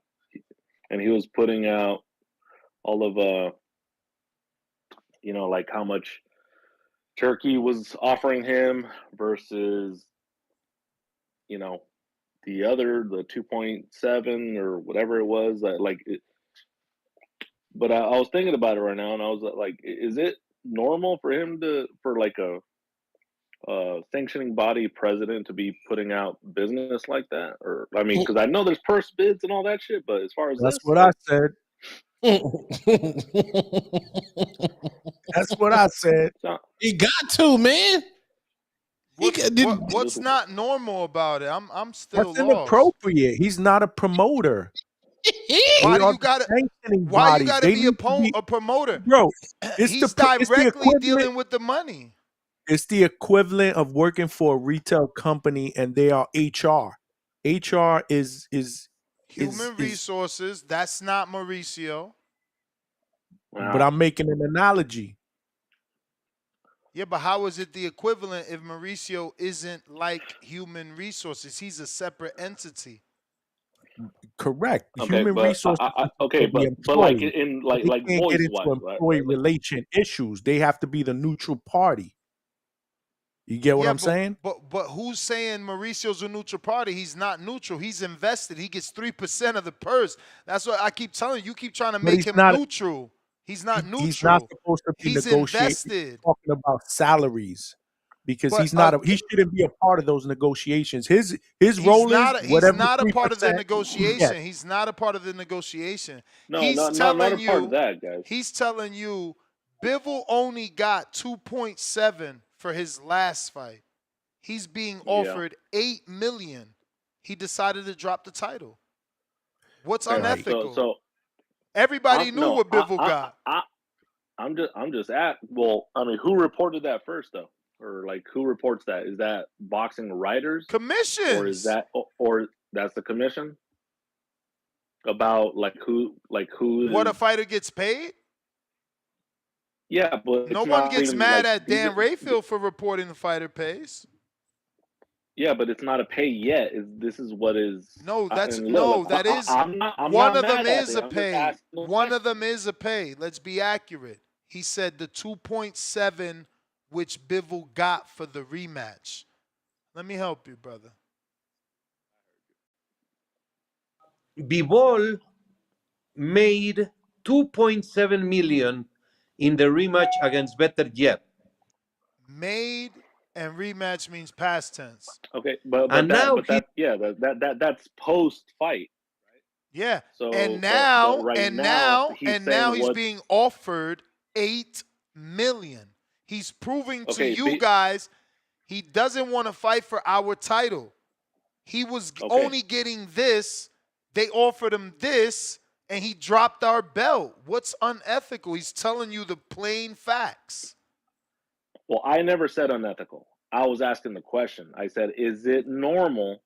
W: and he was putting out all of like how much Turkey was offering him versus the 2.7 or whatever it was. But I was thinking about it right now, and I was like, is it normal for him for like a sanctioning body president to be putting out business like that? Or I mean, because I know there's purse bids and all that shit, but as far as
L: That's
W: this,
L: what I said. That's what I said.
P: He got to, man.
M: What's not normal about it? I'm still
L: That's
M: lost.
L: inappropriate. He's not a promoter.
M: Why
L: They
M: do
L: are
M: you
L: the
M: gotta?
L: sanctioning
M: Why you
L: bodies.
M: gotta
L: They
M: be
L: need to be,
M: a promoter?
L: bro. It's
M: He's
L: it's the
M: directly
L: equivalent.
M: dealing with the money.
L: It's the equivalent of working for a retail company, and they are HR. HR is
M: Human resources. That's not Mauricio.
L: But I'm making an analogy.
M: Yeah, but how is it the equivalent if Mauricio isn't like human resources? He's a separate entity.
L: Correct.
W: Okay,
L: Human
W: but
L: resources is
W: okay,
L: for the
W: but like
L: employee.
W: in
L: They
W: like
L: can't get
W: voice
L: into
W: wise, right?
L: employee relation issues. They have to be the neutral party. You get what I'm saying?
M: But who's saying Mauricio's a neutral party? He's not neutral. He's invested. He gets 3% of the purse. That's what I keep telling you. You keep trying to
L: But
M: make
L: he's
M: him
L: not.
M: neutral. He's not neutral.
L: He's not supposed to be
M: He's
L: negotiating.
M: invested.
L: Talking about salaries because
M: But
L: he's not. He shouldn't be a part of those negotiations. His role is
M: he's
L: whatever
M: not a part of the
L: 3% he gets.
M: negotiation. He's not a part of the negotiation.
W: No,
M: He's
W: not
M: telling
W: a
M: you.
W: part of that, guys.
M: He's telling you, Bivol only got 2.7 for his last fight. He's being offered $8 million. He decided to drop the title. What's unethical?
W: So
M: everybody knew what Bivol got.
W: I'm just at. Well, I mean, who reported that first though, or like who reports that? Is that boxing writers?
M: Commissions.
W: Or is that or that's the commission? About who
M: what a fighter gets paid?
W: Yeah, but
M: no one gets mad at Dan Rayfield for reporting the fighter pays.
W: Yeah, but it's not a pay yet. This is what is.
M: No, that's
W: look,
M: that is.
W: I'm
M: one
W: not
M: of them
W: mad at
M: is
W: it.
M: a
W: I'm just
M: pay.
W: asking
M: One of them is a pay. Let's be accurate. He said the 2.7 which Bivol got for the rematch. Let me help you, brother.
B: Bivol made 2.7 million in the rematch against Better Yet.
M: Made and rematch means past tense.
W: Okay, but that's post fight.
M: Yeah.
W: So
M: and
W: now
M: he's being offered $8 million. He's proving to you guys he doesn't want to fight for our title. He was only getting this. They offered him this, and he dropped our belt. What's unethical? He's telling you the plain facts.
W: Well, I never said unethical. I was asking the question. I said, is it normal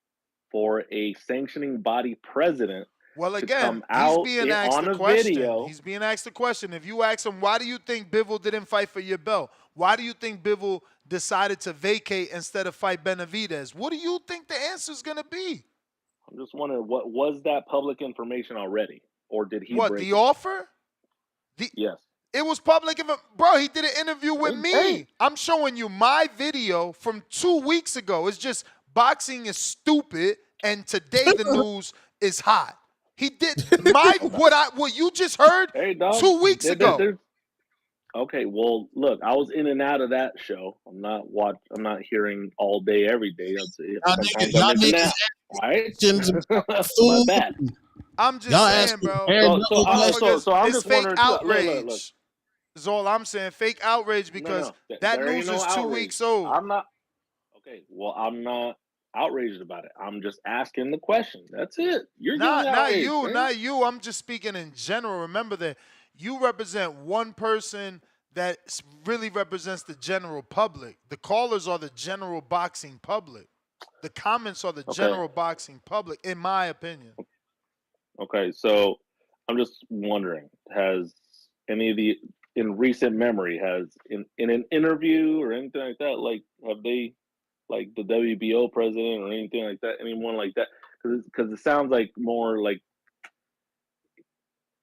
W: for a sanctioning body president to come out on a video?
M: He's being asked the question. If you ask him, why do you think Bivol didn't fight for your belt? Why do you think Bivol decided to vacate instead of fight Benavidez? What do you think the answer is going to be?
W: I'm just wondering, what was that public information already? Or did he
M: break the offer?
W: Yes.
M: It was public. Bro, he did an interview with me. Hey. I'm showing you my video from 2 weeks ago. It's just boxing is stupid, and today the news is hot. He did what you just heard 2 weeks ago.
W: Okay, well, look, I was in and out of that show. I'm not hearing all day, every day. Sometimes I miss a nap. All right? My bad.
M: I'm just saying, bro.
W: So I'm just
M: fake
W: wondering.
M: Outrage.
W: Look.
M: Is all I'm saying. Fake outrage because that news is 2 weeks old.
W: I'm not. Okay, well, I'm not outraged about it. I'm just asking the question. That's it. You're
M: not you. I'm just speaking in general. Remember that you represent one person that really represents the general public. The callers are the general boxing public. The comments are the general boxing public, in my opinion.
W: Okay, so I'm just wondering, has any of in recent memory, in an interview or anything like that, have they, like the WBO president or anything like that, anyone like that? Because it sounds like more like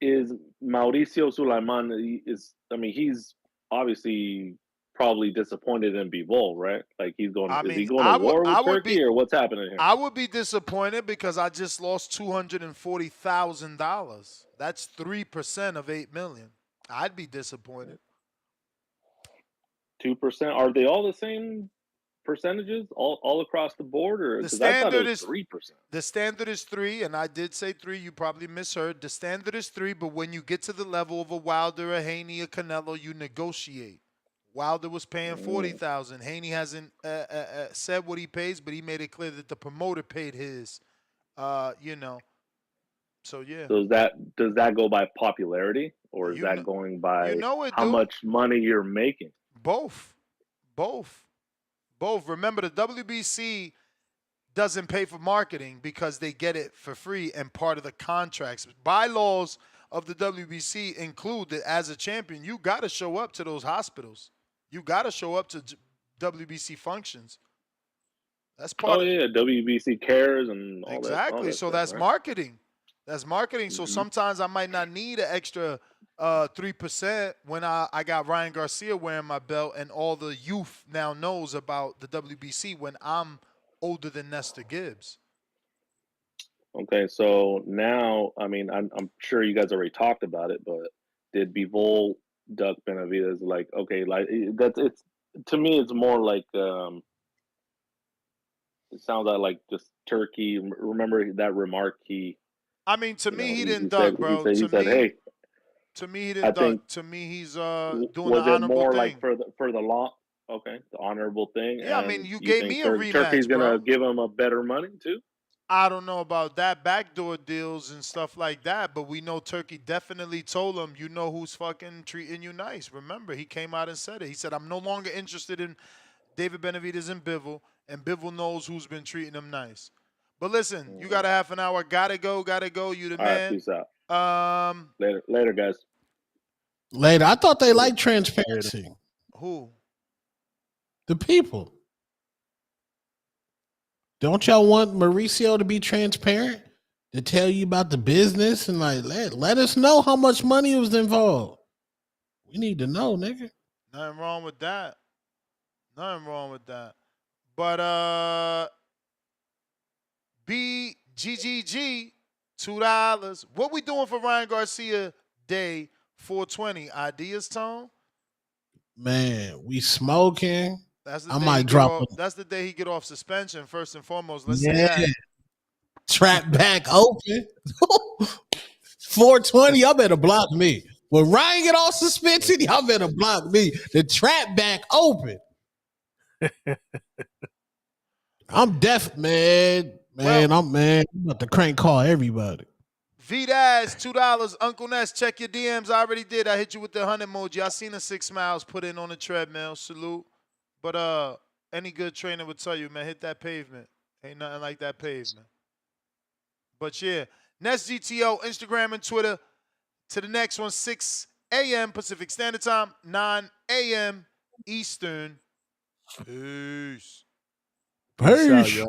W: is Mauricio Sulaiman he's obviously probably disappointed in Bivol, right? Like is he going to war with Turkey or what's happening here?
M: I would be disappointed because I just lost $240,000. That's 3% of $8 million. I'd be disappointed.
W: 2%. Are they all the same percentages all across the board, or
M: The
W: because I thought it was
M: standard is
W: 3%?
M: The standard is 3, and I did say 3. You probably misheard. The standard is 3, but when you get to the level of a Wilder, a Haney, a Canelo, you negotiate. Wilder was paying $40,000. Haney hasn't said what he pays, but he made it clear that the promoter paid his. So yeah.
W: So does that go by popularity, or is that going by how much money you're making?
M: Both. Remember, the WBC doesn't pay for marketing because they get it for free, and part of the contracts. Bylaws of the WBC include that as a champion, you got to show up to those hospitals. You got to show up to WBC functions. That's part of
W: WBC cares and all
M: exactly.
W: that. Exactly.
M: So that's marketing. That's marketing. So sometimes I might not need an extra 3% when I got Ryan Garcia wearing my belt, and all the youth now knows about the WBC when I'm older than Nestor Gibbs.
W: Okay, so now, I'm sure you guys already talked about it, but did Bivol duck Benavidez? It's to me, it's more like it sounds like just Turkey. Remember that remark
M: to me, he didn't duck, bro.
W: He said, "Hey."
M: To me, he didn't duck. To me, he's doing the honorable thing.
W: Was it more like for the law? Okay, the honorable thing.
M: Yeah,
W: and
M: you gave me a rematch,
W: Turkey's gonna give him a better money too.
M: I don't know about that, backdoor deals and stuff like that, but we know Turkey definitely told him, you know who's fucking treating you nice. Remember, he came out and said it. He said, I'm no longer interested in David Benavidez and Bivol knows who's been treating him nice. But listen, you got a half an hour. Gotta go. You the man.
W: All right, peace out. Later, guys.
P: Later. I thought they liked transparency.
M: Who?
P: The people. Don't y'all want Mauricio to be transparent? To tell you about the business and let us know how much money was involved. We need to know, nigga.
M: Nothing wrong with that. But BGGG, $2. What we doing for Ryan Garcia Day 420? Ideas, Tone?
P: Man, we smoking.
M: I might drop it. That's the day he get off suspension, first and foremost. Let's say that.
P: Trap back open. 420, y'all better block me. When Ryan get off suspension, y'all better block me. The trap back open. I'm deaf, man. I'm about to crank call everybody.
M: Vidaz, $2. Uncle Ness, check your DMs. I already did. I hit you with the 100 emoji. I seen the 6 miles put in on the treadmill. Salute. But any good trainer would tell you, man, hit that pavement. Ain't nothing like that pavement. But yeah, Ness GTO, Instagram and Twitter. To the next one, 6 a.m. Pacific Standard Time, 9 a.m. Eastern. Peace.
P: Peace.